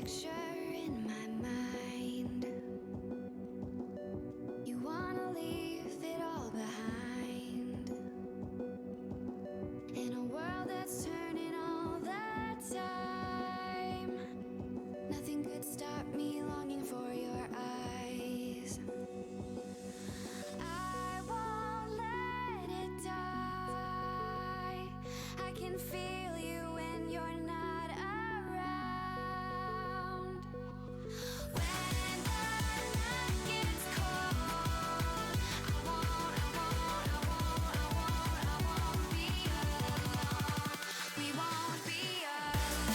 picture in my mind. You wanna leave it all behind in a world that's turning all the time. Nothing could stop me longing for your eyes. I won't let it die. I can feel you when you're not around. When the night gets cold, I won't be alone. We won't be alone.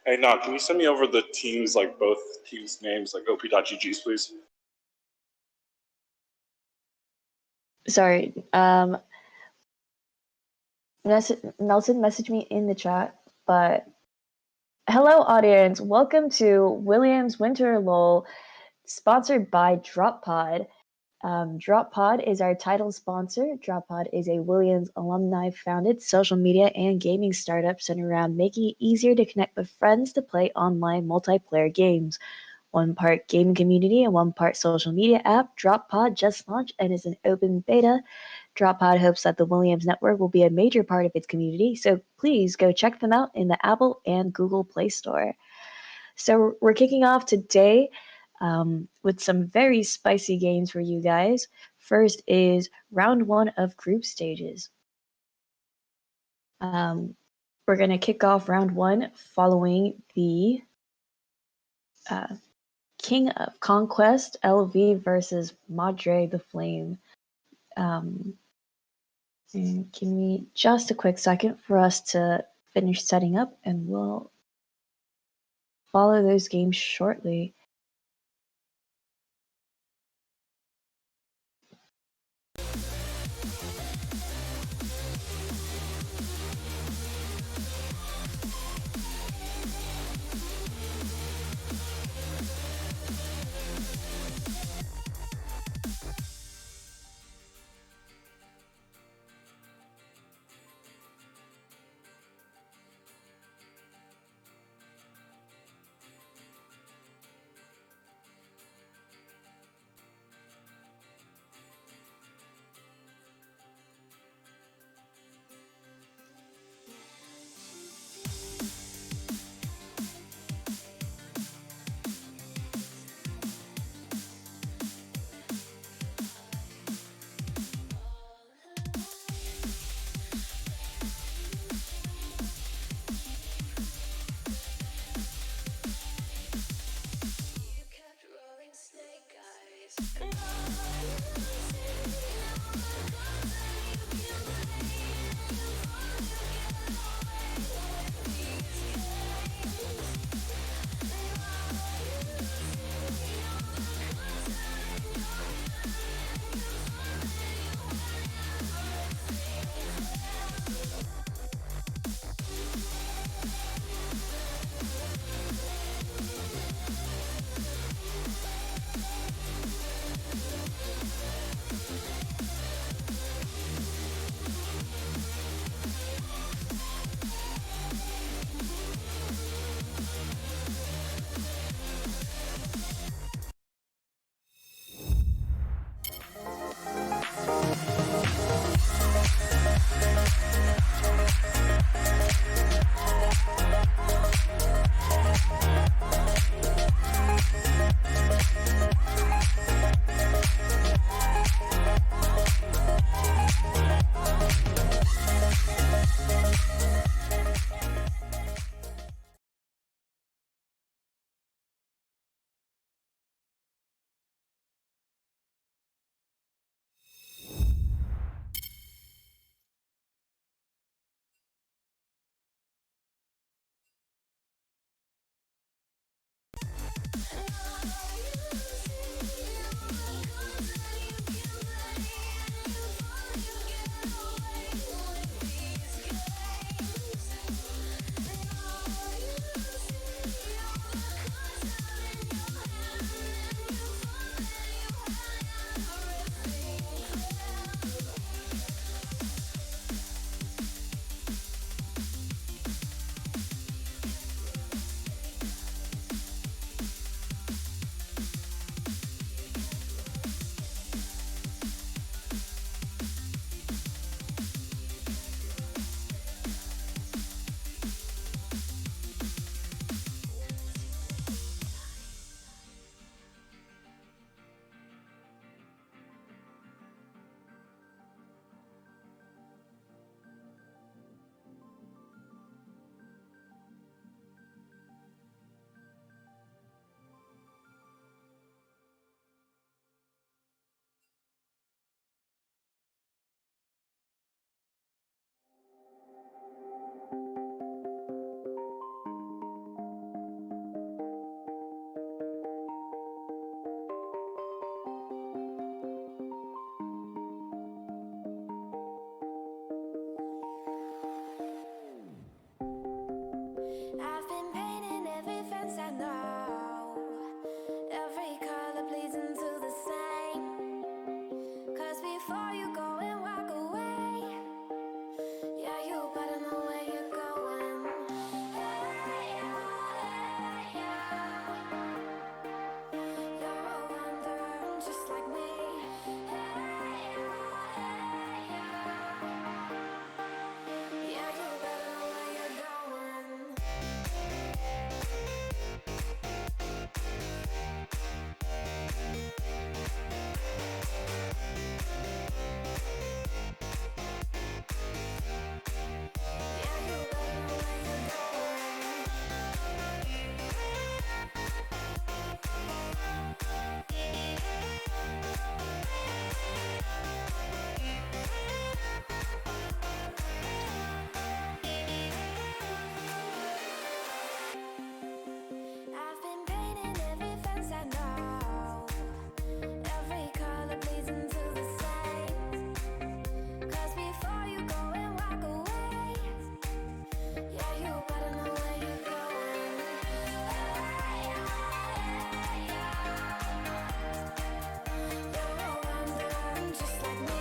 Hey, Nah, can you send me over the teams, like both teams' names, like op.gg's, please? Sorry, Nelson messaged me in the chat, but hello, audience. Welcome to Williams Winter LOL, sponsored by DropPod. DropPod is our title sponsor. DropPod is a Williams alumni founded social media and gaming startup centered around making it easier to connect with friends to play online multiplayer games. One part gaming community and one part social media app, DropPod just launched and is in open beta. DropPod hopes that the Williams Network will be a major part of its community, so please go check them out in the Apple and Google Play Store. So we're kicking off today with some very spicy games for you guys. First is round one of group stages. We're going to kick off round one following the King of Conquest, LV versus Madre the Flame. And give me just a quick second for us to finish setting up, and we'll follow those games shortly.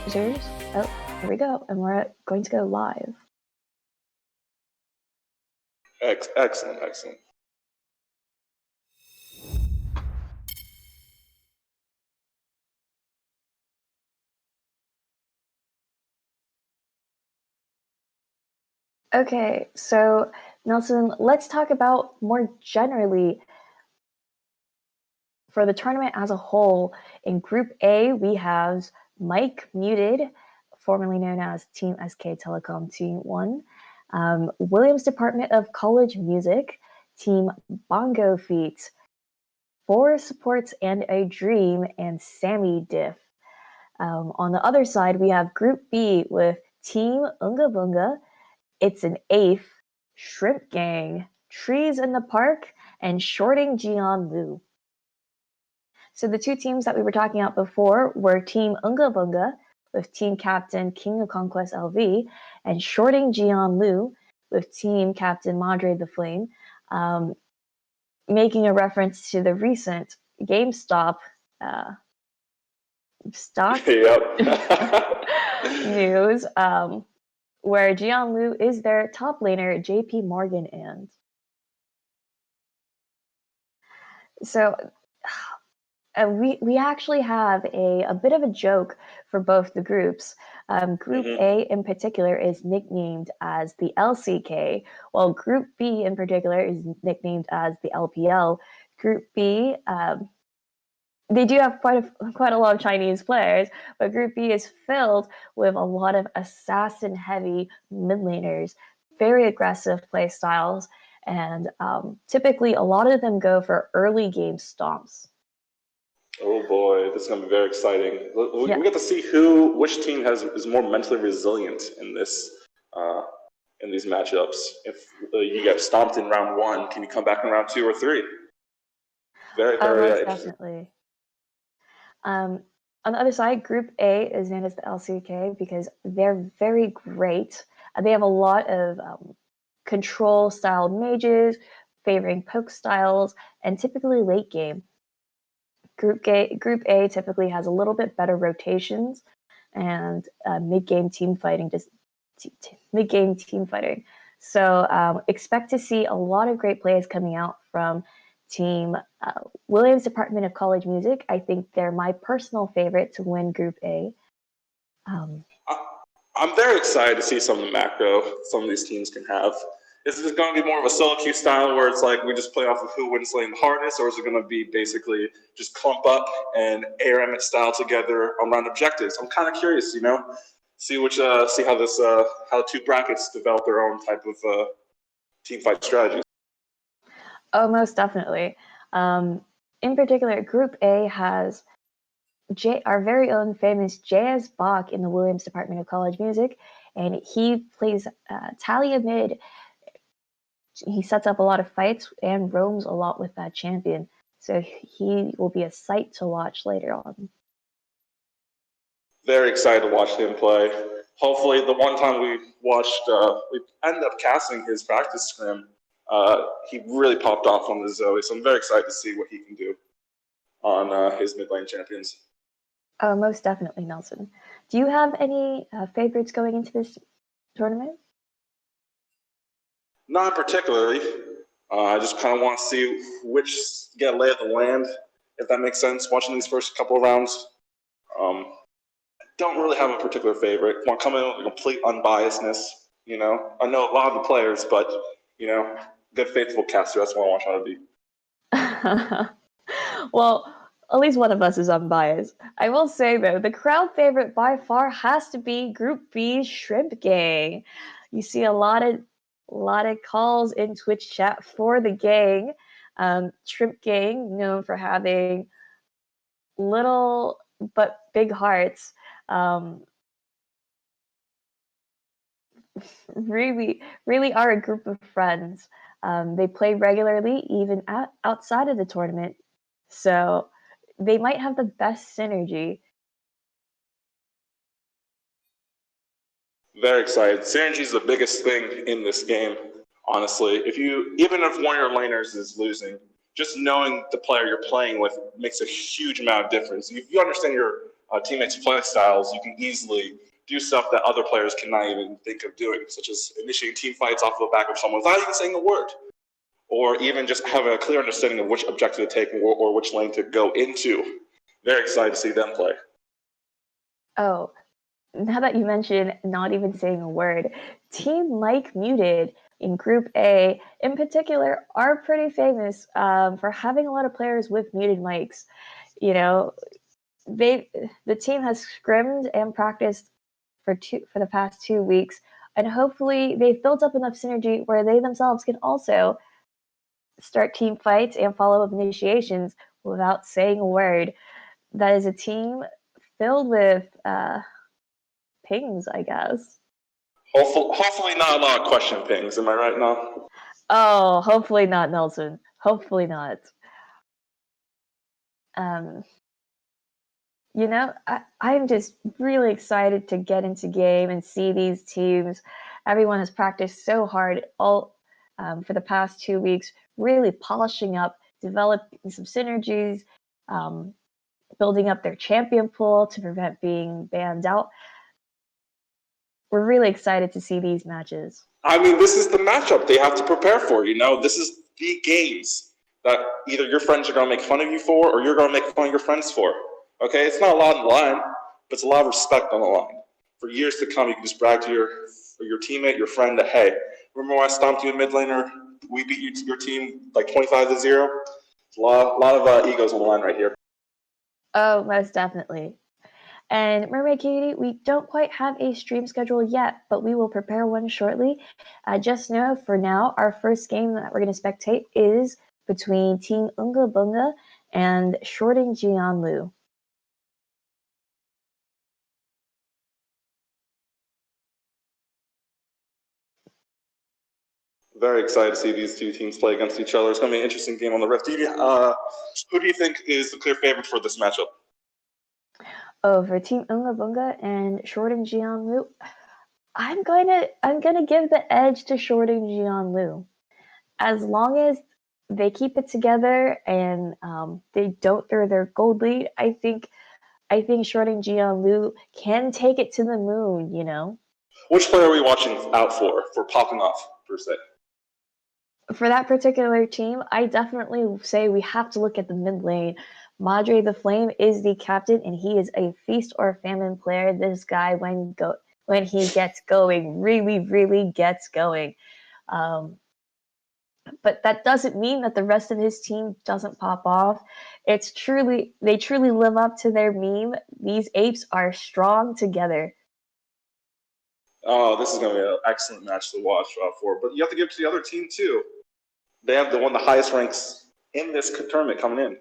users. Oh, here we go. And we're going to go live. Excellent, excellent. Okay, so Nelson, let's talk about more generally for the tournament as a whole. In Group A, we have Mike Muted, formerly known as Team SK Telecom Team 1, Williams Department of College Music, Team Bongo Feet, Four Supports and a Dream, and Sammy Diff. On the other side, we have Group B with Team Unga Bunga, It's an Eighth, Shrimp Gang, Trees in the Park, and Shorting Jian Lu. So the two teams that we were talking about before were Team Unga Bunga with team captain King of Conquest LV and Shorting Jian Lu with team captain Madre the Flame, making a reference to the recent GameStop stock news, where Jian Lu is their top laner, JP Morgan and. So we actually have a bit of a joke for both the groups. Group A in particular is nicknamed as the LCK, while Group B in particular is nicknamed as the LPL. Group B, they do have quite a lot of Chinese players, but Group B is filled with a lot of assassin-heavy mid laners, very aggressive play styles, and typically a lot of them go for early game stomps. Oh boy, this is going to be very exciting. We get to see which team is more mentally resilient in this in these matchups. If you get stomped in round 1, can you come back in round 2 or 3? Very most interesting. Definitely. On the other side, Group A is known as the LCK because they're very great. They have a lot of control-style mages, favoring poke styles, and typically late game. Group A typically has a little bit better rotations and mid-game team fighting. So expect to see a lot of great plays coming out from Team Williams Department of College Music. I think they're my personal favorite to win Group A. I'm very excited to see some of the macro some of these teams can have. Is it going to be more of a solo queue style where it's like we just play off of who wins lane the hardest, or is it going to be basically just clump up and ARM it style together around objectives? I'm kind of curious, see how how two brackets develop their own type of team fight strategies. Oh, most definitely. In particular, Group A has our very own famous J.S. Bach in the Williams Department of College Music, and he plays Talia mid. He sets up a lot of fights and roams a lot with that champion, so he will be a sight to watch later on. Very excited to watch him play. Hopefully, the one time we watched, we ended up casting his practice scrim. He really popped off on the Zoe, so I'm very excited to see what he can do on his mid lane champions. Oh, most definitely, Nelson. Do you have any favorites going into this tournament? Not particularly. I just kind of want to see get a lay of the land, if that makes sense, watching these first couple of rounds. Don't really have a particular favorite. Want to come in with complete unbiasedness, I know a lot of the players, but, good faithful caster, that's what I want to be. Well, at least one of us is unbiased. I will say, though, the crowd favorite by far has to be Group B Shrimp Gang. You see a lot of calls in Twitch chat for the gang. Shrimp Gang, known for having little but big hearts. Really are a group of friends. They play regularly, even outside of the tournament. So they might have the best synergy. Very excited. Synergy is the biggest thing in this game, honestly. Even if one of your laners is losing, just knowing the player you're playing with makes a huge amount of difference. If you understand your teammates' play styles, you can easily do stuff that other players cannot even think of doing, such as initiating team fights off the back of someone without even saying a word, or even just have a clear understanding of which objective to take or which lane to go into. Very excited to see them play. Oh, now that you mention not even saying a word, Team like Muted in Group A, in particular, are pretty famous for having a lot of players with muted mics. You know, the team has scrimmed and practiced for the past 2 weeks, and hopefully they've built up enough synergy where they themselves can also start team fights and follow up initiations without saying a word. That is a team filled with pings, I guess. Hopefully not a lot of question pings. Am I right now? Oh, hopefully not, Nelson. Hopefully not. Um, I'm just really excited to get into game and see these teams. Everyone has practiced so hard all for the past 2 weeks, really polishing up, developing some synergies, um, building up their champion pool to prevent being banned out. We're really excited to see these matches. I mean, this is the matchup they have to prepare for. This is the games that either your friends are going to make fun of you for or you're going to make fun of your friends for. Okay, it's not a lot on the line, but it's a lot of respect on the line. For years to come, you can just brag to your teammate, your friend, that, hey, remember when I stomped you in mid lane or we beat your team like 25-0? It's a lot of egos on the line right here. Oh, most definitely. And Mermaid Katie, we don't quite have a stream schedule yet, but we will prepare one shortly. Just know for now, our first game that we're going to spectate is between Team Unga Bunga and Shorting Jianlu. Very excited to see these two teams play against each other. It's going to be an interesting game on the Rift. Who do you think is the clear favorite for this matchup? Oh, for Team Unga Bunga and Shorting Jianlu, I'm gonna give the edge to Shorting Jianlu. As long as they keep it together and they don't throw their gold lead, I think Shorting Jianlu can take it to the moon. Which player are we watching out for popping off, per se? For that particular team, I definitely say we have to look at the mid lane. Madre the Flame is the captain, and he is a feast or famine player. This guy, when he gets going, really, really gets going. But that doesn't mean that the rest of his team doesn't pop off. They truly live up to their meme. These apes are strong together. Oh, this is going to be an excellent match to watch for. But you have to give it to the other team, too. They have one of the highest ranks in this tournament coming in.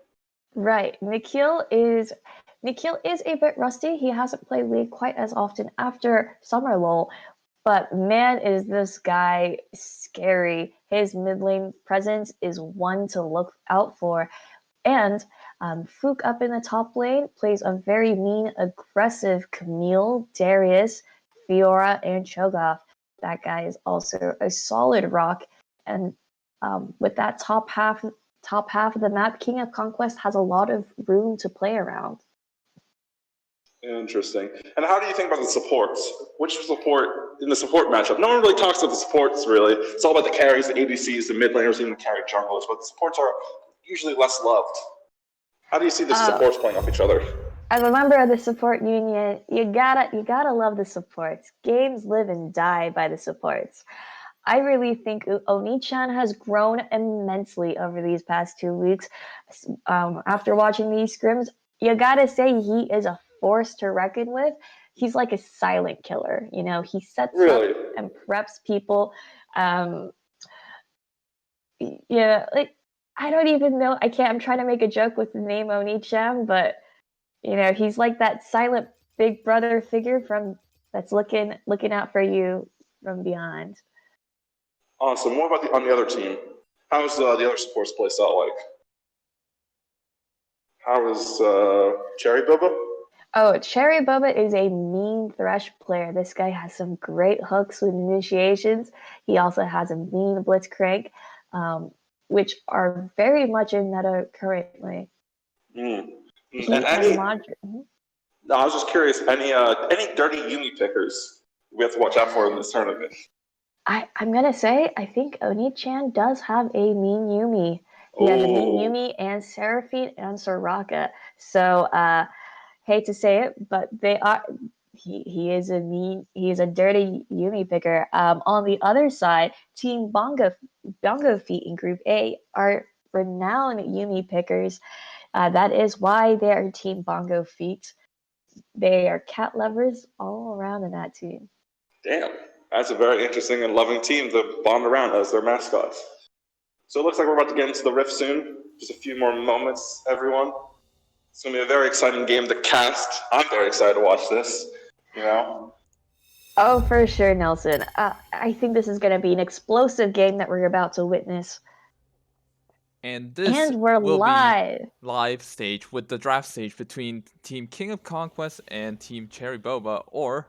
Right. Nikhil is a bit rusty. He hasn't played League quite as often after Summer LoL. But man, is this guy scary. His mid lane presence is one to look out for. And Fook up in the top lane plays a very mean, aggressive Camille, Darius, Fiora, and Cho'Gath. That guy is also a solid rock. And with that top half of the map, King of Conquest has a lot of room to play around. Interesting. And how do you think about the supports? Which support in the support matchup? No one really talks about the supports, really. It's all about the carries, the ADCs, the mid laners, even the carry junglers, but the supports are usually less loved. How do you see the supports playing off each other? As a member of the support union, you gotta love the supports. Games live and die by the supports. I really think Oni-chan has grown immensely over these past 2 weeks. After watching these scrims, you gotta say he is a force to reckon with. He's like a silent killer. He sets up and preps people. I don't even know. I'm trying to make a joke with the name Oni-chan, but he's like that silent big brother figure that's looking out for you from beyond. Awesome. What about on the other team? How's the other supports play style like? How is Cherry Boba? Oh, Cherry Boba is a mean Thresh player. This guy has some great hooks with initiations. He also has a mean Blitzcrank, which are very much in meta currently. And No, I was just curious. Any dirty Yumi pickers we have to watch out for in this tournament? I'm gonna say I think Oni-chan does have a mean Yumi. He has a mean Oh, Yumi and Seraphine and Soraka. So hate to say it, but they are he is a dirty Yumi picker. On the other side, Team Bongo Feet in Group A are renowned Yumi pickers. That is why they are Team Bongo Feet. They are cat lovers all around in that team. damn. That's a very interesting and loving team to bond around as their mascots. So it looks like we're about to get into the rift soon. Just a few more moments, everyone. It's going to be a very exciting game to cast. I'm very excited to watch this, you know? Oh, for sure, Nelson. I think this is going to be an explosive game that we're about to witness. And this And we're will live. be live stage with the draft stage between Team King of Conquest and Team Cherry Boba, or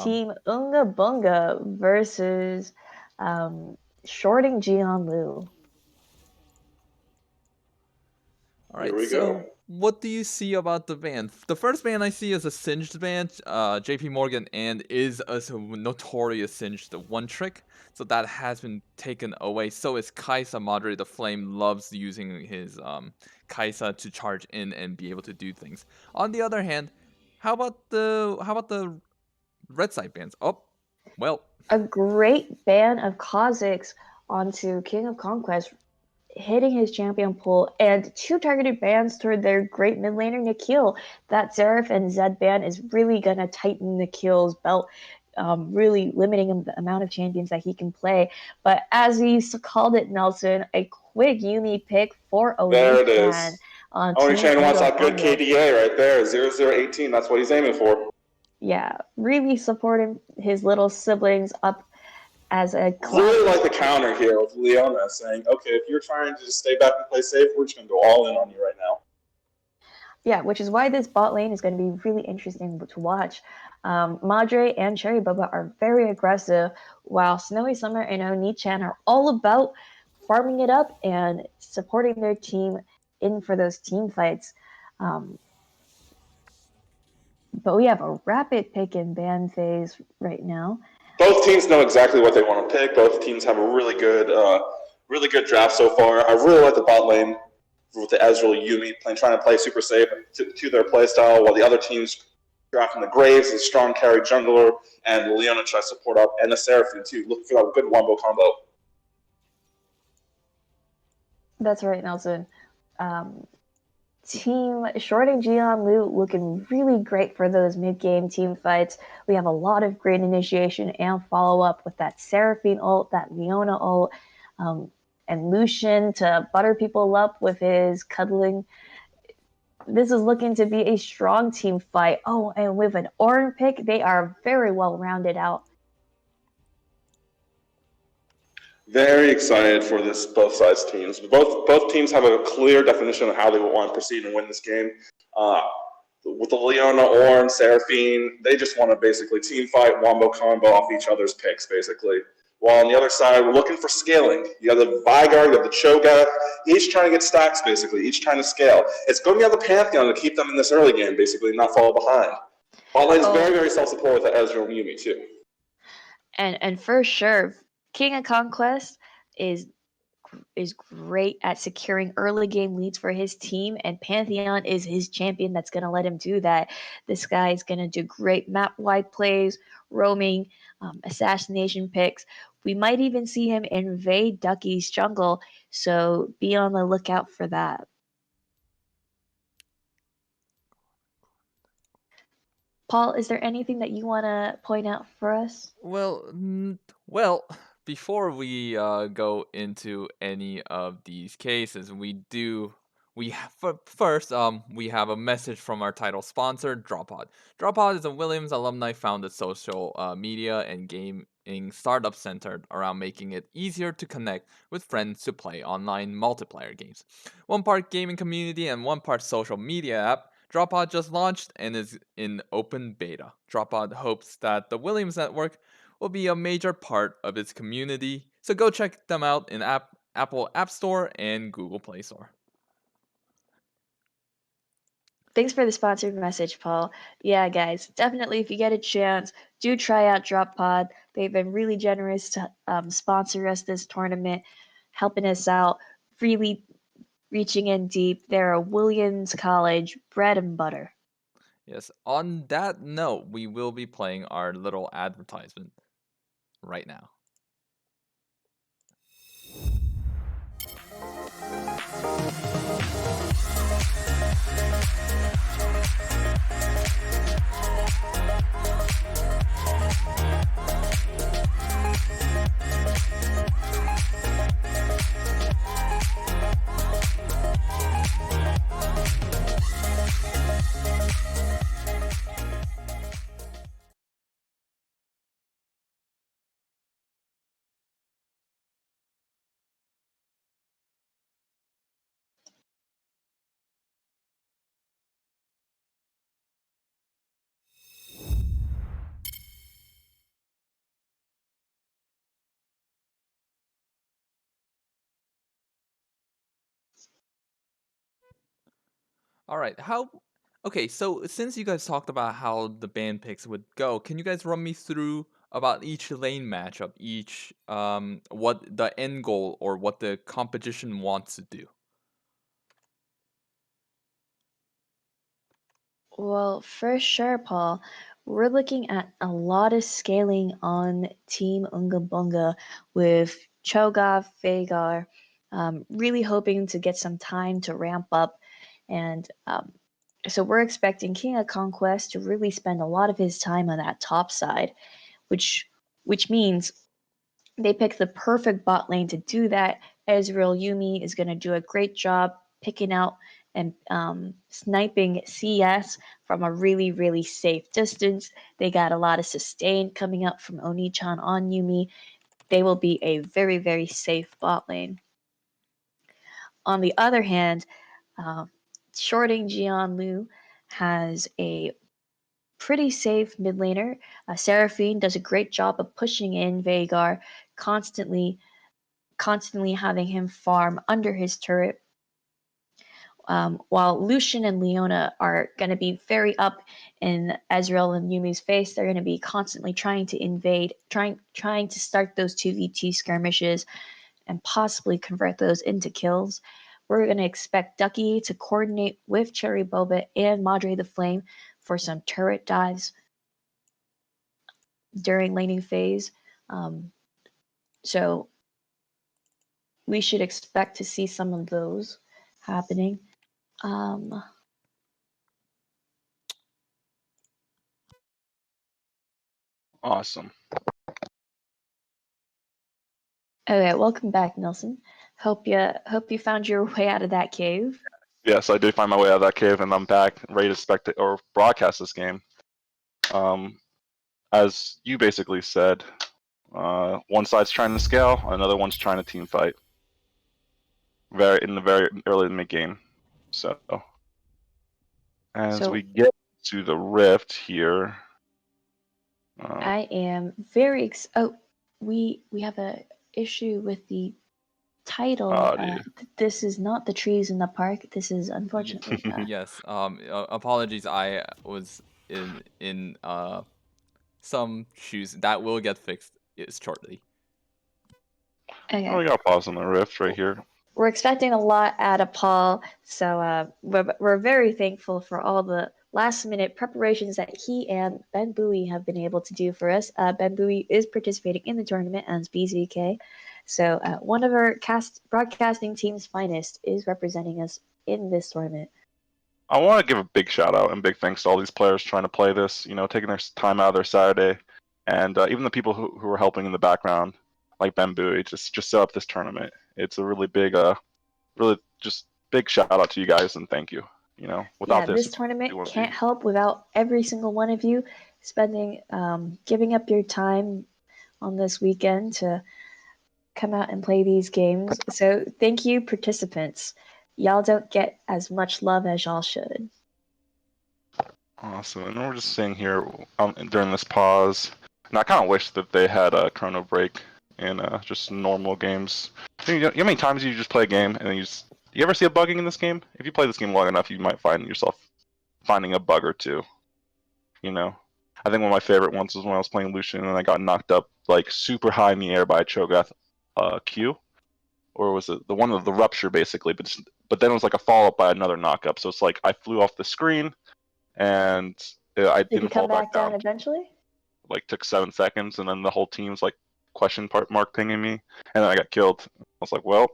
Team Unga Bunga versus Shorting Jian Lu. all Here right. we So, go. what do you see about the band? The first band I see is a singed band, JP Morgan, and is a notorious singed one trick. So that has been taken away. So is Kaisa Madre the Flame loves using his Kaisa to charge in and be able to do things. On the other hand, how about the red side bands? Oh, well, A great ban of Kazakhs onto King of Conquest, hitting his champion pool, and two targeted bans toward their great mid laner Nikhil. That Zerif and Zed ban is really going to tighten Nikhil's belt, really limiting the amount of champions that he can play. But as he called it, Nelson, a quick Yumi pick for There it Oni-chan is. on Team Oni-chan wants Unga that good Bunga. KDA right there, 0018. That's what he's aiming for. Yeah, really supporting his little siblings up as a Really classic. like the counter here with Leona saying, okay, if you're trying to just stay back and play safe, we're just going to go all in on you right now. Yeah, which is why this bot lane is going to be really interesting to watch. Madre and Cherry Boba are very aggressive, while Snowy Summer and Oni-chan are all about farming it up and supporting their team in for those team fights. But we have a rapid pick and ban phase right now. Both teams know exactly what they want to pick. Both teams have a really good draft so far. I really like the bot lane with the Ezreal Yumi trying to play super safe to their playstyle, while the other teams drafting the Graves, the strong carry jungler, and Leona tries to support up, and the Seraphine too. Looking for that good wombo combo. That's right, Nelson. Team Shorting Jian Lu looking really great for those mid-game team fights. We have a lot of great initiation and follow-up with that Seraphine ult, that Leona ult, and Lucian to butter people up with his cuddling. This is looking to be a strong team fight. Oh, and with an Orin pick, they are very well rounded out. Very excited for this both sides teams. Both teams have a clear definition of how they want to proceed and win this game. With the Leona, Ornn, Seraphine, they just want to basically team fight, wombo combo off each other's picks, basically. While on the other side, we're looking for scaling. You have the Vygar, you have the Cho'Gath, each trying to get stacks, basically, each trying to scale. It's going to be on the Pantheon to keep them in this early game, basically, and not fall behind. Bot lane is very, very self-support with the Ezreal and Yumi, too. And for sure, King of Conquest is great at securing early game leads for his team, and Pantheon is his champion that's going to let him do that. This guy is going to do great map wide plays, roaming, assassination picks. We might even see him invade Ducky's jungle, so be on the lookout for that. Paul, is there anything that you want to point out for us? Well, before we go into any of these cases, first we have a message from our title sponsor, Droppod. Droppod is a Williams alumni founded social media and gaming startup centered around making it easier to connect with friends to play online multiplayer games. One part gaming community and one part social media app. Droppod just launched and is in open beta. Droppod hopes that the Williams Network will be a major part of its community, so go check them out in Apple App Store and Google Play Store. Thanks for the sponsored message, Paul. Yeah, guys, definitely if you get a chance, do try out Drop Pod. They've been really generous to sponsor us this tournament, helping us out, really reaching in deep. They're a Williams College bread and butter. Yes. On that note, we will be playing our little advertisement right now. All right. Okay, so since you guys talked about how the band picks would go, can you guys run me through about each lane matchup, each what the end goal or what the competition wants to do? Well, for sure, Paul. We're looking at a lot of scaling on Team Unga Bunga with Cho'Gath, Vhagar, really hoping to get some time to ramp up. And so we're expecting King of Conquest to really spend a lot of his time on that top side, which means they picked the perfect bot lane to do that. Ezreal Yumi is going to do a great job picking out and sniping CS from a really, really safe distance. They got a lot of sustain coming up from Oni-chan on Yumi. They will be a very, very safe bot lane. On the other hand, shorting Jian Lu has a pretty safe mid laner. Seraphine does a great job of pushing in Vhagar, constantly having him farm under his turret. While Lucian and Leona are going to be very up in Ezreal and Yumi's face, they're going to be constantly trying to invade, trying to start those 2v2 skirmishes and possibly convert those into kills. We're going to expect Ducky to coordinate with Cherry Boba and Madre the Flame for some turret dives during laning phase. So we should expect to see some of those happening. Awesome. Okay, welcome back, Nelson. Hope you found your way out of that cave. Yes, I did find my way out of that cave, and I'm back, ready to spectate or broadcast this game. As you basically said, one side's trying to scale, another one's trying to team fight. In the very early mid game. So as we get to the rift here, I am very we have a issue with the title. This is not the trees in the park. This is unfortunately. Yes. Apologies. I was in some shoes that will get fixed shortly. Okay. we got pause on the rift right here. We're expecting a lot out of Paul, so we're very thankful for all the last minute preparations that he and Ben Bowie have been able to do for us. Ben Bowie is participating in the tournament as BZK, so one of our broadcasting team's finest is representing us in this tournament. I want to give a big shout out and big thanks to all these players trying to play this, taking their time out of their Saturday, and even the people who are helping in the background, like Ben Bowie, just set up this tournament. It's a really big, really just big shout out to you guys and thank you. Without this tournament can't help without every single one of you spending, giving up your time on this weekend to come out and play these games. So thank you, participants. Y'all don't get as much love as y'all should. Awesome. And we're just sitting here during this pause. And I kind of wish that they had a chrono break in just normal games. You know how many times you just play a game and then you ever see a bugging in this game? If you play this game long enough, you might find yourself finding a bug or two. You know, I think one of my favorite ones was when I was playing Lucian and I got knocked up like super high in the air by a Cho'Gath Q, or was it the one of the rupture basically? But then it was like a follow up by another knockup. So it's like I flew off the screen and I Did you didn't come fall back down down. eventually? Like took 7 seconds, and then the whole team's like question mark pinging me, and then I got killed. I was like, well,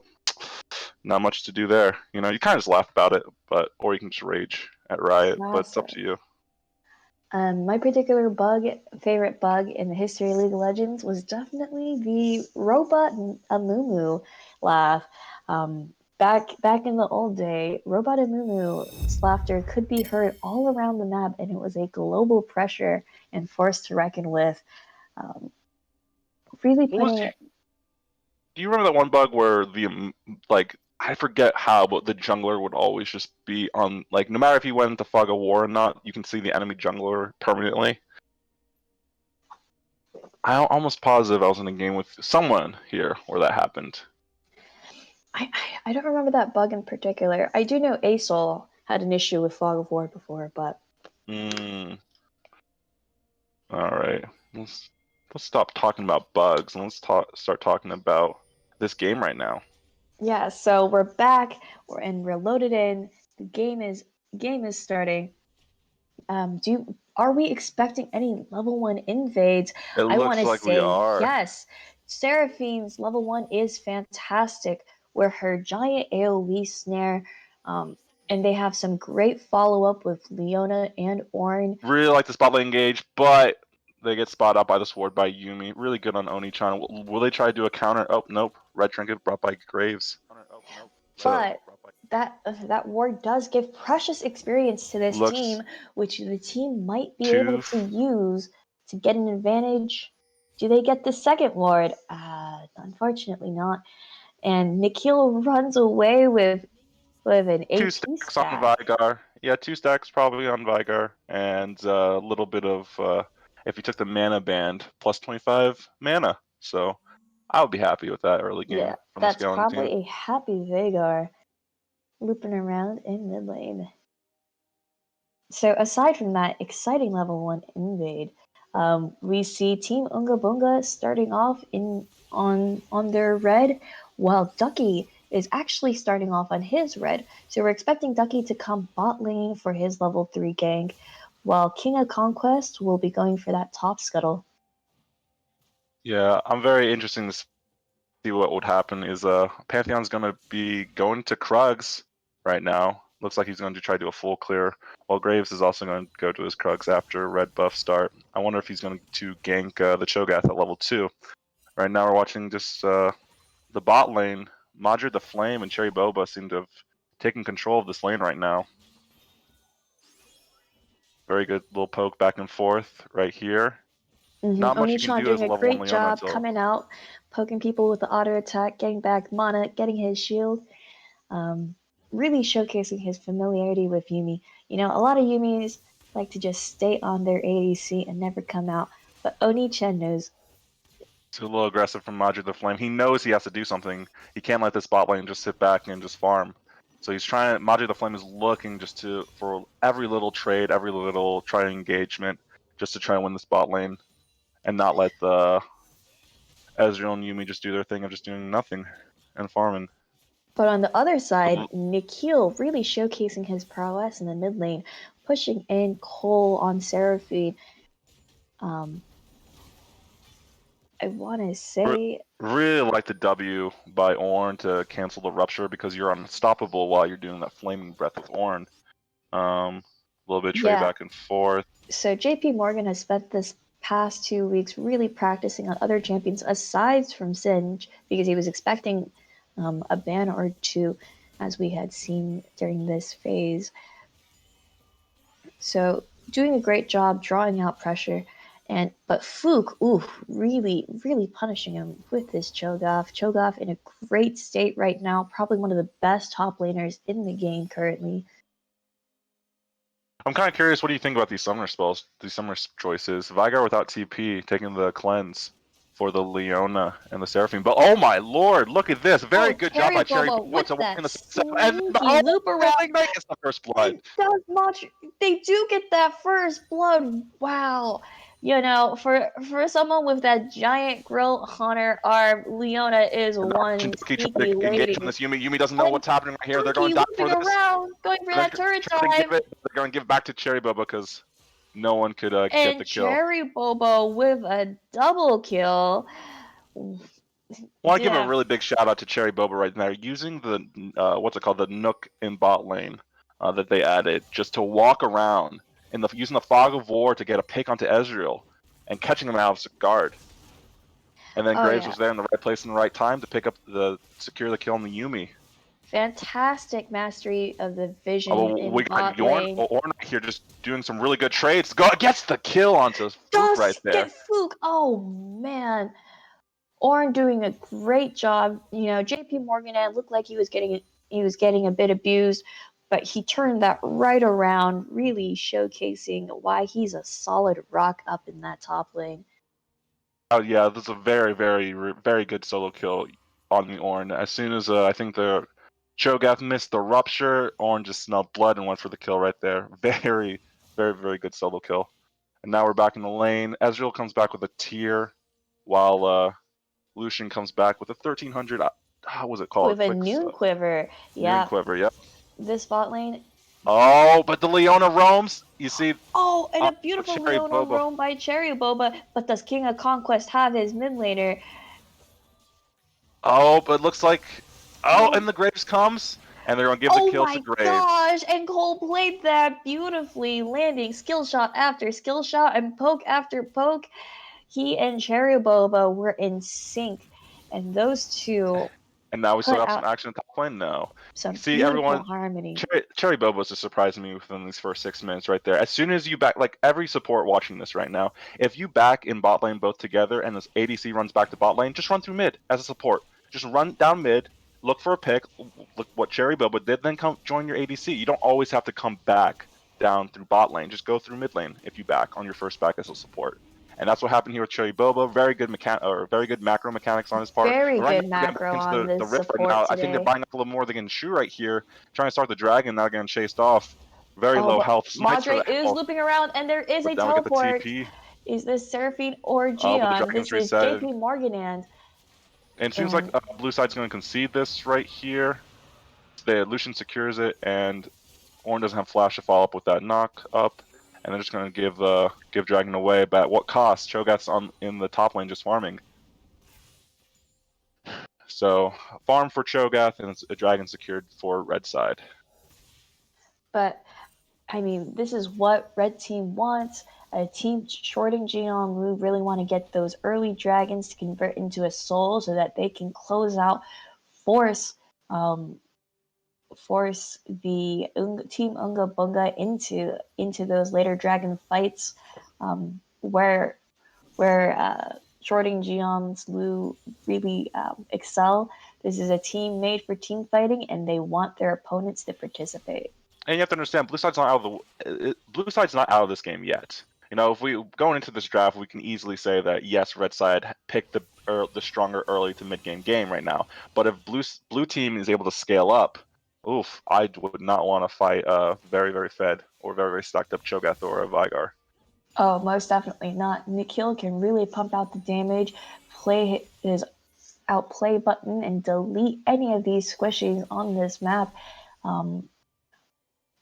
not much to do there. You know, you kind of just laugh about it, but or you can just rage at Riot, but it's up to you. My particular favorite bug in the history of League of Legends was definitely the robot Amumu laugh. Back in the old day, robot Amumu's laughter could be heard all around the map, and it was a global pressure and force to reckon with. Really putting it. Do you remember that one bug where like I forget how, but the jungler would always just be on, like, no matter if you went into fog of war or not, you can see the enemy jungler permanently. I'm almost positive I was in a game with someone here where that happened. I don't remember that bug in particular. I do know Asol had an issue with fog of war before, but. All right, let's stop talking about bugs and let's start talking about this game right now. Yeah, so we're back, we're loaded in. The game is starting. Are we expecting any level 1 invades? It I want looks to like we say are. yes. Seraphine's level 1 is fantastic, where her giant AoE snare, and they have some great follow up with Leona and Ornn. Really like the spot lane engage, but they get spotted out by the sword by Yuumi. Really good on Oni-chan. Will they try to do a counter? Oh, nope. Red trinket brought by Graves. But that ward does give precious experience to this team, which the team might be able to use to get an advantage. Do they get the second ward? Unfortunately not. And Nikhil runs away with an 2 AP stacks stack. on Vigar. Yeah, 2 stacks probably on Vigar, and a little bit of if you took the mana band, plus 25 mana. So I would be happy with that early game. Yeah, from that's the Scaling probably team. a happy Vagar looping around in mid lane. So aside from that exciting level 1 invade, we see Team Unga Bunga starting off on their red, while Ducky is actually starting off on his red. So we're expecting Ducky to come bot lane for his level 3 gank, while King of Conquest will be going for that top scuttle. Yeah, I'm very interested to see what would happen. Is Pantheon's going to be going to Krugs right now. Looks like he's going to try to do a full clear, while Graves is also going to go to his Krugs after red buff start. I wonder if he's going to gank the Cho'Gath at level 2. Right now we're watching just the bot lane. Madrid the Flame and Cherry Boba seem to have taken control of this lane right now. Very good little poke back and forth right here. Not much you can Oni-chan do as doing a level 1 great Leona job until... coming out, poking people with the auto attack, getting back mana, getting his shield. Really showcasing his familiarity with Yuumi. You know, a lot of Yuumis like to just stay on their ADC and never come out, but Oni-chan knows. It's a little aggressive from Madrid the Flame. He knows he has to do something. He can't let this bot lane just sit back and just farm. So he's trying. Madrid the Flame is looking just for every little trade, every little try engagement, just to try and win this bot lane, and not let the Ezreal and Yuumi just do their thing of just doing nothing and farming. But on the other side, Nikhil really showcasing his prowess in the mid lane, pushing in Cole on Seraphine. I want to say... Really like the W by Ornn to cancel the rupture, because you're unstoppable while you're doing that flaming breath with Ornn. A little bit of trade back and forth. So JP Morgan has spent this past 2 weeks really practicing on other champions aside from Singe, because he was expecting a ban or two, as we had seen during this phase. So doing a great job drawing out pressure. But Fook, really, really punishing him with this Cho'Gath. Cho'Gath in a great state right now, probably one of the best top laners in the game currently. I'm kind of curious, what do you think about these summoner spells, these summoner choices? Vigar without TP, taking the cleanse. for the Leona and the Seraphine. But oh my lord, look at this. Very good job by Cherry Bobo Bobo with to walk that in the set. And sneaky loop around. Ignite gets the first blood. It does much. They do get that first blood. Wow. You know, for someone with that giant grill on her arm, Leona is And one Shinjuki trying sneaky to engage lady. on this Yumi. Yumi doesn't know And what's happening right here. They're Donkey going down for looping this. around, going for that turret Trying to dive. give it. They're going to give back to Cherry Bobo because no one could get And the kill. Cherry Bobo with a double kill. I want to give a Yeah. really big shout out to Cherry Bobo right now, using the what's it called, the Nook in bot lane that they added, just to walk around and using the fog of war to get a pick onto Ezreal and catching him out of his guard. And then Oh, Graves yeah. was there in the right place in the right time to pick up secure the kill on the Yumi. Fantastic mastery of the vision Oh, in we got bot lane. Orn here just doing some really good trades. Gets the kill onto Fook Does right there. get Fook. Oh man. Orn doing a great job. You know, JP Morgan looked like he was getting a bit abused, but he turned that right around, really showcasing why he's a solid rock up in that top lane. Oh yeah, this is a very, very, very good solo kill on the Orn. As soon as I think the Cho'Gath missed the rupture, Orn just smelled blood and went for the kill right there. Very, very, very good solo kill. And now we're back in the lane. Ezreal comes back with a tier, while Lucian comes back with a 1300. How was it called? With a noon quiver. Yeah. Noon quiver, yep. This bot lane. Oh, but the Leona roams. You see. Oh, and a beautiful Cherry Leona Boba. roam by Cherry Boba. But does King of Conquest have his mid laner? Oh, but it looks like. Oh, and the Graves comes. And they're going to give the kill to Graves. Oh my gosh, and Cole played that beautifully, landing skill shot after skill shot and poke after poke. He and Cherry Boba were in sync, and those two. And now we still put have some out action in top lane now. some You see, beautiful everyone. harmony. Cherry Boba was just surprising me within these first 6 minutes right there. As soon as you back, like every support watching this right now, if you back in bot lane both together and this ADC runs back to bot lane, just run through mid as a support. Just run down mid, look for a pick, look what Cherry Boba did, then come join your ADC. You don't always have to come back down through bot lane. Just go through mid lane if you back on your first back as a support. And that's what happened here with Cherry Boba. Very good very good macro mechanics on his part. Very Right good now, macro on this rift support right now. today. I think they're buying up a little more than Shu right here, trying to start the dragon, now getting chased off. Very low health. Madre is looping around, and there is a teleport. Is this Seraphine or Gion? This is JP Morgan and it seems like blue side's going to concede this right here. Lucian secures it, and Orn doesn't have flash to follow up with that knock up. And they're just going to give Dragon away, but at what cost? Cho'Gath's in the top lane just farming. So, farm for Cho'Gath, and it's a Dragon secured for red side. But, I mean, this is what red team wants. A team shorting Jiang Wu really want to get those early dragons to convert into a soul so that they can close out, force the Team Unga Bunga into those later dragon fights, where Shorting Jiang's Lu really excel. This is a team made for team fighting, and they want their opponents to participate. And you have to understand, Blue Side's not out of this game yet. You know, if we going into this draft, we can easily say that yes, red side picked the stronger early to mid game right now. But if blue team is able to scale up, oof, I would not want to fight very, very fed or very, very stacked up Cho'Gath or a Veigar. Oh, most definitely not. Nikhil can really pump out the damage, play his outplay button, and delete any of these squishies on this map.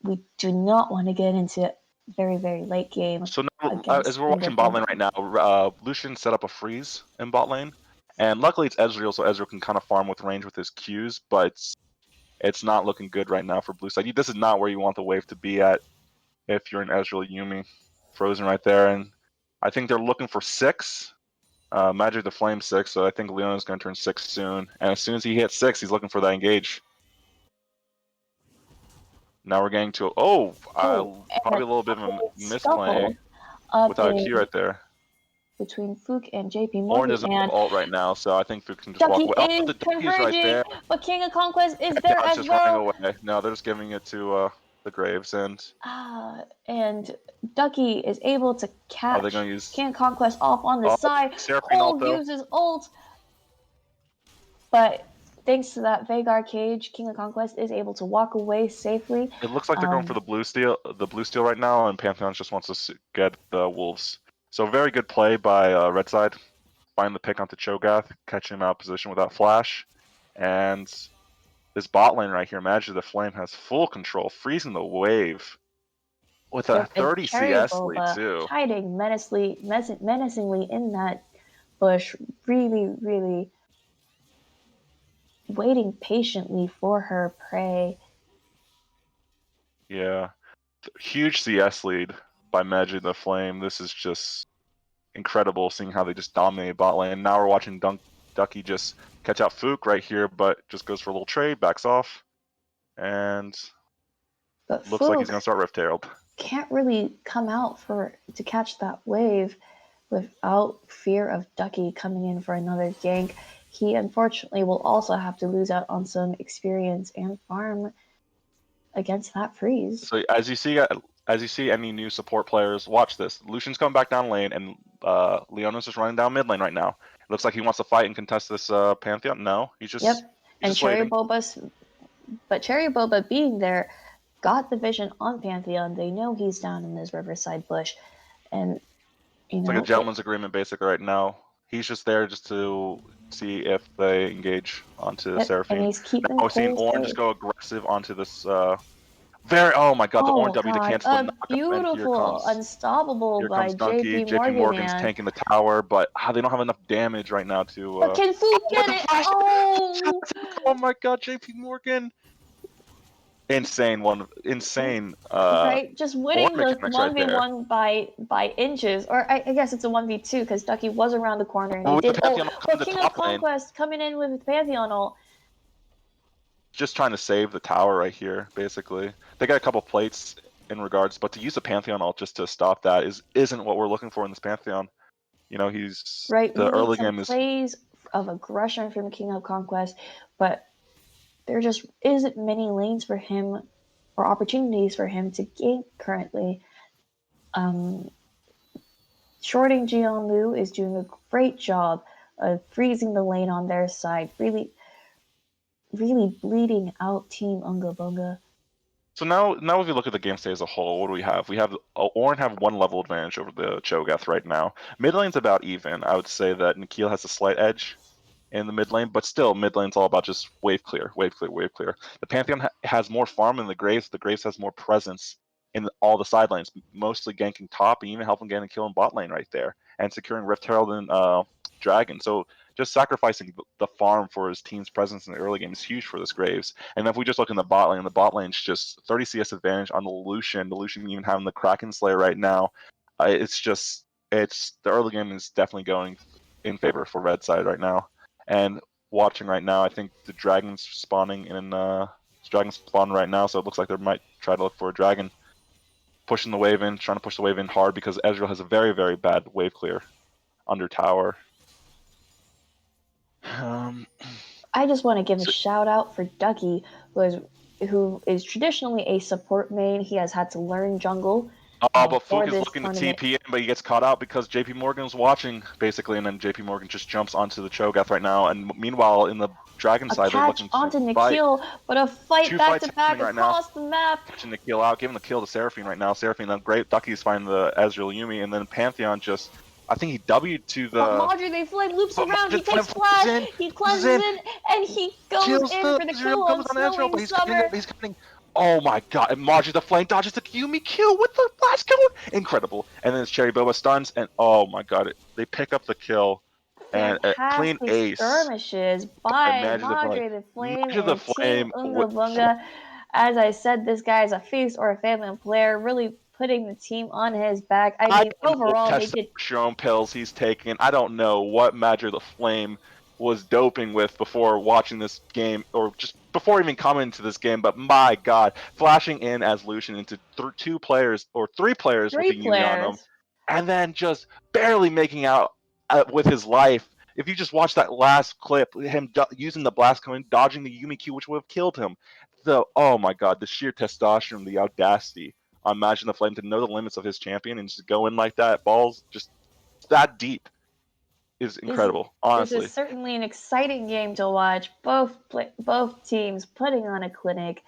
We do not want to get into very, very late game. So now, as we're watching bot lane right now, Lucian set up a freeze in bot lane. And luckily it's Ezreal, so Ezreal can kind of farm with range with his Qs, but it's not looking good right now for blue side. This is not where you want the wave to be at if you're an Ezreal Yumi. Frozen right there, and I think they're looking for 6. Magic the Flame 6, so I think Leona's going to turn 6 soon. And as soon as he hits 6, he's looking for that engage. Now we're getting to probably a little bit of a misplay without a Q right there. Between Fook and JP Morgan. Orn doesn't have ult right now, so I think Fook can just walk away. Oh, the Ducky's right there. But King of Conquest is there as just well. running away. No, they're just giving it to the Graves, and Ducky is able to are they catch going to use? King of Conquest off on the side. Seraphine Cole ult, though. uses ult, but thanks to that Vagar cage, King of Conquest is able to walk away safely. It looks like they're going for the blue steel right now, and Pantheon just wants to get the Wolves. So very good play by Red Side. Find the pick onto Cho'Gath, catching him out of position with that flash. And this bot lane right here, Magic of the Flame, has full control, freezing the wave with a 30 CS lead, too. Hiding menacingly in that bush, really, really waiting patiently for her prey. Yeah. Huge CS lead by Magic of the Flame. This is just incredible seeing how they just dominate bot lane. Now we're watching Ducky just catch out Fook right here, but just goes for a little trade, backs off, and But looks like he's Fook going to start Rift Herald. can't really come out to catch that wave without fear of Ducky coming in for another gank. He unfortunately will also have to lose out on some experience and farm against that freeze. So as you see any new support players, watch this. Lucian's coming back down lane, and Leona's just running down mid lane right now. It looks like he wants to fight and contest this Pantheon. No, he's just and just Cherry waiting. Boba being there got the vision on Pantheon. They know he's down in this Riverside bush, and It's like a gentleman's agreement basically right now. He's just there just to see if they engage onto Seraphine. And he's keeping now we're seeing Orange just go aggressive onto this oh my god, the Orange W to cancel the knock-up, beautiful unstoppable by Donkey. JP Morgan's tanking the tower, but they don't have enough damage right now to But can Fook get it? Oh my god, JP Morgan. Insane right, just winning the 1v1 by inches, or I guess it's a 1v2 because Ducky was around the corner and he did but King of Conquest coming in with Pantheon ult. Just trying to save the tower right here, basically. They got a couple plates in regards, but to use the Pantheon ult just to stop that isn't what we're looking for in this Pantheon. You know, he's right. The early game is plays of aggression from King of Conquest, but there just isn't many lanes for him or opportunities for him to gank currently. Shorting Jianlu is doing a great job of freezing the lane on their side, really bleeding out Team Unga Bunga. So now if you look at the game state as a whole, what do we have? We have Orin have one level advantage over the Cho'Gath right now. Mid lane's about even. I would say that Nikhil has a slight edge in the mid lane, but still mid lane's all about just wave clear. The Pantheon has more farm than the Graves. The Graves has more presence in all the side lanes, mostly ganking top and even helping getting a kill in bot lane right there and securing Rift Herald and Dragon. So just sacrificing the farm for his team's presence in the early game is huge for this Graves. And if we just look in the bot lane's just 30 CS advantage on the Lucian. The Lucian even having the Kraken Slayer right now. The early game is definitely going in favor for Red Side right now. And watching right now, I think the Dragon's spawning Dragon's spawn right now, so it looks like they might try to look for a Dragon. Trying to push the wave in hard because Ezreal has a very, very bad wave clear under tower. I just want to give a shout out for Ducky, who is traditionally a support main. He has had to learn jungle. But Fook is looking to TP in, but he gets caught out because JP Morgan's watching, basically, and then JP Morgan just jumps onto the Cho'Gath right now. And meanwhile, in the Dragon side, they're looking onto Nikhil, but a fight back-to-back across the map. Catching Nikhil out, giving the kill to Seraphine right now. Seraphine, then great. Ducky's finding the Ezreal Yuumi, and then Pantheon just, I think he W'd to the... Madre, they flame, loops around, he takes flash, he cleanses in, and he goes in for the kill on Snowing Summer. He's coming. Oh my god, and Margie the Flame dodges the Yuumi kill with the last kill! Incredible. And then it's Cherry Boba stuns, and oh my god, they pick up the kill. And a clean ace. Skirmishes by Madre the Flame and Team Unga Bunga. As I said, this guy is a face or a family player, really putting the team on his back. I mean, overall, they did... Testosterone pills he's taking. I don't know what Madre the Flame was doping with before watching this game, or just before even coming to this game, but my god, flashing in as Lucian into three players with the Yuumi on him, and then just barely making out with his life If you just watch that last clip, him using the blast cone, dodging the Yumi Q, which would have killed him. Oh my god, the sheer testosterone, the audacity on Imagine the Flame to know the limits of his champion and just go in like that, balls just that deep is incredible, honestly. This is certainly an exciting game to watch. Both teams putting on a clinic.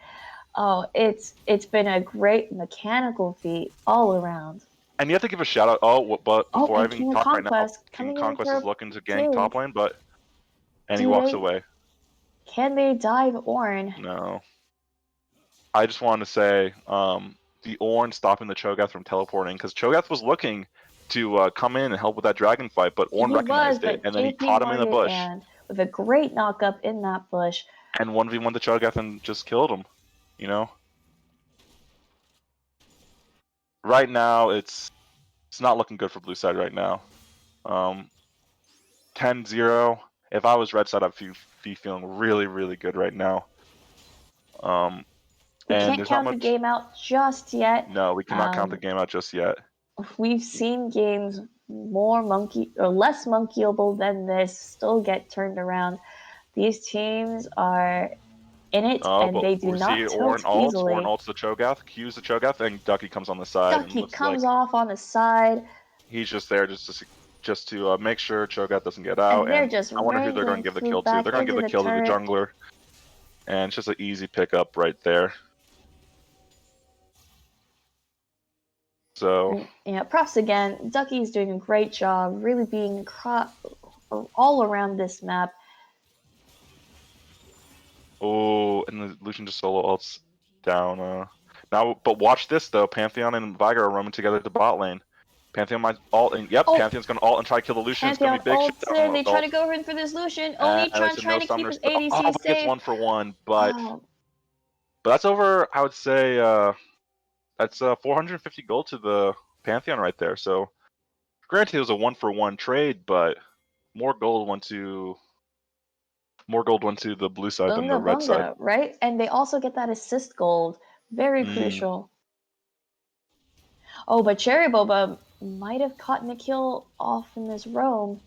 Oh, it's been a great mechanical feat all around. And you have to give a shout out. But before I even talk right now, King Conquest is looking to gank top lane, and he walks away. Can they dive Ornn? No. I just wanted to say, the Ornn stopping the Cho'Gath from teleporting, because Cho'Gath was looking to come in and help with that dragon fight, but Ornn recognized it, and then he caught him in the bush. With a great knock up in that bush. And 1v1 the Cho'Gath and just killed him, you know? Right now, it's not looking good for blue side right now. 10-0. If I was red side, I'd be feeling really, really good right now. We can't count the game out just yet. No, we cannot count the game out just yet. We've seen games less monkeyable than this still get turned around. These teams are in it, and they do not tilt easily. Ornn ults the Cho'Gath, Qs the Cho'Gath, and Ducky comes on the side. Ducky comes off on the side. He's just there just to make sure Cho'Gath doesn't get out. And I wonder who they're going to give the kill to. They're going to give the kill to the jungler. And it's just an easy pickup right there. So yeah, props again. Ducky's doing a great job, really being all around this map. Oh, and the Lucian just solo ults down. Now, but watch this though. Pantheon and Viger are roaming together to bot lane. Pantheon might ult, and Pantheon's gonna ult and try to kill the Lucian. Pantheon it's gonna be big. Ults, they try to go in for this Lucian. Onitron trying to keep his ADC safe. Gets 1-for-1, but that's over. I would say that's 450 gold to the Pantheon right there. So, granted, it was a 1-for-1 trade, but more gold went to the blue side than the red side. Right? And they also get that assist gold. Very crucial. Oh, but Cherry Boba might have caught Nikhil off in this roam.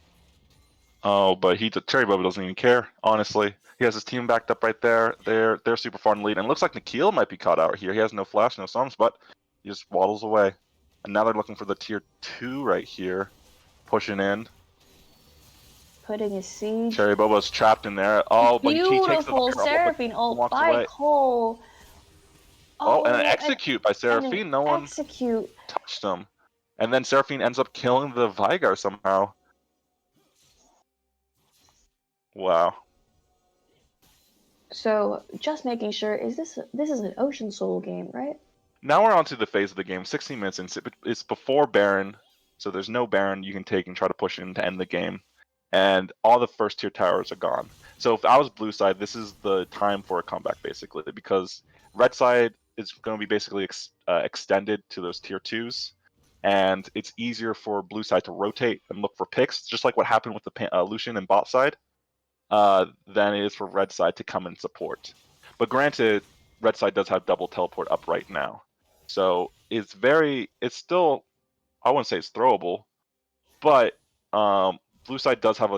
Oh, but Cherry Boba doesn't even care, honestly. He has his team backed up right there. They're super far in lead. And it looks like Nikhil might be caught out here. He has no flash, no sums, but he just waddles away. And now they're looking for the tier 2 right here. Pushing in. Putting a siege. Cherry Boba's trapped in there. Oh, but he takes the beautiful Seraphine ult by Cole. Oh, and an execute by Seraphine. No one touched him. And then Seraphine ends up killing the Vigar somehow. Wow. So, just making sure, this is an Ocean Soul game, right? Now we're on to the phase of the game. 16 minutes in. It's before Baron, so there's no Baron you can take and try to push in to end the game. And all the first tier towers are gone. So if I was blue side, this is the time for a comeback, basically, because red side is going to be basically extended to those tier 2s, and it's easier for blue side to rotate and look for picks, just like what happened with the Lucian and bot side, than it is for red side to come and support. But granted, red side does have double teleport up right now, so it's still, I wouldn't say it's throwable, but blue side does have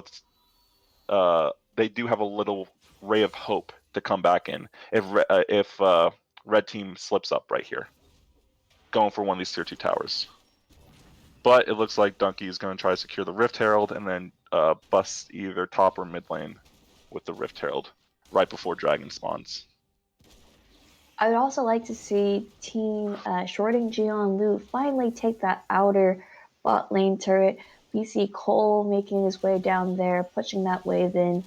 they do have a little ray of hope to come back in if red team slips up right here, going for one of these tier 2 towers. But it looks like Donkey is going to try to secure the Rift Herald and then bust either top or mid lane with the Rift Herald right before Dragon spawns. I would also like to see Team Shorting Jian Lu finally take that outer bot lane turret. We see Cole making his way down there, pushing that wave in.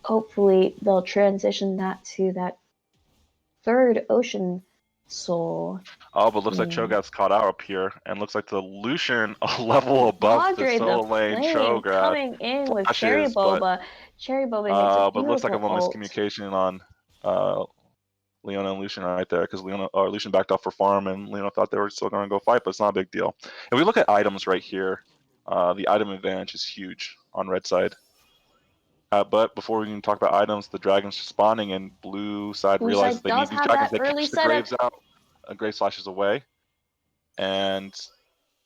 Hopefully, they'll transition that to that third Ocean Soul. Oh, but looks like Cho'Gath's caught out up here, and looks like the Lucian a level above the solo lane Cho'Gath. Coming in with Cherry Boba. Cherry Boba hits a beautiful but looks like a little ult. miscommunication on Leona and Lucian right there, because Lucian backed off for farm, and Leona thought they were still going to go fight, but it's not a big deal. If we look at items right here, the item advantage is huge on red side. But before we can talk about items, the dragons are spawning, and blue side realizes they need these dragons. They catch the graves out. Graves flashes away, and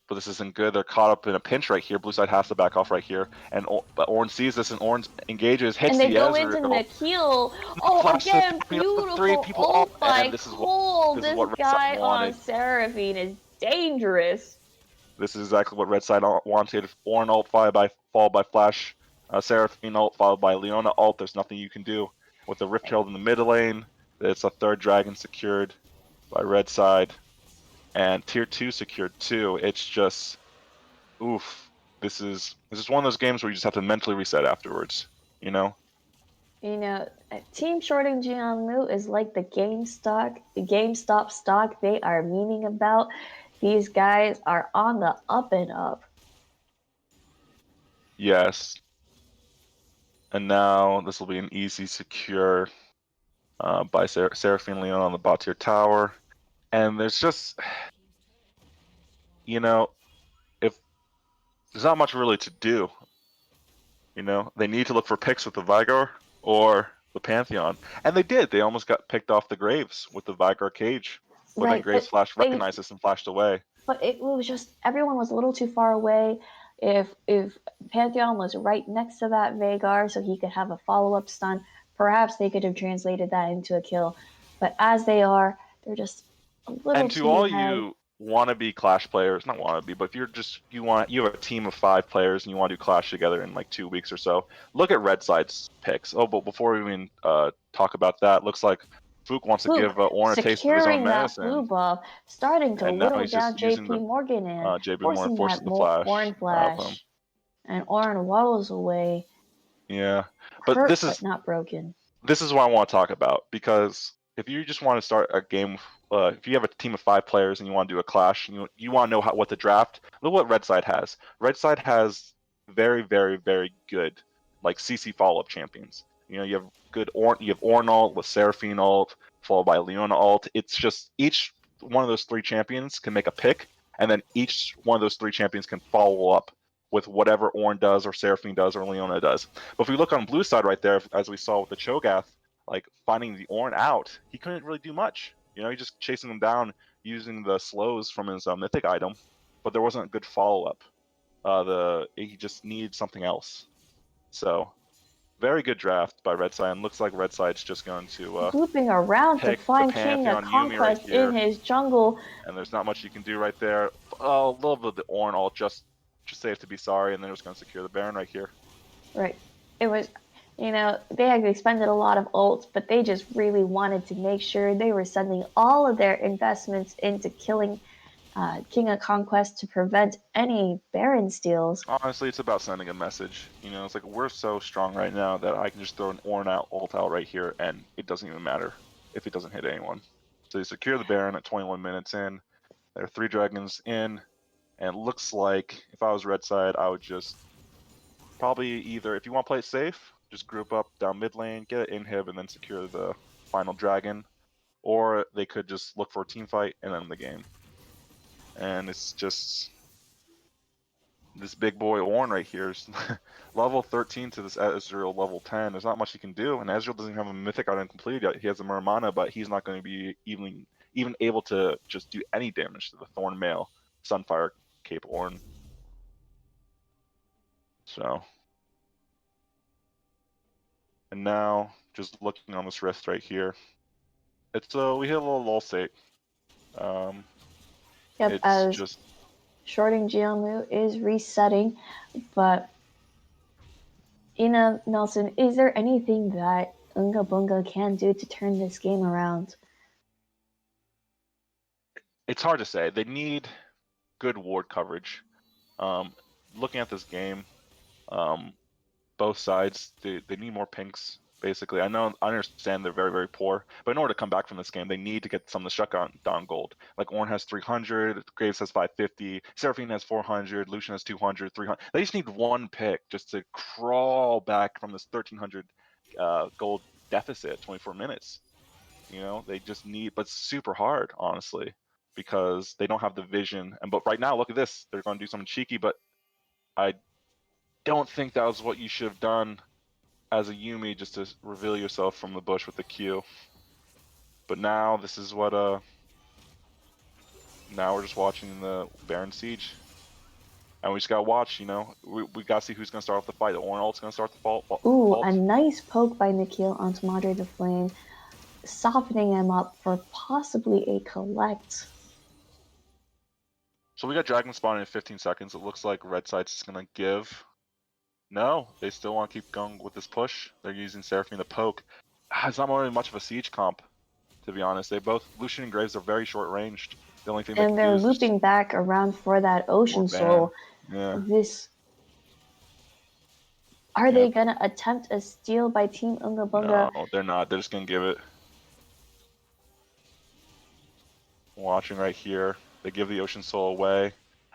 but this isn't good. They're caught up in a pinch right here. Blue side has to back off right here, but Orange sees this and Orange engages, hits And they the go into Ezreal. the kill. Oh, Flash is again, popping up with 3 beautiful people ult off, by and this is Cole. what This Red guy Side on wanted. Seraphine is dangerous. This is exactly what Red Side wanted. Ornn ult followed by Flash, Seraphine ult followed by Leona ult. There's nothing you can do. With the Rift Herald in the mid lane, it's a 3rd dragon secured by Red Side, and tier 2 secured too. It's just, oof. This is one of those games where you just have to mentally reset afterwards. You know. You know, Team Shorting Jianmu is like the GameStop stock they are memeing about. These guys are on the up and up. Yes. And now this will be an easy secure by Seraphine Leon on the bot tier tower. And there's just, you know, if there's not much really to do. You know, they need to look for picks with the Vigor or the Pantheon. And they did. They almost got picked off the Graves with the Vigor cage. But then Right, Graves flash recognized this and flashed away. But it was just everyone was a little too far away. If Pantheon was right next to that Vagar, so he could have a follow-up stun, perhaps they could have translated that into a kill. But as they are, they're just a little And too to all ahead. you wannabe Clash players, not wannabe, but if you're just you have a team of 5 players and you want to do Clash together in like 2 weeks or so, look at Red Side's picks. Oh, but before we even talk about that, looks like Fook wants to give Ornn a taste of his own securing that blue medicine. buff, starting to And now whittle he's down just using JP the Morgan and JP Morgan forcing forces that the flash Ornn out of him. flash. And Ornn waddles away. Yeah, but Hurt, this is but not broken. this is what I want to talk about, because if you just want to start a game, if you have a team of 5 players and you want to do a clash, and you want to know what to draft, look what Red Side has. Red Side has very, very, very good like CC follow-up champions. You know, you have Ornn ult with Seraphine ult, followed by Leona ult. It's just each one of those 3 champions can make a pick, and then each one of those 3 champions can follow up with whatever Ornn does or Seraphine does or Leona does. But if we look on blue side right there, as we saw with the Cho'Gath, like finding the Ornn out, he couldn't really do much. You know, he's just chasing them down using the slows from his mythic item, but there wasn't a good follow up. He just needed something else. So very good draft by Red Side, and looks like Red Side's just going to Looping around to pick the find King of Pantheon Yuumi right Conquest here, in his jungle. and there's not much you can do right there. Oh, a little bit of the Ornn ult, just safe to be sorry, and then it was going to secure the Baron right here. Right. It was, you know, they had expended a lot of ults, but they just really wanted to make sure they were sending all of their investments into killing King of Conquest to prevent any Baron steals. Honestly, it's about sending a message. You know, it's like we're so strong right now that I can just throw an Ornn ult out right here, and it doesn't even matter if it doesn't hit anyone. So you secure the Baron at 21 minutes in. There are 3 dragons in, and it looks like if I was Red Side, I would just probably either, if you want to play it safe, just group up down mid lane, get an inhib, and then secure the final dragon. Or they could just look for a team fight and end the game. And it's just this big boy Ornn right here is level 13 to this Ezreal level 10. There's not much he can do, and Ezreal doesn't have a mythic item completed yet. He has a Muramana, but he's not going to be even able to just do any damage to the Thorn Mail Sunfire Cape Ornn. So, and now just looking on this rift right here, it's we hit a little lull state. Yep, It's as just Shorting Jianmu is resetting, but you know, Nelson, is there anything that Unga Bunga can do to turn this game around? it's hard to say. They need good ward coverage. Looking at this game, both sides they need more pinks. Basically, I understand they're very, very poor, but in order to come back from this game, they need to get some of the shutdown gold. Like Ornn has 300, Graves has 550, Seraphine has 400, Lucian has 200, 300. They just need one pick just to crawl back from this 1300 gold deficit at 24 minutes. You know, they just need, but it's super hard, honestly, because they don't have the vision. But right now, look at this. They're going to do something cheeky, but I don't think that was what you should have done as a Yuumi, just to reveal yourself from the bush with the Q. But now this is what now we're just watching the Baron Siege. And we just gotta watch, we gotta see who's gonna start off the fight. The Orin ult's gonna start the fault. Ooh, a nice poke by Nikhil onto Madre the Flame, softening him up for possibly a collect. So we got Dragon spawning in 15 seconds. It looks like Red Side's just gonna give. No, they still want to keep going with this push. They're using Seraphine to poke. It's not really much of a siege comp, to be honest. They both, Lucian and Graves, are very short ranged. The only thing they And can they're do is just looping back around for that Ocean Soul. Yeah. Are they gonna attempt a steal by Team Unga Bunga? No, they're not. They're just gonna give it. Watching right here, they give the Ocean Soul away.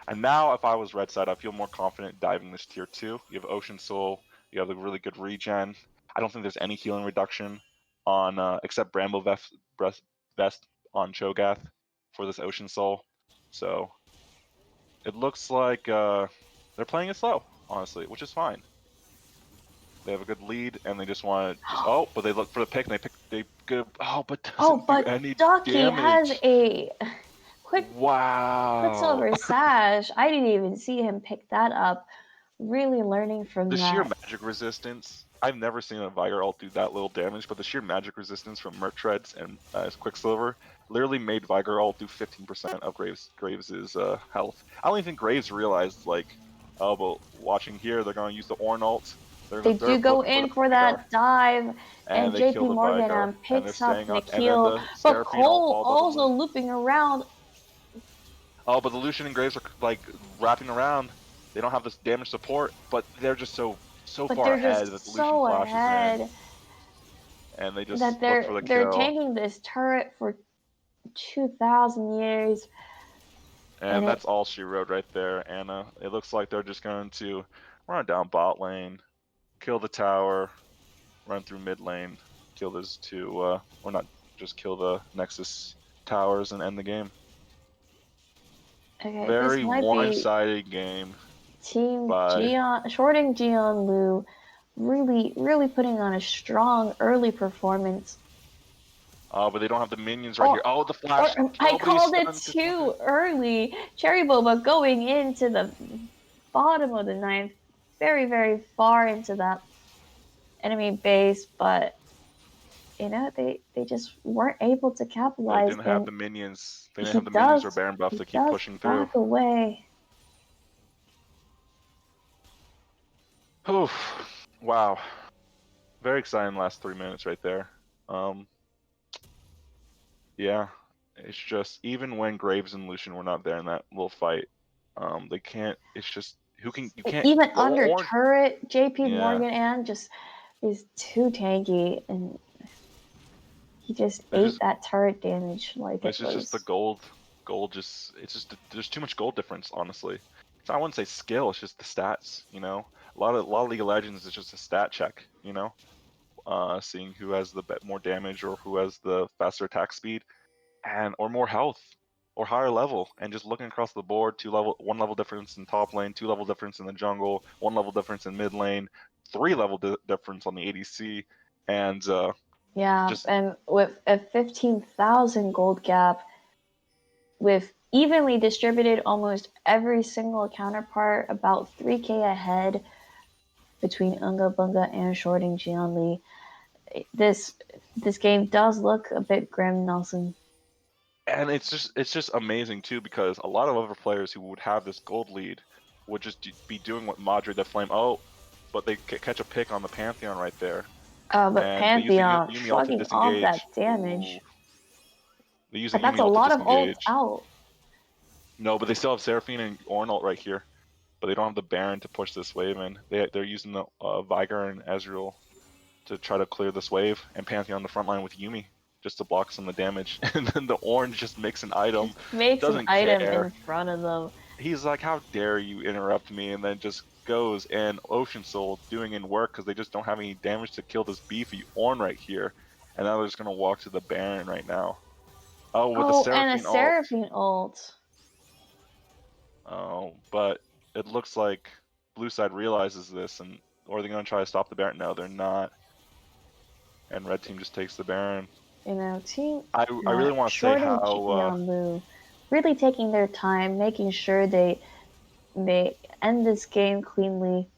And now, if I was Red Side, I feel more confident diving this tier 2. You have Ocean Soul, you have a really good regen. I don't think there's any healing reduction on except Bramble Vest on Cho'Gath for this Ocean Soul. So it looks like they're playing it slow, honestly, which is fine. They have a good lead, and they just want to but they look for the pick, and they go, but doesn't do any Ducky damage. has a quick Wow. Quicksilver Sash. I didn't even see him pick that up. Really learning from The that. sheer magic resistance. I've never seen a Viger ult do that little damage, but the sheer magic resistance from Merc Treads and Quicksilver literally made Viger ult do 15% of Graves' health. I don't even think Graves realized, but watching here, they're going to use the Ornn ult. They do go in for that dive, and JP Morgan picks up Nikhil, but Cole also looping around. Oh, but the Lucian and Graves are wrapping around. They don't have this damage support, but they're just so far ahead that the Lucian flashes in. And they just look for the kill. They're tanking this turret for 2,000 years. And that's all she wrote right there, Anna. It looks like they're just going to run down bot lane, kill the tower, run through mid lane, kill those two, or not just kill the Nexus towers and end the game. Okay, Very one-sided game. Team Gion, Shorting Gion Lu, really putting on a strong early performance. Oh, but they don't have the minions right here. Oh, the flash. I called it too early. Cherry Boba going into the bottom of the ninth, very far into that enemy base, but they just weren't able to capitalize. They didn't have the minions. They didn't have the minions or Baron buff to keep pushing through. Back away. Oof. Wow. Very exciting last 3 minutes right there. Yeah. It's just, even when Graves and Lucian were not there in that little fight, they can't, it's just, you can't. Even under turret, JP Morgan and just is too tanky, and he just ate that turret damage it's just the gold just, there's too much gold difference, honestly. So I wouldn't say skill, it's just the stats, A lot of League of Legends is just a stat check, seeing who has the more damage or who has the faster attack speed or more health or higher level, and just looking across the board, 1 level difference in top lane, 2 level difference in the jungle, 1 level difference in mid lane, 3 level difference on the ADC, and and with a 15,000 gold gap, with evenly distributed almost every single counterpart, about 3k ahead between Unga Bunga and Shorting Jianli. This game does look a bit grim, Nelson. And it's just amazing too, because a lot of other players who would have this gold lead would just be doing what Madre the Flame. But they catch a pick on the Pantheon right there. But Pantheon shrugging off that damage. But that's a lot of ults out. No, but they still have Seraphine and Ornn ult right here. But they don't have the Baron to push this wave in. They're using the Viger and Ezreal to try to clear this wave, and Pantheon on the front line with Yuumi just to block some of the damage. And then the Orange just makes an item. Doesn't care. In front of them. He's like, how dare you interrupt me, and then just goes, and Ocean Soul doing in work because they just don't have any damage to kill this beefy Ornn right here. And now they're just going to walk to the Baron right now. With the Seraphine ult. But it looks like Blue Side realizes this, or they're going to try to stop the Baron. No, they're not. And Red Team just takes the Baron. Team. I really want to say how really taking their time, making sure they They end this game cleanly.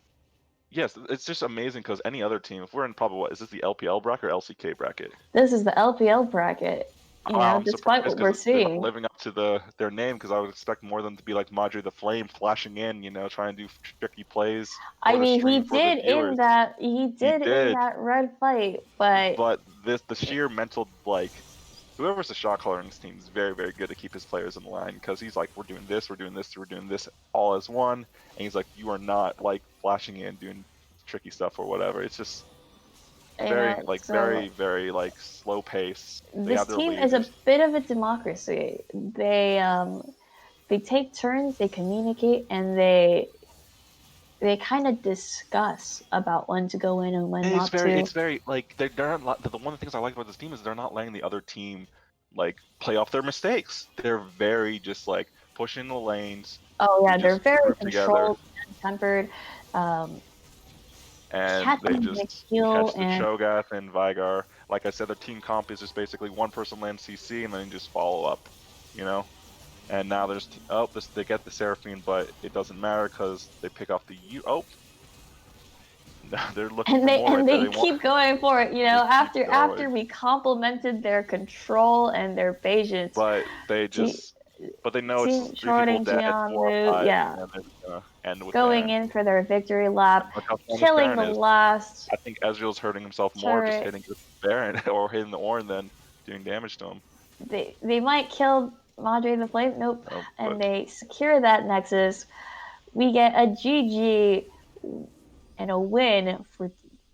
Yes, it's just amazing because any other team, if we're in probably what is this the LPL bracket or LCK bracket? This is the LPL bracket. I'm Despite what surprised we're because they're not seeing. living up to their name. Because I would expect more of them to be like Madre the Flame, flashing in, trying to do tricky plays I for the mean, stream for the viewers. he He did in did, that red fight, but but the sheer mental whoever's the shot caller in this team is very, very good to keep his players in line because he's like, we're doing this, we're doing this, we're doing this all as one, and he's like, you are not like flashing in doing tricky stuff or whatever. It's just very so very like slow pace. They this have their team is a leaders. bit of a democracy. They take turns, they communicate, and they kind of discuss about when to go in and when not to. It's very like they're not. The one of the things I like about this team is they're not letting the other team like play off their mistakes. They're very just like pushing the lanes. Oh They yeah, they're just very group together controlled and tempered. Um, and they catching the just kill catch the and Cho'Gath and Vigar. Like I said, their team comp is just basically one person lands CC and then just follow up, you know. And now there's they get the Seraphine, but it doesn't matter because they pick off the they're looking for more right there. they They want keep going for it. they keep After going, we complimented their control and their patience, but T- they know it's Team 3 people Shorting dead, 4 Jianlu, alive, yeah, and they're just gonna end with going Baron. in for their victory lap, And look how strong this killing Baron the is. last I think Ezreal's hurting himself more just turret. hitting the Baron or hitting the Ornn than doing damage to him. They might kill Madre the Flame, nope, and But they secure that Nexus. We get a GG and a win for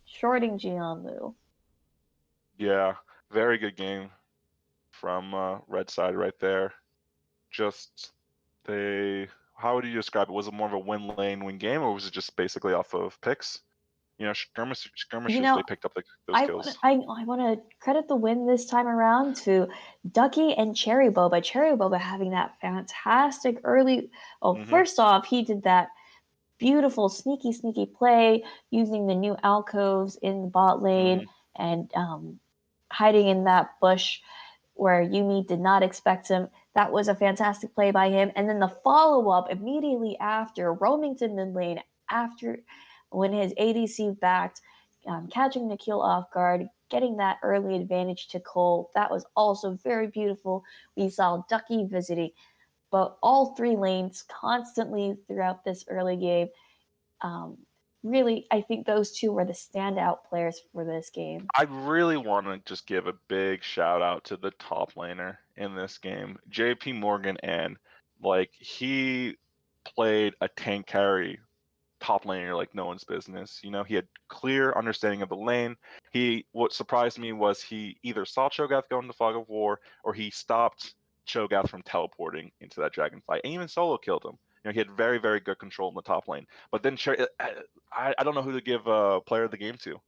Shorting Jianlu. yeah, very good game from Red side right there. Just how would you describe it? Was it more of a win lane win game, or was it just basically off of picks? Skirmishes, they picked up those kills. I want to credit the win this time around to Ducky and Cherry Boba. Cherry Boba having that fantastic early. Oh, first off, he did that beautiful sneaky play using the new alcoves in the bot lane and hiding in that bush where Yumi did not expect him. That was a fantastic play by him. And then the follow up immediately after, roaming to mid lane after when his ADC backed, catching Nikhil off guard, getting that early advantage to Cole. That was also very beautiful. We saw Ducky visiting, but all three lanes constantly throughout this early game. Really, I think those two were the standout players for this game. I really want to just give a big shout out to the top laner in this game, JP Morgan, and he played a tank carry top laner like no one's business. He had clear understanding of the lane. What surprised me was he either saw Cho'Gath go into Fog of War or he stopped Cho'Gath from teleporting into that dragonfly and even solo killed him. He had very, very good control in the top lane. But then I don't know who to give player of the game to,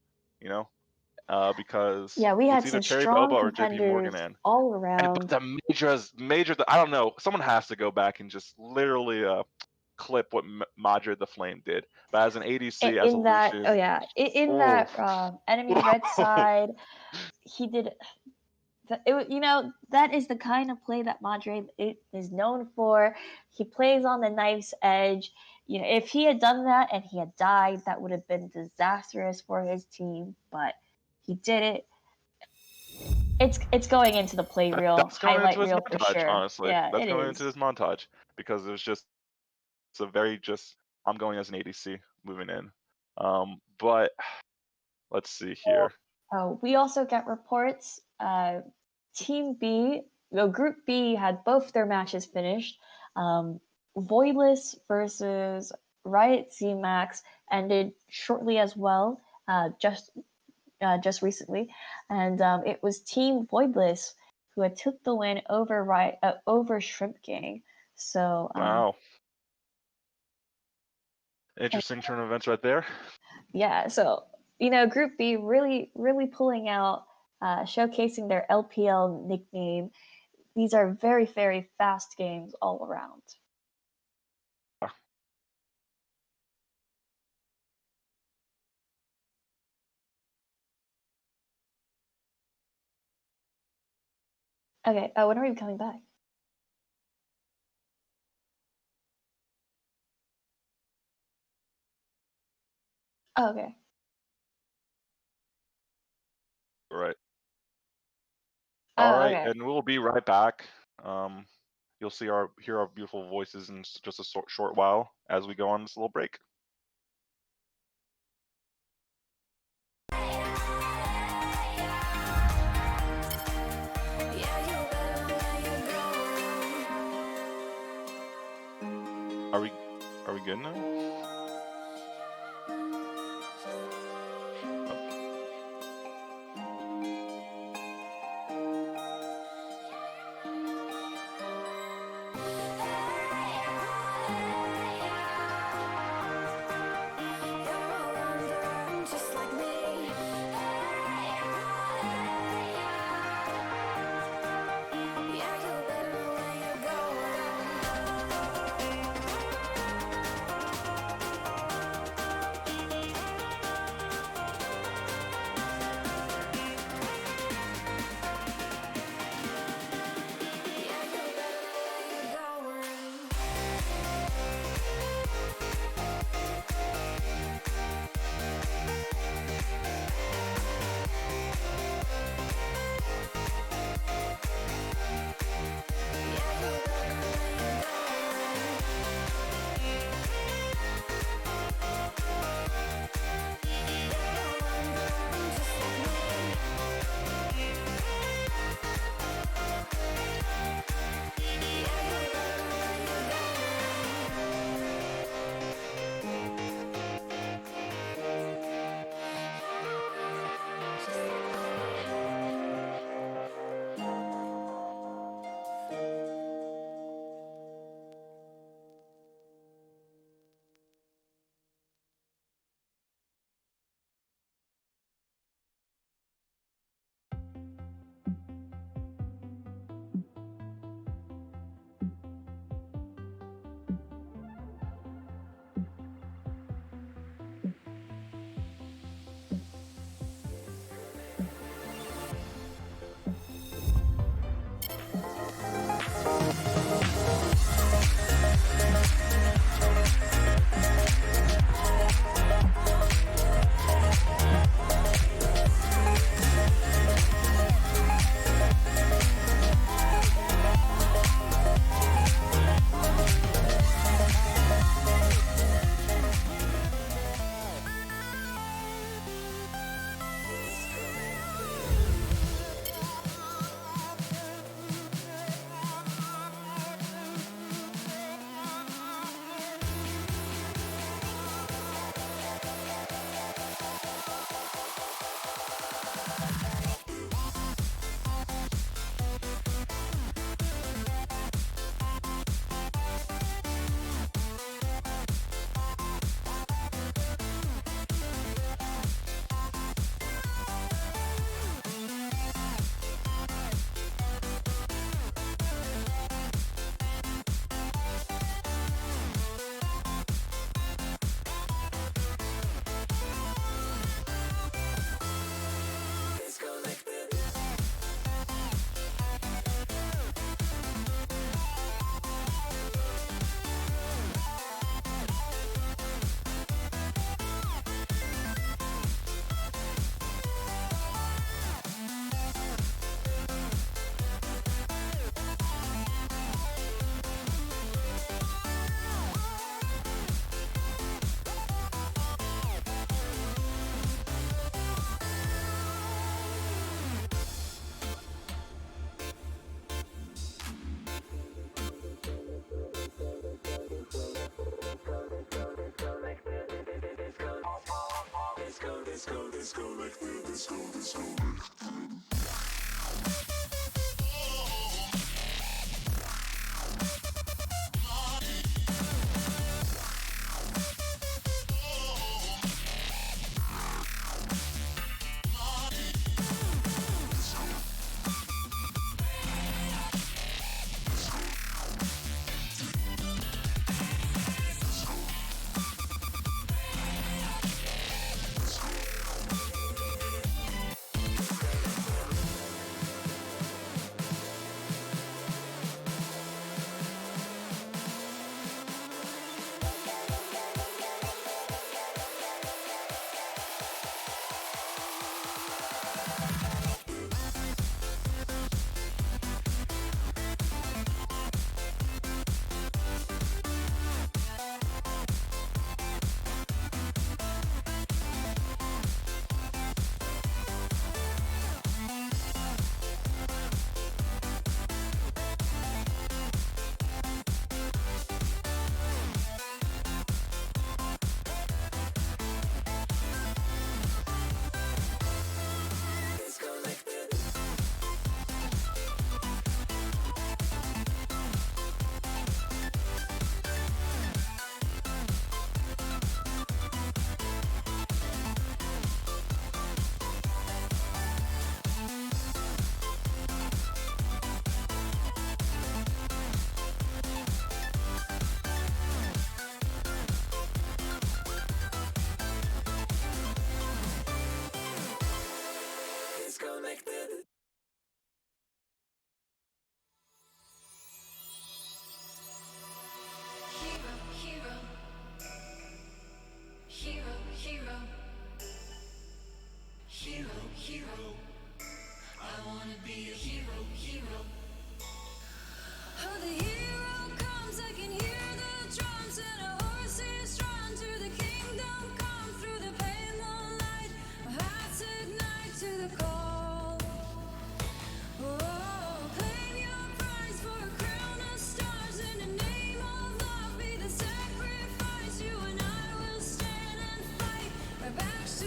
because Yeah, we it's had either some Cherry strong Boba or JP Morgan. contenders all But around. I don't know. Someone has to go back and just literally clip what Madre the Flame did. But as an ADC, as a In that, Lucian, oh yeah, in oh, that enemy red side, he did. That is the kind of play that Madre is known for. He plays on the knife's edge. If he had done that and he had died, that would have been disastrous for his team. But he did it. It's going into the play reel, that's going highlight into his reel for montage. sure. Honestly, Yeah, that's it going into is. his montage because it's a very just I'm going as an ADC moving in. But let's see here. Oh, we also get reports. Team B, Group B had both their matches finished. Voidless versus Riot CMAX ended shortly as well, just recently, and it was Team Voidless who had took the win over Shrimp Gang. So Wow, interesting turn of events right there. yeah, so Group B really pulling out, showcasing their LPL nickname. These are very, very fast games all around. Okay, when are we coming back? Oh, okay. Right. Oh, All right, okay. and we'll be right back. You'll hear our beautiful voices in just a short while as we go on this little break. Are we good now? Just like me. Yeah, you better know where you're going.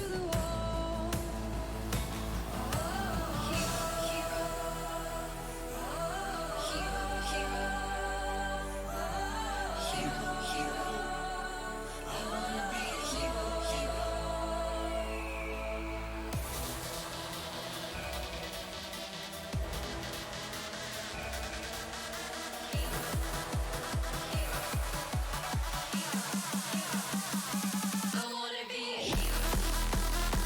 the wall. Hero, hero. I wanna be a hero. I wanna be a hero.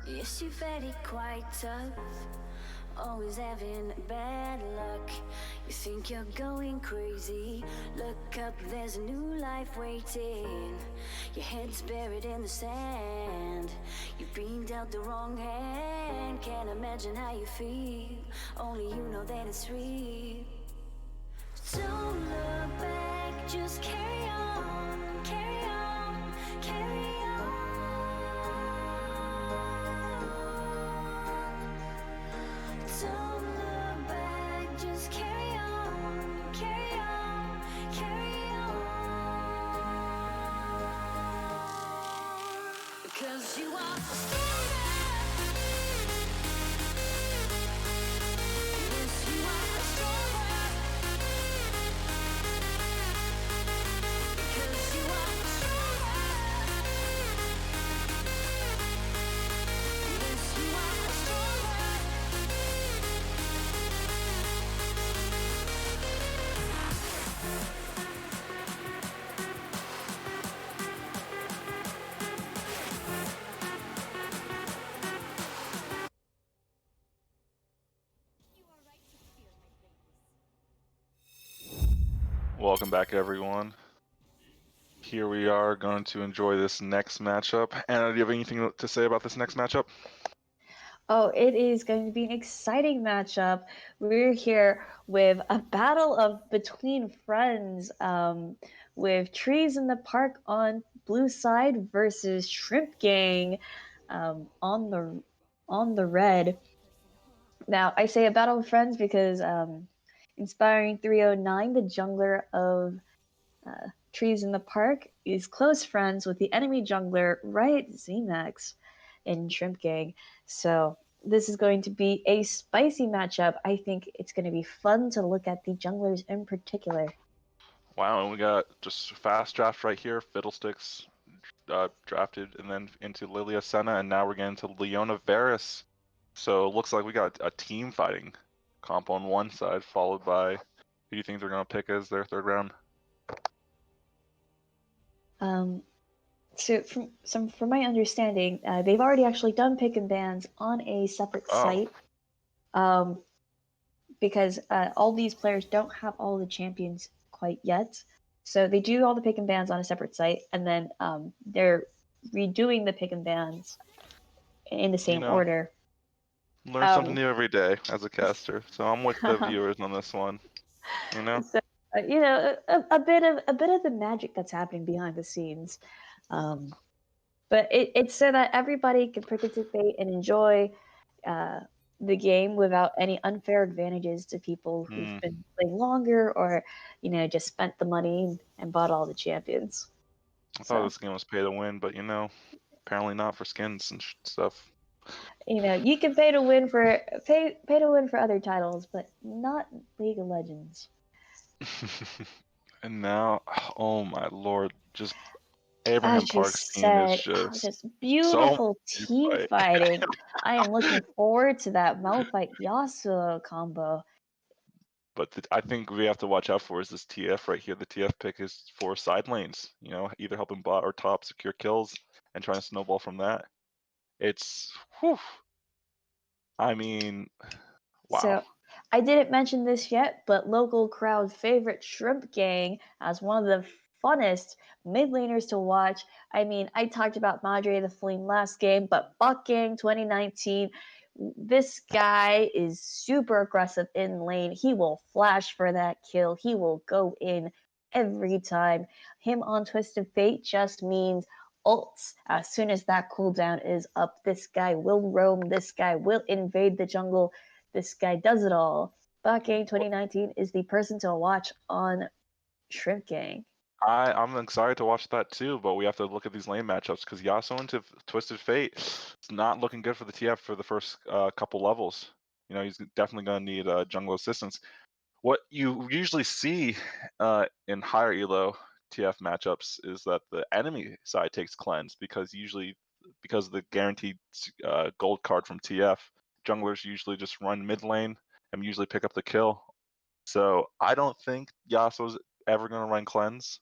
Yes, you've had it quite tough. Always having bad luck. You think you're going crazy. Look up, there's a new life waiting. Your head's buried in the sand. You've been dealt the wrong hand. Can't imagine how you feel. Only you know that it's real. Don't look back, just carry on, carry on, carry on. Don't look back, just carry on, carry on, carry on. Because you are stronger. Yes, you are stronger. Because you are stronger. Yes, you are stronger. Welcome back, everyone. Here we are going to enjoy this next matchup. Anna, do you have anything to say about this next matchup? Oh, it is going to be an exciting matchup. We're here with a battle of between friends, with Trees in the Park on blue side versus Shrimp Gang, on the red. Now, I say a battle of friends because Inspiring 309, the jungler of Trees in the Park, is close friends with the enemy jungler Riot Zemax in Shrimp Gang. So this is going to be a spicy matchup. I think it's going to be fun to look at the junglers in particular. Wow, and we got just fast draft right here. Fiddlesticks drafted, and then into Lilia Senna, and now we're getting to Leona Varus. So it looks like we got a team fighting comp on one side, followed by who do you think they're going to pick as their third round? So from my understanding, they've already actually done pick and bans on a separate Oh, site. Because all these players don't have all the champions quite yet. So they do all the pick and bans on a separate site, and then they're redoing the pick and bans in the you same know, order. learn something Um, new every day as a caster. So I'm with the viewers on this one. You know, so you know, a bit of the magic that's happening behind the scenes. Um, but it's so that everybody can participate and enjoy uh, the game without any unfair advantages to people who've Hmm. been playing longer or just spent the money and bought all the champions. I thought So this game was pay to win, but apparently not for skins and stuff. you can pay to win for other titles, but not League of Legends. And now, oh my lord, just Abraham As you Park's team is said, just just so beautiful much team fight. fighting. I am looking forward to that Malphite Yasuo combo. But I think we have to watch out for is this TF right here. The TF pick is for side lanes, either helping bot or top secure kills and trying to snowball from that. It's, whew. I mean, wow. So I didn't mention this yet, but local crowd favorite Shrimp Gang as one of the funnest mid laners to watch. I mean, I talked about Madre the Flame last game, but Buck Gang 2019, this guy is super aggressive in lane. He will flash for that kill. He will go in every time. Him on Twisted Fate just means ults as soon as that cooldown is up. This guy will roam. This guy will invade the jungle. This guy does it all. Bakang 2019 is the person to watch on Shrimp Gang. I'm excited to watch that too, but we have to look at these lane matchups because Yasuo into Twisted Fate, it's not looking good for the TF for the first couple levels. He's definitely going to need jungle assistance. What you usually see in higher elo TF matchups is that the enemy side takes cleanse because of the guaranteed gold card from TF, junglers usually just run mid lane and usually pick up the kill. So I don't think Yasuo's ever going to run cleanse.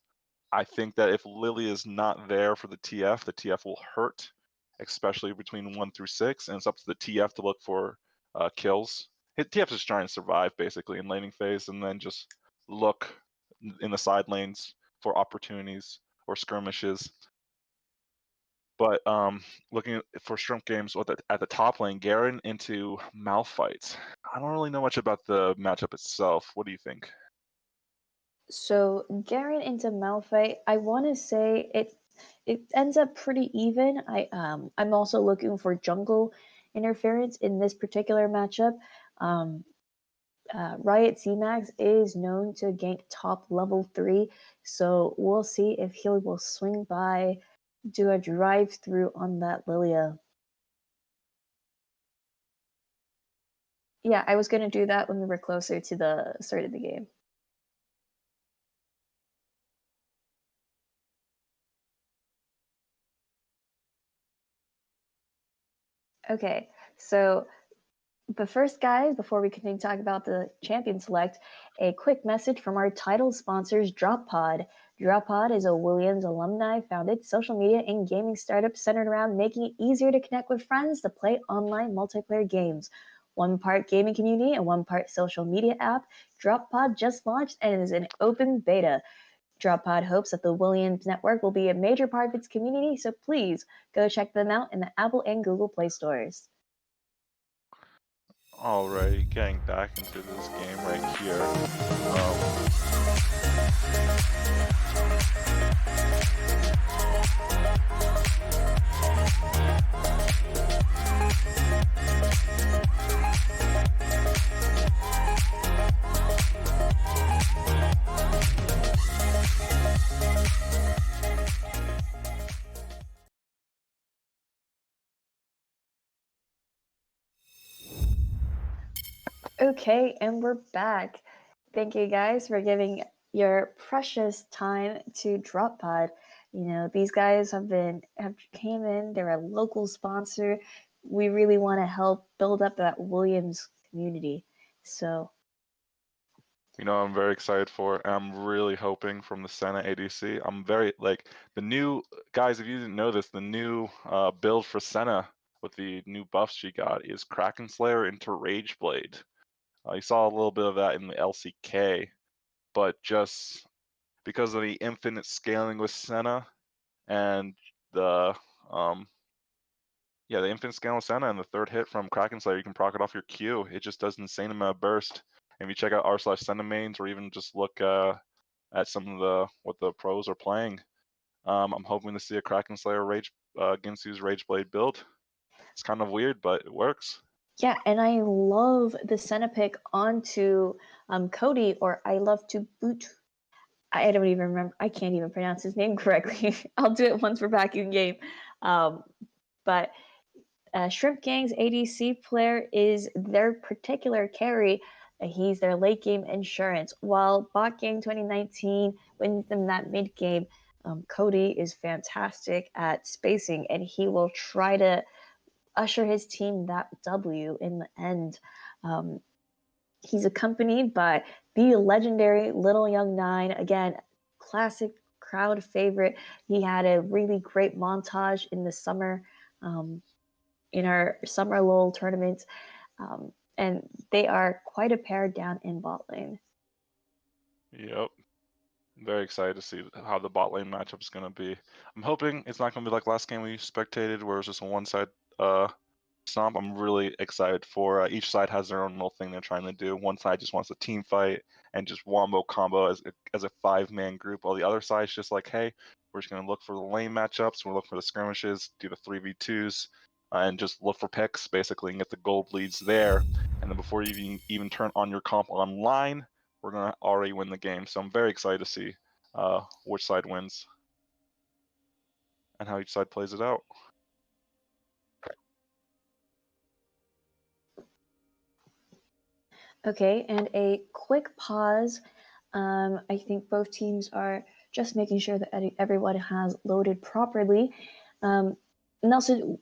I think that if Lily is not there for the TF will hurt. especially between 1 through 6, and it's up to the TF to look for kills. TF is just trying to survive basically in laning phase, and then just look in the side lanes for opportunities or skirmishes. But looking for Shrimp Games at the top lane, Garen into Malphite. I don't really know much about the matchup itself. What do you think? So Garen into Malphite, I want to say it ends up pretty even. I'm also looking for jungle interference in this particular matchup. Riot CMAX is known to gank top level 3, so we'll see if he will swing by, do a drive through on that Lilia. Yeah, I was going to do that when we were closer to the start of the game. Okay, so but first, guys, before we continue to talk about the champion select, a quick message from our title sponsors, DropPod. DropPod is a Williams alumni-founded social media and gaming startup centered around making it easier to connect with friends to play online multiplayer games. One part gaming community and one part social media app, DropPod just launched and is in open beta. DropPod hopes that the Williams network will be a major part of its community, so please go check them out in the Apple and Google Play stores. Alright, getting back into this game right here. Okay, and we're back. Thank you guys for giving your precious time to DropPod. You know, these guys have came in, they're a local sponsor. We really want to help build up that Williams community. So I'm very excited for, and I'm really hoping from the Senna ADC. I'm very the new guys. If you didn't know this, the new build for Senna with the new buffs she got is Kraken Slayer into Rageblade. You saw a little bit of that in the LCK, but just because of the infinite scaling with Senna and the the infinite scaling with Senna and the third hit from Kraken Slayer, you can proc it off your Q. It just does an insane amount of burst. And if you check out r/Senna mains, or even just look at some of what the pros are playing, I'm hoping to see a Kraken Slayer Ginsu's Rageblade build. It's kind of weird, but it works. yeah, and I love the Senna pick onto Cody, or I love to boot. I don't even remember. I can't even pronounce his name correctly. I'll do it once we're back in game. But Shrimp Gang's ADC player is their particular carry. He's their late game insurance. While Bot Gang 2019 wins them that mid game, Cody is fantastic at spacing, and he will try to usher his team that W in the end. He's accompanied by the legendary Little Young Nine. Again, classic crowd favorite. He had a really great montage in the summer, in our summer LoL tournament. And they are quite a pair down in bot lane. Yep. Very excited to see how the bot lane matchup is going to be. I'm hoping it's not going to be like last game we spectated, where it was just a one-side stomp. I'm really excited for each side has their own little thing they're trying to do. One side just wants a team fight and just wombo combo as a 5-man group, while the other side's just like, hey, we're just going to look for the lane matchups, we'll look for the skirmishes, do the 3v2s, and just look for picks basically and get the gold leads there. And then before you even turn on your comp online, we're going to already win the game. So I'm very excited to see which side wins and how each side plays it out. Okay, and a quick pause. I think both teams are just making sure that everyone has loaded properly. Nelson,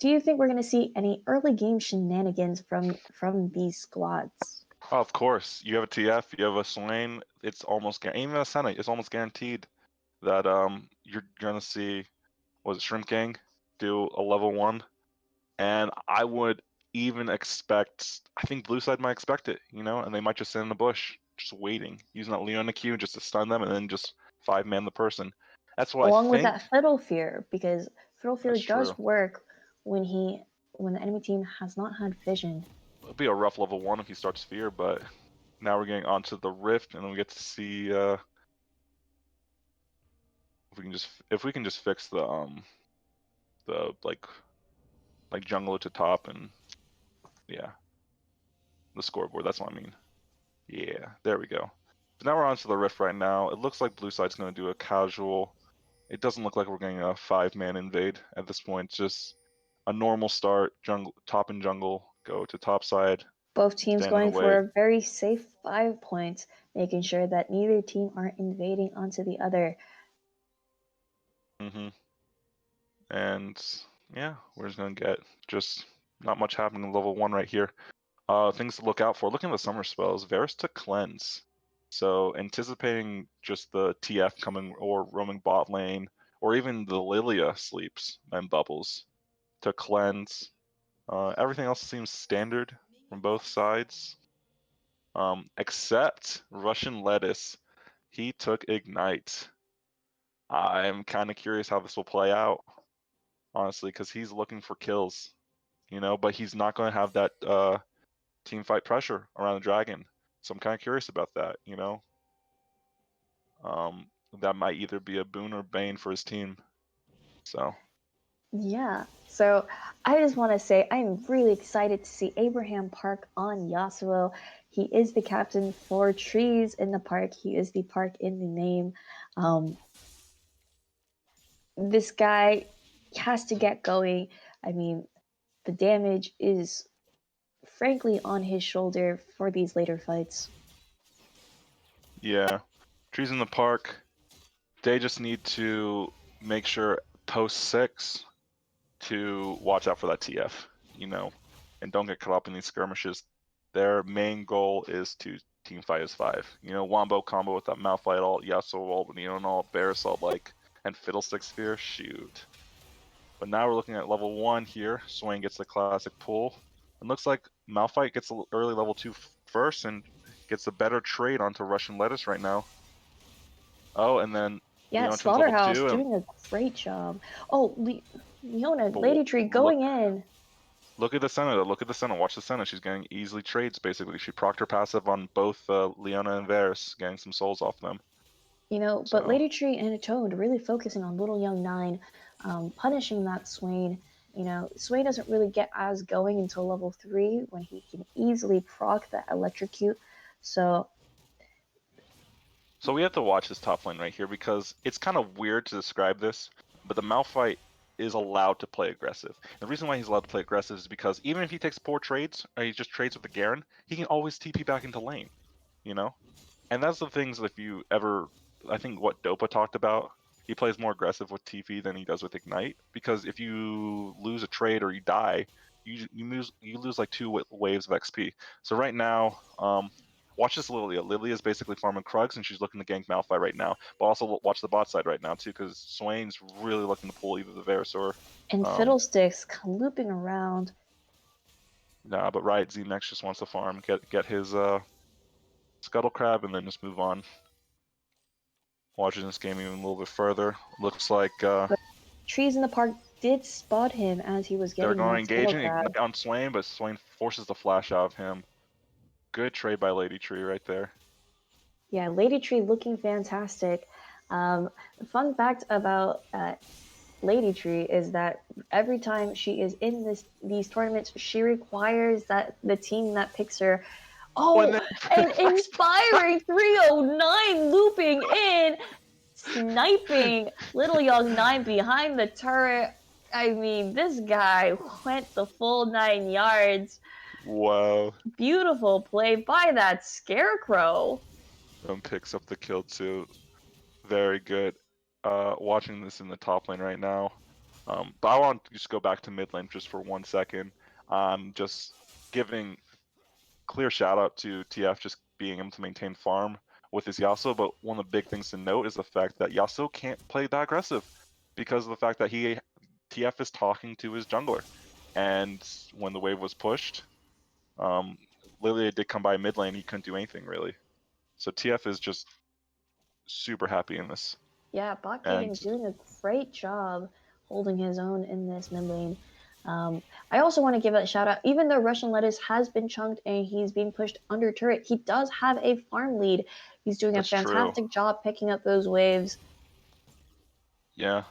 do you think we're going to see any early game shenanigans from these squads? Oh, of course, you have a TF, you have a Swain. It's almost even a Senate. It's almost guaranteed that you're gonna see, was it Shrimp Gang? do a level 1, and I would even expect, I think blue side might expect it, and they might just sit in the bush, just waiting, using that Leona Q just to stun them and then just 5-man the person. That's what Along I with think. that Fiddle Fear, because Fiddle Fear That's does true. work when the enemy team has not had vision. It'll be a rough level 1 if he starts Fear, but now we're getting onto the Rift, and we get to see if we can just fix the like jungler to top and yeah, the scoreboard. That's what I mean. Yeah, there we go. So now we're onto the Rift right now. It looks like blue side's going to do a casual. It doesn't look like we're getting a 5-man invade at this point. Just a normal start, jungle, top and jungle, go to top side. Both teams Stand in the going for way. a very safe 5 points, making sure that neither team are invading onto the other. And yeah, we're just going to get just not much happening in level 1 right here. Things to look out for. Looking at the summer spells, Varus took cleanse. So anticipating just the TF coming or roaming bot lane, or even the Lilia sleeps and bubbles to cleanse. Everything else seems standard from both sides. Except Russian Lettuce. He took Ignite. I'm kind of curious how this will play out, honestly, because he's looking for kills, but he's not going to have that team fight pressure around the dragon. So I'm kind of curious about that, that might either be a boon or bane for his team. So Yeah, so I just want to say I'm really excited to see Abraham Park on Yasuo. He is the captain for trees in the park. He is the park in the name. This guy has to get going. I mean, the damage is frankly on his shoulder for these later fights. yeah, trees in the park. They just need to make sure post 6 to watch out for that TF, and don't get caught up in these skirmishes. Their main goal is to team fight as 5. Wombo combo with that Malphite ult, Yasuo ult, and all Varus ult and Fiddlestick Sphere, shoot. But now we're looking at level 1 here. Swain gets the classic pull. It looks like Malphite gets an early level 2 first and gets a better trade onto Russian Lettuce right now. Oh, and then Yeah, Leona turns level Slaughterhouse 2. doing a great job. Oh, Leona, But Lady Tree going in. Look at the Senna. Look at the Senna. Watch the Senna. She's getting easily trades, basically. She procced her passive on both Leona and Varus, getting some souls off them. But Lady Tree and Toad really focusing on Little Young 9, punishing that Swain. Swain doesn't really get as going until level 3 when he can easily proc that electrocute. So we have to watch this top lane right here because it's kind of weird to describe this, but the Malphite is allowed to play aggressive. The reason why he's allowed to play aggressive is because even if he takes poor trades, or he just trades with the Garen, he can always TP back into lane, And that's the things that if you ever, I think what Dopa talked about, he plays more aggressive with TP than he does with Ignite, because if you lose a trade or you die, you lose like 2 waves of XP. So right now, watch this Lilia. Lilia is basically farming Krugs, and she's looking to gank Malphite right now. But also watch the bot side right now too, because Swain's really looking to pull either the Varus or Fiddlesticks looping around. Nah, but right, Z-Nex just wants to farm, get his Scuttle Crab, and then just move on. Watching this game even a little bit further, looks like Trees in the Park did spot him as he was they're getting going that Scuttle engaging Crab. on Swain, but Swain forces the flash out of him. Good trade by Lady Tree right there. Yeah, Lady Tree looking fantastic. Fun fact about Lady Tree is that every time she is in these tournaments, she requires that the team that picks her. Oh, and inspiring 309 looping in, sniping Little Young 9 behind the turret. I mean, this guy went the full 9 yards. Wow. Beautiful play by that Scarecrow. Picks up the kill too. Very good. Watching this in the top lane right now. But I want to just go back to mid lane just for 1 second. Just giving clear shout out to TF just being able to maintain farm with his Yasuo, but one of the big things to note is the fact that Yasuo can't play that aggressive because of the fact that he TF is talking to his jungler. And when the wave was pushed, Lilia did come by mid lane. He couldn't do anything really. So TF is just super happy in this. Yeah, Bot And Gaming's doing a great job holding his own in this mid lane. I also want to give a shout out, even though Russian Lettuce has been chunked and he's being pushed under turret, he does have a farm lead. He's doing That's a fantastic job picking up those waves. Yeah,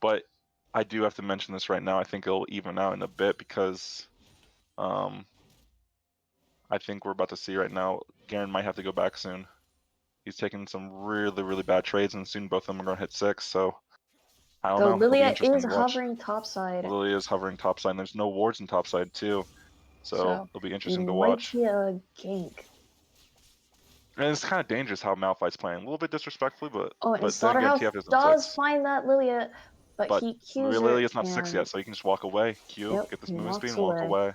but I do have to mention this right now. I think it'll even out in a bit because I think we're about to see right now, Garen might have to go back soon. He's taking some really, really bad trades, and soon both of them are going to hit 6, so I don't So know. It'll be Lilia interesting is to watch. hovering topside. Lilia is hovering topside, and there's no wards in topside too, so it'll be we interesting to might watch. see a gank. And it's kind of dangerous how Malphite's playing. A little bit disrespectfully, And but then again, Slaughterhouse TF isn't does 6. find that Lilia, but he cues her. Lilia's not 6 yet, so he can just walk away. Q, Yep, get this he movement speed walks and walk away. away.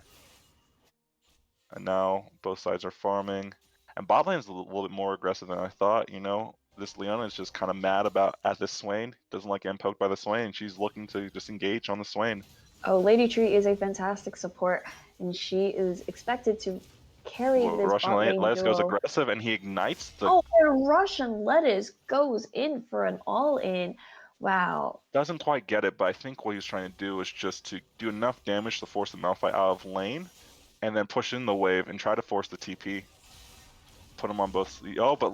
And now both sides are farming. And bot lane is a little bit more aggressive than I thought, you know. This Leona is just kind of mad at this Swain. Doesn't like getting poked by the Swain. And she's looking to just engage on the Swain. Oh, Lady Tree is a fantastic support, and she is expected to carry this Russian bot lane Lettuce goes duo. aggressive, and he ignites the... Oh, and Russian Lettuce goes in for an all-in. Wow. Doesn't quite get it, but I think what he was trying to do is just to do enough damage to force the Malphite out of lane, and then push in the wave and try to force the TP. Put him on both. Oh, but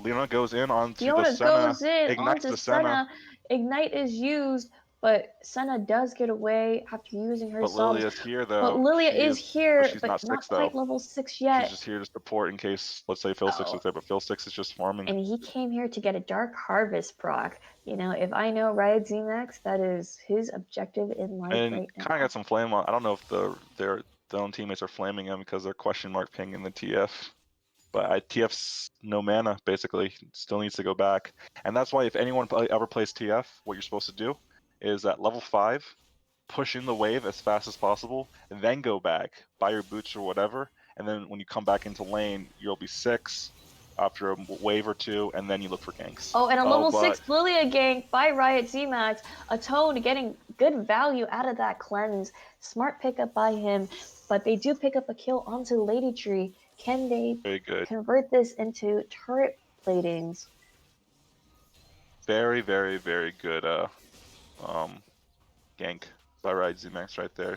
Leona goes in onto Leona the Senna. goes in Ignites onto the Senna. Ignite is used, but Senna does get away after using her But subs. Lilia's here though. But Lilia is here, she's but not not 6 quite though. level 6 yet. She's just here to support in case, let's say, Phil6 is there, but Phil6 is just farming. And he came here to get a Dark Harvest proc. You know, if I know Riot ZMax, that is his objective in life And right now. kind of got some flame on. I don't know if their own teammates are flaming him because they're question mark pinging the TF. But TF's no mana, basically. Still needs to go back. And that's why if anyone ever plays TF, what you're supposed to do is at level 5, push in the wave as fast as possible, and then go back, buy your boots or whatever, and then when you come back into lane, you'll be 6 after a wave or 2, and then you look for ganks. Oh, and a level 6 Lilia gank by Riot ZMax. Atone getting good value out of that cleanse. Smart pickup by him, but they do pick up a kill onto Lady Tree. Can they convert this into turret platings? Very, very, very good gank by Riot ZMax right there,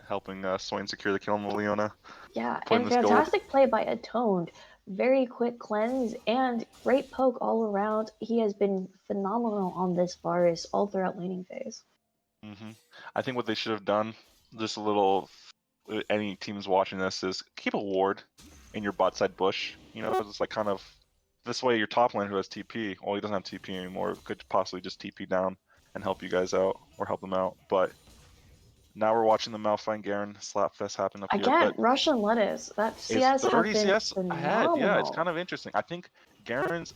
helping Swain secure the kill on the Leona. Yeah, and fantastic play by Atoned. Very quick cleanse and great poke all around. He has been phenomenal on this Varus all throughout laning phase. I think what they should have done, just a little, any teams watching this, is keep a ward in your bot side bush. You know, it's like kind of, this way your top lane who has TP, well, he doesn't have TP anymore, could possibly just TP down and help you guys out, or help them out. But now we're watching the Malphite and Garen slapfest happen up here. Again, Russian Lettuce. That CS 30 has been CS ahead. Yeah, it's phenomenal. kind of interesting. I think Garen's...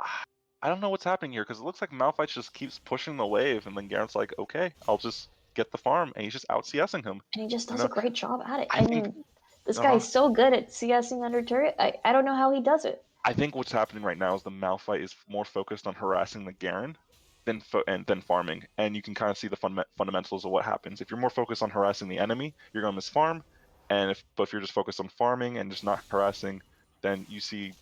I don't know what's happening here, because it looks like Malphite just keeps pushing the wave, and then Garen's like, okay, I'll just get the farm, and he's just out CSing him. And he just does a great job at it. I mean, this guy's so good at CSing under turret. I don't know how he does it. I think what's happening right now is the Malphite is more focused on harassing the Garen than farming, and you can kind of see the fundamentals of what happens. If you're more focused on harassing the enemy, you're going to miss farm, but if you're just focused on farming and just not harassing, then you see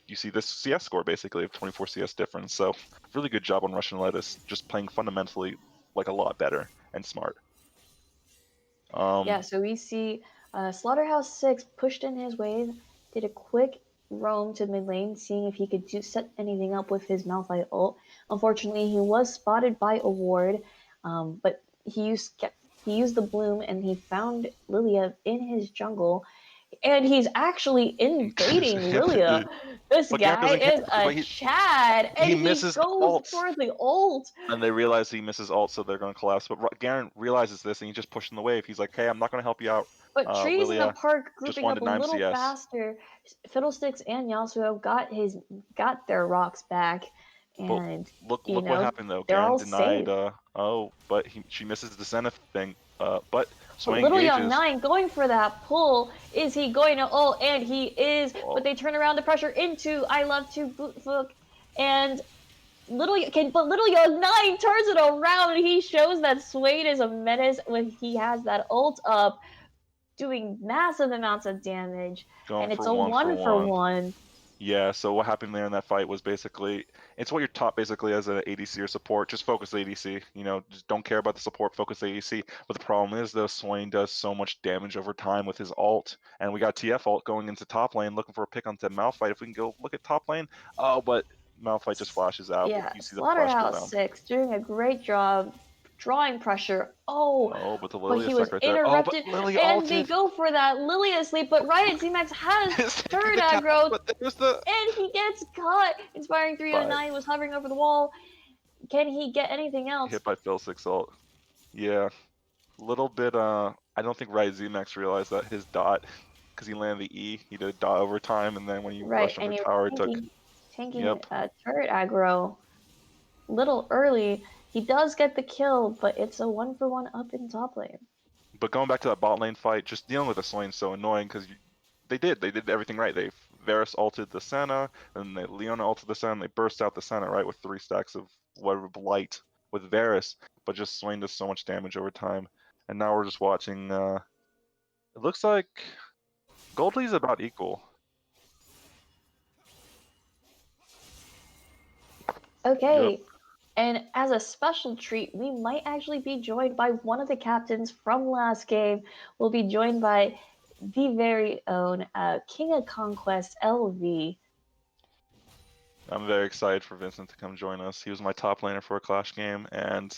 this CS score basically of 24 CS difference. So really good job on Russian Lettuce, just playing fundamentally like a lot better and smart. Yeah, so we see Slaughterhouse 6 pushed in his wave, did a quick roam to mid lane, seeing if he could set anything up with his Malphite ult. Unfortunately, he was spotted by a ward, but he used the bloom and he found Lilia in his jungle, and he's actually invading Lilia. This guy is a Chad, and he goes for the ult. And they realize he misses ult, so they're going to collapse. But Garen realizes this, and he's just pushing the wave. He's like, hey, I'm not going to help you out. But Trees Lilia, in the park grouping up a little faster. Fiddlesticks and Yasuo got their rocks back. And look what happened though. Garen denied. But she misses the Senna thing. But Swain Little engages. Young 9 going for that pull. Is he going to ult? And he is. But they turn around the pressure into I love to boot hook, and Little Young 9 turns it around. He shows that Swain is a menace when he has that ult up, doing massive amounts of damage, Going and it's for a one for 1-for-1. Yeah, so what happened there in that fight was basically it's what you're taught basically as an ADC or support. Just focus ADC. Just don't care about the support. Focus ADC. But the problem is though, Swain does so much damage over time with his ult, and we got TF ult going into top lane looking for a pick onto Malphite. If we can go look at top lane, but Malphite just flashes out. Yeah, You see the flash go Slaughterhouse down. 6 doing a great job drawing pressure. Oh, No, but the but Lilia he was sec right there. interrupted, Oh, but Lilia and they ulted. go for that Lilia sleep, but Riot ZMax has He's taking third the tower, aggro, but there's the and he gets caught. Inspiring 309 was hovering over the wall. Can he get anything else? hit by Phil6 ult. Yeah. Little bit, I don't think Riot ZMax realized that his dot, because he landed the E, he did a dot over time, and then when you Right, rushed him and for he tower, it was took. tanking Yep. turret aggro little early. He does get the kill, but it's a 1-for-1 up in top lane. But going back to that bot lane fight, just dealing with the Swain's so annoying because they did everything right. They Varus ulted the Senna, and Leona ulted the Senna, and they burst out the Senna, right, with 3 stacks of whatever blight with Varus, but just Swain does so much damage over time. And now we're just watching, it looks like Goldley's about equal. Okay, Yep. and as a special treat, we might actually be joined by one of the captains from last game. We'll be joined by the very own King of Conquest LV. I'm very excited for Vincent to come join us. He was my top laner for a Clash game, and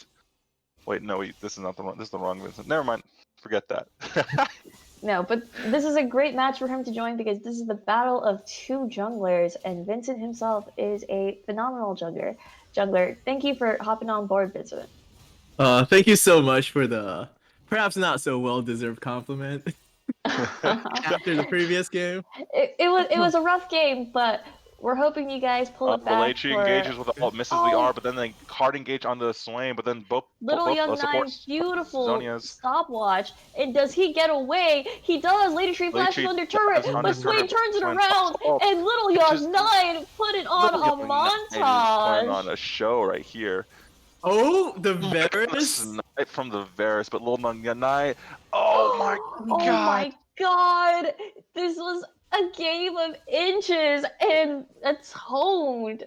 wait, no, this is not the wrong. This is the wrong Vincent. Never mind. Forget that. No, but this is a great match for him to join because this is the battle of 2 junglers, and Vincent himself is a phenomenal jungler. Thank you for hopping on board, Vincent. Thank you so much for the perhaps not so well-deserved compliment after the previous game. It was a rough game, but we're hoping you guys pull it back. Malachi engages with ult, misses the R, but then they hard engage on the Swain, but then both Young 9, supports beautiful Zhonya's. stopwatch. And does he get away? He does. Lady Tree flashes under turret, but Swain turns it around, and Little Young 9 put it on a montage. Putting on a show right here. Oh, the Varus Snipe from the Varus, but Lil Young 9. Oh my god! Oh my god! This was a game of inches and atoned.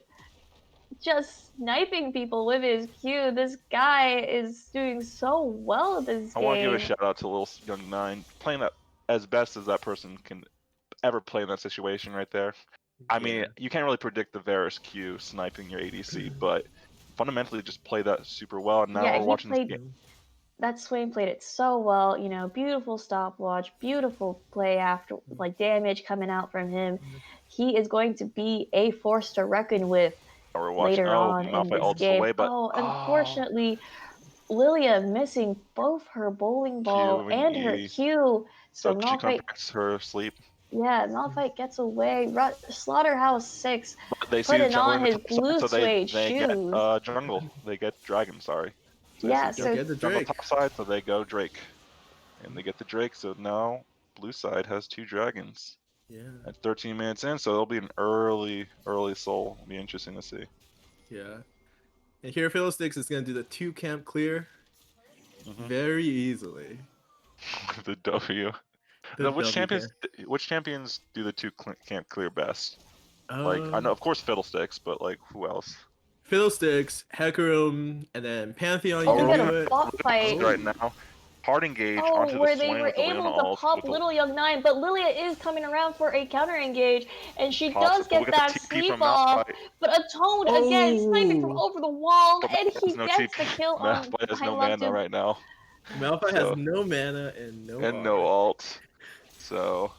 Just sniping people with his Q. This guy is doing so well this game. I want to give a shout out to Lil Young 9, playing that as best as that person can ever play in that situation right there. I mean, you can't really predict the Varus Q sniping your ADC, but fundamentally just play that super well. And now we're watching this game. That Swain played it so well, beautiful stopwatch, beautiful play after, damage coming out from him. He is going to be a force to reckon with later on in this game. Away, but unfortunately, Lilia missing both her bowling ball and her Q. So she compacts her sleep. Yeah, Malphite gets away. Slaughterhouse 6 they putting on his blue suede they shoes. Get jungle. They get dragon, sorry. So yeah, so get the Drake. Top side, so they go Drake. And they get the Drake, so now blue side has 2 dragons. Yeah. At 13 minutes in, so it'll be an early soul. It'll be interesting to see. Yeah. And here Fiddlesticks is going to do the 2 camp clear very easily. The W. Which champions do the 2 camp clear best? I know, of course, Fiddlesticks, but who else? Fiddlesticks, Hecarim, and then Pantheon. You can do it. Bot fight right now. Hard engage onto the where Swain they were able to pop Little Young 9, but Lilia is coming around for a counter engage, and she does get that sleep off, but Atoned again sniping from over the wall, and he gets the kill on Malphite has no mana right now. Malphite has no mana and no ult. So,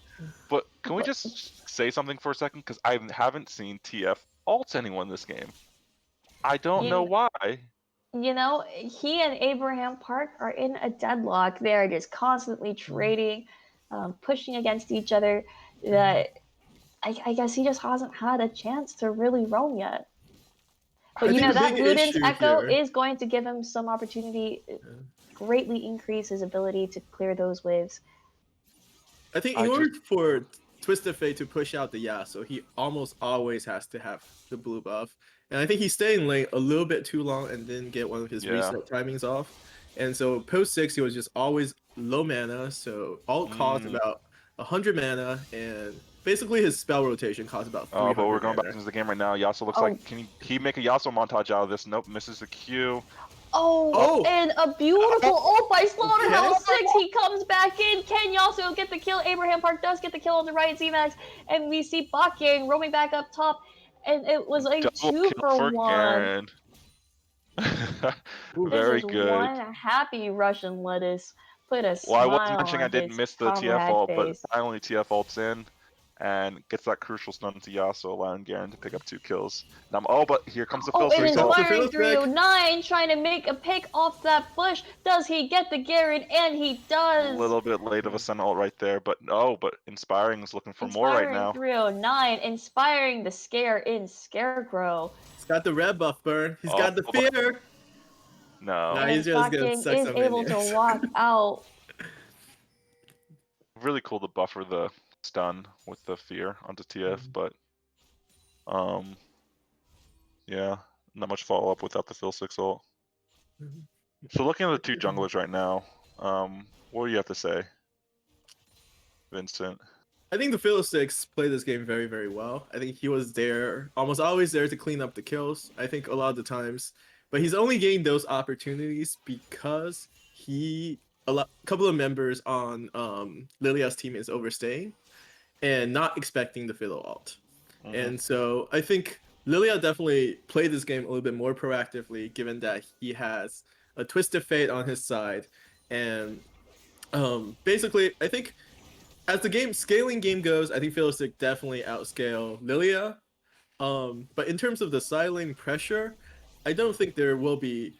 but can we just say something for a second? Because I haven't seen TF ult anyone this game. I don't know why. He and Abraham Park are in a deadlock. They are just constantly trading, pushing against each other. I guess he just hasn't had a chance to really roam yet. But that Luden's Echo is going to give him some opportunity, greatly increase his ability to clear those waves. I think in order for Twisted Fate to push out the Yasuo, he almost always has to have the blue buff. and I think he stayed in lane a little bit too long and didn't get one of his Yeah. reset timings off. And so post 6, he was just always low mana, so ult cost about 100 mana, and basically his spell rotation cost about 300 but we're going mana. back into the game right now. Yasuo looks Oh. like, can he make a Yasuo montage out of this? Nope, misses the Q. Oh, and a beautiful ult by Slaughterhouse Okay. 6. He comes back in. Can Yasuo get the kill? Abraham Park does get the kill on the right Z-Max. And we see Bakang roaming back up top. And it was a Double 2-for-1. Garen. This Very is good. one happy Russian lettuce. Put a Well, I was smile mentioning I on didn't his miss the TF comrade ult, but face. finally TF ult's in and gets that crucial stun to Yasuo, allowing Garen to pick up 2 kills. Now, but here comes the Oh, Phil and ult. Inspiring 309 trying to make a pick off that bush. Does he get the Garen? And he A does. little bit late of a Senna ult right there, but but Inspiring is looking for more right now. 309, inspiring the scare in Scarecrow. He's got the red buff, Burn. He's got the fear. No. Nah, And he's just gonna Bakang suck is some able minions. to walk out. Really cool to buffer the stun with the fear onto TF, but yeah, not much follow up without the Phil 6 ult. So looking at the 2 junglers right now, what do you have to say, Vincent? I think the Fiddlesticks played this game very, very well. I think he was there, almost always there to clean up the kills. I think a lot of the times, but he's only getting those opportunities because a couple of members on Lilia's team is overstaying and not expecting the Fiddle ult. And so I think Lilia definitely played this game a little bit more proactively, given that he has a Twisted Fate on his side, and basically I think, as the scaling game goes, I think Fiddlestick definitely outscale Lilia. But in terms of the side lane pressure, I don't think there will be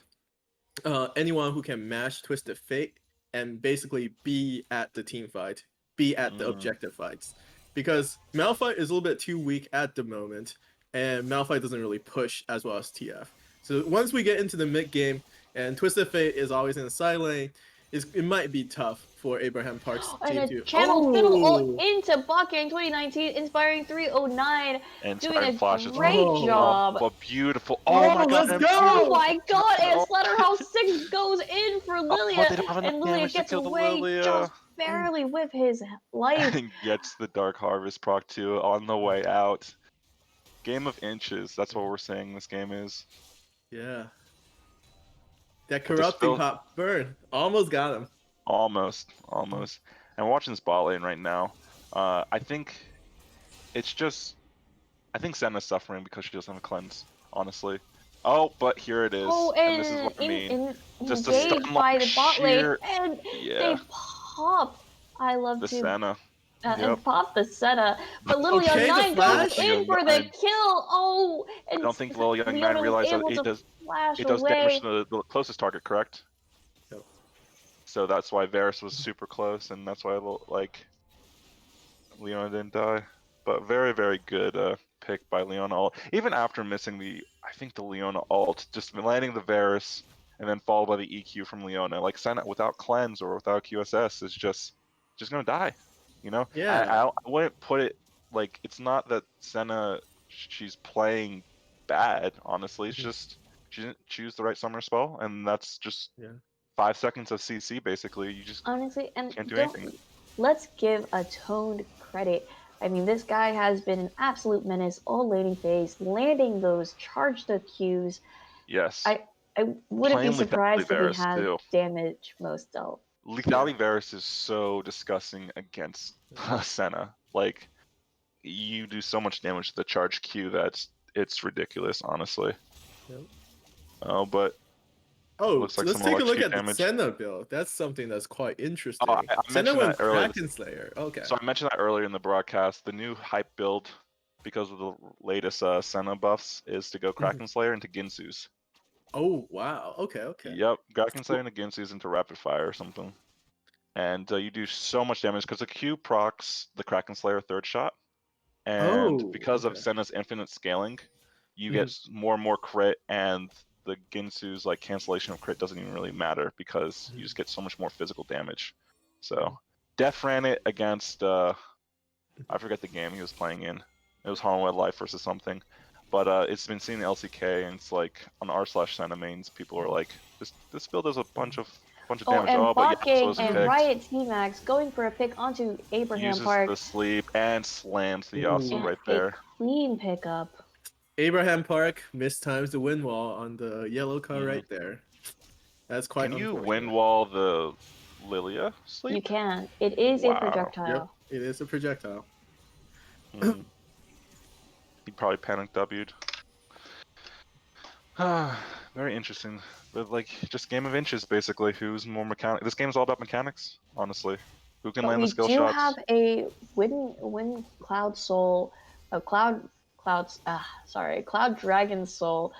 anyone who can match Twisted Fate and basically be at the team fight, be at the objective fights. Because Malphite is a little bit too weak at the moment, and Malphite doesn't really push as well as TF. So once we get into the mid game, and Twisted Fate is always in the side lane, it might be tough for Abraham Park's And team a to. channel fiddle ult into Bakang 2019, inspiring 309, And doing a flashes. great job. But beautiful. Oh my god, let's go! Oh my god, and Slaughterhouse 6 goes in for Lilia, they don't have enough and Lilia damage to gets kill the away Lilia. just barely with his life. And gets the Dark Harvest proc 2 on the way out. Game of inches, that's what we're saying this game is. Yeah. That But corrupting pop burn. Almost got him. Almost. And watching this bot lane right now, I think Senna's suffering because she doesn't have a cleanse, honestly. Oh, but here it is. Oh, and this is what I mean. Just a stun by the bot lane, and yeah. they pop. I love The to Senna. and pop the Senna, but Little Okay, Young the 9 flash. goes in for the kill. Oh, and I don't think Little Young Leona 9 was realized that able it to does flash it does away. damage to the closest target, correct? Yep. So that's why Varus was super close, and that's why Leona didn't die. But very, very good pick by Leona ult. Even after missing the Leona ult, just landing the Varus and then followed by the EQ from Leona. Like Senna without cleanse or without QSS is just gonna die. You know? Yeah. I wouldn't put it like, it's not that Senna she's playing bad, honestly. It's just she didn't choose the right summoner spell, and that's just 5 seconds of CC basically. You just Honestly, and can't do anything. Let's give a toned credit. I mean, this guy has been an absolute menace all laning phase, landing those charged Qs. Yes. I wouldn't be Playing surprised if he Varus, has too. damage most dealt. Lethality Varus is so disgusting against Senna. Like, you do so much damage to the charge Q that it's ridiculous, honestly. Yep. Oh, but let's like take a look at the damage. Senna build. That's something that's quite interesting. I Senna mentioned went that earlier. Kraken Slayer. Okay. So I mentioned that earlier in the broadcast. The new hype build, because of the latest Senna buffs, is to go Kraken Slayer into Ginsu's. Oh wow. Okay. Yep, Kraken Slayer into Ginsu's into Rapid Fire or something. And you do so much damage because the Q procs the Kraken Slayer third shot. And because of Senna's infinite scaling, you get more and more crit, and the Ginsu's like cancellation of crit doesn't even really matter because you just get so much more physical damage. So Def ran it against I forget the game he was playing in. It was Hollow Life versus something. But it's been seen in LCK, and it's like on r/Cinemains, people are like, this build does a bunch of damage. And But Bot Gang Yasuo's and picked. Riot T-Max going for a pick onto Abraham Uses Park. the sleep and slams the Ooh. Yasuo And right a there. clean pickup. Abraham Park mistimes the wind wall on the yellow car Mhm. right there. That's quite Can you unfortunate. wind wall the Lilia sleep? You can. It is a Wow. projectile. Yep, it is a projectile. Hmm. He probably panic W'd. Very interesting. But like, just game of inches basically. Who's more mechanic? This game's all about mechanics, honestly. Who can But land we the skill do shots? have a Wind Cloud Soul, a Cloud Dragon Soul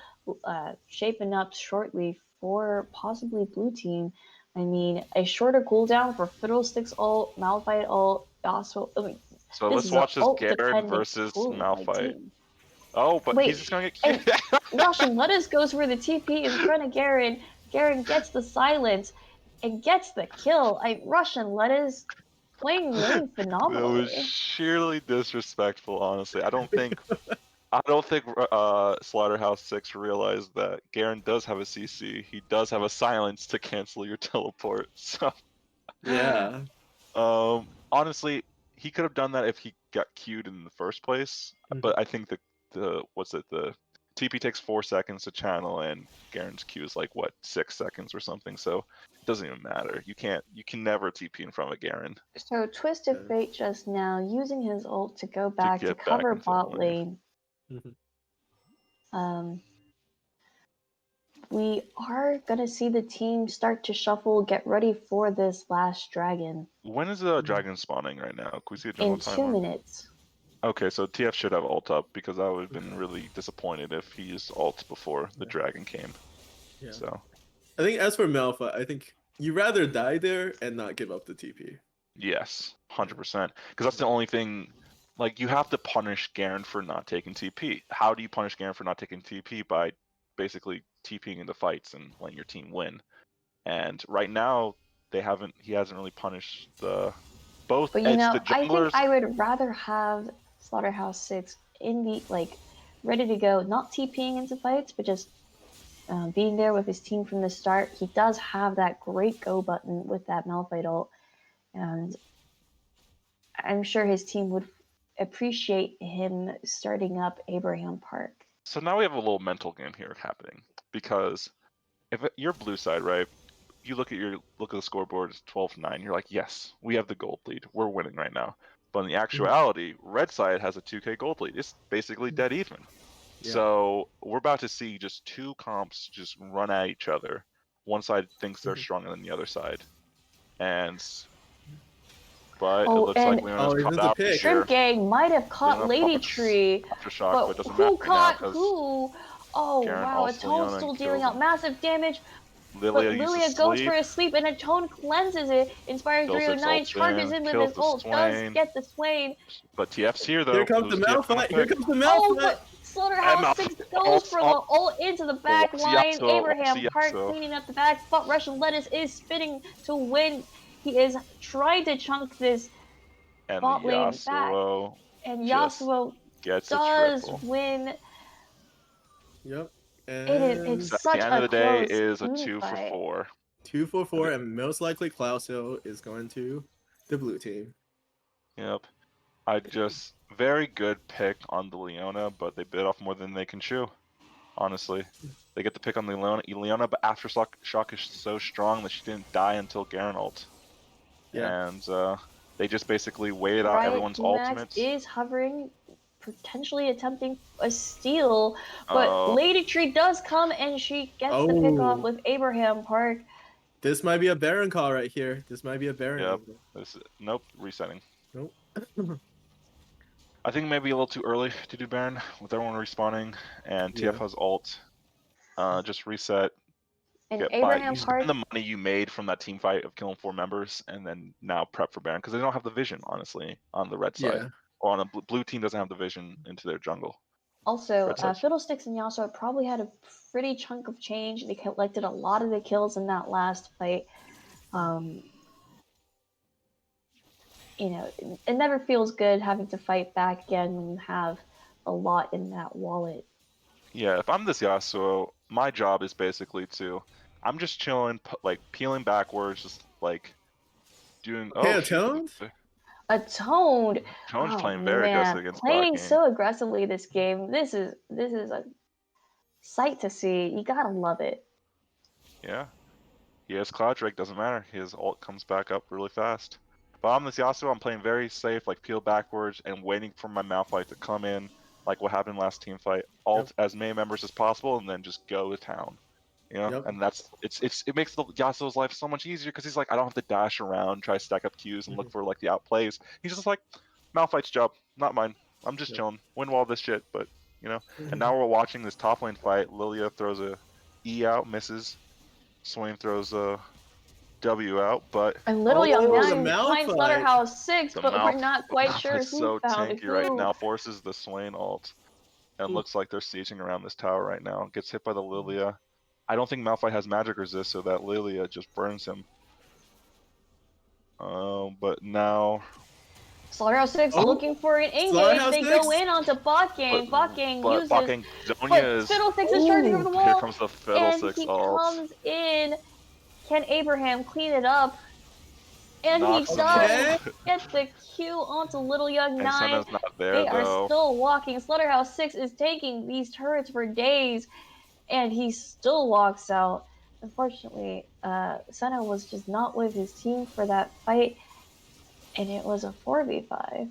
shaping up shortly for possibly blue team. I mean, a shorter cooldown for Fiddlesticks ult, Malphite ult, Yasuo. I mean, So this let's is an watch this ult Garen dependent versus Malphite. team. Oh, but Wait, he's just gonna get and killed. Russian Lettuce goes for the TP in front of Garen. Garen gets the silence and gets the kill. Russian Lettuce playing lane That was phenomenally. sheerly disrespectful, honestly. I don't think Slaughterhouse 6 realized that Garen does have a CC. He does have a silence to cancel your teleport. So Yeah. honestly, he could have done that if he got queued in the first place. But I think the TP takes 4 seconds to channel, and Garen's Q is like what 6 seconds or something. So it doesn't even matter. You can never TP in front of Garen. So Twisted Fate just now using his ult to go back to get back cover into the bot lane. lane. We are gonna see the team start to shuffle, get ready for this last dragon When is the dragon spawning right now? Can we see a general in time? 2 minutes. Okay, so TF should have ult up because I would have been really disappointed if he used ult before the dragon came. Yeah. So I think as for Malphite, I think you rather die there and not give up the TP. yes, 100%. Because that's the only thing. Like, you have to punish Garen for not taking TP. How do you punish Garen for not taking TP? By basically TPing into fights and letting your team win. And right now, he hasn't really punished both. But It's the I think junglers. I would rather have Slaughterhouse 6 in the ready to go, not TPing into fights, but just being there with his team from the start. He does have that great go button with that Malphite ult, and I'm sure his team would appreciate him starting up Abraham Park. So now we have a little mental game here happening because if you're blue side, right? You look at the scoreboard, it's 12-9. You're like, yes, we have the gold lead. We're winning right now. But in the actuality, red side has a 2k gold lead. It's basically dead even. Yeah. So we're about to see just 2 comps just run at each other. One side thinks they're stronger than the other side, but it looks like Leona's caught out here. Shrimp Gang might have caught Lady Tree, Aftershock, but it doesn't who matter caught now who? Oh Garen wow, ults Atone Leona still and dealing kills out him. massive damage. But Lilia goes for a sleep and Atone cleanses it. Inspired Fiddlesticks 309 ults charges in with his ult, does get the Swain. But TF's here though. Here comes the Malphite. Here comes the Malphite. Oh, but Slaughterhouse 6 goes for the ult into the back line. Abraham Park cleaning up the back, but Russian Lettuce is spinning to win. He is trying to chunk this and bot lane back. Yasuo And Yasuo gets does a triple. win. Yep. It's So at such the end of the day close is a team 2 for fight. 4. 2 for 4, and most likely Klaus Hill is going to the blue team. Yep. I just very good pick on the Leona, but they bit off more than they can chew. Honestly, they get the pick on the Leona, but Aftershock is so strong that she didn't die until Garen ult. Yeah. And they just basically waited out everyone's ultimates. Is hovering, potentially attempting a steal, but Lady Tree does come and she gets the pick off with Abraham Park. This might be a Baron call right here. This might be a Baron. Yep. Nope, resetting. Nope. I think maybe a little too early to do Baron with everyone respawning, and TF has ult. Just reset. And Abraham Park, spend the money you made from that team fight of killing 4 members, and then now prep for Baron because they don't have the vision, honestly, on the red side. Or on the blue team doesn't have the vision into their jungle. Also, Fiddlesticks and Yasuo probably had a pretty chunk of change. They collected a lot of the kills in that last fight. It never feels good having to fight back again when you have a lot in that wallet. Yeah, if I'm this Yasuo, my job is basically I'm just chilling, like peeling backwards, just like doing. Okay, Oh shoot, Atoned? Atoned. Tone's Oh playing very aggressive man, against bot playing game. so aggressively this game. This is a sight to see. You gotta love it. Yeah, he has Cloud Drake, doesn't matter. His ult comes back up really fast. But I'm this Yasuo, I'm playing very safe, like peel backwards and waiting for my Malphite to come in, like what happened last team fight. Ult as many members as possible, and then just go to town. Yep. And it makes the Yasuo's life so much easier because he's like, I don't have to dash around, try to stack up Qs and look for like the outplays. He's just like, Malphite's job, not mine. I'm just chilling, win all this shit, but And now we're watching this top lane fight. Lilia throws a E out, misses. Swain throws a W out, but And Little Young Oh, the Nine finds Malphite. Slaughterhouse 6, the but we're mouth not quite sure is who so found tanky who. right now. Forces the Swain ult, and Ooh. looks like they're sieging around this tower right now. Gets hit by the Lilia. I don't think Malphite has magic resist, so that Lilia just burns him. But now Slaughterhouse 6 Oh, looking for an engage. Slaughterhouse They 6? go in onto bot gang. Bot gang uses. fucking But Zonya is. Fiddlesticks is charging over the wall. Here comes the And Fiddlesticks he ult. comes in. Can Abraham clean it up? And Knocks he him does up. get the Q onto Little Young And Nine. Senna's not there They are though. still walking. Slaughterhouse 6 is taking these turrets for days, and he still walks out. Unfortunately, Senna was just not with his team for that fight, and it was a 4v5.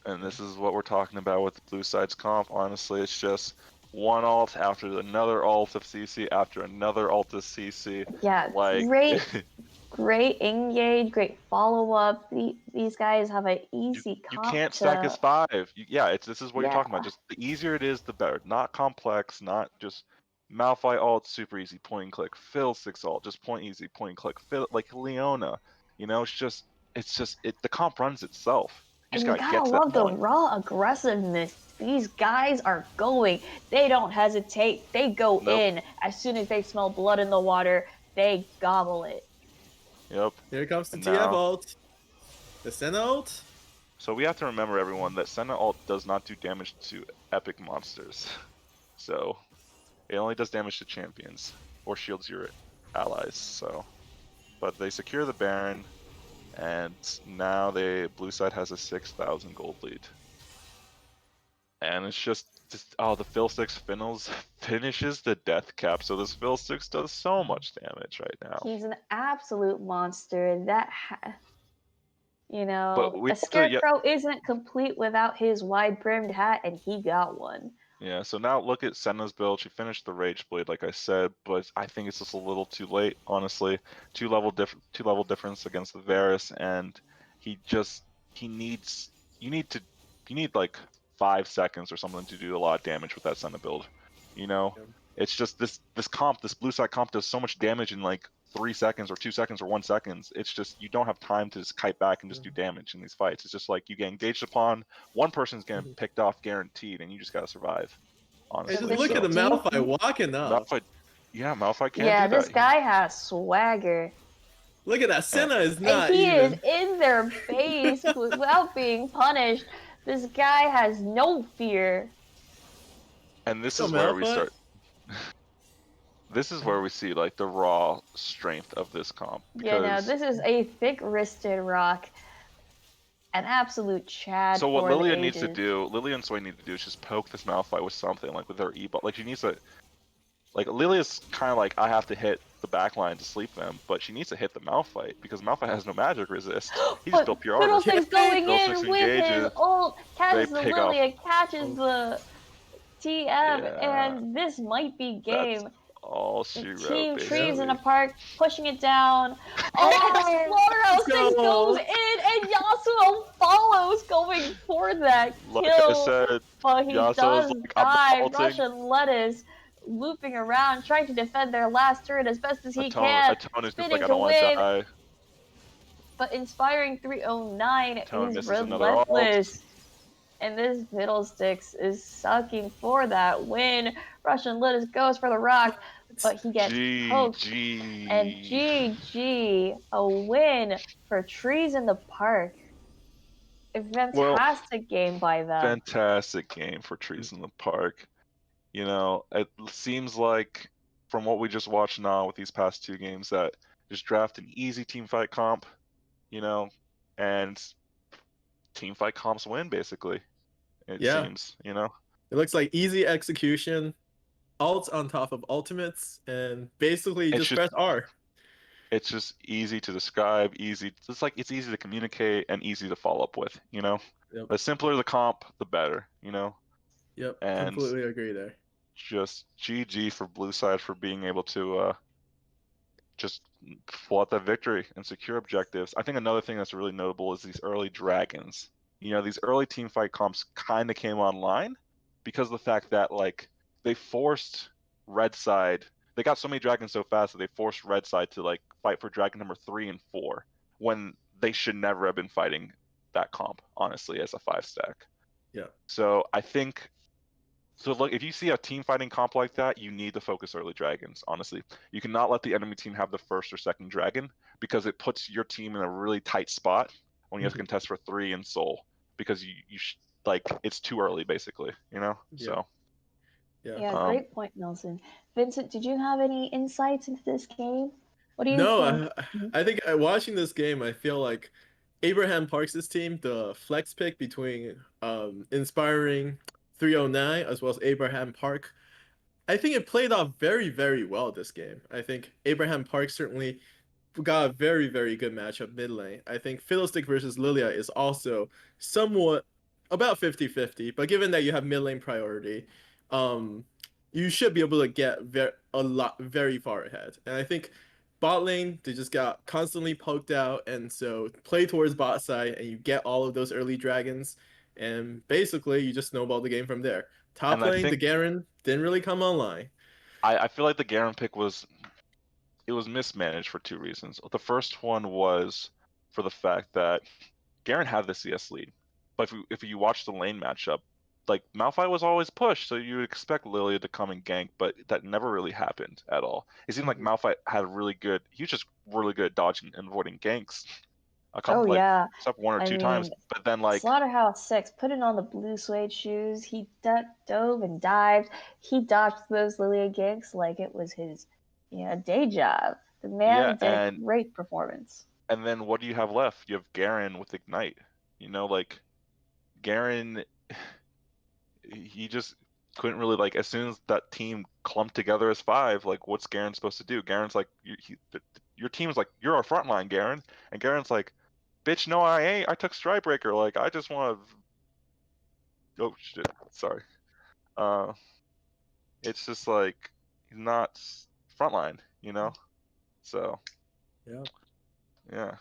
And this is what we're talking about with the blue side's comp. Honestly, it's just one ult after another ult of CC after another ult of CC. Yeah, Like great engage, great follow up. These guys have an easy you comp can't to. stack as 5. This is what you're talking Yeah. about. Just the easier it is, the better. Not complex, not just Malphite ult, super easy, point and click. Fiddlesticks ult, just point easy, point and click. Like Leona, the comp runs itself. You And just you gotta gotta get to that love the point. raw aggressiveness. These guys are going. They don't hesitate. They go Nope. in. As soon as they smell blood in the water, they gobble it. Yep. Here comes the And TF now- ult. The Senna ult? So we have to remember, everyone, that Senna ult does not do damage to epic monsters. So it only does damage to champions or shields your allies. So, but they secure the Baron, and now blue side has a 6,000 gold lead. And it's just the Fiddlesticks finishes the death cap. So this Fiddlesticks does so much damage right now. He's an absolute monster. But we a have to, scarecrow isn't complete without his wide-brimmed hat, and he got one. Yeah, so now look at Senna's build. She finished the Rage Blade, like I said, but I think it's just a little too late, honestly. Two level difference against the Varus, and you need like 5 seconds or something to do a lot of damage with that Senna build. Yeah. It's just this blue side comp does so much damage in like 3 seconds or 2 seconds or 1 second. It's just you don't have time to just kite back and just do damage in these fights. It's just like you get engaged upon, one person's getting picked off guaranteed, and you just gotta survive. Honestly, Hey, just look at the Malphite walking up. Malphite can't Yeah, do that. this guy has swagger. Look at that. Senna is not And he even. is in their face without being punished. This guy has no fear. And this So is where we Malphite? start. This is where we see like the raw strength of this comp. Yeah, no, this is a thick-wristed rock. An absolute Chad. So what for the Lilia needs to ages. do, Lilia and Sway need to do is just poke this Malphite with something, like with her E-ball. Like she needs to, like Lilia's kind of like, I have to hit the backline to sleep them, but she needs to hit the Malphite because Malphite has no magic resist. He just built pure armor. Fiddlesticks going Fiddlesticks in with his engages. ult, catches They the pick off. Lilia, catches the TF, Yeah. and this might be game. That's all she wrote, Team Trees in basically. a park, pushing it down. Oh, Slaughterhouse 6 go. goes in, and Yasuo follows, going for that Like I kill. said, But he Yasuo's does like, I'm die. ulting. Russian Lettuce looping around, trying to defend their last turret as best as he can. Atone is just spinning like, I to don't want to win. die. But Inspiring 309 Tone is misses another ult. relentless. And this Fiddlesticks is sucking for that win. Russian Lettuce goes for the rock, but he gets poked. GG. And GG, a win for Trees in the Park. A fantastic game by them. Fantastic game for Trees in the Park. You know, it seems like from what we just watched now with these past 2 games that just draft an easy team fight comp, you know, and team fight comps win basically. It Yeah, seems, you know. it looks like easy execution, alt on top of ultimates, and basically It's just just press R. it's just easy to describe, it's easy to communicate and easy to follow up with, you know. Yep, The simpler the comp, the better, you know. yep, And completely agree there. just GG for Blue Side for being able to just pull out that victory and secure objectives. I think another thing that's really notable is these early dragons. You know, these early team fight comps kind of came online because of the fact that like they forced red side. They got so many dragons so fast that they forced red side to like fight for dragon number 3 and 4 when they should never have been fighting that comp, honestly, as a 5-stack. Yeah, So I think so look, if you see a team fighting comp like that, you need to focus early dragons, honestly. You cannot let the enemy team have the first or second dragon because it puts your team in a really tight spot when you have to contest for 3 in soul because like it's too early basically, you know? yeah, So yeah. Yeah, um great point, Nelson. Vincent, did you have any insights into this game? What do you No, think? Mhm. I think watching this game, I feel like Abraham Parks' team, the flex pick between inspiring 309 as well as Abraham Park, I think it played off very, very well this game. I think Abraham Park certainly got a very, very good matchup mid lane. I think Fiddlestick versus Lilia is also somewhat about 50-50, but given that you have mid lane priority, um, you should be able to get very far ahead. And I think bot lane, they just got constantly poked out, and so play towards bot side and you get all of those early dragons, and basically you just snowball the game from there. Top and I lane, the think Garen didn't really come online. I feel like the Garen pick was mismanaged for 2 reasons. The first one was for the fact that Garen had the CS lead, but if you watch the lane matchup, like Malphite was always pushed, so you would expect Lilia to come and gank, but that never really happened at all. It seemed like Malphite had he was just really good at dodging and avoiding ganks. A Oh couple like yeah, except 1 or I 2 times, mean, but then like Slaughterhouse 6, putting on the blue suede shoes, he dove and dived. He dodged those Lilia ganks like it was his, day job. The yeah, man did a great performance. and then what do you have left? You have Garen with Ignite. You know, like Garen he just couldn't really like as soon as that team clumped together as 5, like what's Garen supposed to do? Garen's like your team's like you're our front line, Garen, and Garen's like, bitch, no, I ain't. I took Strikebreaker. Like I just want to. Oh shit, sorry. Uh, it's just like he's not frontline, you know. So Yeah. yeah.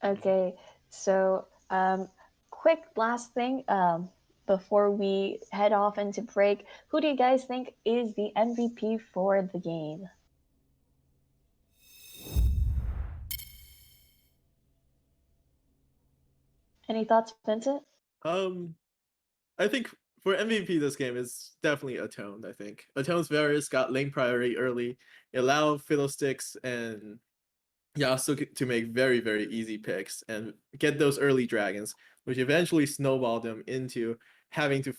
Okay, so quick last thing before we head off into break. Who do you guys think is the MVP for the game? Any thoughts, Vincent? I think for MVP this game is definitely Atoned. I think Atone's Varus got lane priority early, it allowed Fiddlesticks and Yasuo to make very, very easy picks and get those early dragons, which eventually snowballed them into having to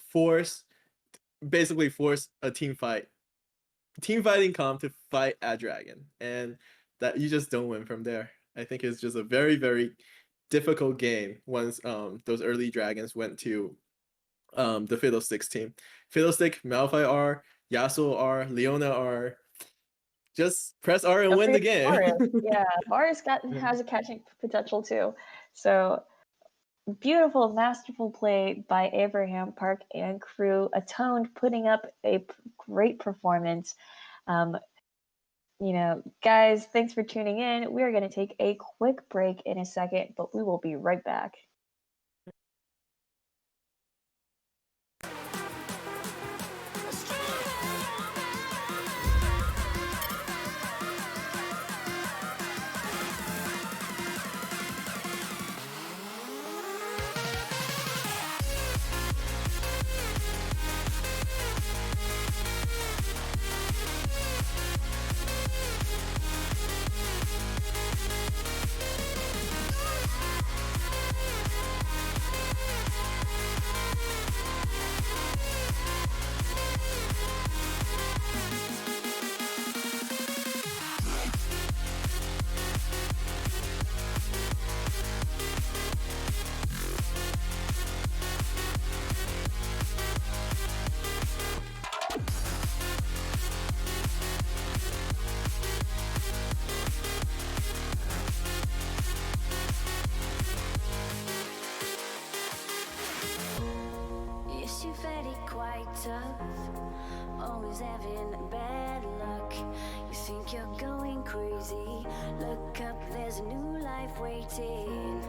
basically force a team fighting comp to fight a dragon, and that you just don't win from there. I think it's just a very, very difficult game once those early dragons went to the Fiddlesticks team. Fiddlestick, Malphite R, Yasuo R, Leona R. Just press R and Don't win the forget game. Varus. Yeah, Varus has a catching potential too. So beautiful, masterful play by Abraham Park and crew. Atoned putting up a great performance. Guys, thanks for tuning in. We are going to take a quick break in a second, but we will be right back. there's a new life waiting.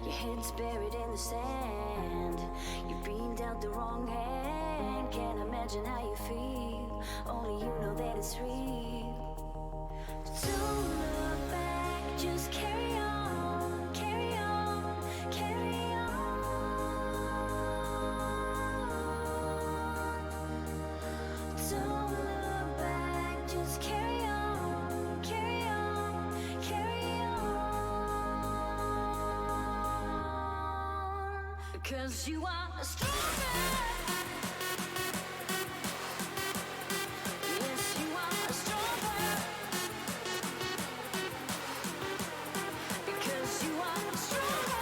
Your head's buried in the sand. You've been dealt the wrong hand. Can't imagine how you feel. Only you know that it's real. Don't look back, just carry on, carry on, carry on. Don't look back, just carry on, carry on, carry on. Because you are stronger. Yes, you are stronger. Because you are stronger.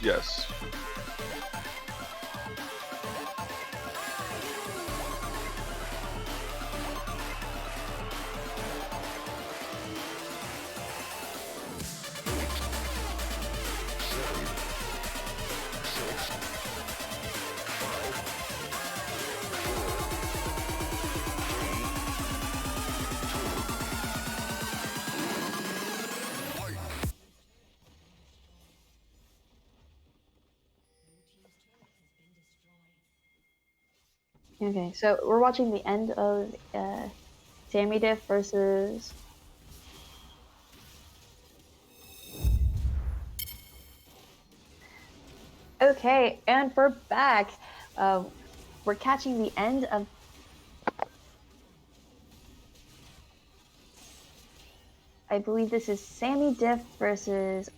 Yes. Okay, so we're watching the end of Sammy Diff versus. Okay, and we're back. We're catching the end of. I believe this is Sammy Diff versus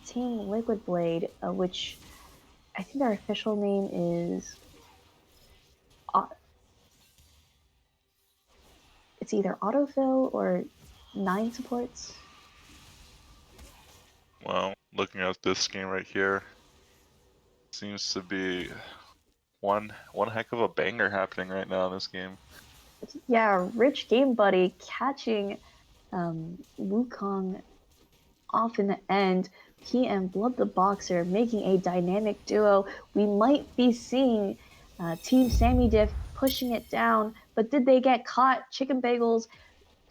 Team Liquid Blade, which I think their official name is. It's either autofill or 9 supports. Well, looking at this game right here, seems to be one heck of a banger happening right now in this game. Yeah, Rich Game Buddy catching Wukong off in the end. He and Blood the Boxer making a dynamic duo. We might be seeing Team Sammy Diff pushing it down, but did they get caught? Chicken Bagels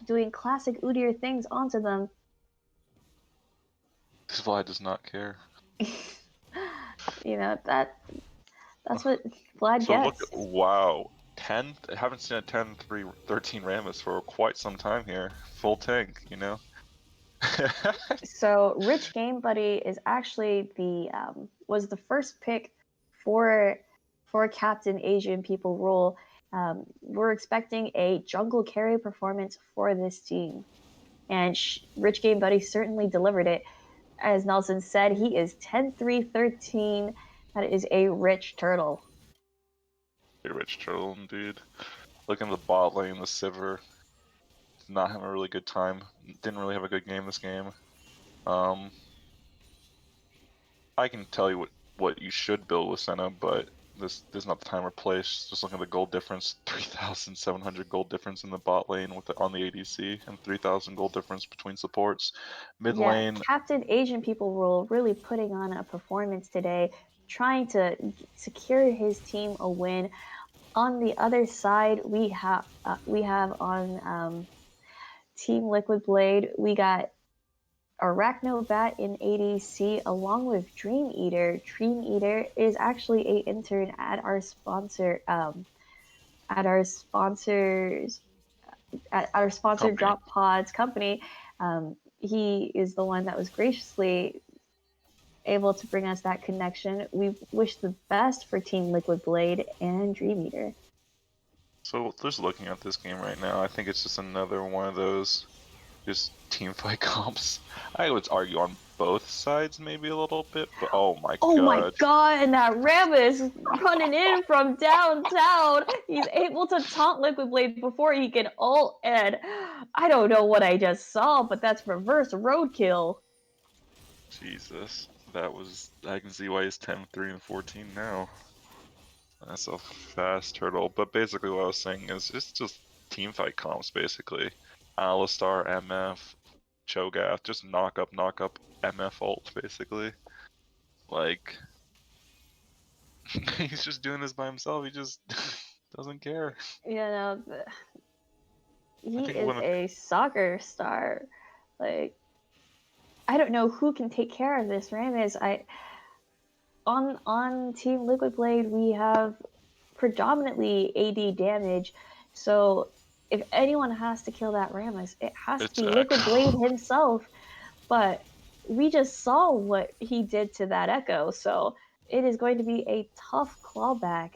doing classic Udyr things onto them. This Vlad does not care. You know, that's what Vlad So gets. look, wow, 10. I haven't seen a 10-3-13 Rammus for quite some time here. Full tank, you know. So Rich Game Buddy is actually was the first pick for Captain Asian People Rule. We're expecting a jungle carry performance for this team, and Rich Game Buddy certainly delivered it. As Nelson said, he is 10-3-13. That is a rich turtle. Very rich turtle indeed. Looking at the bot lane, the Sivir did not have a really good time. Didn't really have a good game this game. I can tell you what you should build with Senna, but this is not the time or place. Just looking at the gold difference, 3,700 gold difference in the bot lane on the ADC, and 3,000 gold difference between supports. Mid lane, Captain Asian People Rule really putting on a performance today, trying to secure his team a win. On the other side, we have on Team Liquid Blade, we got Arachnobat in ADC along with Dream Eater. Dream Eater is actually a intern at our sponsor, at our sponsors, at our sponsor Company. Drop Pods company. He is the one that was graciously able to bring us that connection. We wish the best for Team Liquid Blade and Dream Eater. So just looking at this game right now, I think it's just another one of those just team fight comps. I would argue on both sides maybe a little bit, but oh my god, and that Rammus running in from downtown. He's able to taunt Liquid Blade before he can ult, and I don't know what I just saw, but that's reverse roadkill. Jesus, I can see why he's 10, 3, and 14 now. That's a fast turtle. But basically, what I was saying is it's just team fight comps, basically. Alistar, MF, Cho'Gath, just knock up, MF ult, basically. Like, he's just doing this by himself. He just doesn't care. You know, he think is one of- a soccer star. Like, I don't know who can take care of this Rammus. On Team Liquid Blade, we have predominantly AD damage, so if anyone has to kill that Rammus, it has It's to be Liquid Echo. Blade himself. But we just saw what he did to that Echo, so it is going to be a tough clawback.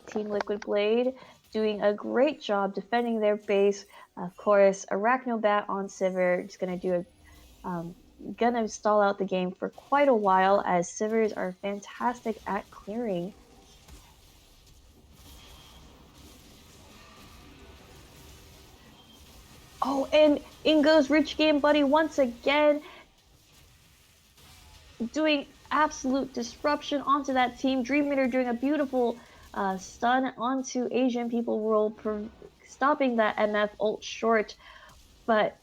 Team Liquid Blade doing a great job defending their base. Of course, Arachnobat on Sivir is going to do gonna stall out the game for quite a while, as Sivers are fantastic at clearing. Oh, and in goes Rich Game Buddy once again, doing absolute disruption onto that team. Dream Eater doing a beautiful stun onto Asian People World, stopping that MF ult short. But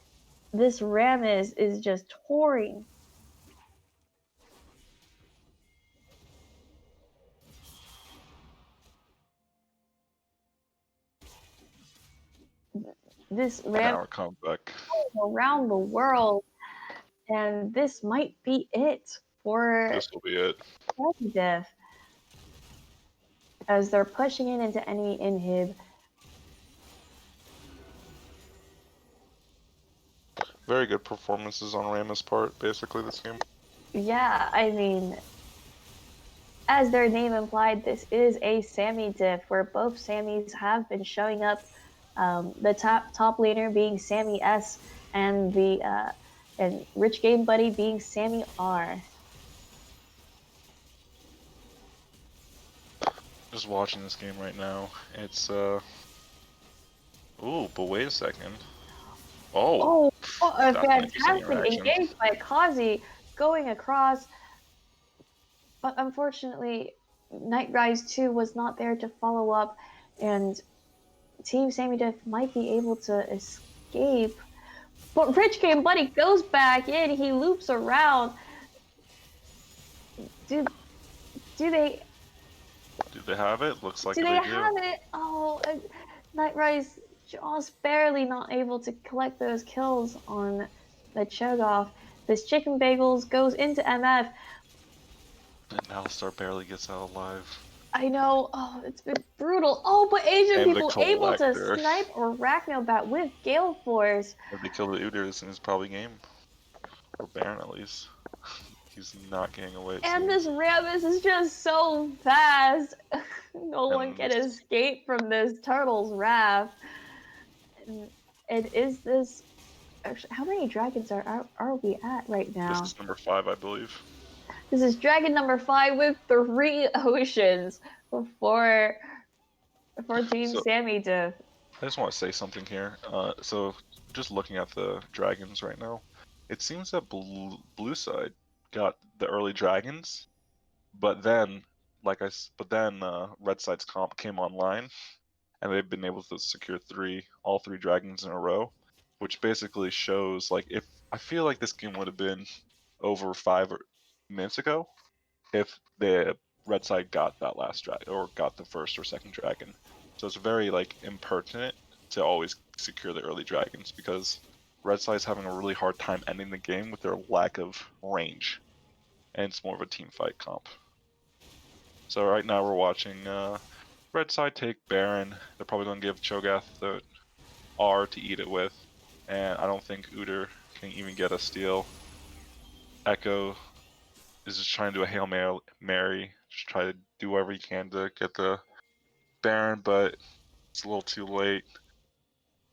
this Rammus is just touring. This Rammus Our comeback. around the world, and this might be it for This will be it. Diff, as they're pushing it into any inhib. Very good performances on Rammus' part, basically, this game. Yeah, I mean, as their name implied, this is a Sammy diff where both Sammys have been showing up. The top laner being Sammy S, and the and Rich Game Buddy being Sammy R. Just watching this game right now. It's Ooh, but wait a second. Oh, A that's an interesting fantastic interaction. engage by Kazi going across, but unfortunately, Nightrise 2 was not there to follow up, and Team Sammy Diff might be able to escape. But Rich Game Buddy goes back in, he loops around. Do they have it? Looks like do they they do. have it? Oh, Nightrise just barely not able to collect those kills on the Cho'Gath. This Chicken Bagels goes into MF. And Alistar barely gets out alive. I know. Oh, it's been brutal. Oh, but Asian And the people able to Collector. snipe Arachnobat with Gale Force. If they kill the Uders, then it's probably game. Or Baron, at least. He's not getting away. And this Rammus is just so fast. No one can escape from this turtle's wrath. And is this... Actually, how many dragons are we at right now? This is number 5, I believe. This is dragon number 5 with 3 oceans for Team Sammy Diff. I just want to say something here. So, just looking at the dragons right now, it seems that blue side got the early dragons, but then, red side's comp came online, and they've been able to secure all three dragons in a row, which basically shows, like, if I feel like this game would have been over 5 minutes ago if the red side got that last dragon or got the first or second dragon. So it's very impertinent to always secure the early dragons, because red side's having a really hard time ending the game with their lack of range, and it's more of a team fight comp. So right now we're watching red side take Baron. They're probably going to give Cho'Gath the R to eat it with, and I don't think Udyr can even get a steal. Echo is just trying to do a Hail Mary, just try to do whatever he can to get the Baron, but it's a little too late.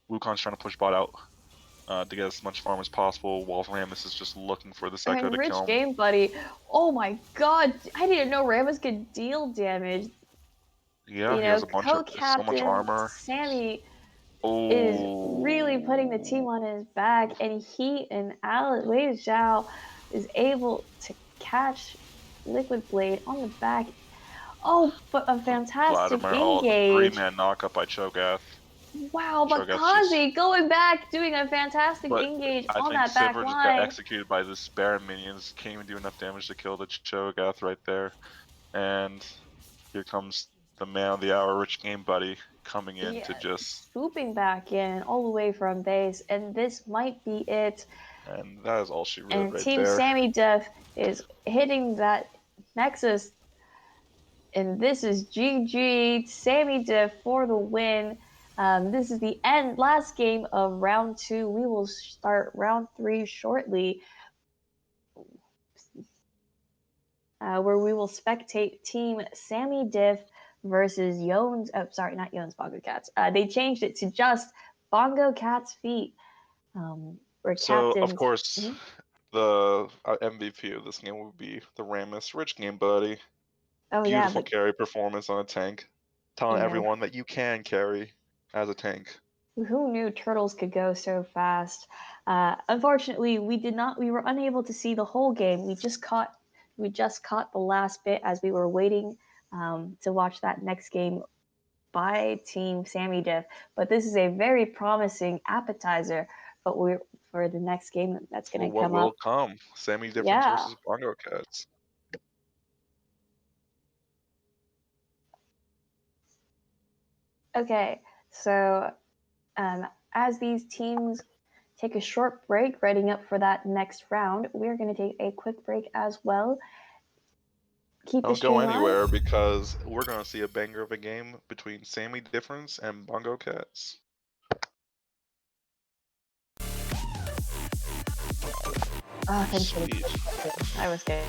Wukong's trying to push bot out to get as much farm as possible, while Rammus is just looking for this Echo to Rich kill him. Game Buddy. Oh my god, I didn't know Rammus could deal damage. Yeah, he has so much armor. Sammy is Oh, really putting the team on his back, and he and Wei Zhao is able to catch Liquid Blade on the back. Oh, but a fantastic Vladimir ult. engage. 3-man knockup by Cho'Gath. Wow, but Cho'Gath's just. Kazi going back, doing a fantastic But engage I on think that back Sivir just got line. executed by the Baron minions. Can't even do enough damage to kill the Cho'Gath right there. And here comes the man of the hour, Rich Game Buddy, coming in to just. Swooping back in all the way from base, and this might be it. And that is all she wrote And right Team there. Sammy Def is hitting that Nexus, and this is GG. Sammy Def for the win. This is the last game of round 2. We will start round 3 shortly, where we will spectate Team Sammy Diff versus Yones. Oh, sorry, not Yones Bongo Cats. They changed it to just Bongo Cats Feet. Where So, of captains. course, the MVP of this game will be the Rammus, Rich Game Buddy. Oh Beautiful yeah, carry performance on a tank. Telling Yeah. everyone that you can carry as a tank. Who knew turtles could go so fast? Unfortunately, we were unable to see the whole game. We just caught the last bit as we were waiting to watch that next game by Team Sammy Diff. But this is a very promising appetizer. But we're for the next game that's going For to what come will up. come. Sammy Difference Yeah. versus Bongo Cats. Okay, so as these teams take a short break, readying up for that next round, we're going to take a quick break as well. Keep the Don't go stream anywhere live. because we're going to see a banger of a game between Sammy Difference and Bongo Cats. Oh, thanks for Sweet. I was good.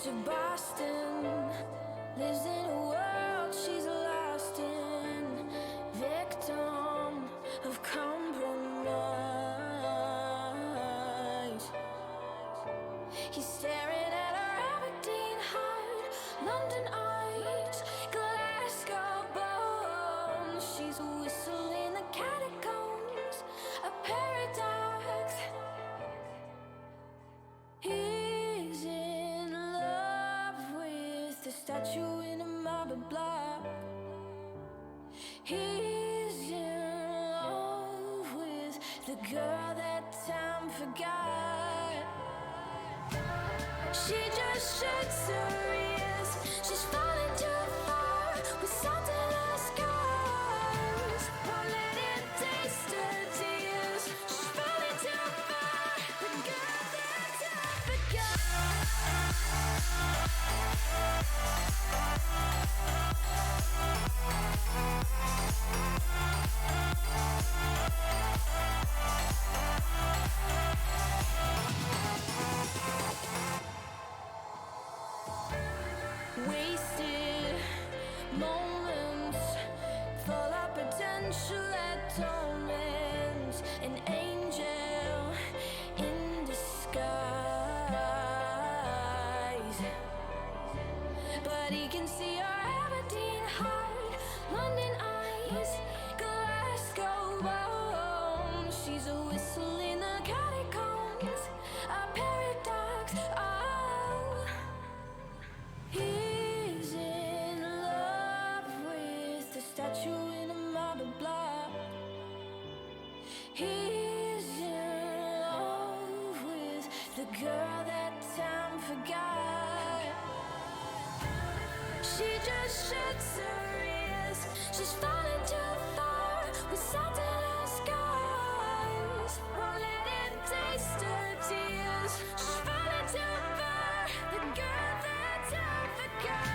to Boston, lives in a world she's lost in, victim of compromise. He's staring at her Aberdeen heart, London eyes, Glasgow bones. She's whistling the catacombs, a paradox. He's in love with the statue in a marble block. He's in love with the girl that time forgot. She just shakes her ears. She's falling too far with salt in her scars. Won't let it taste her tears. She's falling too far. The girl that time forgot. Wasted moments, full of potential that torments. An angel in disguise, but he can see your Aberdeen heart, London eyes, Glasgow bones. She's a whistle in the catacombs, a paradox. Oh, he's in love with the statue in a marble block. He's in love with the girl that time forgot. She just shakes her ears. She's falling too far with salt in her scars. Won't let it taste her tears. She's falling too far. The girl that time forgot.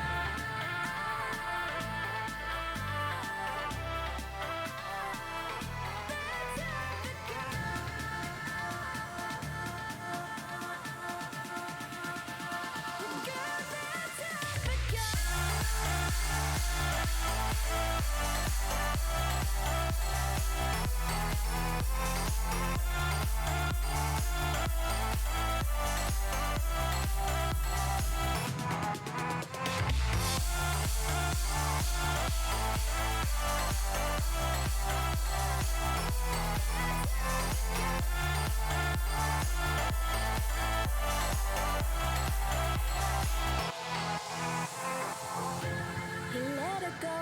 You let her go,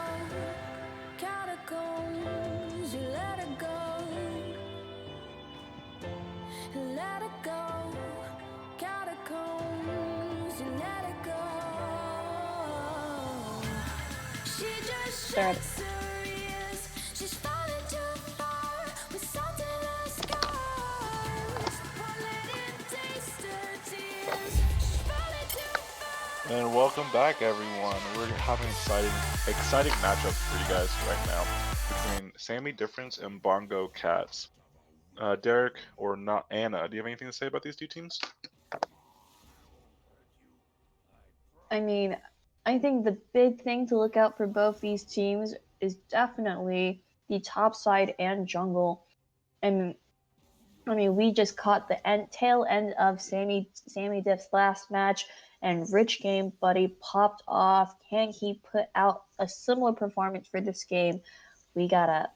catacombs. You let her go, let her go, catacombs. You let her go. She just Start. shakes her ears. She's falling too far with salt in her scars. Won't let it taste her tears. She's falling too far. And welcome back, everyone. We're having exciting matchups for you guys right now between Sammy Difference and Bongo Cats. Derek, or not Anna, do you have anything to say about these two teams? I mean, I think the big thing to look out for both these teams is definitely the top side and jungle. And I mean, we just caught the tail end of Sammy Diff's last match, and Rich game, buddy, popped off. Can he put out a similar performance for this game? We gotta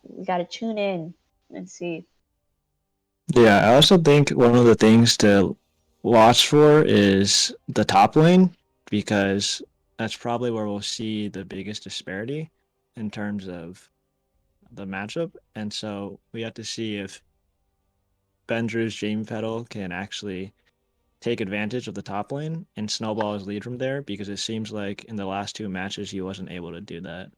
tune in and see. Yeah, I also think one of the things to watch for is the top lane because that's probably where we'll see the biggest disparity in terms of the matchup. And so we have to see if Bendra's Jamie Petal can actually take advantage of the top lane and snowball his lead from there because it seems like in the last two matches he wasn't able to do that.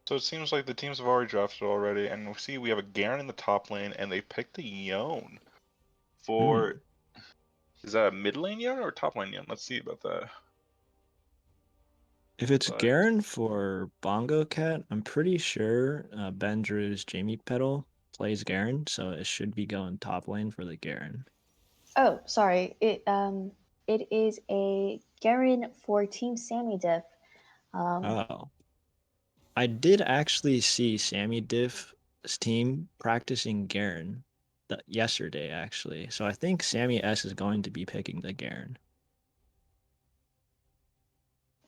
So it seems like the teams have already drafted already, and we see we have a Garen in the top lane, and they picked a Yone for. Is that a mid lane Yone or top lane Yone? Let's see about that. If it's But Garen for Bongo Cat, I'm pretty sure Bendra's Jamie Petal plays Garen, so it should be going top lane for the Garen. Oh, sorry. it is a Garen for Team Sammy Diff. Oh. I did actually see Sammy Diff's team practicing Garen yesterday, actually. So I think Sammy S is going to be picking the Garen.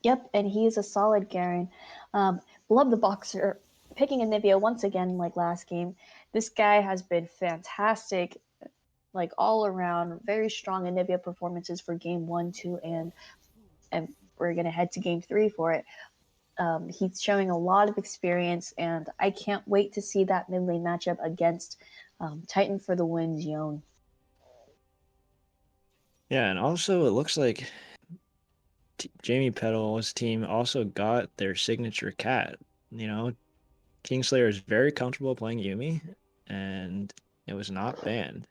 Yep, and he is a solid Garen. Love the boxer picking Anivia once again, like last game. This guy has been fantastic, like all around. Very strong Anivia performances for game 1, 2, and we're gonna head to game 3 for it. He's showing a lot of experience, and I can't wait to see that mid lane matchup against Titan for the win, Yone. Yeah, and also it looks like Jamie Petal's team also got their signature cat. You know, Kingslayer is very comfortable playing Yumi, and it was not banned.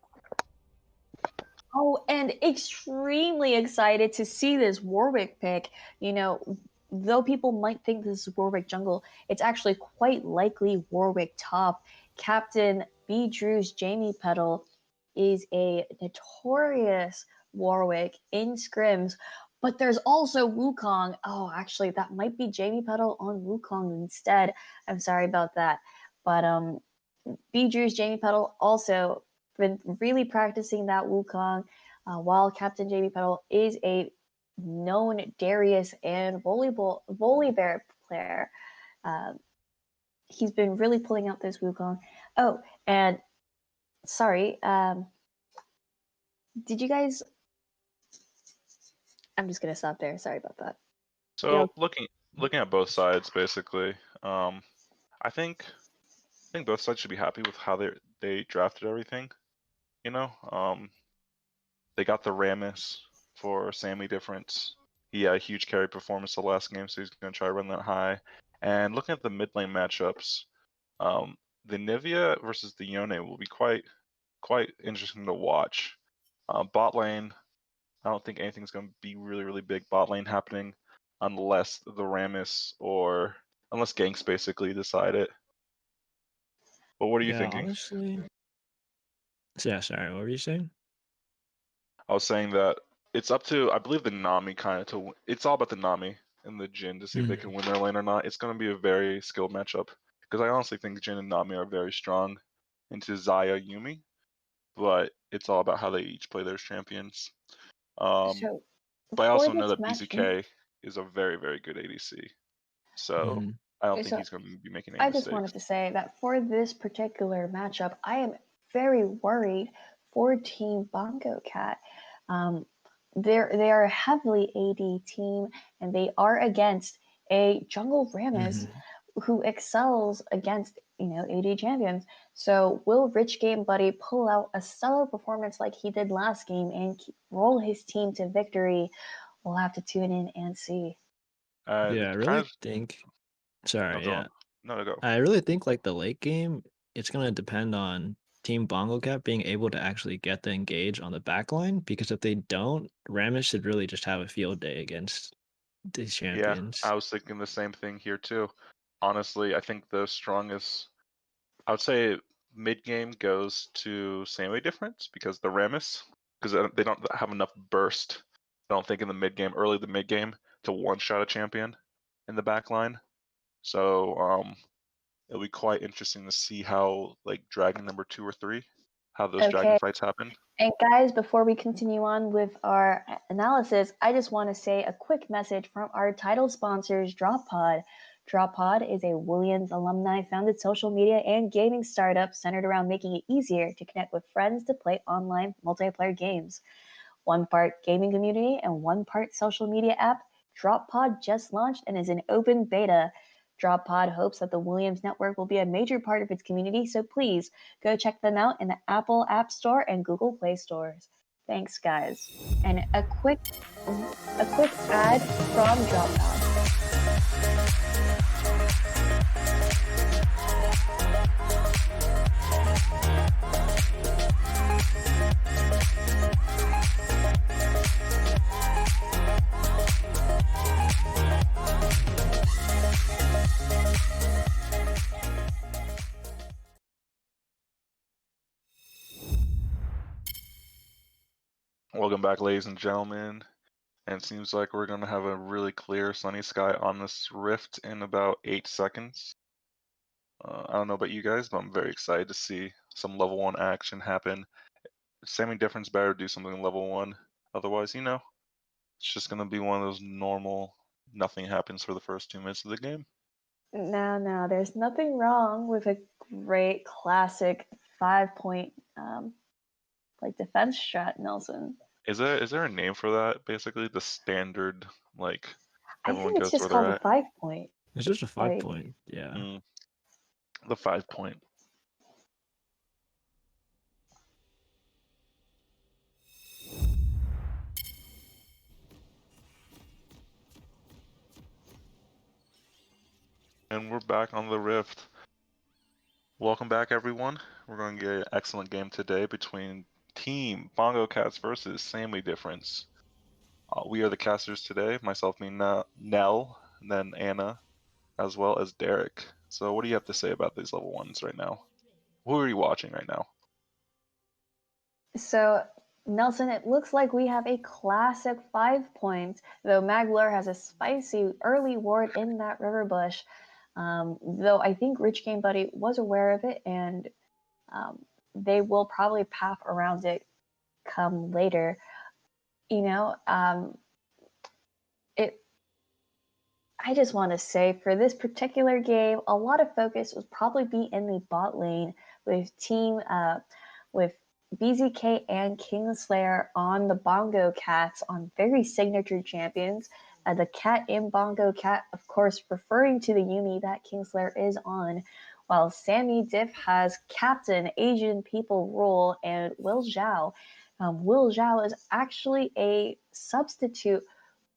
Oh, and extremely excited to see this Warwick pick. Though people might think this is Warwick jungle, it's actually quite likely Warwick top. Captain B. Drew's Jamie Petal is a notorious Warwick in scrims, but there's also Wukong. Oh, actually, that might be Jamie Petal on Wukong instead. I'm sorry about that. But B. Drew's Jamie Petal also been really practicing that Wukong, while Captain Jamie Petal is a known Darius and Volibear player. Uh, he's been really pulling out this Wukong. Oh, and sorry, did you guys? I'm just gonna stop there. Sorry about that. So looking at both sides, basically, I think both sides should be happy with how they drafted everything. You know, they got the Rammus for Sammy difference. He had a huge carry performance the last game, so he's going to try to run that high. And looking at the mid lane matchups, the Nivea versus the Yone will be quite interesting to watch. Bot lane, I don't think anything's going to be really big bot lane happening unless the Rammus or unless ganks basically decide it. But what are you Yeah, thinking? honestly. Yeah, sorry, what were you saying? I was saying that it's up to, I believe, the Nami kind of to. It's all about the Nami and the Jin to see if they can win their lane or not. It's going to be a very skilled matchup because I honestly think Jin and Nami are very strong into Xayah Yumi, but it's all about how they each play their champions. So But I for also know this that match, BZK is a very good ADC, so I don't think so he's going to be making any I just mistakes. wanted to say that for this particular matchup, I am very worried for Team Bongo Cat. They are a heavily AD team, and they are against a jungle Rammus who excels against AD champions. So will Rich Game Buddy pull out a stellar performance like he did last game and roll his team to victory? We'll have to tune in and see. Yeah, I really think. Sorry, go yeah. on. No, go. I really think like the late game, it's gonna depend on Team Bongo Cat being able to actually get the engage on the back line, because if they don't, Rammus should really just have a field day against these champions. Yeah, I was thinking the same thing here too. Honestly, I think the strongest, I would say mid game goes to Sammy difference because the Rammus, because they don't have enough burst. I don't think in the mid game, early the mid game, to one shot a champion in the back line. So it'll be quite interesting to see how like Dragon number 2 or 3, how those Dragon fights happen. And guys, before we continue on with our analysis, I just want to say a quick message from our title sponsors, DropPod. DropPod is a Williams alumni-founded social media and gaming startup centered around making it easier to connect with friends to play online multiplayer games. One part gaming community and one part social media app, DropPod just launched and is in open beta. DropPod hopes that the Williams Network will be a major part of its community, so please go check them out in the Apple App Store and Google Play stores. Thanks, guys. And a quick ad from DropPod. Welcome back, ladies and gentlemen. And it seems like we're going to have a really clear sunny sky on this rift in about 8 seconds. I don't know about you guys, but I'm very excited to see some level 1 action happen. Sammy Difference better do something in level 1. Otherwise, it's just going to be one of those normal, nothing happens for the first 2 minutes of the game. No, there's nothing wrong with a great classic 5-point defense strat, Nelson. Is there a name for that? Basically, the standard, like, I everyone think it's goes just where called they're a at. 5-point. It's just a Like- 5-point. Yeah. The 5-point. And we're back on the Rift. Welcome back, everyone. We're going to get an excellent game today between Team Bongo Cats versus Sammy Difference. We are the casters today, myself being Nell, and then Anna, as well as Derek. So what do you have to say about these level 1s right now? Who are you watching right now? So, Nelson, it looks like we have a classic 5-point, though Magler has a spicy early ward in that river bush. Though I think Rich Game Buddy was aware of it, and they will probably path around it come later. I just want to say for this particular game, a lot of focus would probably be in the bot lane with with BZK and Kingslayer on the Bongo Cats on very signature champions. The cat in Bongo Cat, of course, referring to the Yumi that Kingslayer is on, while Sammy Diff has Captain Asian People role and Will Zhao. Will Zhao is actually a substitute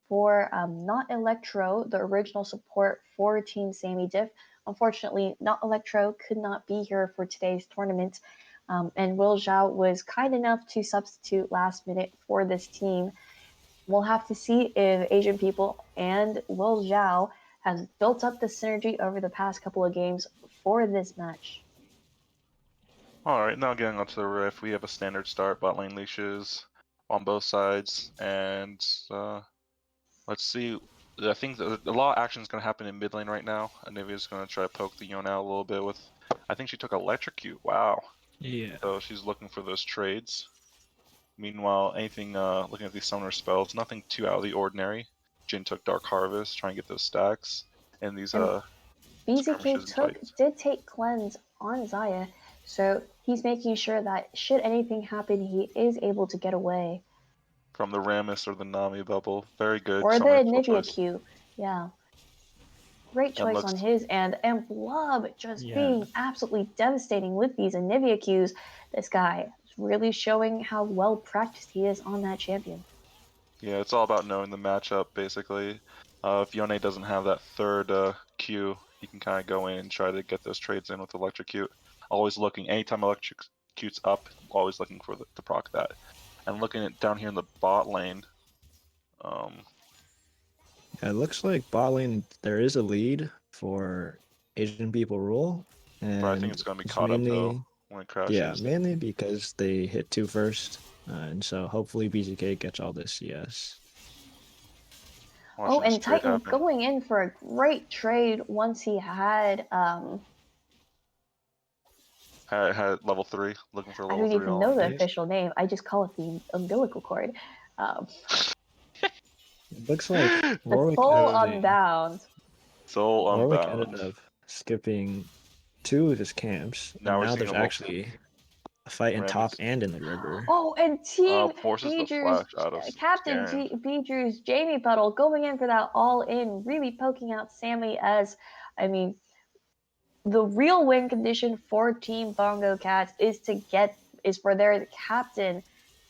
for Not Electro, the original support for Team Sammy Diff. Unfortunately, Not Electro could not be here for today's tournament, and Will Zhao was kind enough to substitute last minute for this team. We'll have to see if Asian People and Will Zhao has built up the synergy over the past couple of games for this match. Alright, now getting onto the Rift, we have a standard start, bot lane leashes on both sides, and let's see. I think a lot of action is going to happen in mid lane right now. Anivia's going to try to poke the Yone out a little bit with. I think she took Electrocute. Wow. Yeah. So she's looking for those trades. Meanwhile, looking at these summoner spells, nothing too out of the ordinary. Jin took Dark Harvest, trying to get those stacks, and these BZK did take cleanse on Zaya, so he's making sure that should anything happen, he is able to get away. From the Rammus or the Nami bubble. Very good. Or the summoner skill Nivea choice. Q. Yeah. Great choice on his end. And Blub just being absolutely devastating with these Nivea Qs. This guy is really showing how well practiced he is on that champion. Yeah, it's all about knowing the matchup, basically. If Yone doesn't have that third Q, he can kind of go in and try to get those trades in with Electrocute. Always looking, anytime Electrocute's up, always looking for to proc that. And looking at down here in the bot lane, It looks like bot lane there is a lead for Asian People rule, and but I think it's going to be it's caught up mainly, though when it crashes. yeah, mainly because they hit 2 first, and so hopefully BZK gets all this CS. Watching this and trade Titan happen. going in for a great trade once he had Had level 3, looking for I level don't 3 even know the Yes. official name. I just call it the umbilical cord. It looks like The Warwick Soul actually, Unbound. Soul Warwick Unbound. ended up skipping 2 of his camps, Now and we're now seeing there's a little actually a fight in top Rammus. and in the river. Oh, and Team Forces the Beedrew's flash out of Captain Beedrew's Jamie Puddle going in for that all in, really poking out Sammy as, I mean, the real win condition for Team Bongo Cats is for their captain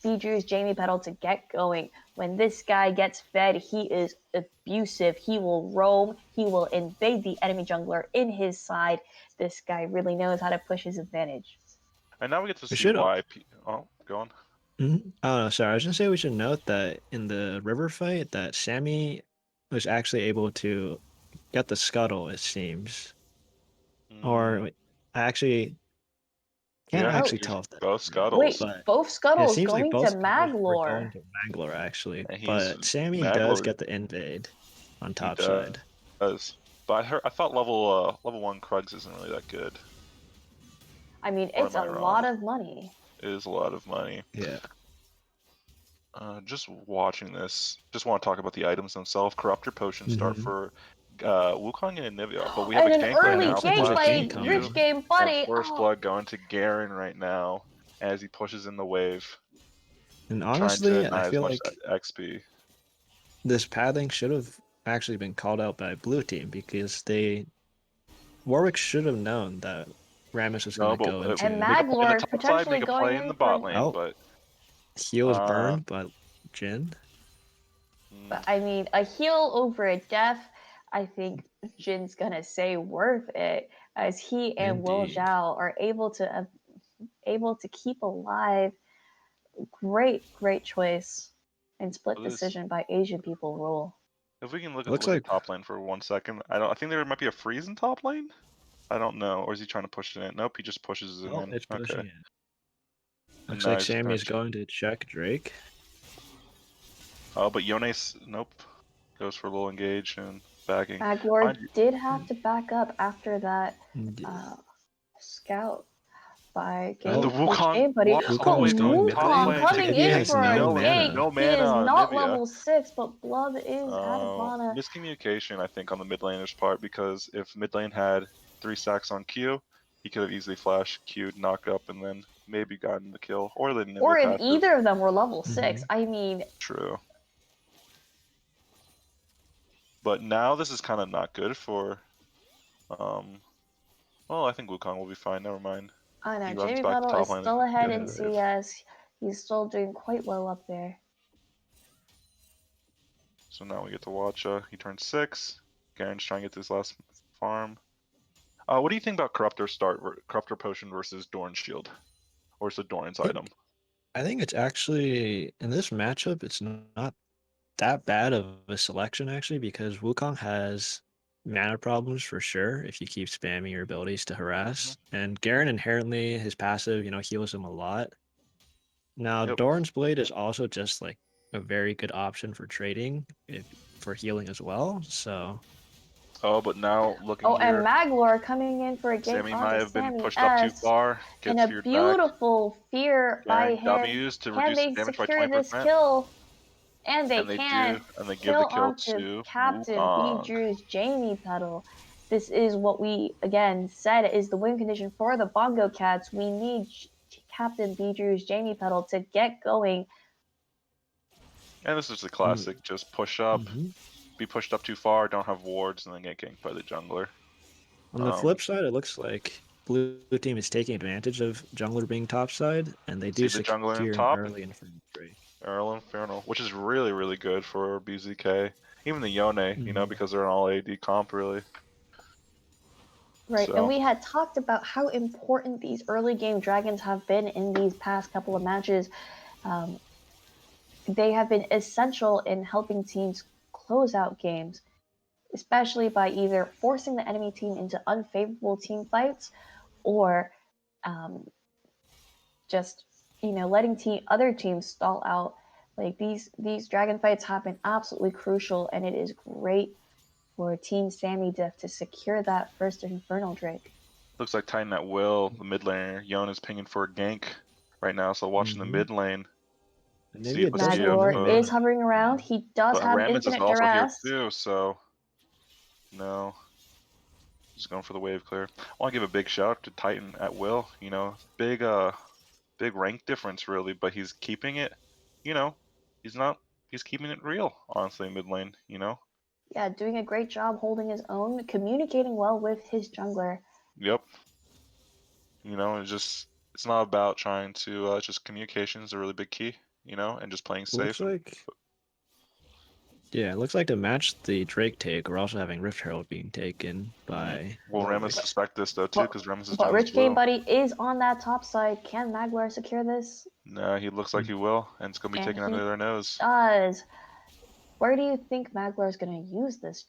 Beedrew's Jamie Puddle to get going. When this guy gets fed, he is abusive. He will roam. He will invade the enemy jungler in his side. This guy really knows how to push his advantage. And now we get to We see should- why. Go on. Oh, sorry. I was gonna say we should note that in the river fight, that Sammy was actually able to get the scuttle. It seems, or actually, Can't Yeah, actually he's tell if that's both true, scuttles. Wait, but both it scuttles seems like going both to scuttles were going Maglor. to Mangler actually. And he's But Sammy does Maglor. get the invade on He top side. does. But I thought level 1 Krugs isn't really that good. I mean, Or it's am a I wrong? lot of money. It is a lot of money. Yeah. Just watching this, just want to talk about the items themselves. Corruptor potions start Mhm. for Wukong and Nivea, but we have And a an gank right early now. looks like there's a gank Flashing by gank Q Rich coming. Game Buddy. and First Oh, Blood going to Garen right now as he pushes in the wave, And trying to honestly, I deny as feel much like XP. this pathing should have actually been called out by blue team because Warwick should have known that Rammus was No, going to but go they into and could play in the Maglor top side, potentially they could play going in the in bot for. lane, Oh. but heals burned by Jin. But I mean, a heal over a death, I think Jin's gonna say worth it, as he and Will Indeed. Zhao are able to keep alive. Great choice and split Well, this- decision by Asian people rule. if we can look Looks at like top lane for 1 second, I think there might be a freeze in top lane. I don't know, or is he trying to push it in? Nope, he just pushes it in. it's pushing Okay. it. And Looks now like he's gonna Sammy's going to check Drake. Oh, but Yone's nope. Goes for low engage and backing. Maglor Mind you- did have to back up after that Yeah. scout by Oh, the Rich Wukong Game Buddy. walks But all the way Wukong's down going mid top Wukong lane. lane. coming Maybe he in has for a no gank. mana. No He is mana on not Nivea. level 6, but Blub is out of mana. Miscommunication, I think, on the mid laner's part, because if mid lane had 3 stacks on Q, he could have easily flashed Q'd, knocked up, and then maybe gotten the kill. Or the Nivea Or if passive. either of them were level Mhm. 6. I mean, True. But now this is kind of not good for. Well, I think Wukong will be fine. Never mind. I He know runs Jamie back to Puddle top is lane. still ahead Yeah, in if- CS. He's still doing quite well up there. So now we get to watch. He turns 6. Garen's trying to get this last farm. What do you think about Corruptor Potion versus Dorn Shield? Or is it Dorn's item? I think it's actually in this matchup, it's not that bad of a selection actually, because Wukong has mana problems for sure if you keep spamming your abilities to harass. And Garen inherently, his passive, heals him a lot. Now, Yep. Doran's Blade is also just like a very good option for trading, for healing as well. So Oh, but now looking Oh, here, and Maglor coming in for a gank Sammy might onto have been Sammy pushed up too S. far. And Gets a feared back. beautiful fear by Garen him. W's to Can reduce they the damage by secure this 20%. kill? And they And they can. do, and they give Kill the kill onto to Captain Wukong. Drew's Jamie Pedal. This is what we again said is the win condition for the Bongo Cats. We need Captain Drew's Jamie Pedal to get going. And this is a classic, just push up, Mhm. be pushed up too far, don't have wards, and then get ganked by the jungler. On the flip side, it looks like blue team is taking advantage of jungler being topside, and they do See the jungler in secure an top? early infantry. Earl Infernal, which is really, really good for BZK. Even the Yone, because they're an all AD comp, really. Right, So. and we had talked about how important these early game dragons have been in these past couple of matches. They have been essential in helping teams close out games, especially by either forcing the enemy team into unfavorable team fights or just letting other teams stall out. Like these dragon fights have been absolutely crucial, and it is great for Team Sammy Diff to secure that first Infernal Drake. Looks like Titan at will, the mid laner. Yon is pinging for a gank right now, so watching the mid lane. And See maybe if it does Maglor have is mana. hovering around. He does But have Rammus is infinite also duress. here too, so no. Just going for the wave clear. I want to give a big shout out to Titan at will. Big rank difference really, but he's keeping it. He's keeping it real. Honestly, mid lane. Yeah, doing a great job holding his own, communicating well with his jungler. Yep. It's not about trying to. It's just communication is a really big key. And just playing safe. It looks like to match the Drake take, we're also having Rift Herald being taken by. Well, Rammus suspect this though too, because Rammus is But doing Rich his Game will. Buddy is on that top side. Can Maglor secure this? No, he looks like he will, and it's gonna be And taken he under their nose. Does. Where do you think Maglor is going to use this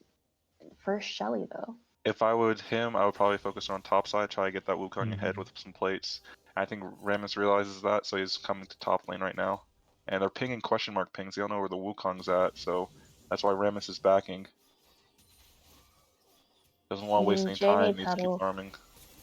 first Shelly though? If I would him, I would probably focus on top side, try to get that Wukong ahead with some plates. I think Rammus realizes that, so he's coming to top lane right now. And they're pinging question mark pings. They don't know where the Wukong's at, so that's why Rammus is backing. Doesn't want to waste any time, needs to keep farming.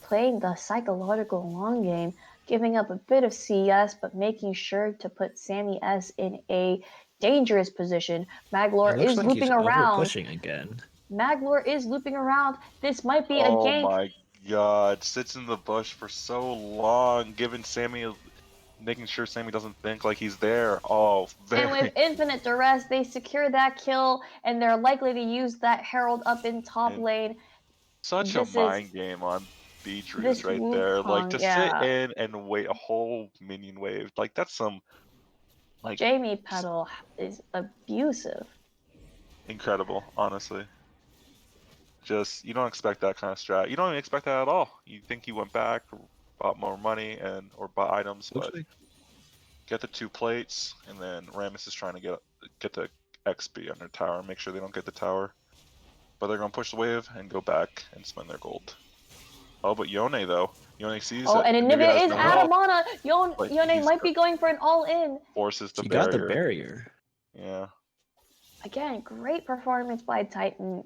Playing the psychological long game, giving up a bit of CS, but making sure to put Sammy S in a dangerous position. Maglor is looping around. Pushing again. Maglor is looping around. This might be a Oh gank. my god, sits in the bush for so long, giving Sammy, making sure Sammy doesn't think like he's there. Oh, very. And with infinite duress, they secure that kill, and they're likely to use that Herald up in top lane. Such This a is- mind game on Beatrice this right there. Like Wukong, to yeah. sit in and wait a whole minion wave. Like that's some like Jamie Petal is abusive. incredible, honestly. Just you don't expect that kind of strat. You don't even expect that at all. You think he went back, bought more money and or bought items, but get the 2 plates, and then Rammus is trying to get the XP on their tower, make sure they don't get the tower. But they're gonna push the wave and go back and spend their gold. Oh, but Yone though. Yone sees Oh, it. and Anivia is out of mana. Yone he's might be going for an all-in. Forces the She barrier. got the barrier. Yeah. Again, great performance by Titan.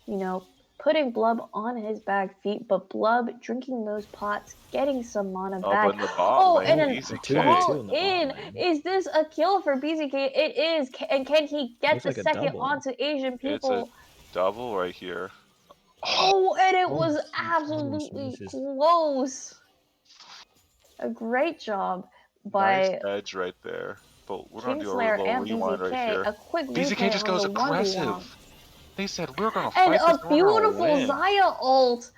You know, putting Blub on his back feet, but Blub drinking those pots, getting some mana Oh, back. but in the bot lane, and easy an kill. all-in. Is this a kill for BZK? It is. And can he get Looks the like a second double. onto Asian people? It's a double right here. Oh, and it was goodness absolutely gracious. close. A great job Nice by edge right there. But we're gonna do a Kingslayer little and rewind BZK. right here. A quick BZK replay just on goes the 1v1. aggressive. They said we're gonna And fight this. a And we're gonna beautiful win. Zaya ult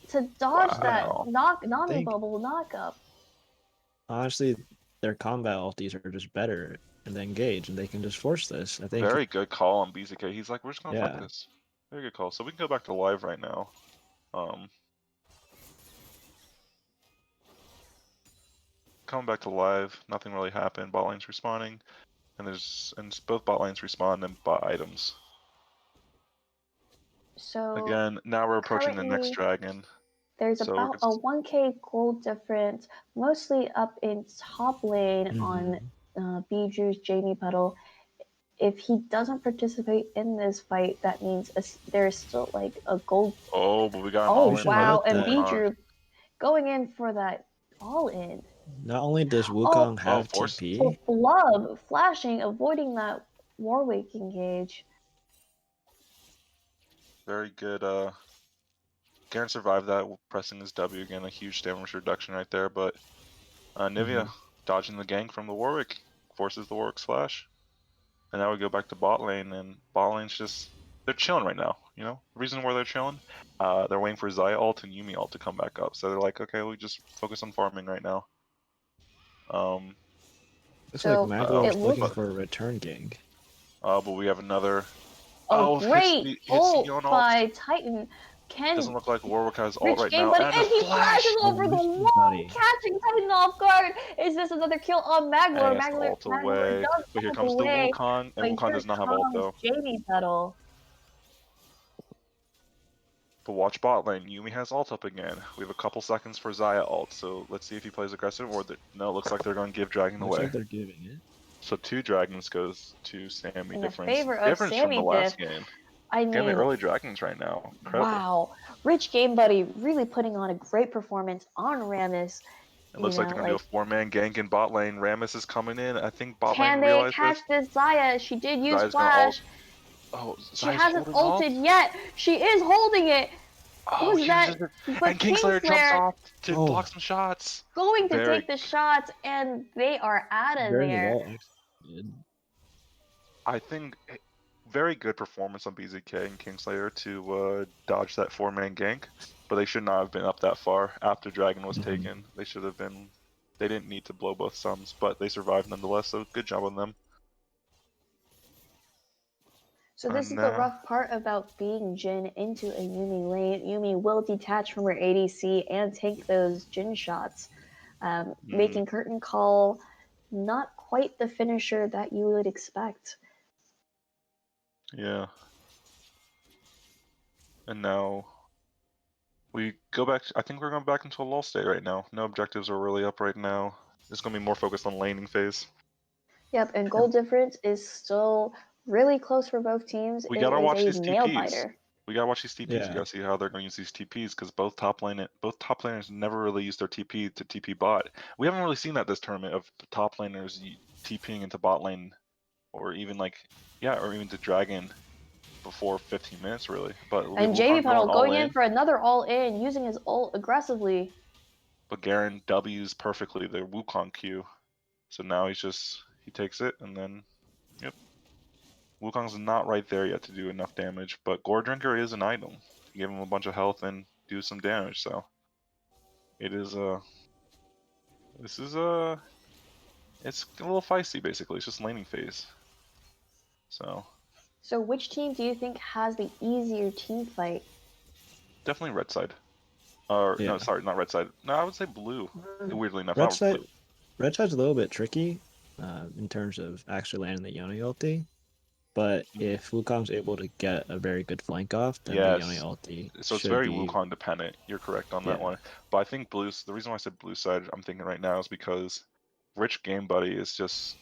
to dodge that Wow. Nami Think- bubble knockup. Honestly, their combat ultis are just better and they engage and they can just force this. I think Very good call on BZK. He's like, we're just gonna fight Yeah. this. Very good call. So we can go back to live right now. Coming back to live, nothing really happened. Bot lane's respawning, and both bot lanes respawn and bought items. So Again, now we're approaching the next dragon. there's so about a 1k gold difference, mostly up in top lane Mhm. on Biju's Jamie Petal. If he doesn't participate in this fight, that means there's still like a gold. Oh, but we got an Oh all-in. wow! let And that- Biju going in for that all in. not only does Wukong have force. TP, So Blub flashing, avoiding that Warwick engage. Very good. Garen survived that, pressing his W again, a huge damage reduction right there. But Nivea dodging the gank from the Warwick, forces the Warwick slash. And now we go back to bot lane, and bot lane's just, they're chilling right now, you know? The reason why they're chilling, they're waiting for Zaya ult and Yumi ult to come back up. So they're like, okay, we just focus on farming right now. looks So, like Maglor's it looking looks- for a return gank. But we have another. Great hits ult the ult. by Titan. Doesn't look like Warwick has ult Rich right game, now. buddy, And and a he flash! flashes over the wall, buddy. catching Titan off guard. Is this another kill on Maglor? And Maglor, ult away. does But here ult comes away, the Wukong, but and Wukong here does not have ult comes though. Jamie Petal. But watch bot lane. Yumi has ult up again. We have a couple seconds for Zaya ult, so let's see if he plays aggressive or no. It looks like they're going to give Dragon Looks away. like they're giving it. So 2 dragons goes to Sammy. In the Difference favor of from Sammy the last diff. game. I Again, the mean, early dragons right now. Incredible. wow. Rich Game Buddy really putting on a great performance on Rammus. It looks like they're going to do a 4-man gank in bot lane. Rammus is coming in. I think bot Can lane they realized catch this Zaya? She did use Zaya's gonna Flash. Oh, She Zaya's hasn't holding ulted ult? yet. She is holding it. Oh, Was she that? just- But and Kingslayer jumps Kingslayer off to block some shots. going to Very- take the shots, and they are out of During there. the wall executed. I think very good performance on BZK and Kingslayer to dodge that 4-man gank, but they should not have been up that far after Dragon was taken. They should have been. They didn't need to blow both suns, but they survived nonetheless. So good job on them. So this is And the now- rough part about being Jin into a Yumi lane. Yumi will detach from her ADC and take those Jin shots, making Curtain Call not quite the finisher that you would expect. Yeah. And now We go back. I think we're going back into a lull state right now. No objectives are really up right now. It's going to be more focused on laning phase. Yep, and goal difference is still really close for both teams. We It gotta is watch a these nail TPs. biter. We gotta watch these TPs. Yeah. We gotta see how they're going to use these TPs because both top laners never really use their TP to TP bot. We haven't really seen that this tournament of top laners TPing into bot lane, or even or even to dragon before 15 minutes really. But And Wukong JB Puddle going in in, for another all-in, using his ult aggressively. but Garen W's perfectly the Wukong Q. So now he takes it and then, yep. Wukong's not right there yet to do enough damage, but Gore Drinker is an item. You give him a bunch of health and do some damage, so it is it's a little feisty basically. It's just laning phase. So which team do you think has the easier team fight? definitely red side. Or Yeah. no, sorry, not red side. No, I would say blue. Weirdly enough, Red not side, blue. red side's a little bit tricky in terms of actually landing the Yone ulti. But if Wukong's able to get a very good flank off, then the Yone Yes. ulti So it's should very be... Wukong dependent. You're correct on that Yeah. one. But I think blues. The reason why I said blue side, I'm thinking right now, is because Rich Game Buddy is just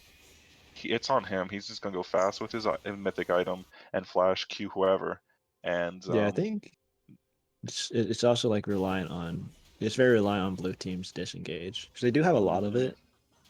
it's on him. He's just gonna go fast with his mythic item and flash Q whoever. And Yeah, I think it's also like it's very reliant on blue teams disengage because they do have a lot of it.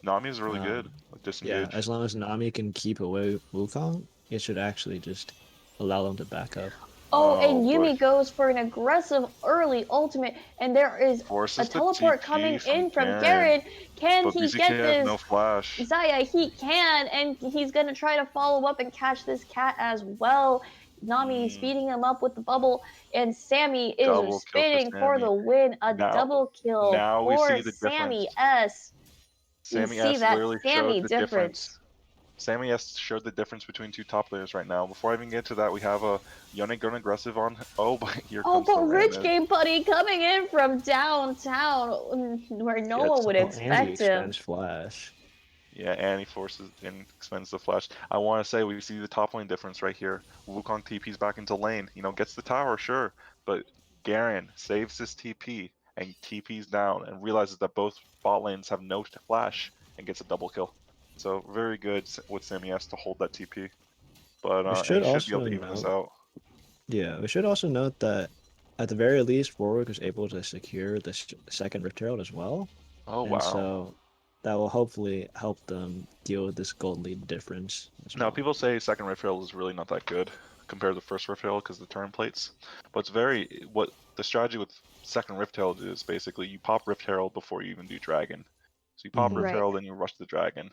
Nami is really good. Yeah, Disengage. as long as Nami can keep away Wukong, it should actually just allow them to back up. Oh, and boy. Yuumi goes for an aggressive early ultimate, and there is Forces a the teleport TP coming from in from Garen. Garen. Can But he BZK get has this? no flash. Zaya, he can, and he's gonna try to follow up and catch this cat as well. Nami is feeding him up with the bubble, and Sammy is Double kill for spinning for Sammy. the win. A double kill Now we for see the Sammy difference. S. Sammy You see S that literally Sammy showed the difference. Sammy S showed the difference between two top players right now. Before I even get to that, we have a Yone going aggressive on. Oh, but here comes the but Rich Raymond. Game Buddy coming in from downtown where no one would And he expect him. extends flash. Yeah, and he forces and expends the flash. I want to say we see the top lane difference right here. Wukong TP's back into lane. Gets the tower, sure, but Garen saves his TP and TP's down and realizes that both bot lanes have no flash and gets a double kill. So very good with Sammy S to hold that TP. But We and should he should be able also to even this note, out. yeah, we should also note that at the very least, Warwick was able to secure the second Rift Herald as well. Oh And wow. so that will hopefully help them deal with this gold lead difference as Now well. people say second Rift Herald is really not that good compared to the first Rift Herald because of the turn plates. But what the strategy with second Rift Herald is basically you pop Rift Herald before you even do Dragon. So you pop Rift Right. Herald and you rush the Dragon.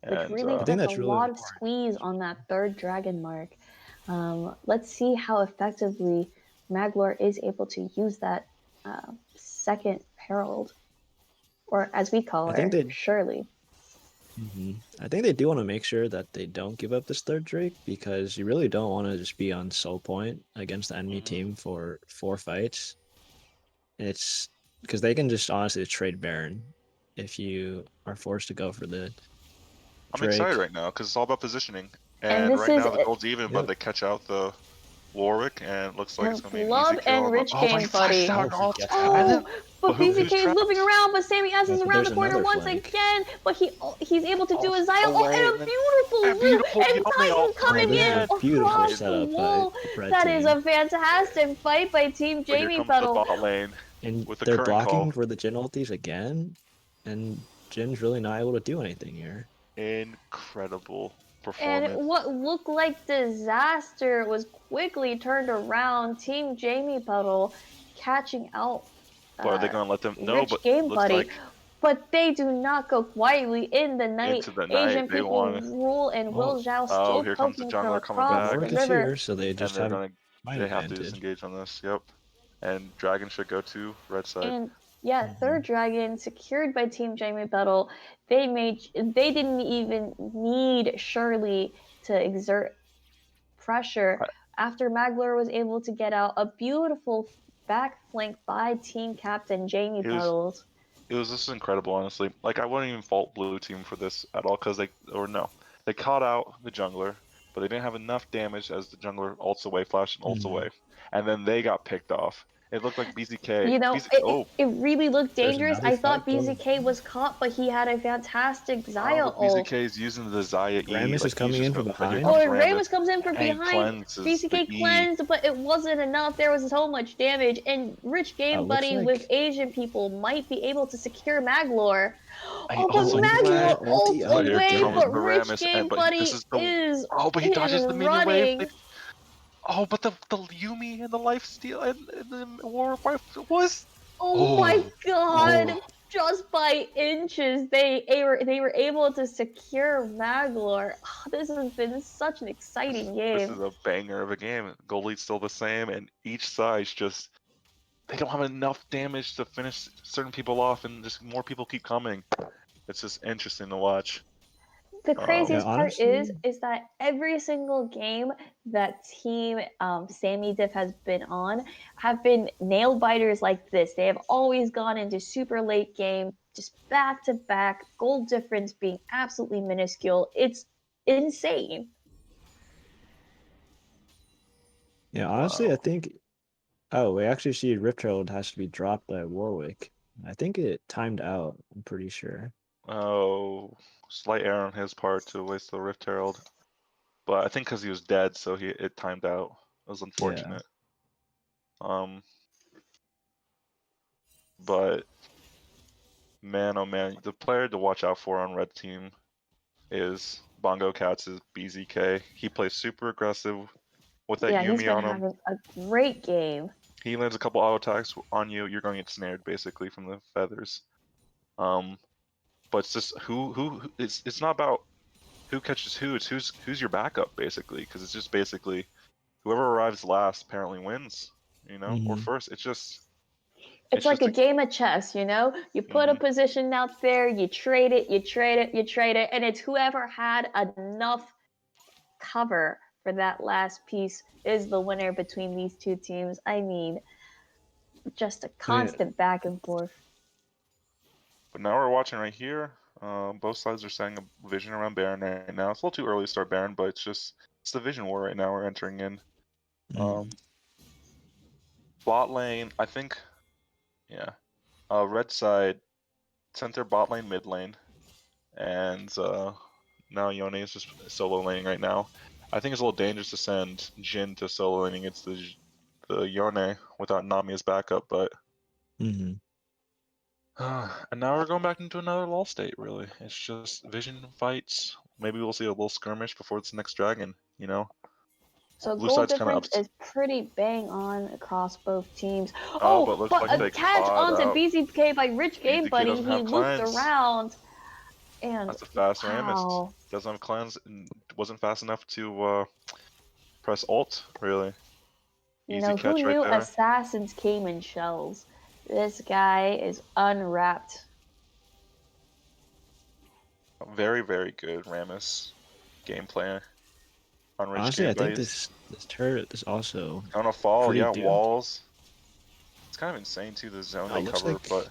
Which And really I think puts that's a really lot of important. squeeze on that third dragon mark. Let's see how effectively Maglor is able to use that second herald, or as we call I her, think they- Shirley. I think they do want to make sure that they don't give up this third Drake because you really don't want to just be on soul point against the enemy team for 4 fights. It's because they can just honestly trade Baron if you are forced to go for the I'm Drake. excited right now because it's all about positioning. And And this right is now the gold's even, but Yep. they catch out the Warwick, and it looks like it's going to be an Love easy kill. and Rich Oh, but he Game flashed Buddy. out Oh, he ult. gets And out. then, But who's BZK is trapped? looping around, but Sammy S is But around there's the corner another once flank. again. But he's able to do his Zaya ult away, and and a then- beautiful and loop beautiful and Yone Titan ult coming from in Red. Beautiful across the setup by wall. the red That is team. a fantastic fight by Team But here Jamie comes the Petal. bot lane And with the they're current blocking call. for the Jhin ultis again, and Jin's really not able to do anything here. Incredible And performance. what looked like disaster was quickly turned around. Team Jamie Petal catching out But are they going to let them? No, Rich but Game looks Buddy. like But they do not go quietly in the night. into the Asian night they people want. rule, and Will Zhao Oh, still here comes the poking from jungler coming across back. the Warwick is river. here, so they And just they're have gonna. fight They have to advantage. disengage on this. Yep. And Dragon should go to red side. And yeah, third dragon secured by Team Jamie Petal. They didn't even need Shirley to exert pressure after Maglor was able to get out a beautiful back flank by team captain Jamie It was- Petals. It was just incredible, honestly. Like I wouldn't even fault blue team for this at all because they caught out the jungler, but they didn't have enough damage as the jungler ults away, flash and ults away, and then they got picked off. It looked like BZK. You know, Oh, it really looked There's dangerous. another I thought fight going BZK on. was caught, but he had a fantastic oh, Zaya but ult. BZK is using the Zaya E. Rammus Like is coming in from here behind. Oh, comes and Ramus comes in from and behind. cleanses the BCK E. cleansed, but it wasn't enough. There was so much damage. And Rich Game Looks Buddy with like Asian people might be able to secure Maglore. Hey, Oh, but looks like he's Ulti. gonna Maglore ulti ults out But here here. away, comes but the Damn. Rich Rammus, Game and but this Buddy is the. is Oh, but he dodges the minion wave. running. Oh, but the Yumi and the life steal and the war wife was. Oh my Oh, god! oh. Just by inches, they were able to secure Maglore. Oh, this has been such an exciting This game. is a banger of a game. Goalie's still the same, and each side's just they don't have enough damage to finish certain people off, and just more people keep coming. It's just interesting to watch. The Um, Yeah, craziest part honestly, is that every single game that team Sammy Diff has been on have been nail biters like this. They have always gone into super late game, just back to back, goal difference being absolutely minuscule. It's insane. yeah, honestly, I wow. think. Oh, we actually see Rift Herald has to be dropped by Warwick. I think it timed out. I'm pretty sure. Oh, slight error on his part to waste the Rift Herald, but I think because he was dead, so it timed out. It was Yeah. unfortunate. But man, oh man, the player to watch out for on red team is Bongo Cats' BZK. He plays super aggressive with that Yeah, he's Yumi been on him. having a great game. He lands a couple auto attacks on you, you're going to get snared basically from the feathers. But it's just who it's not about who catches who, it's who's your backup basically, because it's just basically whoever arrives last apparently wins, you know, or Mhm. first. It's just It's like a game of chess, you know? You put a Mhm. position out there, you trade it, you trade it, you trade it, and it's whoever had enough cover for that last piece is the winner between these two teams. I mean, just a I mean, constant back and forth. But now we're watching right here. Both sides are setting a vision around Baron right now. It's a little too early to start Baron, but it's the vision war right now we're entering in. mhm. Bot lane, I think, yeah. Red side, center bot lane, mid lane, and now Yone is just solo laning right now. I think it's a little dangerous to send Jin to solo laning against the Yone without Nami as backup, but Mhm. and now we're going back into another LoL state, really. It's just vision fights. Maybe we'll see a little skirmish before it's the next dragon, you know? So Blue goal side's kind of difference up. is pretty bang on across both teams. Oh, but looks But like a they catch caught onto out. BZK by Rich Game BZK Buddy. doesn't He have looped cleanse. around and That's a fast Rammus. wow. Doesn't have cleanse and wasn't fast enough to press ult, really. You Easy know, who catch right knew there. assassins came in shells? This guy is unwrapped. Very, very good Rammus gameplay on Rich Honestly, Game I think Buddies. this turret is also Gonna fall, pretty yeah, duped. walls. It's kind of insane too, the zone they Looks cover, like but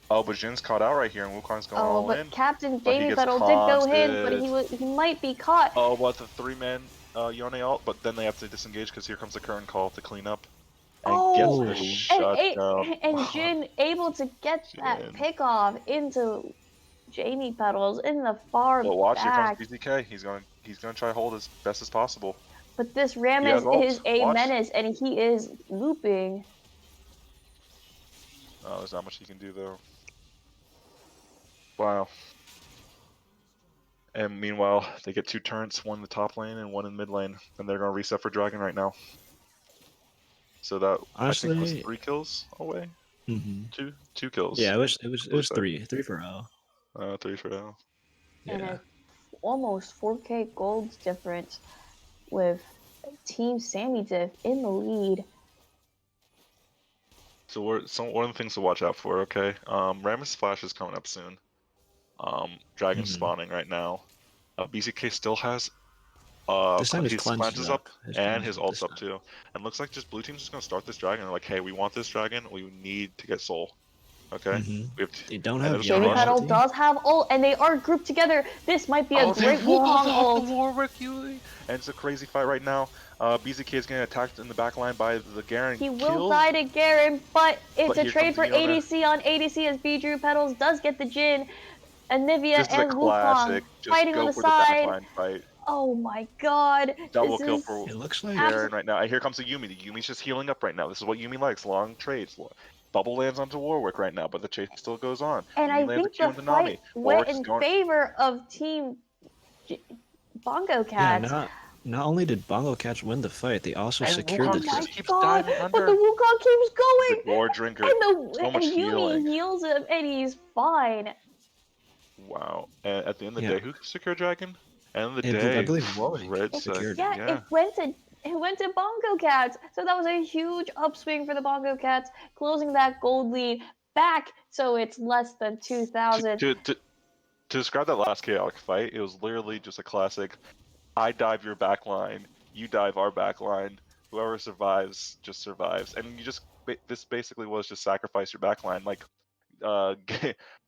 oh, but Jin's caught out right here, and Wukong's going Oh, all but in. Captain But he Jamie gets Battle did go in, but taunted. he might be caught. Oh, but the 3-man Yone ult, but then they have to disengage because here comes the current call to clean up and gets Oh, the oh, shutdown. and Jin able to get that Jin. pick off into Jamie Petals in the far But watch, here comes back. BZK. He's gonna try to hold as best as possible. But this He Rammus has ult. is a Watch. menace, and he is looping. Oh, there's not much he can do though. Wow. And meanwhile, they get 2 turrets, one in the top lane and one in mid lane, and they're gonna reset for Dragon right now. So that I think was honestly, 3 kills away. mhm. Two kills. Yeah, it Blue was side. three for O. 3 for now. And Yeah, a almost 4K gold difference with Team Sammy Diff in the lead. So one of the things to watch out for, okay? Rammus Flash is coming up soon. Dragon Mhm. spawning right now. BCK still has This time his his cleanse cleanse is is up. up His and cleanse his is up this ult's up time. too. And looks like just blue team's just gonna start this dragon. They're like, hey, we want this dragon. We need to get soul. Okay. Mhm. We have They don't and have there's Jamie Rush. Petal ulti. does have ult, and they are grouped together. This might be a Oh, great they both Wukong have ult. the Warwick Yuli, and it's a crazy fight right now. BZK is getting attacked in the back line by the Garen. He will Kills, die to Garen, but it's but a here trade comes for Iona. ADC on ADC as Bijou Petals does get the Jin. Anivia This is a and Wukong classic. Just fighting on go the for the side. backline fight. Oh my god. Double This kill is for It looks like Garen right now. And here comes the Yumi. The Yumi's just healing up right now. This is what Yumi likes. Long trades. Bubble lands onto Warwick right now, but the chase still goes on. and Yumi I lands a think Q the into fight Nami. went Warwick's in going. favor of Team Bongo yeah. Cats. Not only did Bongo Cats win the fight, they also And secured Oh the Wukong my just kill. keeps god! diving But under. the Wukong keeps The going, Gore Drinker. So much and Yumi healing. heals him, and he's fine. Wow. And at the end of the Yeah. day, who secured Dragon? End of the I day, believe Warwick Red secured Sec. it. Yeah, it went to Bongo Cats. So that was a huge upswing for the Bongo Cats, closing that gold lead back so it's less than 2,000. To describe that last chaotic fight, it was literally just a classic. I dive your back line, you dive our back line. Whoever survives just survives, and you just this basically was just sacrifice your back line. Like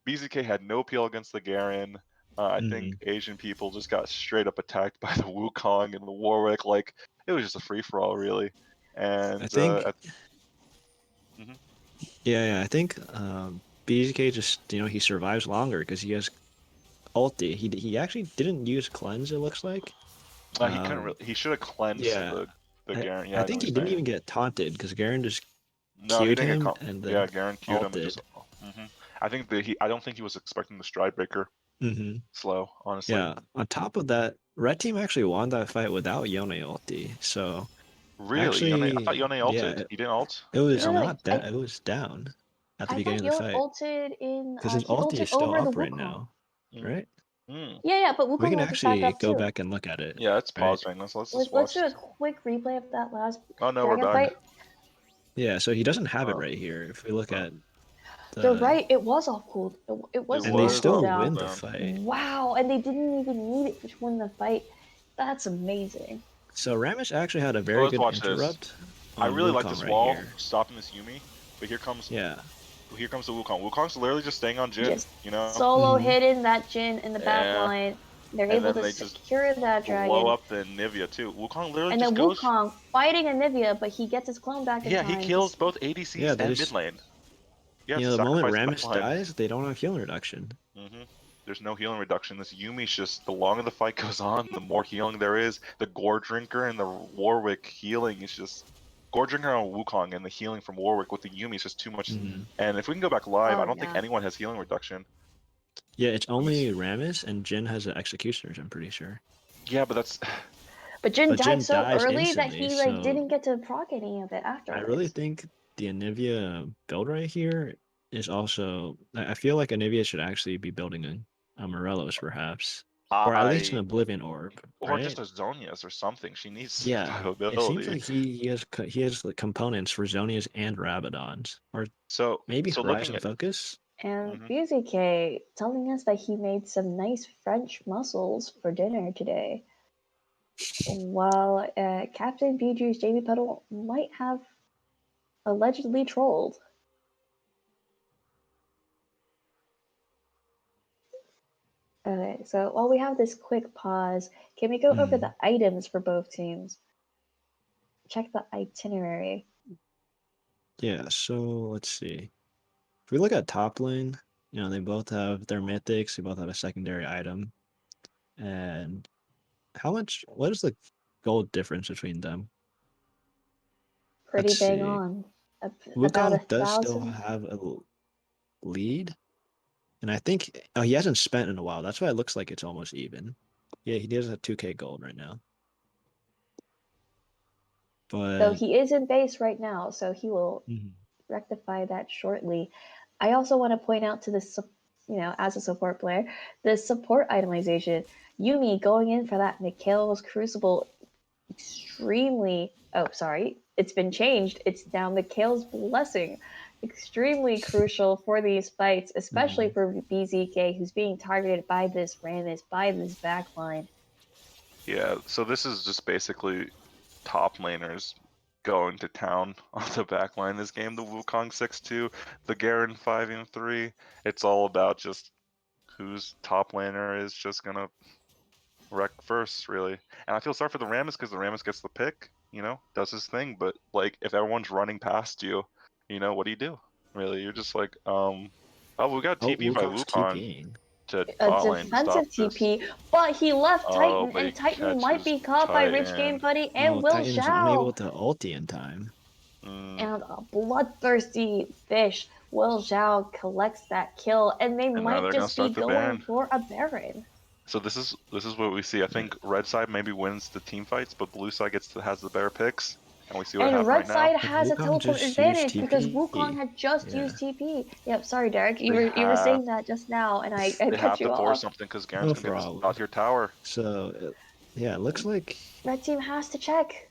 BZK had no appeal against the Garen. I think Asian people just got straight up attacked by the Wukong and the Warwick. Like it was just a free for all, really. And I think. Mhm. Yeah, I think BZK just he survives longer because he has ulti. He actually didn't use cleanse. It looks like. He couldn't really. He should have cleansed Yeah, the Garen. Yeah, I I know think what he you're didn't saying. even get taunted because Garen just No, he queued didn't him get. and Yeah, then Garen queued him and ulted. just. I think that I don't think he was expecting the stride breaker. Hmm Slow, honestly. Yeah. On top of that, Red Team actually won that fight without Yone ulti. So Really, I thought actually, Yone ulted. yeah, He didn't ult. it was No, Damn. no, not that. It was down at the I beginning thought of the Yon fight ulted in. because his He ulti ulted is still over the up right Wukong. now, Mm. right? Mm. Yeah, but We Wukong can ult is back actually up go too. back and look at it. Yeah, it's Right? paused right now. So let's just Let's watch. do a quick replay of that last Oh no, we're dragon back. fight. Yeah, so he doesn't have it Oh. right here. If we look Oh. at You're the right. It was off cooled. It was and they off still cooldown. win the fight. Wow, and they didn't even need it to win the fight. That's amazing. So Ramesh actually had a So very let's good watch this. interrupt I on really like Wukong this right wall here. stopping this Yumi, but here comes Yeah, the Wukong. Wukong's literally just staying on Jin, Just you know. solo hidden that Jin in the back Yeah. line. They're And able then to they just secure that blow dragon. up the Nivea too. Wukong literally And just then goes. Wukong fighting Anivia, but he gets his clone back in Yeah, time. he kills both ADCs yeah. They and just mid lane. Yeah, the moment sacrifice the Ramesh backline. dies, they don't have healing reduction. There's no healing reduction. This Yumi's just the longer the fight goes on, the more healing there is. The Gore Drinker and the Warwick healing is just Gore Drinker on Wukong and the healing from Warwick with the Yumi is just too much. And if we can go back live, I don't think anyone has healing reduction. Yeah, it's only Ramesh and Jin has an Executioners. I'm pretty sure. Yeah, but that's. But Jin died so dies early that instantly, he so didn't get to proc any of it afterwards. I really think the Anivia build right here is also. I feel like Anivia should actually be building a Morelos, perhaps, or at least an Oblivion Orb, Or right? just a Zonias or something. She needs Yeah, survivability. it seems like he has the components for Zonias and Rabadons, or maybe Horizon Focus. And BZK telling us that he made some nice French mussels for dinner today. While Captain Biju's Jamie Petal might have allegedly trolled. Okay, so while we have this quick pause, can we go over the items for both teams? Check the itinerary. Yeah, so let's see. If we look at top lane, they both have their mythics, they both have a secondary item. And what is the gold difference between them? Pretty Let's bang see. on. About Wukong does still 1,000. have a lead. And I think he hasn't spent in a while. That's why it looks like it's almost even. Yeah, he does have 2K gold right now. But So he is in base right now, so he will rectify that shortly. I also want to point out to this, as a support player, the support itemization. Yumi going in for that Mikhail's Crucible, extremely. Oh, sorry, it's been changed. It's now Mikhail's Blessing. Extremely crucial for these fights, especially for BZK, who's being targeted by this Rammus, by this backline. Yeah, so this is just basically top laners going to town on the back line this game. The Wukong 6-2, the Garen 5-3. It's all about just whose top laner is just gonna wreck first, really. And I feel sorry for the Rammus because the Rammus gets the pick, does his thing. But like, if everyone's running past you, what do? Really, you're just like, oh, we got TP by Wukong's Wukong TPing. to A bot lane to stop defensive this. TP, but he left Oh, Titan, but he and Titan might catches be caught by Rich Titan. Game Buddy and No, Will Titan's unable Zhao. to ulti in time. And a bloodthirsty fish, Will Zhao collects that kill, and they now might they're gonna just be start the going Baron. for a Baron. So this is what we see. I think red side maybe wins the team fights, but blue side has the better picks, and we see what And happened red right now. side has a Wukong teleport just used advantage because TP. Wukong had just Yeah. used TP. Yep, sorry, Derek. You They were saying that just now, and I They cut have you to force off. something because Garen's No gonna get this problem. top tier tower. So, yeah, it looks like Red team has to check.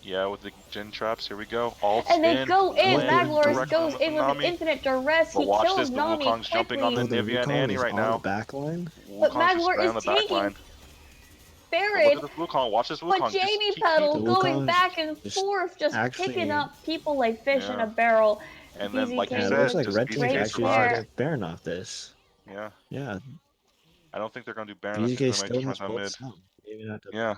Yeah, with the Jin traps, here we go. All And they go in. Landed Maglorus direct goes with in with an Nami. infinite duress. But He watch kills this, the Nami Wukong's jumping on quickly. the Nivea and Wukong Annie is right on now. the back line. But Wukong's just Maglor spraying is on the back taking line. But look Baron. at this Wukong. Watch this But Wukong. Jamie keep Petal The going Wukong's back and just forth, just actually- picking up people like fish in Yeah. a barrel. And then, like you BZK Yeah, it said, looks like does Red Team Great can BZK actually snare. survive? get Baron off this. Yeah. Yeah, I don't think they're gonna do Baron. I think BZK they still might must try pull mid. some. Maybe not the Yeah.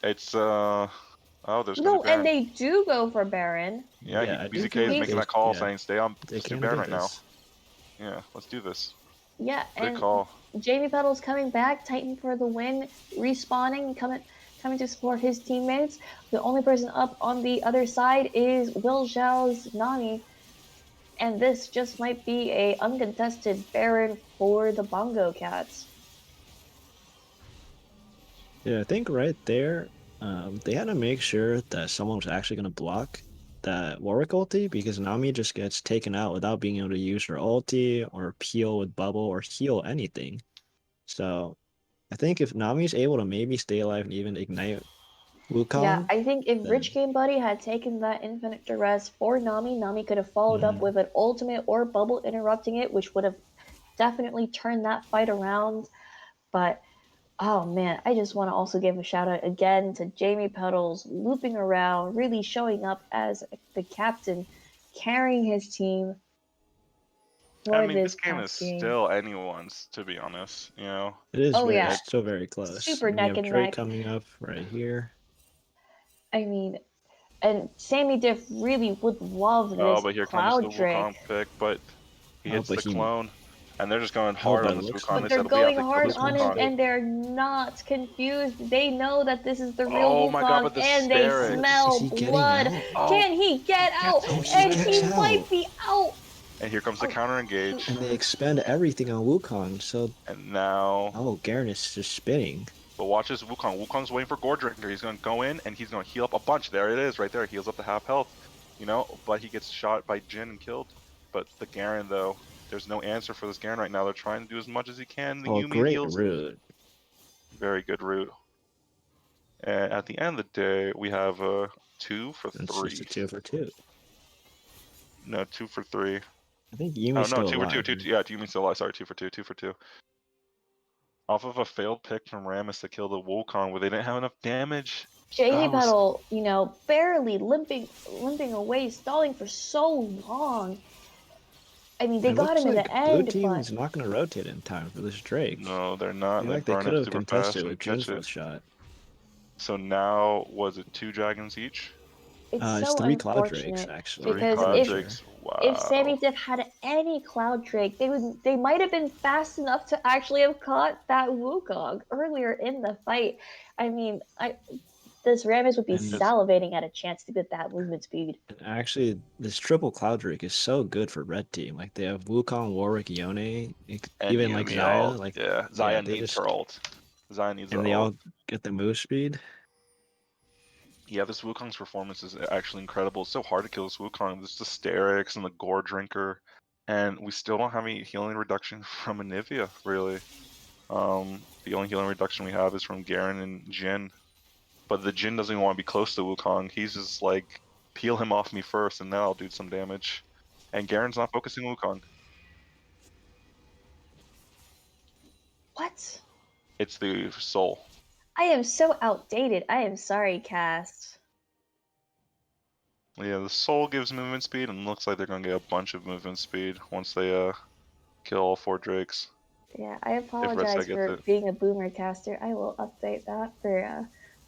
It's oh, there's gonna No, be Baron. and they do go for Baron. Yeah, Yeah, I do BZK feel is like making they- that call yeah, saying stay on, they let's do can Baron do right now. this. Yeah, let's do this. Yeah, Good and call. Jamie Petal's coming back. Titan for the win, respawning, coming to support his teammates. The only person up on the other side is Will Zhao's Nami. And this just might be a uncontested Baron for the Bongo Cats. Yeah, I think right there, they had to make sure that someone was actually going to block that Warwick ulti because Nami just gets taken out without being able to use her ulti or peel with bubble or heal anything. So I think if Nami's able to maybe stay alive and even ignite Wukong, Yeah, I think if then- Rich Game Buddy had taken that infinite duress for Nami, Nami could have followed up with an ultimate or bubble interrupting it, which would have definitely turned that fight around. But oh man, I just want to also give a shout out again to Jamie Petal's looping around, really showing up as the captain, carrying his team. I For mean, this game past is still anyone's, to be honest. it is Oh, very, yeah. still very close. Super And we neck have and Drake neck. coming up right here. I mean, and Sammy Diff really would love this Oh, but here comes Cloud the Drake. Wukong pick, but he Oh, hits but the he- clone. And they're just going hard but on it this looks Wukong. like- But They they're said, we have going to kill hard this on Wukong. him, and they're not confused. They know that this is the real Oh my God, Wukong, but the and they Sterix. smell Is he getting blood. out? Oh. Can he get out? Oh, he And gets he out. might be out. And here comes the counter engage. And they expend everything on Wukong, so And now, oh, Garen is just spinning. but watch this Wukong. Wukong's waiting for Gore Drinker. He's going to go in and he's going to heal up a bunch. There it is, right there. Heals up to half health. But he gets shot by Jin and killed. But the Garen, though, there's no answer for this Garen right now. They're trying to do as much as he can. The Oh, Yumi great heals. route. Very good route. And at the end of the day, we have a 2 for It's 3. just a 2 for 2. No, 2 for 3. I think Oh, Yumi's no, still 2 for 2. alive. 2, yeah, Yumi's still alive. Sorry, 2 for 2. 2 for 2. Off of a failed pick from Rammus to kill the Wukong where they didn't have enough damage. Jamie That was- Petal, barely limping away, stalling for so long. I mean, they It got looks him in like the end, Blue team but is not going to rotate in time for this Drake. No, they're I not. feel like They they burn could it have super fast contested and with catch Jin's it. shot. So now, was it 2 dragons each? it's It's so 3 Cloud Drakes, unfortunate. actually. Because Cloud if- Drakes. Wow. If Sammy Diff had any Cloud Drake, they might have been fast enough to actually have caught that Wukong earlier in the fight. I mean, this Rammus would be And- salivating at a chance to get that movement speed. And actually, this triple Cloud Drake is so good for Red Team. Like, they have Wukong, Warwick, Yone, And even like Yumi Xayah. ult. Like, yeah, Xayah they needs just- her ult. Xayah needs and her they ult. all get the move speed. Yeah, this Wukong's performance is actually incredible. It's so hard to kill this Wukong. There's the Sterix and the Gore Drinker, and we still don't have any healing reduction from Anivia, really. The only healing reduction we have is from Garen and Jin. But the Jin doesn't even want to be close to Wukong. He's just like, peel him off me first, and then I'll do some damage. And Garen's not focusing Wukong. What? It's the soul. I am so outdated. I am sorry, Cast. Yeah, the soul gives movement speed, and looks like they're gonna get a bunch of movement speed once they kill all 4 drakes. Yeah, I Red apologize Side gets for it. being a boomer caster. I will update that for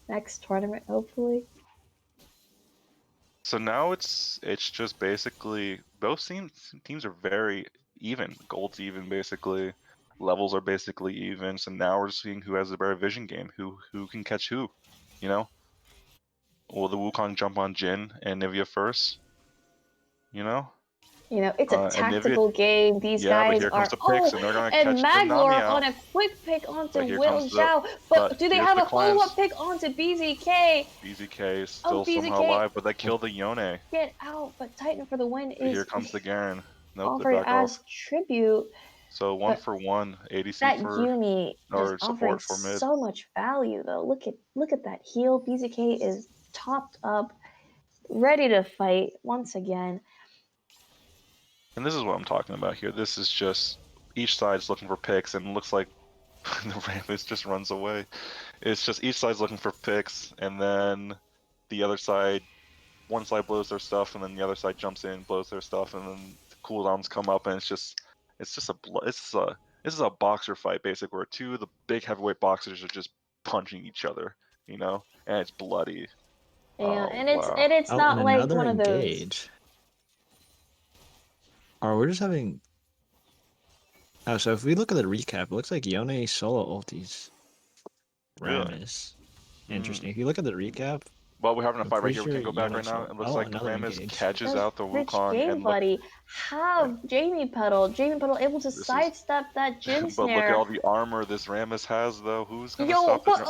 next tournament, hopefully. So now it's just basically both teams are very even. Gold's even basically. Levels are basically even. So now we're seeing who has the better vision game, who can catch who. You know? Will the Wukong jump on Jin and Nivea first? You know? You know, it's a And Nivea, tactical game. These yeah, but guys here are. comes the picks, and they're gonna catch And the Nami Maglor on out. a quick pick onto But here Will comes the. Zhao. But But do they here's have the a follow up clans. pick onto BZK? BZK is Oh, still somehow BZK, alive, but they killed the Yone. get out! But Titan for the win But here is comes the Garen. Nope, they offered back as off. tribute. So 1 But for 1, ADC that for Yumi just or offering support for mid. so much value though. Look at that heal. BZK is topped up, ready to fight once again. And this is what I'm talking about here. This is just each side's looking for picks, and it looks like the Rammus just runs away. It's just each side's looking for picks, and then the other side, one side blows their stuff, and then the other side jumps in, blows their stuff, and then the cooldowns come up, and this is a boxer fight basically, where 2 of the big heavyweight boxers are just punching each other, you know, and it's bloody. Yeah, Oh and wow! it's Oh, not and like another one of those. engage. Oh, we're just having. Oh, so if we look at the recap, it looks like Yone solo ultis Really? Rammus. Interesting. If you look at the recap, Well, we're having a I'm fight right pretty here. We sure can go back Yone right now. solo. It looks Oh, like another Rammus engage. catches Does out the Rich Wukong Game and look. Buddy have Jamie Petal? Jamie Petal able to This is. sidestep that Jin But look at snare. all the armor this Rammus has, though. Who's gonna Yo, stop this? but a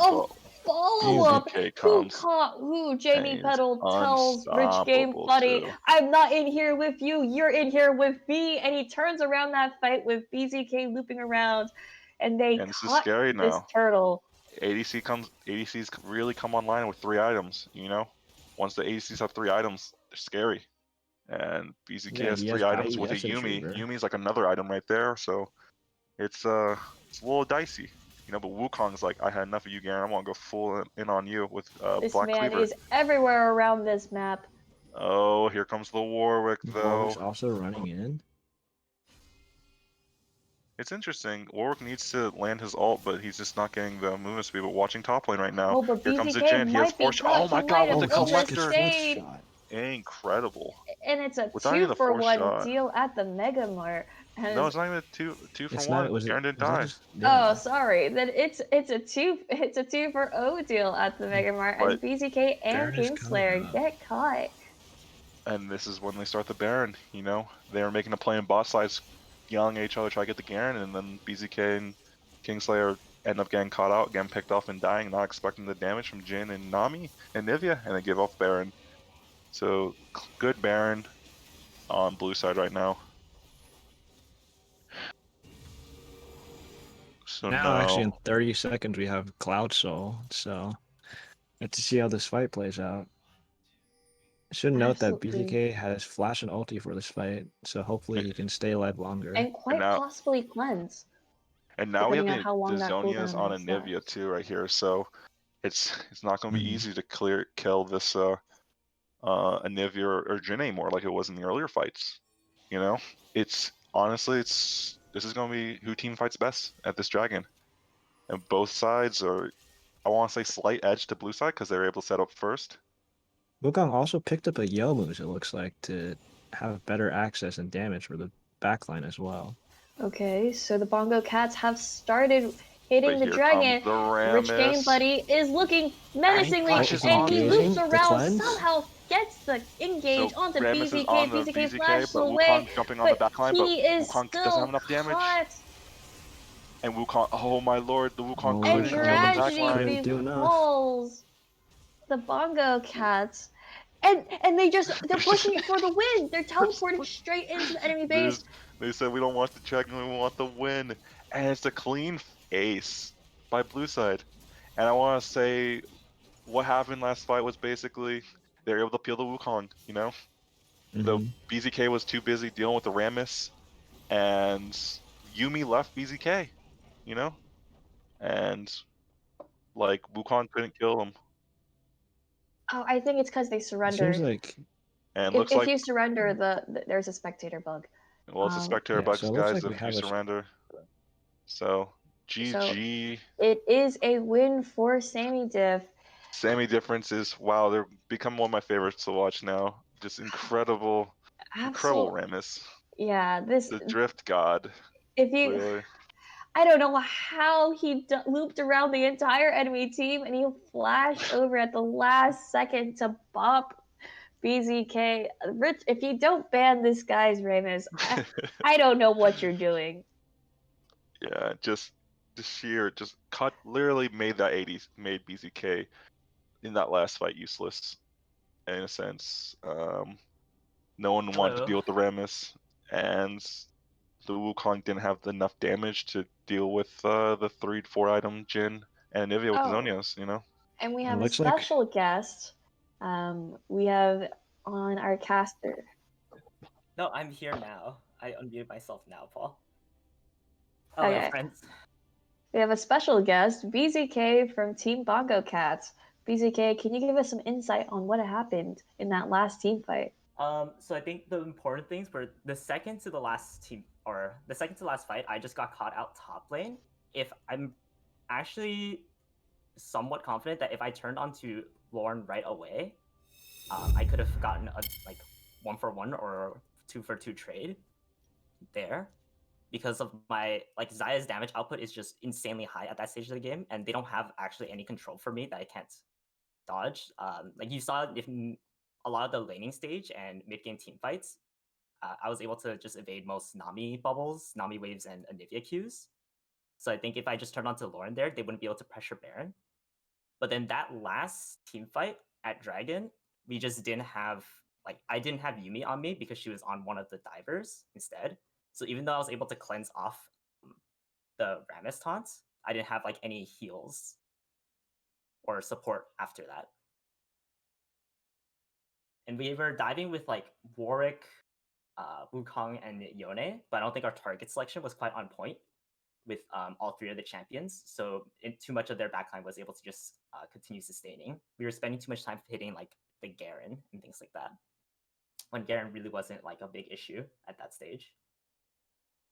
follow up. BZK Who comes. caught who? Jamie And Petal tells Rich Game unstoppable Buddy, too. I'm not in here with you, you're in here with me. And he turns around that fight with BZK looping around, and they And this is caught scary this now. turtle. ADCs really come online with 3 items, you know? Once the ADCs have 3 items, they're scary. And BZK Yeah, has he 3 has items with a IES Yumi. Intruder. Yumi's like another item right there, so it's a little dicey. You know, but Wukong's like, I had enough of you, Garen. I want to go full in on you with This Black man Cleaver. is everywhere around this map. Oh, here comes the Warwick, though. Warwick's also running in. It's interesting. Warwick needs to land his ult, but he's just not getting the movement speed. But watching top lane right now, Oh, but here comes the BZK Jin. He has might be 4 caught. Oh my He god, might with have the Oh, he just gets collector! fourth overstayed. shot. Incredible. And it's a Without even the 2-for-1 4th shot. deal at the Mega Mart. And No, it's not even a two for It's one. not. Was it? Garen didn't Was that die. just? Yeah. Oh, sorry. Then it's a 2 for O deal at the Mega Mart, and But BZK and Garen is coming Kingslayer up. get caught. and this is when they start the Baron. You know, they were making a play in bot sides, yelling at each other, try to get the Garen, and then BZK and Kingslayer end up getting caught out, getting picked off and dying, not expecting the damage from Jin and Nami and Nivea, and they give off Baron. So good Baron on blue side right now. So Now, actually, in 30 seconds, we have Cloud Soul. So, let's see how this fight plays out. I should note that Absolutely. BZK has flash and ulti for this fight, so hopefully he can stay alive longer. And quite now- possibly cleanse. And now we have depending on how long that Zonias cooldown on is Anivia left. too right here, so it's not going to be Mhm. easy to kill this Anivia or Jin anymore like it was in the earlier fights. You know, it's honestly this is going to be who team fights best at this dragon, and both sides are, I want to say, slight edge to blue side because they were able to set up first. Wukong also picked up a Youmu's, it looks like, to have better access and damage for the backline as well. Okay, so the Bongo Cats have started hitting But the here dragon. comes the Rich Game Rammus. Buddy is looking menacingly, flashes and on he the loops engaging, the around, cleanse. somehow gets the engage So onto Rammus is BZK. on the BZK BZK, flashes but away, Wukong jumping on the but backline, he but is Wukong still doesn't have enough damage. caught. And Wukong, oh my lord, the Wukong Oh, couldn't And kill the tragedy backline. Couldn't do enough. befalls the Bongo Cats. And they're pushing it for the win. They're teleporting straight into the enemy base. They said we don't want the dragon, we want the win. And it's a clean ace by blue side. And I want to say what happened last fight was basically they were able to peel the Wukong, you know? The Mhm. BZK was too busy dealing with the Rammus, and Yumi left BZK, you know? And like Wukong couldn't kill him. Oh, I think it's because they It seems surrendered. like And If, looks if like you surrender, there's a spectator bug. well, it's a spectator Yeah, bugs, so it looks guys. like we If you have a surrender, so So GG. it is a win for Sammy Diff. Sammy differences. Wow, they're become one of my favorites to watch now. Just incredible Absolutely. Rammus. Yeah, this The drift god. if you Really. I don't know how he looped around the entire enemy team and he flashed over at the last second to bop BZK. Rich, if you don't ban this guy's Ramus, I don't know what you're doing. Yeah, just sheer, just cut, literally made that 80s, made BZK in that last fight useless, in a sense. No one wanted to Hello. deal with the Rammus, and the Wukong didn't have enough damage to deal with the 3-4 item Jin and Nivea with the Oh. Zonios, you know? And we It have a looks like- special guest. We have on our caster. No, I'm here now. I unmuted myself now, Paul. Hello, Okay. friends. We have a special guest, BZK from Team Bongo Cats. BZK, can you give us some insight on what happened in that last team fight? So I think the important things were the second to the last team, or the second to last fight, I just got caught out top lane. If I'm actually somewhat confident that if I turned onto Lauren right away, I could have gotten a like 1-for-1 or 2-for-2 trade there, because of my like Zaya's damage output is just insanely high at that stage of the game, and they don't have actually any control for me that I can't dodge. Like you saw in a lot of the laning stage and mid game team fights, I was able to just evade most Nami bubbles, Nami waves, and Anivia Qs. So I think if I just turned on to Lauren there, they wouldn't be able to pressure Baron. But then that last team fight at Dragon, we just didn't have like I didn't have Yumi on me because she was on one of the divers instead. So even though I was able to cleanse off the Rammus taunts, I didn't have like any heals or support after that. And we were diving with like Warwick, Wukong, and Yone, but I don't think our target selection was quite on point with all three of the champions. So too much of their backline was able to just continue sustaining. We were spending too much time hitting like the Garen and things like that, when Garen really wasn't like a big issue at that stage.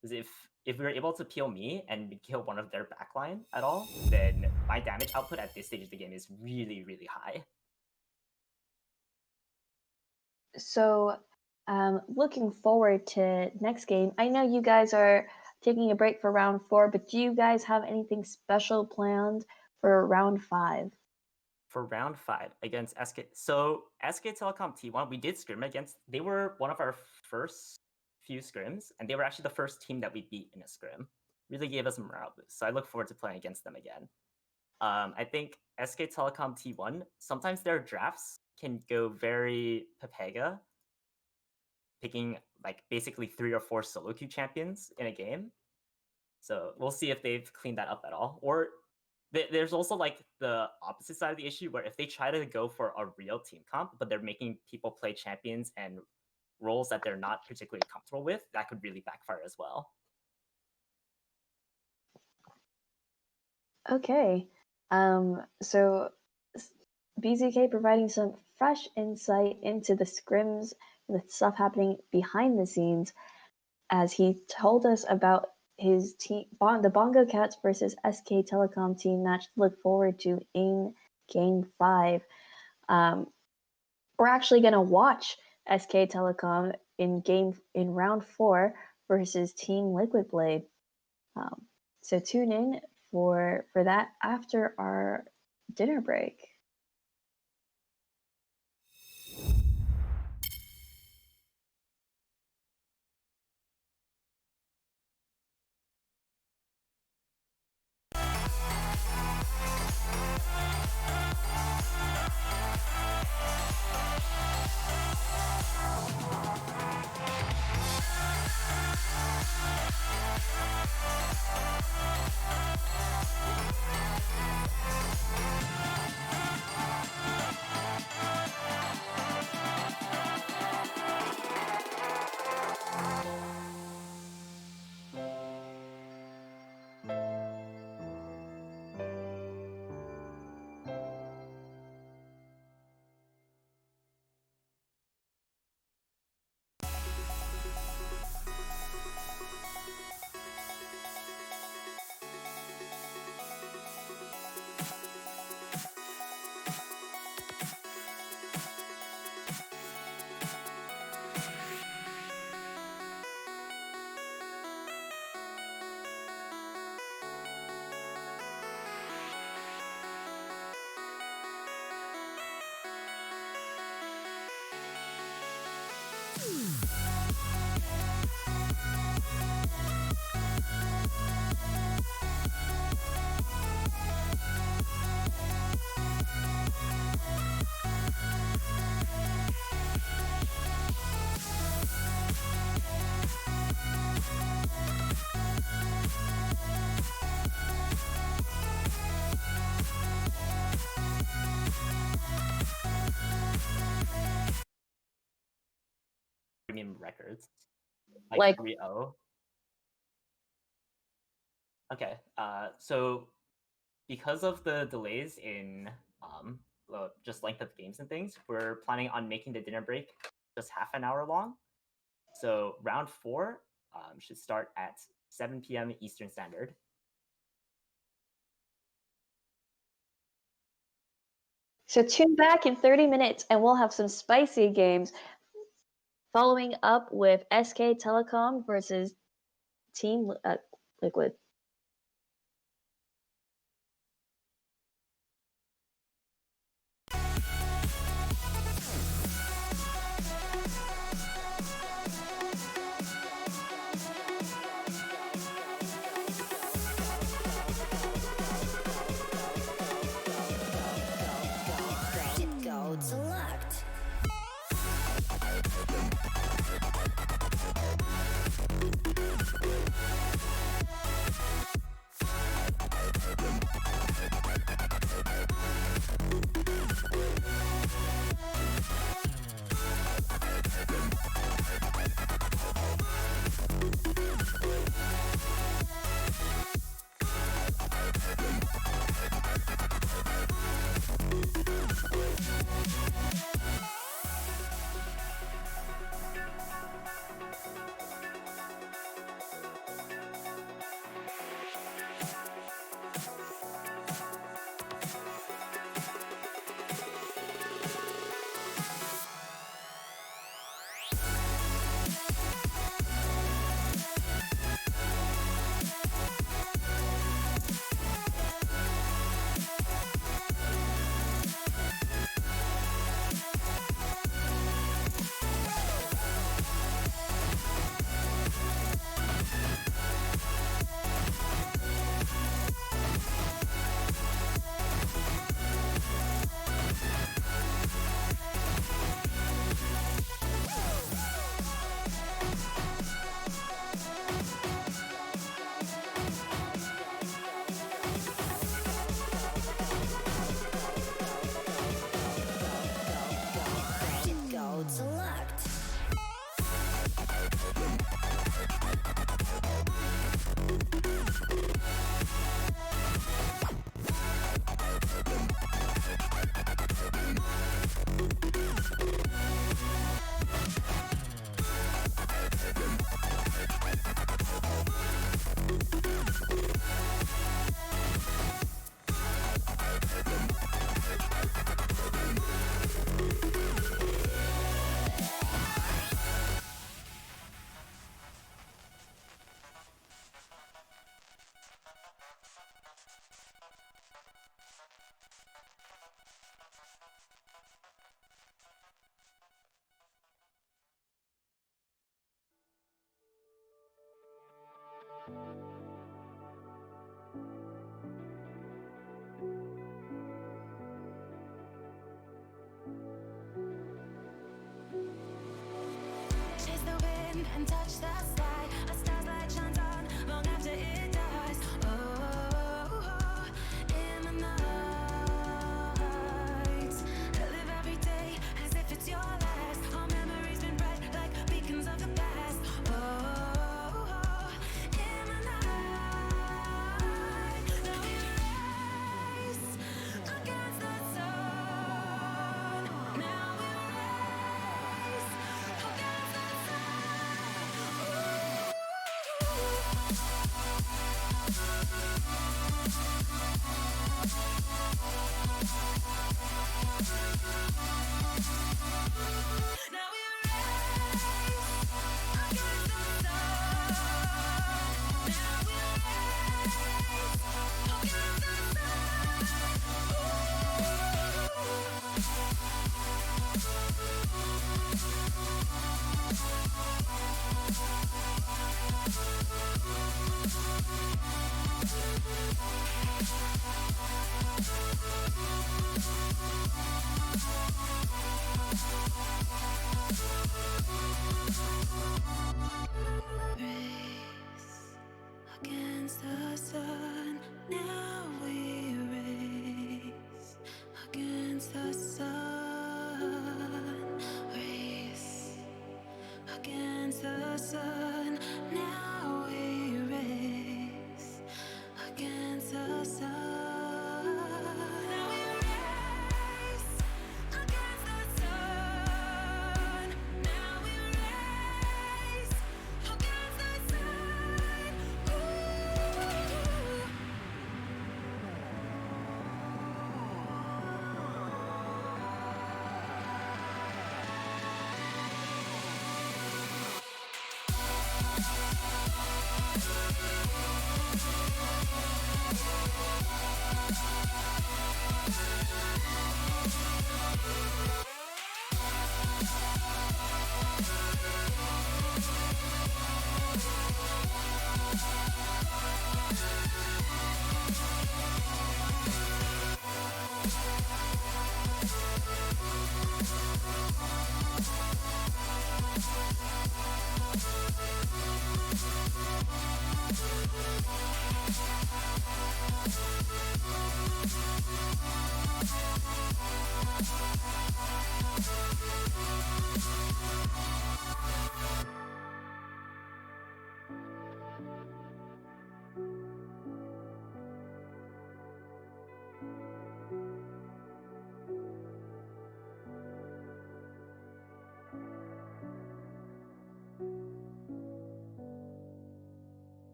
Because if we were able to peel me and kill one of their backline at all, then my damage output at this stage of the game is really, really high. So, looking forward to next game. I know you guys are taking a break for round 4, but do you guys have anything special planned for round 5? For round 5 against SK. So SK Telecom T1, we did scrim against. They were one of our first few scrims, and they were actually the first team that we beat in a scrim. Really gave us a morale boost. So I look forward to playing against them again. I think SK Telecom T1, sometimes their drafts can go very Pepega, picking like basically 3 or 4 solo queue champions in a game. So we'll see if they've cleaned that up at all. Or there's also like the opposite side of the issue, where if they try to go for a real team comp, but they're making people play champions and roles that they're not particularly comfortable with, that could really backfire as well. Okay. So BZK providing some fresh insight into the scrims and the stuff happening behind the scenes, as he told us about his team, the Bongo Cats versus SK Telecom team match to look forward to in Game 5. We're actually going to watch SK Telecom in round 4 versus Team Liquid Blade. So tune in for that after our dinner break. Premium records. Like- 3-0. Okay. So because of the delays in just length of games and things, we're planning on making the dinner break just half an hour long. So round 4 should start at 7 p.m. Eastern Standard. So tune back in 30 minutes and we'll have some spicy games following up with SK Telecom versus Team Liquid. Go select. Go select. Chase the wind and touch the sky. A star's light shines on long after it dies. Oh, in the night. I live every day as if it's your last. All memories been bright like beacons of the past. Oh, in the night. Now we race against the sun. Now we race against the sun.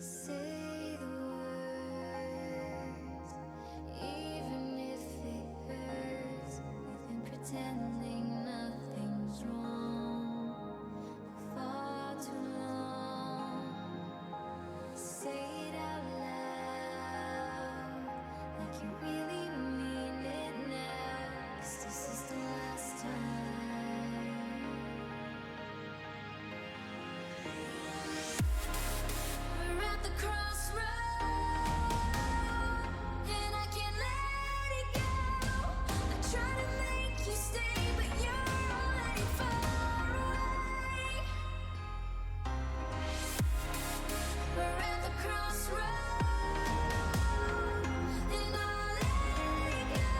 Say the words, even if it hurts. We've been pretending nothing's wrong for far too long. Say it out loud, like you really mean it now. 'Cause this is the last time. We're at the crossroad, and I can't let it go. I try to make you stay, but you're already far away. We're at the crossroad, and I'll let it go.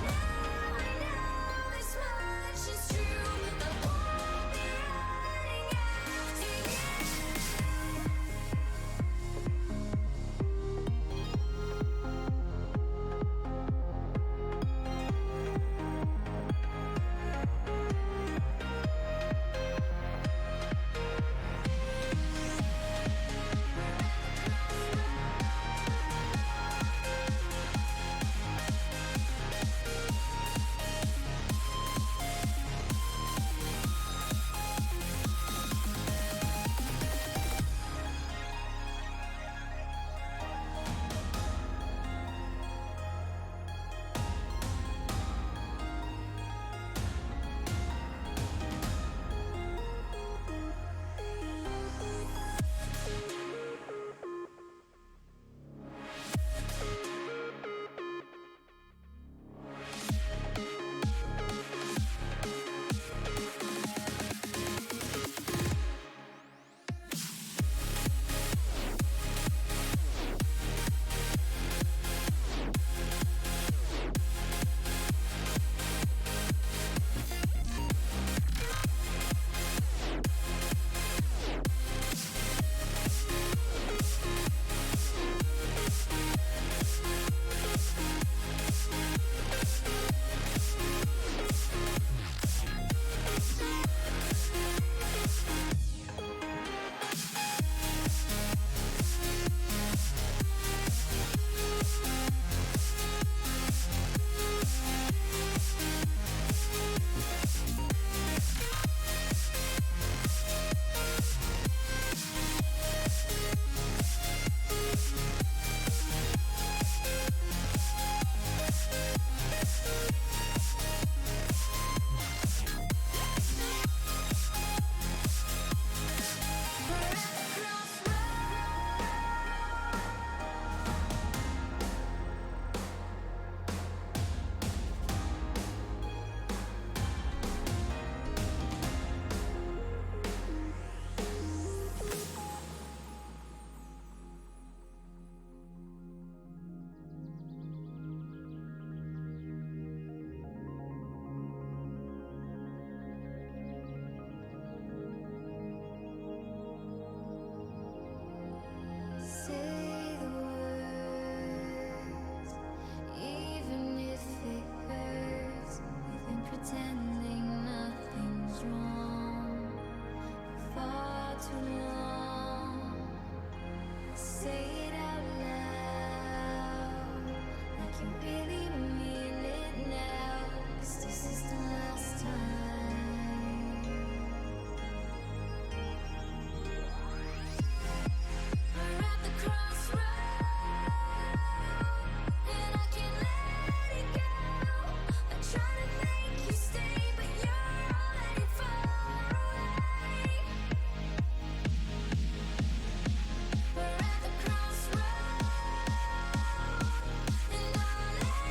Now I know this much is true. I won't be running after you. Say the words, even if it hurts. We've been pretending nothing's wrong for far too long. Say it out loud, like you really mean it now. 'Cause this is the last time. We're at the crossroad, and I can't let it go. I try to make you stay, but you're already far away. We're at the crossroad, and I'll let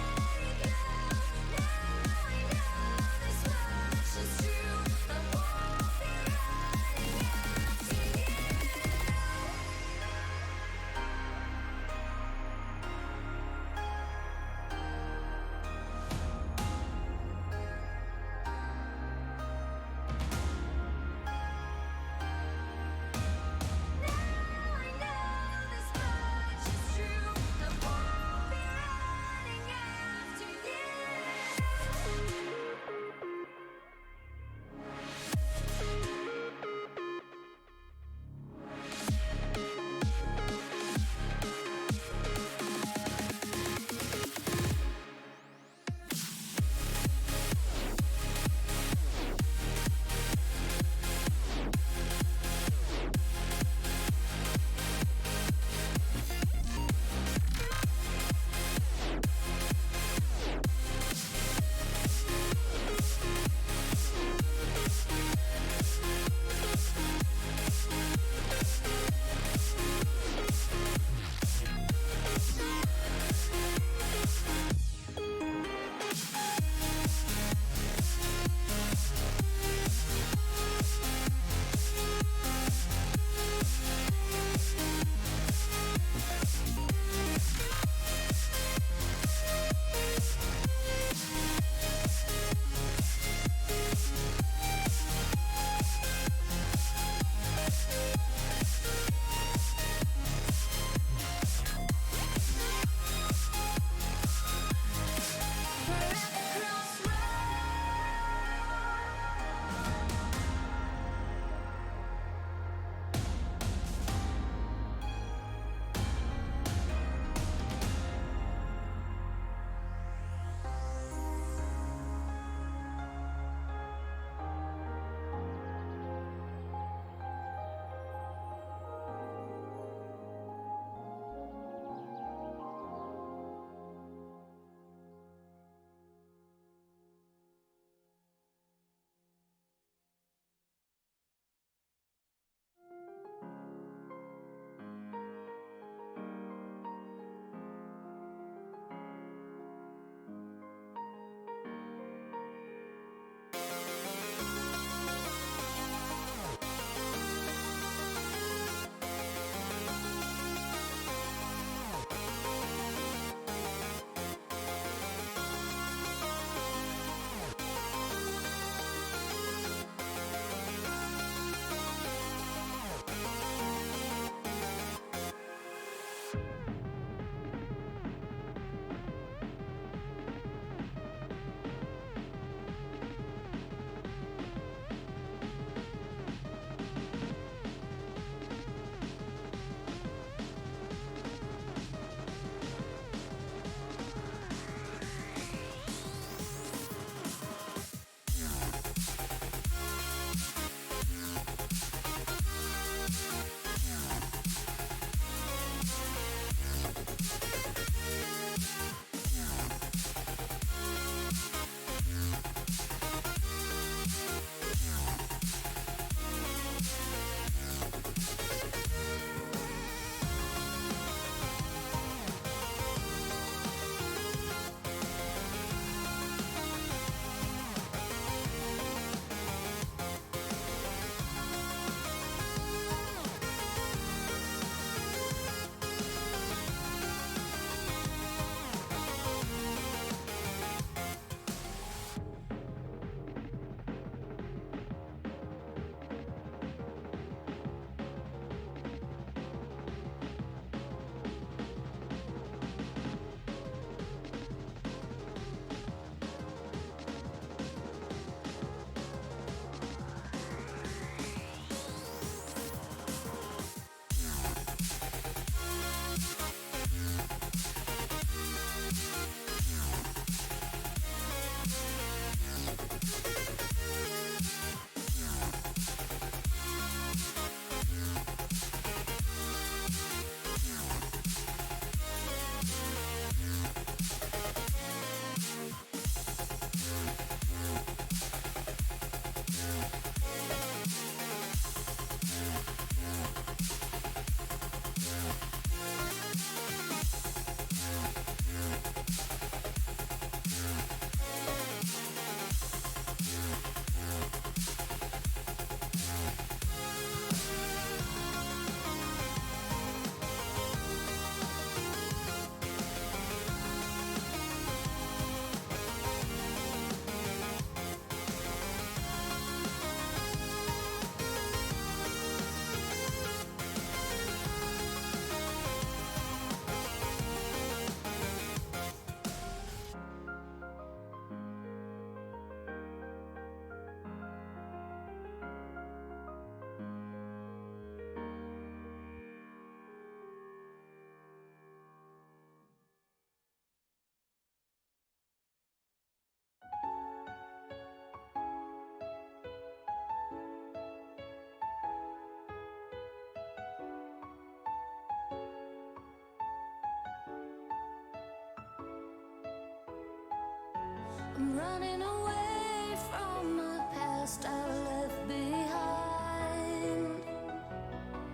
I'm running away from the past I left behind.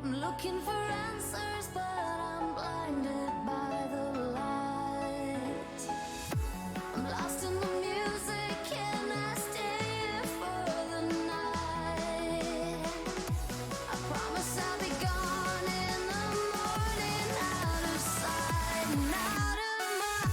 I'm looking for answers, but I'm blinded by the light. I'm lost in the music, can I stay here for the night? I promise I'll be gone in the morning, out of sight and out of mind.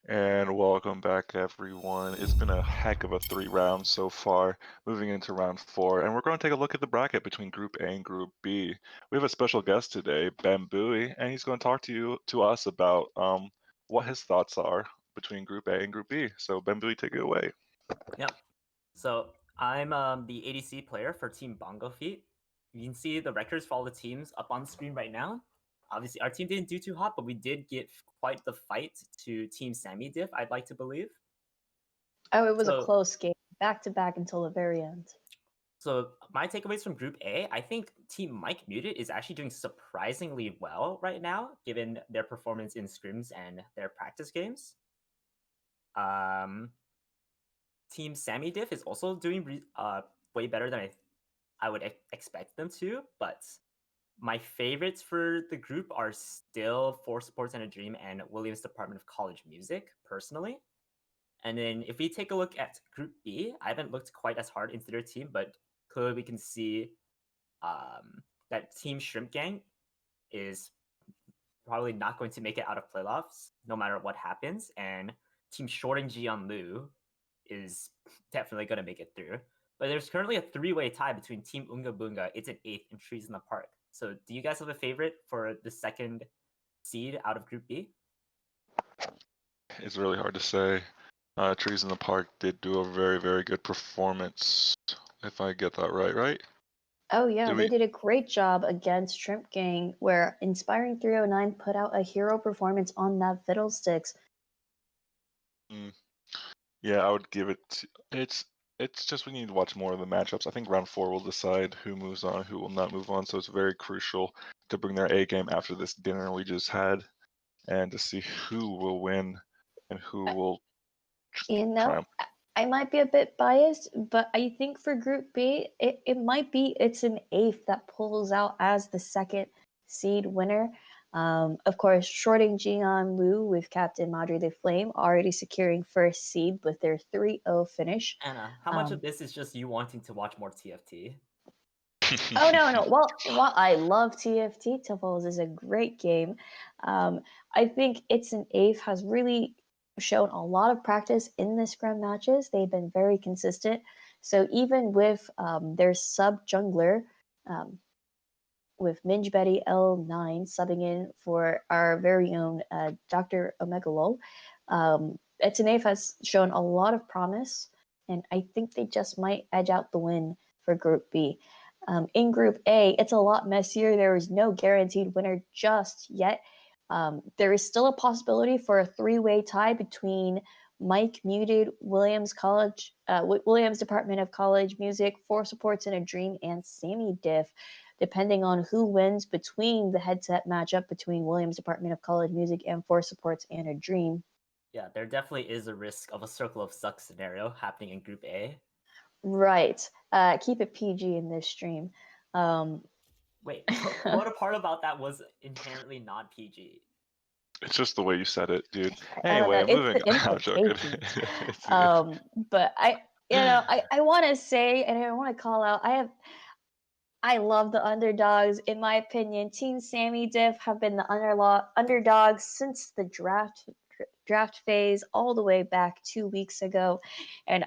And welcome back, everyone. It's been a heck of a 3 rounds so far, moving into round 4, and we're going to take a look at the bracket between Group A and Group B. We have a special guest today, Ben Bowie, and he's going to talk to us about what his thoughts are between Group A and Group B. So, Ben Bowie, take it away. Yep. So I'm the ADC player for Team Bongo Feet. You can see the records for all the teams up on screen right now. Obviously, our team didn't do too hot, but we did give quite the fight to Team Sammy Diff, I'd like to believe. Oh, it was a So- close game, back to back until the very end. So my takeaways from Group A, I think Team Mike Muted is actually doing surprisingly well right now, given their performance in scrims and their practice games. Team Sammy Diff is also doing way better than I would expect them to, but my favorites for the group are still For Sports and a Dream and Williams Department of College Music, personally. And then if we take a look at Group B, I haven't looked quite as hard into their team, but clearly we can see that Team Shrimp Gang is probably not going to make it out of playoffs, no matter what happens. And Team Short and Jian Lu is definitely going to make it through. But there's currently a 3-way tie between Team Unga Bunga, It's an 8th, and Trees in the Park. So do you guys have a favorite for the second seed out of Group B? It's really hard to say. Trees in the Park did do a very, very good performance, if I get that right? Oh yeah, Did they we- did a great job against Shrimp Gang, where Inspiring 309 put out a hero performance on that Fiddlesticks. Yeah, I would give it. It's just we need to watch more of the matchups. I think round 4 will decide who moves on, who will not move on. So it's very crucial to bring their A game after this dinner we just had, and to see who will win and who will You know, triumph. I might be a bit biased, but I think for Group B, it might be It's an 8th that pulls out as the second seed winner. Of course, shorting Jian Lu with Captain Madre de Flame already securing first seed with their 3-0 finish. Anna, how much of this is just you wanting to watch more TFT? Oh no. Well, I love TFT. Tuffles is a great game. I think It's an 8th has really shown a lot of practice in the scrum matches. They've been very consistent. So even with their sub jungler, with Minge Betty L9 subbing in for our very own Dr. Omegalol, It's an 8th has shown a lot of promise, and I think they just might edge out the win for Group B. In Group A, it's a lot messier. There is no guaranteed winner just yet. There is still a possibility for a 3-way tie between Mike Muted, Williams Department of College Music, For Supports in a Dream, and Sammy Diff, depending on who wins between the headset matchup between Williams Department of College Music and For Supports and a Dream. Yeah, there definitely is a risk of a Circle of Suck scenario happening in Group A. Right. Keep it PG in this stream. Wait, what part about that was inherently not PG? It's just the way you said it, dude. I don't know. Anyway, moving It's the on. I'm joking. implications. But I want to say, and I want to call out, I love the underdogs. In my opinion, Team Sammy Diff have been the underdogs since the draft phase, all the way back 2 weeks ago, and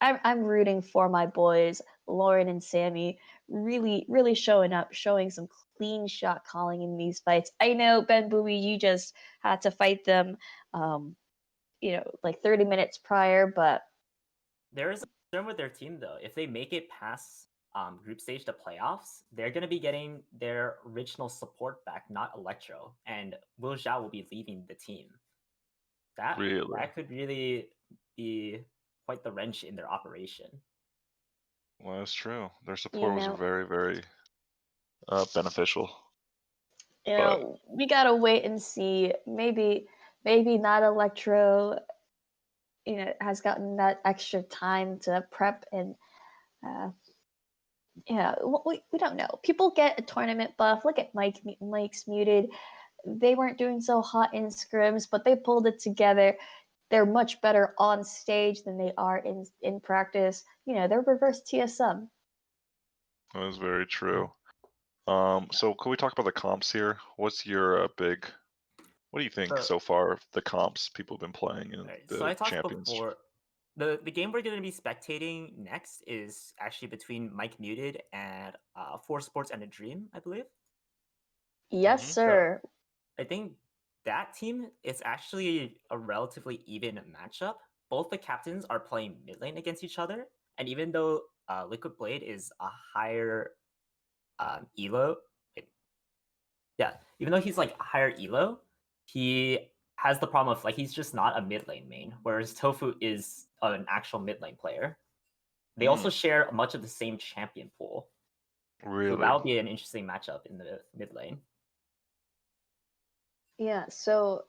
I'm rooting for my boys, Lauren and Sammy, really showing up, showing some clean shot calling in these fights. I know, Ben Bowie, you just had to fight them, like 30 minutes prior, but There is a concern with their team, though. If they make it past group stage to playoffs, they're going to be getting their original support back, not Electro, and Will Zhao will be leaving the team. That could really be quite the wrench in their operation. Well, that's true. Their support was know- very, very beneficial. We gotta wait and see. Maybe not Electro, has gotten that extra time to prep and we don't know. People get a tournament buff. Look at Mike's Muted. They weren't doing so hot in scrims, but they pulled it together. They're much better on stage than they are in practice. They're reverse TSM. That is very true. So could we talk about the comps here? What's your What do you think So- so far of the comps people have been playing in Alright, the so I talked champions? before. The game we're going to be spectating next is actually between Mike Muted and Four Sports and a Dream, I believe. Yes, Mhm. sir. I think that team is actually a relatively even matchup. Both the captains are playing mid lane against each other, and even though Liquid Blade is a higher elo, even though he's like a higher elo, he has the problem of like he's just not a mid lane main, whereas Tofu is an actual mid lane player. They also share much of the same champion pool, so Really? that would be an interesting matchup in the mid lane. Yeah, so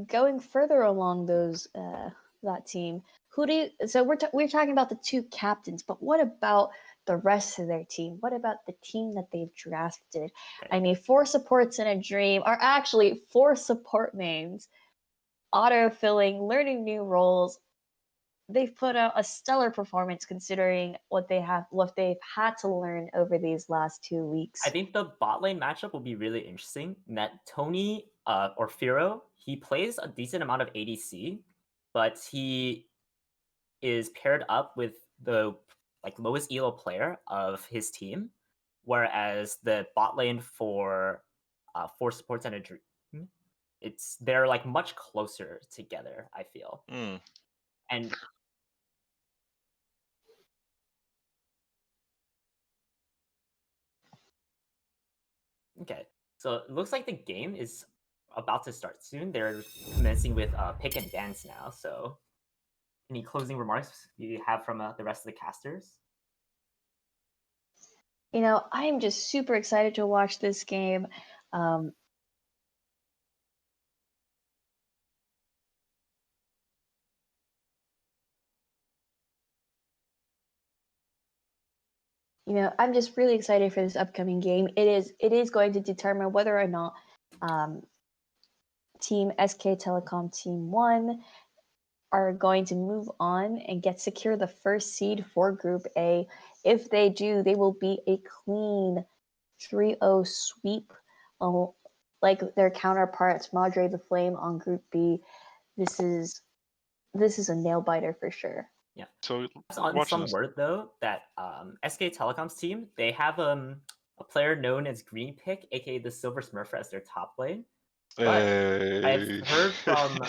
going further along those that team, who do you? So we're talking about the two captains, but what about the rest of their team? What about the team that they've drafted? Okay. I mean, four supports in a dream are actually four support names, auto-filling, learning new roles. They've put out a stellar performance considering what they've had to learn over these last 2 weeks. I think the bot lane matchup will be really interesting. That Tony or Firo, he plays a decent amount of ADC, but he is paired up with the like lowest elo player of his team, whereas the bot lane for Four Supports and a Dream, they're like much closer together, I feel. And okay, so it looks like the game is about to start soon. They're commencing with pick and dance now. So, any closing remarks you have from the rest of the casters? You know, I'm just super excited to watch this game. You know, I'm just really excited for this upcoming game. It is going to determine whether or not Team SK Telecom Team 1 are going to move on and secure the first seed for Group A. If they do, they will be a clean 3-0 sweep, like their counterparts Madre the Flame on Group B. This is a nail biter for sure. Yeah. So On some word though that SK Telecom's team, they have a player known as Green Pick, aka the Silver Smurfer, as their top lane. But I've heard from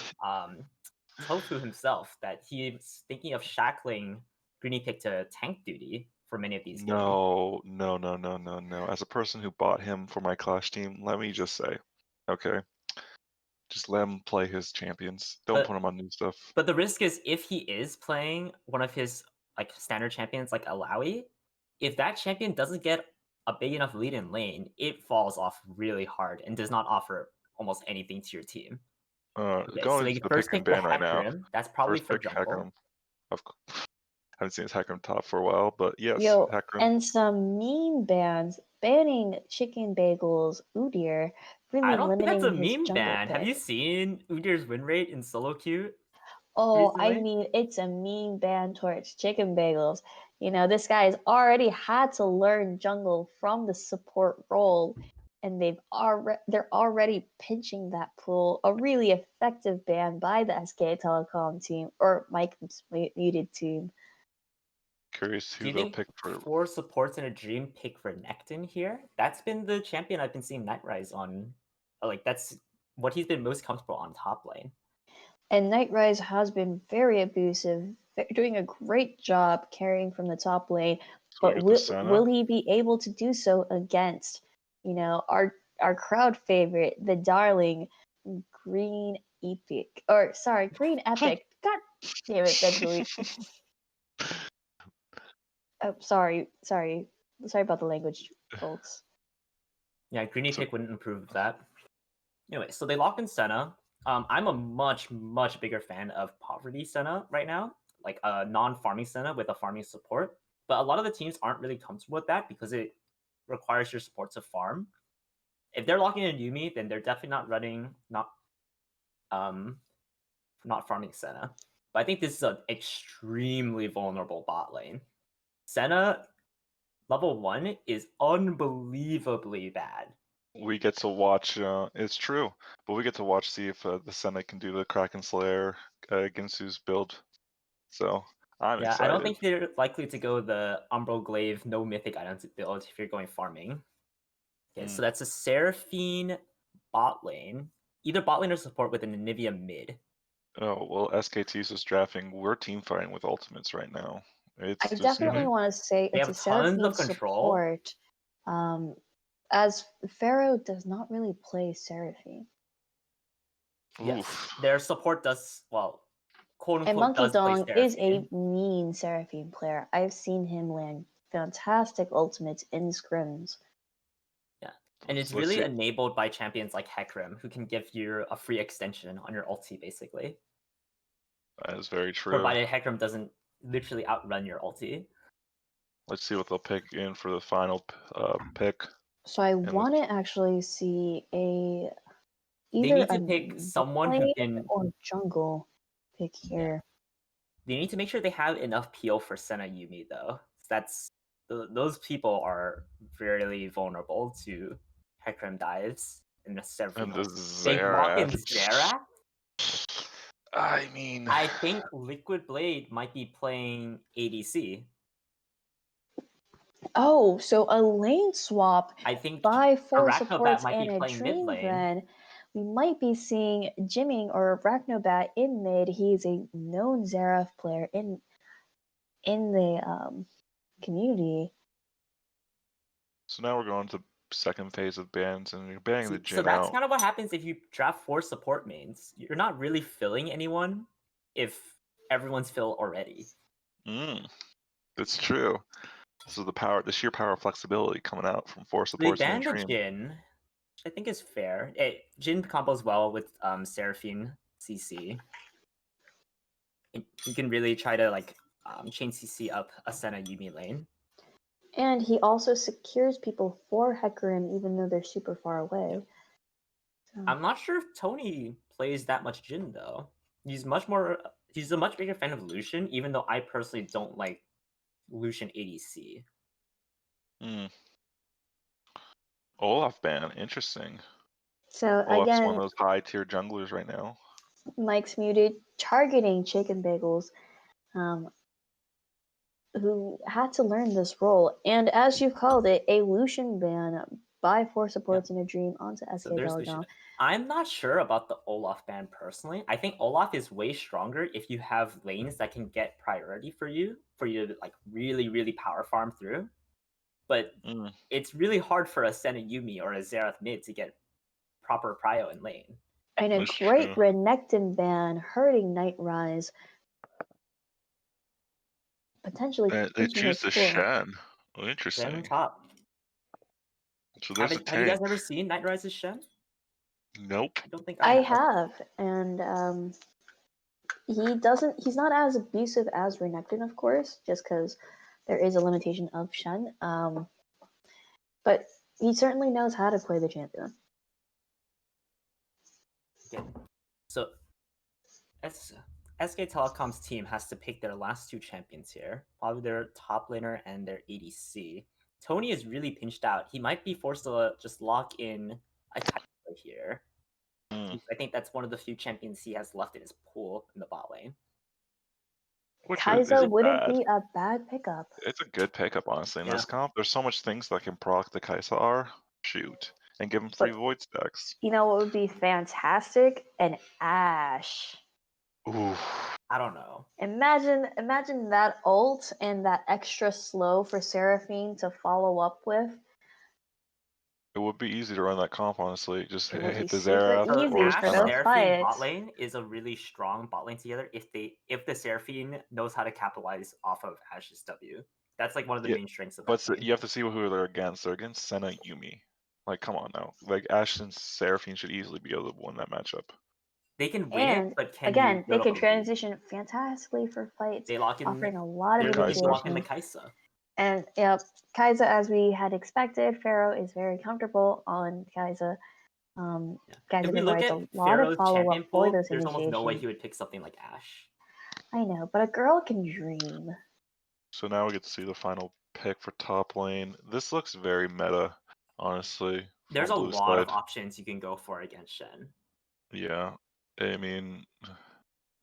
Tofu himself that he's thinking of shackling Greeny Pick to tank duty for many of these games. No. As a person who bought him for my Clash team, let me just say, okay, just let him play his champions. Don't put him on new stuff. But the risk is if he is playing one of his like standard champions like Alawi, if that champion doesn't get a big enough lead in lane, it falls off really hard and does not offer almost anything to your team. Okay, so they first pick the Hecarim. That's probably for jungle. I haven't seen his Hecarim top for a while, but yes, Yo, Hecarim. and some mean bans banning chicken bagels, Udyr, really I don't think limiting that's a his meme jungle ban. pick. Have you seen Udyr's win rate in solo queue? Oh, I recently? mean, it's a mean ban towards chicken bagels. You know, this guy's already had to learn jungle from the support role, and they're already pinching that pool. A really effective ban by the SK Telecom team or Mike's muted team. Curious who Do you they'll think pick for. 4 supports in a dream pick for Nectin here? That's been the champion I've been seeing Nightrise on. Like that's what he's been most comfortable on top lane. And Nightrise has been very abusive, doing a great job carrying from the top lane. So But we get the will he be able to do so against, you know, our crowd favorite, the darling Green Epic? Or sorry, Green Epic. God damn it, Benjamin. Oh, sorry about the language, folks. Yeah, Greeny Pick wouldn't improve that. Anyway, so they lock in Senna. I'm a much bigger fan of Poverty Senna right now, like a non-farming Senna with a farming support. But a lot of the teams aren't really comfortable with that because it requires your support to farm. If they're locking in Yumi, then they're definitely not running not farming Senna. But I think this is an extremely vulnerable bot lane. Senna level 1 is unbelievably bad. we get to watch. It's true, but we get to watch see if the Senate can do the Kraken Slayer Ginsu's build. So I'm Yeah, excited. I don't think they're likely to go the Umbral Glaive no mythic items build if you're going farming. Okay, so that's a Seraphine bot lane. Either bot lane or support with an Anivia mid. Oh well, SKT's is drafting. We're team fighting with ultimates right now. It's I just definitely want to say They it's a have tons Seraphine of control. support. As Pharaoh does not really play Seraphine. Yes, Oof. their support does, well, quote And unquote, Monkey does play Dong is a Seraphine. mean Seraphine player. I've seen him land fantastic ultimates in scrims. Yeah, and it's Let's really see. enabled by champions like Hecarim, who can give you a free extension on your ulti, basically. That is very true. Provided Hecarim doesn't literally outrun your ulti. Let's see what they'll pick in for the final pick. So I with- want to actually see They either need to a pick someone who lane can. or jungle pick here. They need to make sure they have enough peel for Senna Yumi, though. That's those people are very vulnerable to Hecarim dives and the Seraphine. And the They walk in Xerath. Xerath. I mean, I think Liquid Blade might be playing ADC. Oh, so a lane swap I think by 4 Arachnobat supports might and be a playing mid dream lane. then. We might be seeing Jimming or Arachnobat in mid. He's a known Xerath player in the community. so now we're going to second phase of bans, and you're banning the So Jhin that's out. kind of what happens if you draft 4 support mains. You're not really filling anyone if everyone's filled already. That's true. So the sheer power of flexibility coming out from 4 They supports and banned a the dream. Jhin, which I think is fair. Jhin combos well with Seraphine CC. You can really try to chain CC up a Senna Yumi lane. And he also secures people for Hecarim even though they're super far away. So, I'm not sure if Tony plays that much Jhin though. He's a much bigger fan of Lucian, even though I personally don't like Lucian ADC. Olaf ban, interesting. so Olaf's again, one of those high tier junglers right now. Mike's muted, targeting Chicken Bagels, who had to learn this role. And as you called it, a Lucian ban by 4 supports in a dream onto SK So there's Lucian. Telegram. I'm not sure about the Olaf ban personally. I think Olaf is way stronger if you have lanes that can get priority for you to really, really power farm through. But it's really hard for a Senna Yumi or a Xerath mid to get proper prio in lane. And a That's great true. Renekton ban hurting Night Rise. Potentially They pinching choose his the score. Shen. Oh, Shen interesting. on top. So there's a Have you guys tank. ever seen Night Rise's Shen? Nope. I don't think I have. have, and he's not as abusive as Renekton, of course, just because there is a limitation of Shen. But he certainly knows how to play the champion. Okay. So SK Telecom's team has to pick their last 2 champions here, probably their top laner and their ADC. Tony is really pinched out. He might be forced to just lock in a Kai'Sa here. I think that's one of the few champions he has left in his pool in the bot lane. Which Kai'Sa isn't wouldn't bad. be a bad pickup. It's a good pickup, honestly. In Yeah. this comp, there's so much things that can proc the Kai'Sa are. Shoot. And give him free void stacks. You know what would be fantastic? An Ashe. Ooh. I don't know. Imagine that ult and that extra slow for Seraphine to follow up with. It would be easy to run that comp, honestly. Just It would hit be the super Xerath easy or Ashe for those Senna. Seraphine fights. bot lane is a really strong bot lane together if the Seraphine knows how to capitalize off of Ashe's W. That's like one of the main strengths of that. But you have to see who they're against. They're against Senna Yumi. Like, come on now. Like, Ashe and Seraphine should easily be able to win that matchup. They can win And it, but can again, you they go can to OP? transition fantastically for fights, They lock in offering a lot of The Kai'Sa. They lock in the initiation. Kai'Sa. And yep, Kai'Sa, as we had expected, Pharaoh is very comfortable on Kai'Sa. Kai'Sa If we look provides at a lot of Pharaoh's follow champion up for pool, those there's almost no way initiations. he would pick something like Ashe. I know, but a girl can dream. So now we get to see the final pick for top lane. This looks very meta, honestly, There's a blue lot of side. options you can go for against Shen, Yeah, I mean,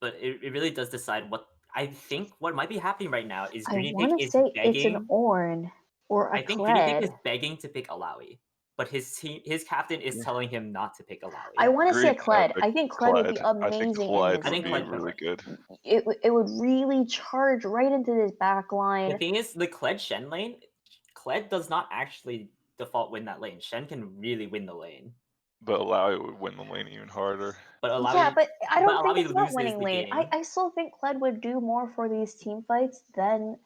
but it really does decide what. I think what might be happening right now is I Green want Pick to is say it's an begging. Ornn or a I think Green Pick is Kled. begging to pick Alawi, but his captain is telling him not to pick I Alawi. want to say a Green Kled. Epic I think Kled would be Kled. I think amazing in Kled this I would think be game. Kled could really work. good. It would really charge right into this back The line. thing is, the Kled Shen lane, Kled does not actually default win that lane. Shen can really win the lane, But Alawi would win the lane even harder. but Alawi, Yeah, but I don't think Alawi it's about loses winning the lane. game. I still think Kled would do more for these team fights than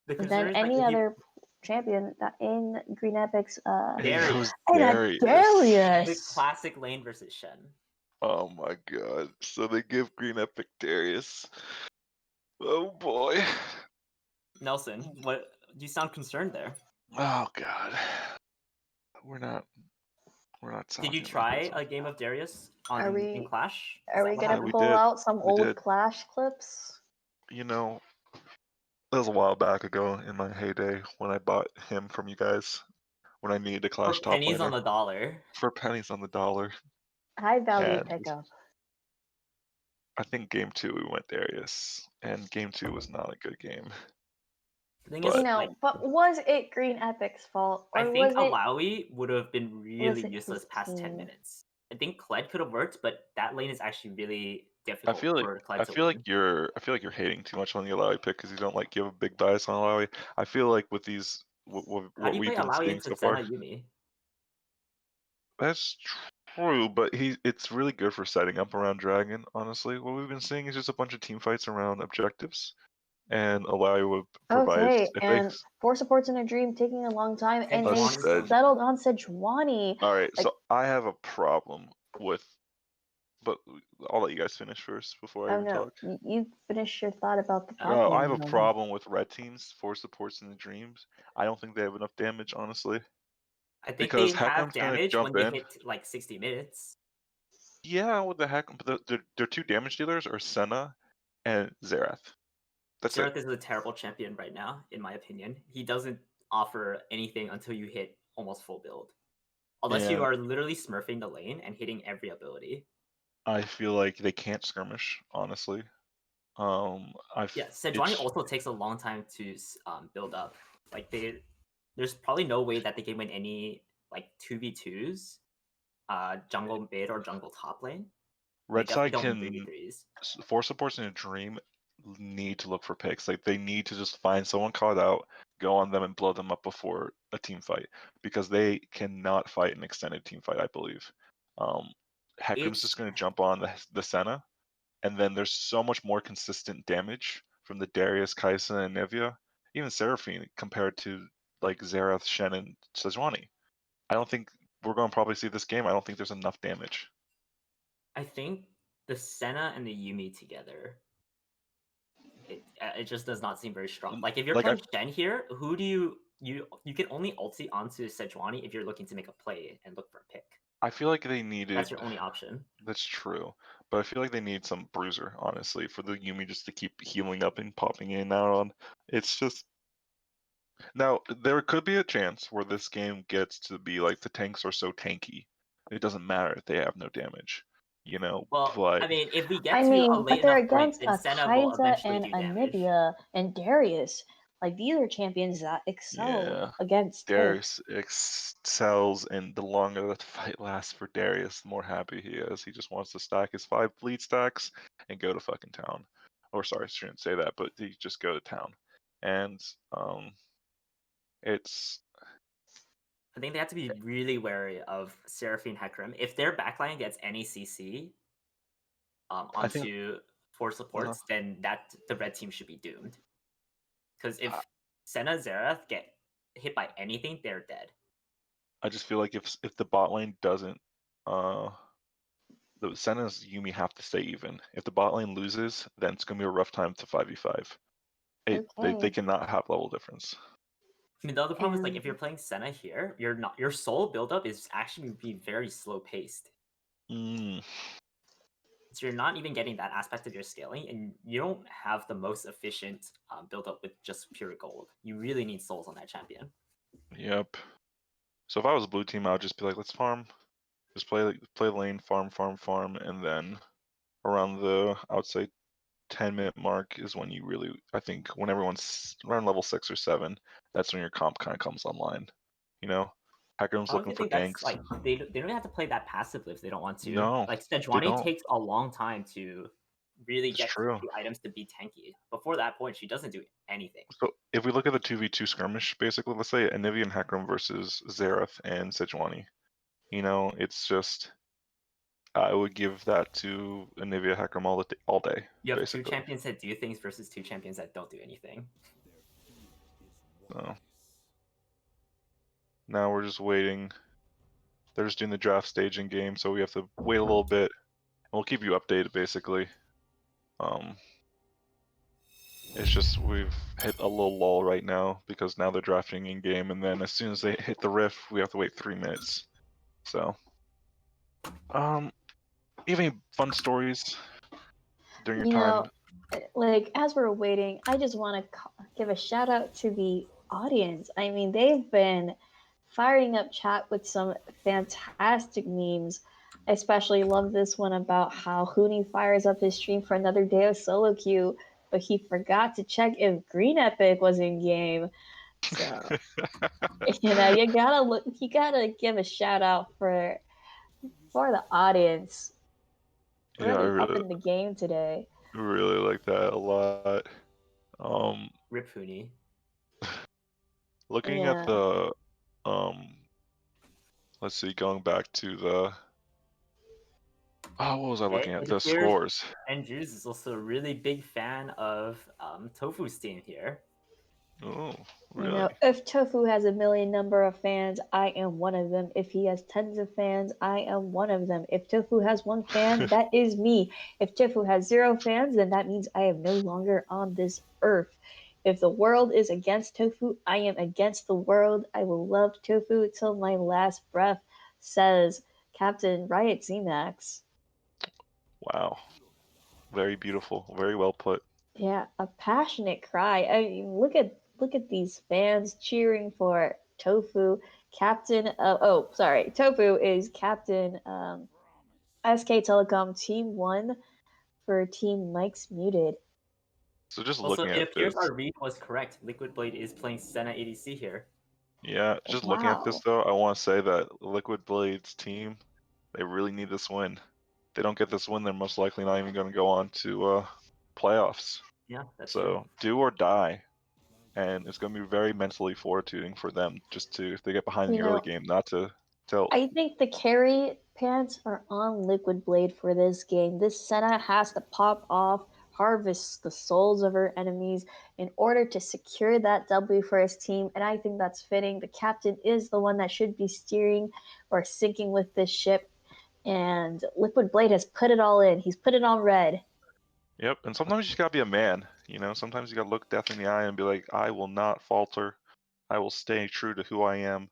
The concern is any like other champion that in Green Epic's And he Darius. goes and a Darius. The Darius. classic lane versus Shen. Oh my god. So they give Green Epic Darius. Oh boy. Nelson, what you sound concerned there? Oh god. We're not talking Did you about try this. a game of Darius Are in we Clash? Is are that we what gonna happened? we pull did. out some We old did. Clash clips? You know, that was a while back ago in my heyday when I bought him from you guys. When I needed a For Clash top pennies on laner. the dollar. For pennies on the dollar. High value And pickup. I think game 2 we went Darius. And game 2 was not a good game. The thing But- is, No, like, but was it Green Epic's fault, I or think was it Alawi would have been really it useless his past 10 team? minutes. I think Kled could have worked, but that lane is actually really I difficult feel like for Kled I to feel win. like you're hating too much on the Alawi pick because you don't like give a big bias on Alawi. I feel like with these How what do you we've play been Alawi seeing into so Senna far. Yumi? That's true, but it's really good for setting up around Dragon. Honestly, what we've been seeing is just a bunch of team fights around objectives, and Alawi would provide. Okay, If and 4 supports in a dream taking a long time, and they Sejuani's said- settled on Sejuani. all right, like- so I have a problem with, but I'll let you guys finish first before I Oh even no, talk. you finish your thought about the Oh, problem. I have a Nolan. problem with red teams, 4 supports in the dreams. I don't think they have enough damage, honestly. I think Because they have Heckram's gonna damage jump when they in. hit like 60 minutes. Yeah, what the heck? But their 2 damage dealers are Senna and Xerath. That's Xerath it. is a terrible champion right now, in my opinion. He doesn't offer anything until you hit almost full build. Unless you And are literally smurfing the lane and hitting every ability. I feel like they can't skirmish, honestly. Yeah, Sejuani also takes a long time to build up. Like there's probably no way that they can win any like 2v2s, jungle mid or jungle top lane. Red They side definitely don't can 3v3s. 4 supports in a dream need to look for picks. Like they need to just find someone caught out, go on them and blow them up before a team fight because they cannot fight an extended team fight. I believe. Heckram's just going to jump on the Senna, and then there's so much more consistent damage from the Darius, Kaisa, and Nivea, even Seraphine compared to like Xerath, Shen, and Sejuani. I don't think we're going to probably see this game. I don't think there's enough damage. I think the Senna and the Yumi together, it just does not seem very strong. Like if you're Like, playing Shen here, who do you can only ulti onto Sejuani if you're looking to make a play and look for a pick. I feel like they needed. That's your only option. That's true, but I feel like they need some bruiser, honestly, for the Yumi just to keep healing up and popping in and out on. It's just now there could be a chance where this game gets to be like the tanks are so tanky, it doesn't matter if they have no damage, you know. Well, But I mean, if we get I to a mean, late but they're enough point, against then a Senna will Kaisa eventually and do a damage. Nivea and Darius. Like these are champions that excel yeah, against tanks. Darius excels, and the longer the fight lasts for Darius, the more happy he is. He just wants to stack his 5 bleed stacks and go to fucking town. Or sorry, I shouldn't say that, but he just go to town. And it's I think they have to be really wary of Seraphine Hecarim. If their backline gets any CC I think- onto 4 supports, then the red team should be doomed. Because if Senna Xerath get hit by anything, they're dead. I just feel like if the bot lane doesn't the Senna's Yumi have to stay even. If the bot lane loses, then it's gonna be a rough time to 5v5. They Okay. cannot have level difference. I mean, the other problem is like if And- you're playing Senna here, your soul buildup is actually be very slow paced. So you're not even getting that aspect of your scaling, and you don't have the most efficient build up with just pure gold. You really need souls on that champion. Yep. So if I was blue team, I would just be like, let's farm, just play lane, farm, and then around the, I would say, 10-minute mark is when you really, I think, when everyone's around level 6 or 7, that's when your comp kind of comes online. You know, Hackerum's I looking don't for think that's ganks. like they don't even have to play that passively if they don't want to. No, Like they Sejuani don't. takes a long time to really It's get true. the items to be tanky. Before that point, she doesn't do anything. So if we look at the 2v2 skirmish, basically, let's say Anivia and Hackerum versus Xerath and Sejuani, you know, it's just I would give that to Anivia Hackerum all day. You have basically. two champions that do things versus two champions that don't do anything. So now we're just waiting. They're just doing the draft stage in game, so we have to wait a little bit. And we'll keep you updated, basically. It's just we've hit a little lull right now because now they're drafting in game, and then as soon as they hit the riff, we have to wait 3 minutes. So, you have any fun stories during your time? Like as we're waiting, I just want to give a shout out to the audience. I mean, they've been firing up chat with some fantastic memes. I especially love this one about how Hooney fires up his stream for another day of solo queue, but he forgot to check if Green Epic was in game. So you gotta give a shout out for the audience. Yeah, I Really up in the game today. really like that a lot. Rip Hooney. Looking at Yeah. the let's see, going back to the what was I looking at? It The appears scores. Andrews is also a really big fan of Tofu's team here. Oh, You really? know, if Tofu has a million number of fans, I am one of them. If he has tens of fans, I am one of them. If Tofu has one fan, that is me. If Tofu has 0 fans, then that means I am no longer on this earth. If the world is against Tofu, I am against the world. I will love Tofu till my last breath, says Captain Riot Z-Max. Wow. Very beautiful. Very well put. Yeah, a passionate cry. I mean, look at these fans cheering for Tofu. Tofu is Captain SK Telecom Team 1 for Team Mike's Muted. So just Also, looking it at appears this, our read was correct. Liquid Blade is playing Senna ADC here. yeah, just looking at this Wow. though, I want to say that Liquid Blade's team, they really need this win. If they don't get this win, they're most likely not even going to go on to playoffs. Yeah, that's So true. do or die, and it's going to be very mentally fortitude for them just to, if they get behind in You the early know, game, not to tilt. I think the carry pants are on Liquid Blade for this game. This Senna has to pop off, harvest the souls of her enemies in order to secure that W for his team, and I think that's fitting. The captain is the one that should be steering or sinking with this ship, and Liquid Blade has put it all in. He's put it on red. Yep, and sometimes you just gotta be a man, you know? Sometimes you gotta look death in the eye and be like, I will not falter. I will stay true to who I am,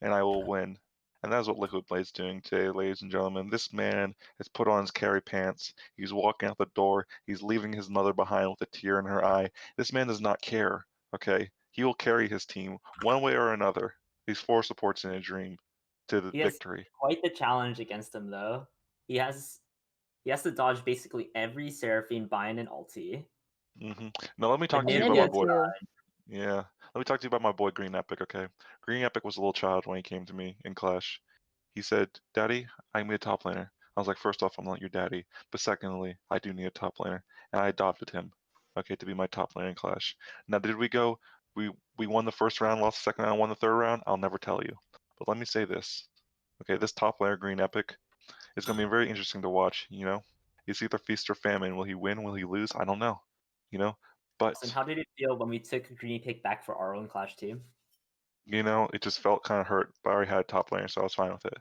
and I will win. And that's what Liquid Blade's doing today, ladies and gentlemen. This man has put on his carry pants. He's walking out the door. He's leaving his mother behind with a tear in her eye. This man does not care, okay? He will carry his team one way or another. These 4 supports in a dream to the He has victory. quite the challenge against him, though. He has to dodge basically every Seraphine, bind, and ulti. Now let me talk to you about my Anivia boy. too. Yeah. Let me talk to you about my boy Green Epic, okay? Green Epic was a little child when he came to me in Clash. He said, Daddy, I need a top laner. I was like, first off, I'm not your daddy. But secondly, I do need a top laner. And I adopted him, okay, to be my top laner in Clash. Now, did we go? We won the first round, lost the second round, won the third round? I'll never tell you. But let me say this. Okay, this top laner, Green Epic, is going to be very interesting to watch, you know? It's either feast or famine. Will he win? Will he lose? I don't know, you know? But And how did it feel when we took Green Pick back for our own Clash team? you know, it just felt kind of hurt. But I already had a top laner, so I was fine with it.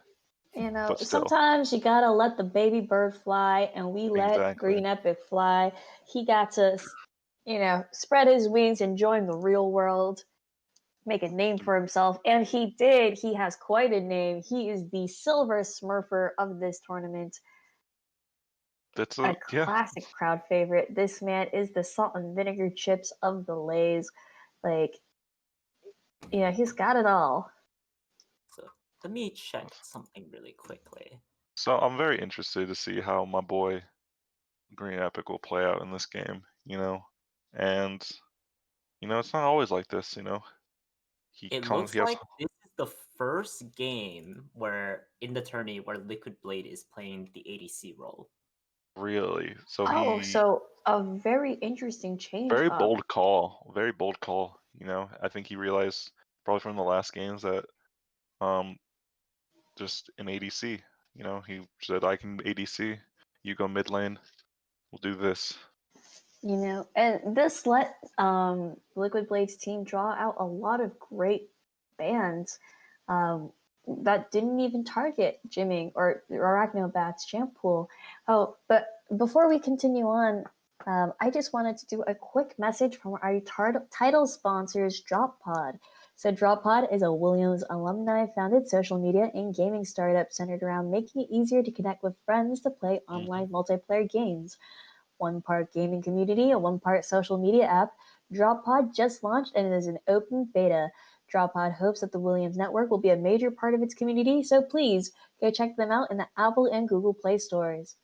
You know, But still, sometimes you gotta let the baby bird fly, and we let exactly. Green Epic fly. He got to, spread his wings and join the real world, make a name for himself, and he did. He has quite a name. He is the Silver Smurfer of this tournament, That's a yeah. classic crowd favorite. This man is the salt and vinegar chips of the Lays. Like, he's got it all. So Let me check something really quickly. So I'm very interested to see how my boy Green Epic will play out in this game, and it's not always like this, He It comes, looks he has like this is the first game where in the tourney where Liquid Blade is playing the ADC role. really, so Oh, he so a very interesting change very up. bold call, very bold call. I think he realized probably from the last games that just an ADC. He said, "I can ADC. You go mid lane. We'll do this." And this let Liquid Blade's team draw out a lot of great bans that didn't even target Jimming or Arachnobat's champ pool. Oh, but before we continue on, I just wanted to do a quick message from our title sponsors, DropPod. So DropPod is a Williams alumni-founded social media and gaming startup centered around making it easier to connect with friends to play online multiplayer games. One part gaming community and one part social media app, DropPod just launched and is in open beta. DropPod hopes that the Williams Network will be a major part of its community, so please go check them out in the Apple and Google Play stores.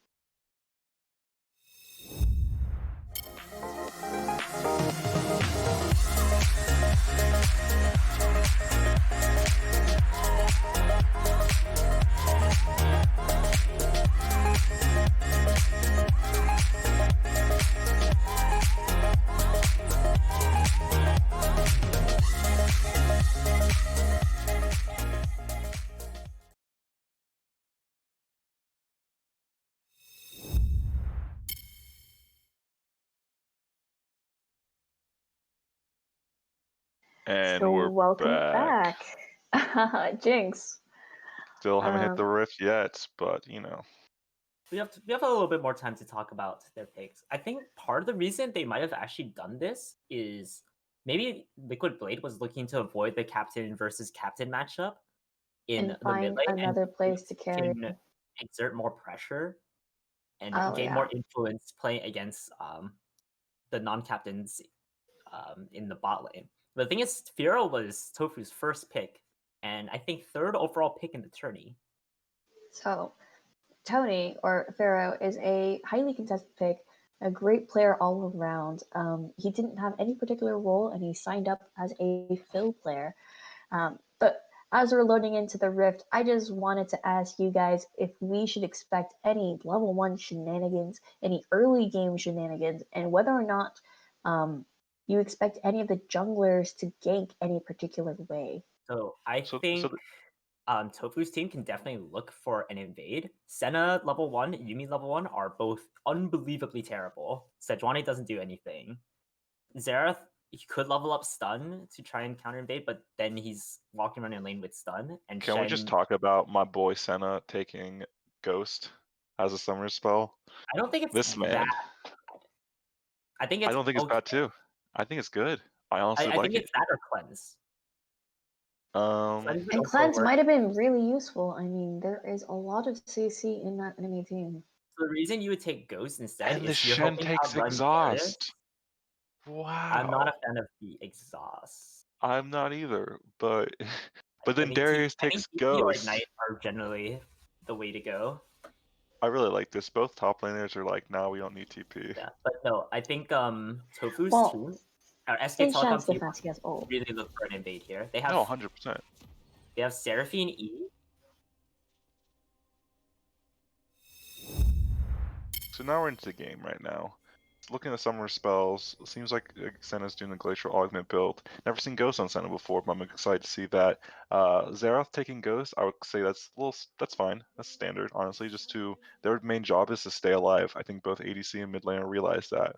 And So we're welcome back. Jinx. Still haven't hit the Um, rift yet, but We have a little bit more time to talk about their picks. I think part of the reason they might have actually done this is maybe Liquid Blade was looking to avoid the captain versus captain matchup in and the mid find lane, and another place to carry. can exert more pressure and Oh, gain yeah. more influence playing against the non-captains in the bot lane. But the thing is, Firo was Tofu's first pick, and I think third overall pick in the tourney. So Tony, or Pharaoh, is a highly contested pick, a great player all around. He didn't have any particular role, and he signed up as a fill player. But as we're loading into the Rift, I just wanted to ask you guys if we should expect any level 1 shenanigans, any early game shenanigans, and whether or not you expect any of the junglers to gank any particular way. So I so think Tofu's team can definitely look for an invade. Senna level 1, Yuumi level 1 are both unbelievably terrible. Sejuani doesn't do anything. Xerath, he could level up stun to try and counter invade, but then he's walking around in lane with stun. And can we just talk about my boy Senna taking Ghost as a summer spell? I don't think it's This man, that. I think it's I don't think it's okay. bad too. I think it's good. I honestly I like think it. it's that or cleanse. Cleanse And also Cleanse works. might have been really useful. I mean, there is a lot of CC in that enemy team. So the reason you would take Ghost instead And the is you're Shen hoping to takes outrun Darius. exhaust. Wow. I'm not a fan of the exhaust. I'm not either, but but I then think Darius I think takes TP or Ghost. Ignite are generally the way to go. I really like this. Both top laners are like, nah, we don't need TP. Yeah, but no, I think Tofu's Well, team, or SK in Telecom Shen's team, defense, he has ult. really look for an invade here. They have No, 100%. they have Seraphine E. So now we're into the game right now. Looking at summer spells, it seems like Senna's doing a Glacial Augment build. Never seen Ghost on Senna before, but I'm excited to see that. Xerath taking Ghost, I would say that's fine. That's standard, honestly. Their main job is to stay alive. I think both ADC and mid laner realize that.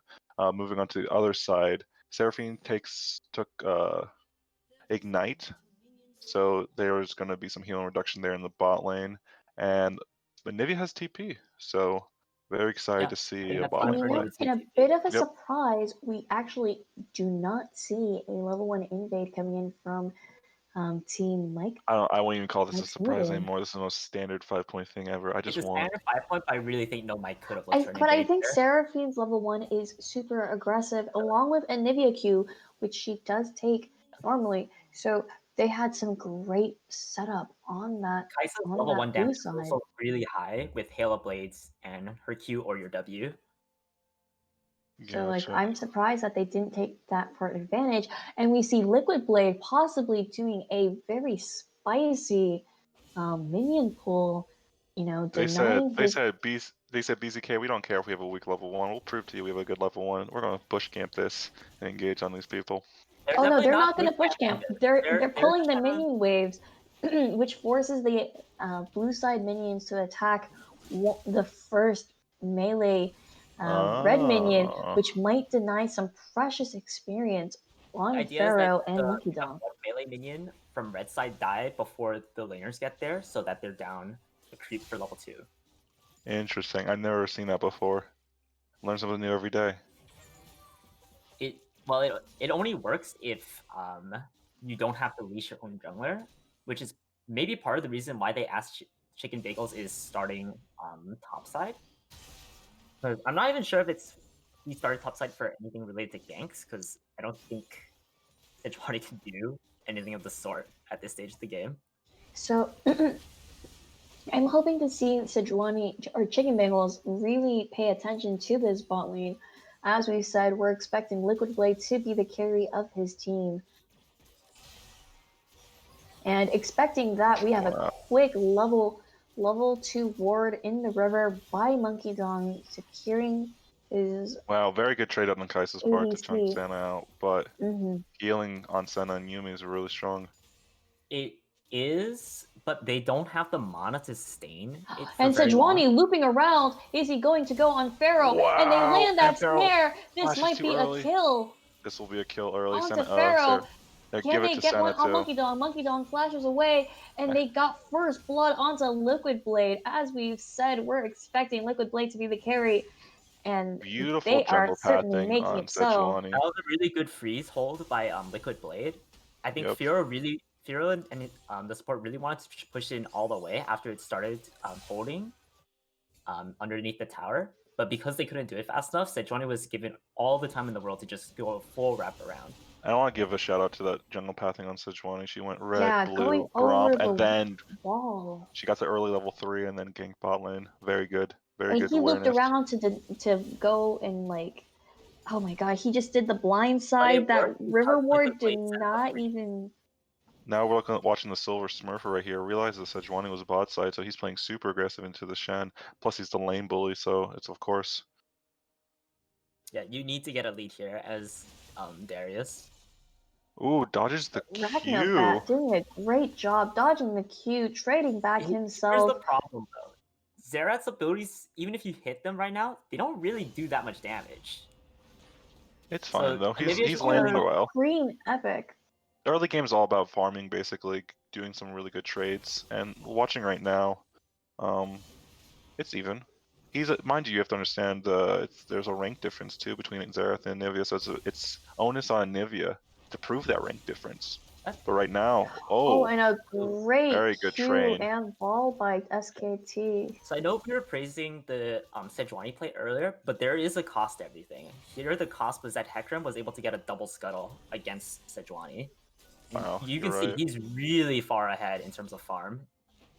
Moving on to the other side, Seraphine took Ignite, so there's going to be some healing reduction there in the bot lane, and Nivea has TP, so very excited to see they a have bot lane play. In a bit of a Yep. surprise, we actually do not see a level 1 invade coming in from Team Mike. I won't even call this a Mike's surprise Wood. anymore. This is the most standard 5-point thing ever. I It's just a want. standard 5-point, but I really think no Mike could have looked for an But I invade think here. Seraphine's level 1 is super aggressive, along with Anivia Q, which she does take normally. So they had some great setup on that Kai'Sa's on level that 1 blue damage is side. also really high with Halo Blades and her Q or your W. So like Gotcha. I'm surprised that they didn't take that for advantage, and we see Liquid Blade possibly doing a very spicy minion pull. You know, They said denying his. they said BZK, we don't care if we have a weak level 1. We'll prove to you we have a good level 1. We're gonna bush camp this and engage on these people. They're Oh no, definitely they're not going to push camping camp. it. They're pulling the trying to- minion waves, which forces the blue side minions to attack the first melee red minion, Ah. which might deny some precious experience The on idea is that Pharaoh and the Monkey Dong. melee minion from red side die before the laners get there, so that they're down the creep for level 2. Interesting. I've never seen that before. Learn something new every day. It only works if you don't have to leash your own jungler, which is maybe part of the reason why they asked Chicken Bagels is starting top side. Because I'm not even sure if he started top side for anything related to ganks, because I don't think Sejuani can do anything of the sort at this stage of the game. So I'm hoping to see Sejuani or Chicken Bengals really pay attention to this bot lane. As we said, we're expecting Liquid Blade to be the carry of his team. And expecting that, we have a quick level 2 ward in the river by Monkey Dong, securing his. Wow, very good trade on Kai'Sa's part to chunk ADC. Senna out, but Mhm. healing on Senna and Yumi is really strong. It is, but they don't have the mana to sustain it for And very long. Sejuani looping around. Is he going to go on Pharaoh? And they Wow, land that and Pharaoh snare. This flashes might too be early. a kill This will be a kill early. onto Senna, Pharaoh. they Can give they it to get Senna one on too. Monkey Dong? Monkey Dong flashes away, and they got first blood onto Liquid Blade. As we've said, we're expecting Liquid Blade to be the carry, and Beautiful they are jungle certainly pathing making on it so. Sejuani. That was a really good freeze hold by Liquid Blade. I think Yep. Firo and the support really wanted to push in all the way after it started holding underneath the tower. But because they couldn't do it fast enough, Sejuani was given all the time in the world to just go a full wrap around. I want to give a shout out to that jungle pathing on Sejuani. She went red, Yeah, blue, going Gromp, over and the then wall. she got to early level 3 and then ganked bot lane. Very good. Very And good he looped awareness. around to go and like, oh my god, he just did the blind But it side. That worked river because ward Liquid did Blade set up not for you. even. Now we're watching the Silver Smurfer right here. Realize that Sejuani was bot side, so he's playing super aggressive into the Shen. Plus he's the lane bully, so it's of course. Yeah, you need to get a lead here as Darius. Ooh, dodges the Q. Ragnapat doing a great job dodging the Q, trading back Here's the himself. problem though. Xerath's abilities, even if you hit them right now, they don't really do that much damage. It's fine though. maybe it's He's just landing gonna- well. Green Epic. The early game's all about farming, basically doing some really good trades. And watching right now, it's even. Mind you, you have to understand there's a rank difference too between Xerath and Nivea, so it's onus on Nivea to prove that rank difference. But right now, And a great very good Q train. and ball by SKT. So I know we were praising the Sejuani play earlier, but there is a cost to everything. Here the cost was that Hecarim was able to get a double scuttle against Sejuani. Wow, You can you're see right. he's really far ahead in terms of farm.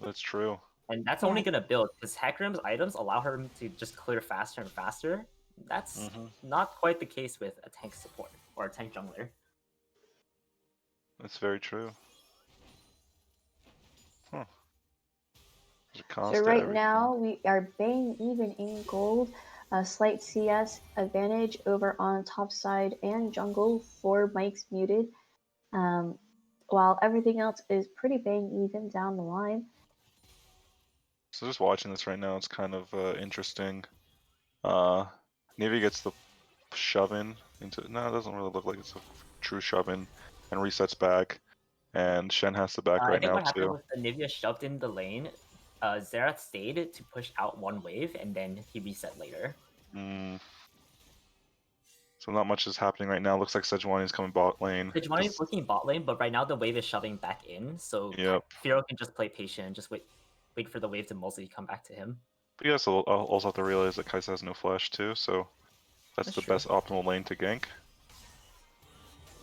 That's true. And that's only going to build, because Hecarim's items allow him to just clear faster and faster. That's not quite the case with a tank support or a tank jungler. That's very true. Huh. There's a cost So to right everything. now we are bang even in gold. A slight CS advantage over on top side and jungle for Mike's muted. While everything else is pretty bang even down the line. So just watching this right now, it's kind of interesting. Navy gets the shove in into. No, it doesn't really look like it's a true shove in, and resets back. And Shen has the back I right think now what happened too. was Anivia shoved in the lane. Xerath stayed to push out one wave, and then he reset later. So not much is happening right now. Looks like Sejuani is coming bot lane. Sejuani is looking bot lane, but right now the wave is shoving back in, so Yep. Firo can just play patient and just wait for the wave to mostly come back to him. But you also have to realize that Kai'Sa has no flash too, so that's the true. best optimal lane to gank.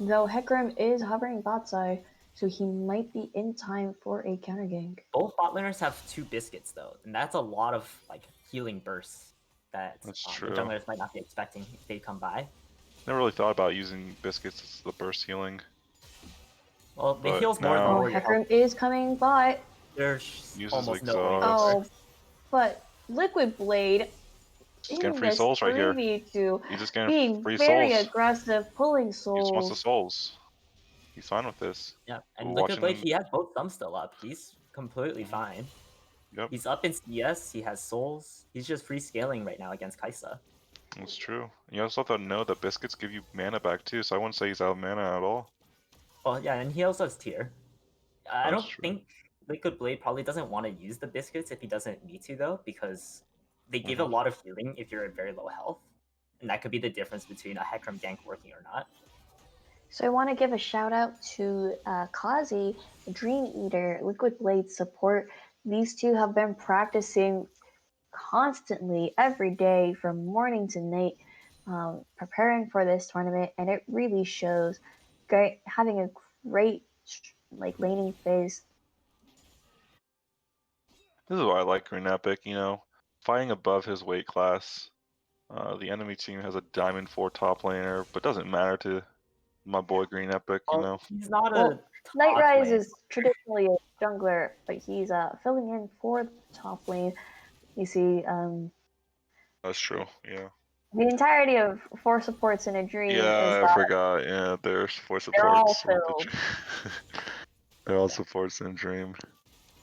Though Hecarim is hovering bot side, so he might be in time for a counter gank. Both bot laners have 2 biscuits though, and that's a lot of like healing bursts that That's the true. junglers might not be expecting if they come by. Never really thought about using biscuits as the burst healing. Well, the But heals more than now- Oh, warrior health. Hecarim is coming by. There's Uses almost no exhaust. warrior Oh, burst. but Liquid Blade He's getting in free this souls right here. 3v2, He's just getting being free very souls. aggressive, pulling He just wants the souls. souls. He's fine with this. Yeah, and We're Liquid Blade, watching- he has both thumbs still up. He's completely Mhm. fine. Yep, He's up in CS, he has souls. He's just free scaling right now against Kaisa. that's true. You also have to know that biscuits give you mana back too, so I wouldn't say he's out of mana at all. Well, yeah, and he also has tier. I That's don't true. think Liquid Blade probably doesn't want to use the biscuits if he doesn't need to though, because they give a Mhm. lot of healing if you're at very low health. And that could be the difference between a Hecarim gank working or not. So I want to give a shout out to Kazi, Dream Eater, Liquid Blade support. These two have been practicing constantly every day from morning to night, preparing for this tournament, and it really shows. Great, having a great like laning phase. This is why I like Green Epic, fighting above his weight class. The enemy team has a Diamond 4 top laner, but doesn't matter to my boy Green Epic, Well, he's not Well, a top Nightrise lane. is traditionally a jungler, but he's filling in for the top lane. You see, That's true, yeah. the entirety of 4 supports in a dream is Yeah, I forgot. Yeah, there's 4 they're all supports. filled. They're all supports in Dream.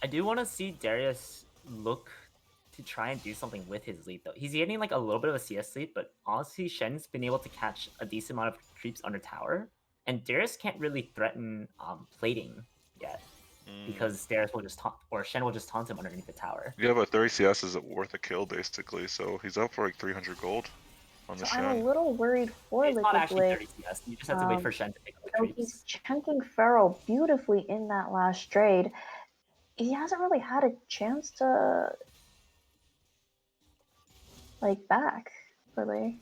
I do want to see Darius look to try and do something with his lead though. He's getting like a little bit of a CS lead, but honestly, Shen's been able to catch a decent amount of creeps under tower, and Darius can't really threaten plating yet because Darius will just taunt, or Shen will just taunt him underneath the tower. Yeah, but 30 CS is worth a kill basically, so he's up for like 300 gold on the So I'm a Shen. little worried for It's not Liquid actually Blade. 30 CS. You just have to wait for Shen to pick up the So creeps. he's chunking Pharaoh beautifully in that last trade. He hasn't really had a chance to like back really.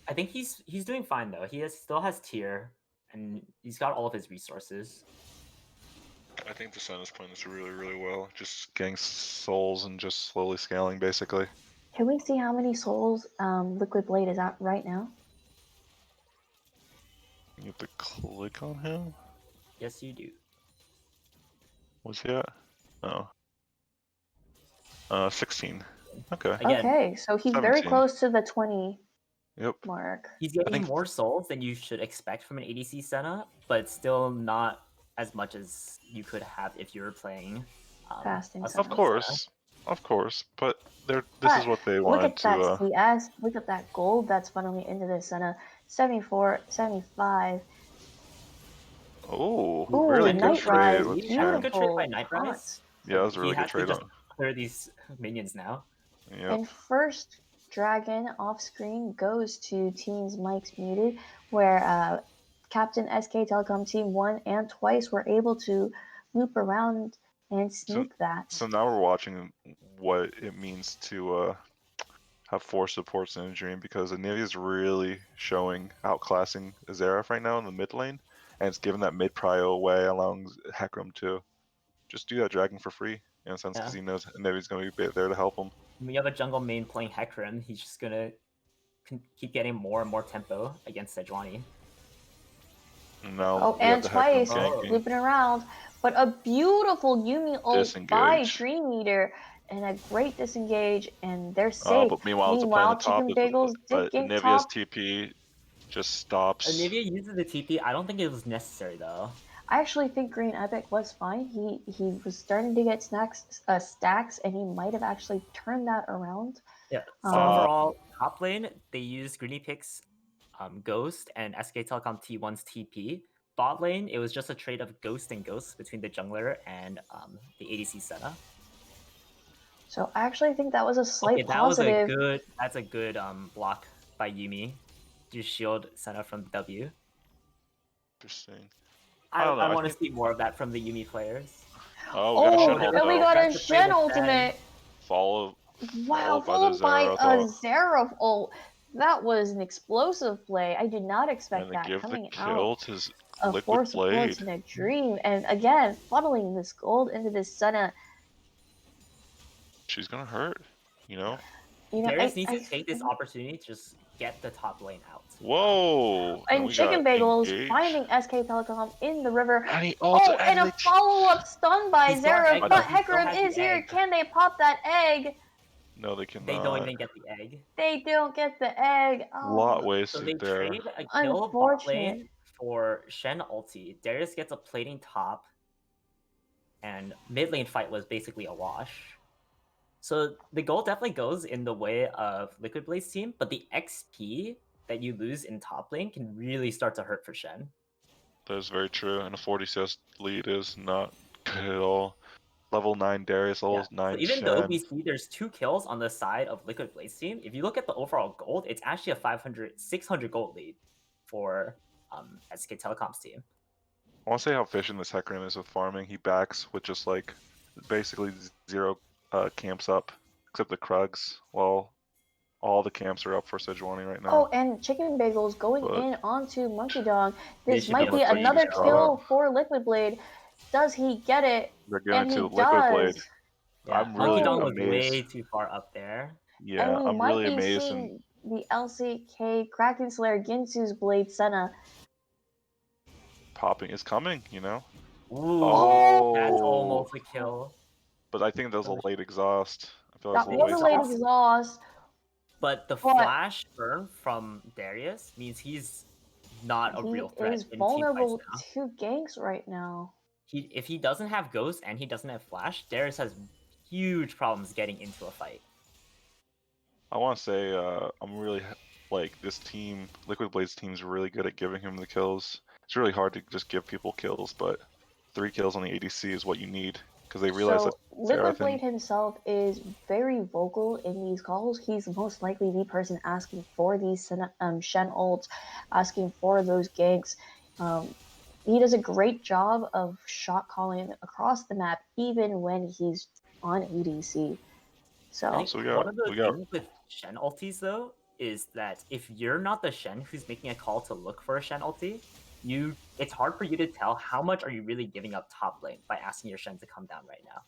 I think he's doing fine though. He still has tier, and he's got all of his resources. I think the Sun is playing this really, really well. Just getting souls and just slowly scaling basically. Can we see how many souls Liquid Blade is at right now? You have to click on him? Yes, you do. What's he at? Oh. 16. Okay. Again, Okay, so he's very 17. close to the 20 Yep. mark. he's getting think- more souls than you should expect from an ADC Senna, but still not as much as you could have if you were playing. Fasting a Senna. Of Senna. course. But this But is what they look wanted at that to. CS, look at that gold that's funneling into this Senna. 74, 75. Oh, Ooh, really good Night trade. Rise, Let's Yeah, try. good trade by beautiful. Night Rise. Yeah, that was a really He good has to trade just on. clear these minions now. Yep. And first dragon off screen goes to teams Mike's Muted, where Captain SK Telecom Team 1 and twice were able to loop around and sneak that. So now we're watching what it means to have 4 supports in a dream, because Anivia is really showing outclassing Azeraf right now in the mid lane, and it's giving that mid prio away, allowing Hecarim to just do that dragon for free in a sense, because he knows Anivia's going to be there to help him. When you have a jungle main playing Hecarim, he's just gonna keep getting more and more tempo against Sejuani. And now Oh, we have and the Hecarim twice ganking. looping around, but a beautiful Yumi ult by Disengage. Dream Eater and a great disengage, and they're Oh, safe. but meanwhile, it's Meanwhile, playing the Chicken top. Bagels But did gank Anivia's top. TP just stops. Anivia uses the TP. I don't think it was necessary though. I actually think Green Epic was fine. He was starting to get stacks, and he might have actually turned that around. Yeah. So Uh, overall, top lane they used Greeny Picks, Ghost, and SK Telecom T1's TP. Bot lane, it was just a trade of Ghost and Ghost between the jungler and the ADC Senna. So I actually think that was a slight Okay, that positive. was that's a good block by Yumi to shield Senna from W. Interesting. I don't know, I want to think- see more of that from the Yumi players. Oh, we got a Oh, Shen ult and we though. got a That's the play Shen with ultimate. Follow. Wow, followed by the followed by a Xerath ult. Xerath ult. That was an explosive play. I did not expect And to that give the coming kill out. to a Liquid four supports Blade. in a dream, and again funneling this gold into this Senna. She's gonna hurt, you know. You know, Darius needs I to take this opportunity to just get the top lane out. Whoa! And and we Chicken got Bagels engaged. finding SK Telecom in the river. And he Oh, and a follow-up stun by He still has Zera, egg, but though. He still Hecarim has is the here. egg. Can they pop that egg? No, they cannot. They don't even get the egg. They don't get the egg. Lot Oh, wasted So they there. trade a kill bot unfortunate. lane for Shen ulti. Darius gets a plating top, and mid lane fight was basically a wash. So the goal definitely goes in the way of Liquid Blade's team, but the XP that you lose in top lane can really start to hurt for Shen. That is very true. And a 40 CS lead is not good at all. Level 9 Darius, level 9 So even Shen. the OBC, there's 2 kills on the side of Liquid Blade's team. If you look at the overall gold, it's actually a 600 gold lead for SK Telecom's team. I want to say how efficient this Hecarim is with farming. He backs with just like basically 0 camps up, except the Krugs, while all the camps are up for Sejuani right now. Oh, and Chicken Bagels going But- in onto Monkey Dog. They This should might be be able to another use kill for Liquid Blade. Does he get it? They're giving And it he to Liquid Blade. does. Yeah, I'm Monkey really Dong was amazed. way too far up there. Yeah, And we I'm might really be amazed. seeing the LCK Kraken Slayer Ginsu's Blade Senna. Popping is coming, you know? Ooh, Oh. that's almost a kill. But I think that was a late exhaust. I feel like That it was was a way late too exhaust. But the But- flash burn from Darius means he's not a He real threat is in team vulnerable fights to now. ganks right now. If he doesn't have Ghost and he doesn't have Flash, Darius has huge problems getting into a fight. I want to say I'm really like this team. Liquid Blade's team's really good at giving him the kills. It's really hard to just give people kills, but 3 kills on the ADC is what you need because they realize So that Liquid Blade Seraphim. himself is very vocal in these calls. He's most likely the person asking for these Shen ults, asking for those ganks. He does a great job of shot calling across the map, even when he's on ADC. I So think So one of the we got- things with Shen ultis though is that if you're not the Shen who's making a call to look for a Shen ulti, it's hard for you to tell how much are you really giving up top lane by asking your Shen to come down right now.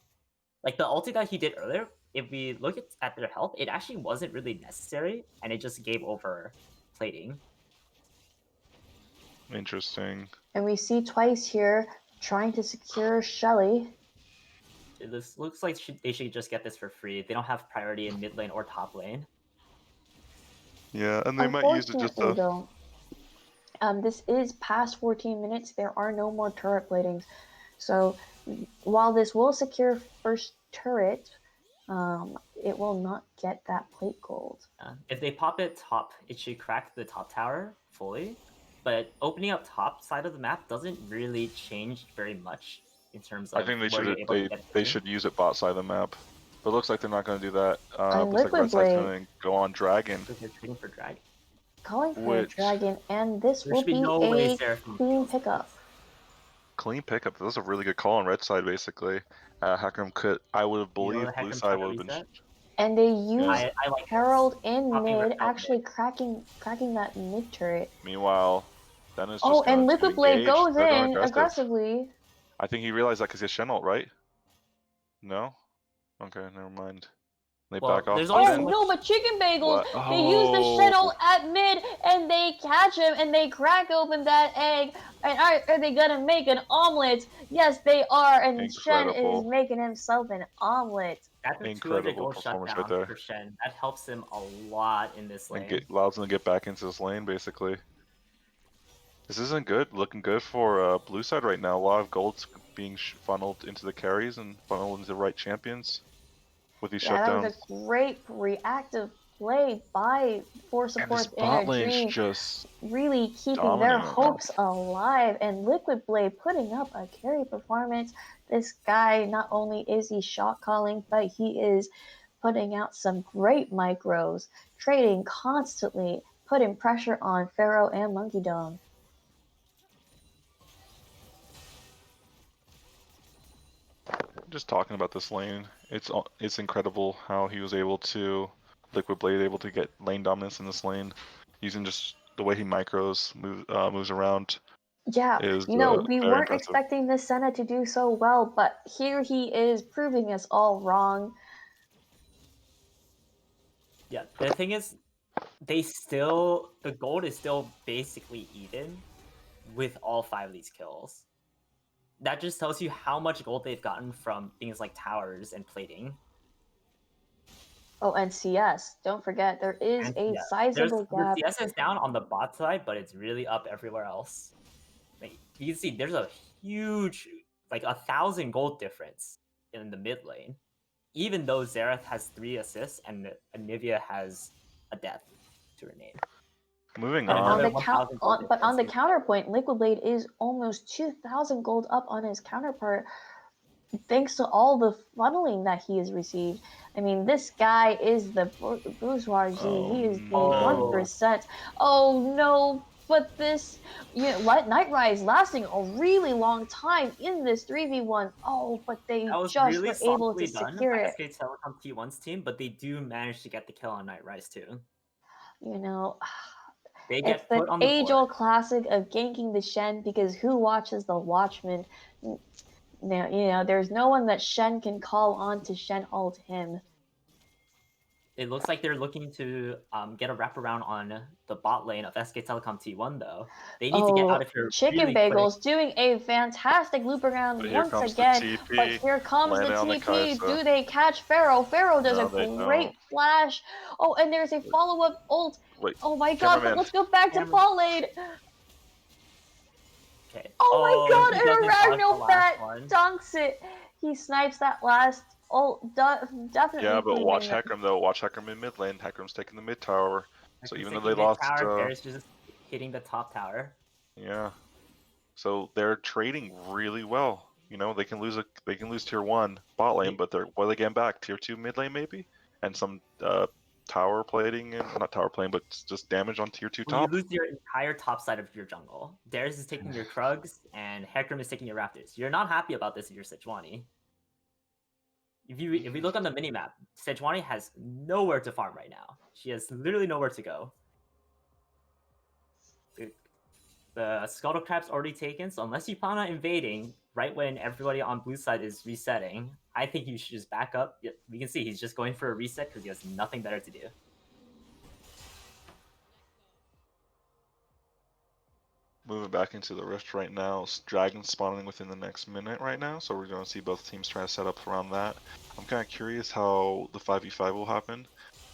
Like the ulti that he did earlier, if we look at their health, it actually wasn't really necessary, and it just gave over plating. Interesting. and we see twice here trying to secure Shelly. This looks like they should just get this for free. They don't have priority in mid lane or top lane. Yeah, and they might use it just Unfortunately, to. though, this is past 14 minutes. There are no more turret platings. So while this will secure first turret, it will not get that plate gold. If they pop it top, it should crack the top tower fully. But opening up top side of the map doesn't really change very much in terms of I think they where you're should able to get they in. should use it bot side of the map, but it looks like they're not going to do that. And Looks like Liquid Red Side's Blade- going to go on Dragon. Because they're trading for drag. Calling for a Which- dragon, and this There will should be be no way a Seraphim clean kills pickup. this. Clean pickup. That was a really good call on Red Side, basically. Hecarim could. I would have You know, believed the Blue Hecarim Side tried to would have been. reset. And they use Yeah. I like Herald this. in Popping mid, Herald actually mid. cracking that mid turret. Meanwhile, Dennis just Oh, and going to Liquid Blade engage. goes They're going in aggressively. I think he realized that because he has Shen ult, right? No? Okay, never mind. They Well, back off. there's Oh only so then? much- no, but Chicken Bagels, What? they use the Oh. shuttle at mid and they catch him and they crack open that egg. And are they gonna make an omelet? Yes, they are. And Shen is Incredible. making himself an omelet. That's a 200 Incredible gold performance shutdown right there. for Shen. That helps him a lot in this lane. And allows him to get back into this lane, basically. This isn't good. Looking good for Blue Side right now. A lot of gold's being funneled into the carries and funneled into the right champions with these Yeah, that shutdowns. was a great reactive play by Four And this Supports in bot a lane's dream, just really keeping their dominating right now. hopes alive. And Liquid Blade putting up a carry performance. This guy, not only is he shot calling, but he is putting out some great micros, trading constantly, putting pressure on Pharaoh and Monkey Dome. just talking about this lane. It's incredible how he was able to Liquid Blade able to get lane dominance in this lane using just the way he micros moves around Yeah, is we very weren't impressive. expecting the Senna to do so well, but here he is proving us all wrong. Yeah, the thing is, the gold is still basically even with all 5 of these kills. That just tells you how much gold they've gotten from things like towers and plating. Oh, and CS. Don't forget, there is And a yeah, sizable the gap. CS is down on the bot side, but it's really up everywhere else. Like, you can see there's a huge, like 1,000 gold difference in the mid lane, even though Xerath has 3 assists and Anivia has a death to her name. Moving But And on on. another the 1,000 gold but on difference the in- counterpoint, Liquid Blade is almost 2,000 gold up on his counterpart, thanks to all the funneling that he has received. I mean, this guy is the bourgeoisie. Oh, He is the no. 1%. Oh no! But this, Nightrise lasting a really long time in this 3v1. Oh, but they That was just really were able to solidly done secure by it. SK Telecom T1's team, but they do manage to get the kill on Nightrise too. You know, They it's get the put on the board. age-old classic of ganking the Shen, because who watches the Watchmen? Now, there's no one that Shen can call on to Shen ult him. It looks like they're looking to get a wraparound on the bot lane of SK Telecom T1 though. They need to get out of here. Chicken really quick. Bagels doing a fantastic loop around But here once comes the again. TP, But here comes the landing on the TP. Kai'Sa. Do they catch Pharaoh? Pharaoh does No, a they great don't. flash. Oh, and there's a follow-up ult. Wait, Oh my god, but cameraman. let's go back to Camera- bot lane. Okay. Oh my god, he and doesn't dodge the last Ragnofat one. dunks it. He snipes that last ult. Definitely. Yeah, but watch proving that- Hecarim though. Watch Hecarim in mid lane. Hecarim's taking the mid tower. So even though Taking they lost, mid-tower, Bear's just hitting the top tower. yeah. So they're trading really well. You know, they can lose tier 1 bot lane, but what are they getting back? Tier 2 mid lane maybe, and some tower plating and not tower plating, but just damage on tier 2 Well, you top. lose your entire top side of your jungle. Darius is taking your Krugs, and Hecarim is taking your Raptors. You're not happy about this if you're Sejuani. If we look on the minimap, Sejuani has nowhere to farm right now. She has literally nowhere to go. The Scuttle Crab's already taken, so unless you plan on invading right when everybody on blue side is resetting, I think you should just back up. We can see he's just going for a reset because he has nothing better to do. Moving back into the rift right now. Dragon spawning within the next minute right now, so we're going to see both teams trying to set up around that. I'm kind of curious how the 5v5 will happen.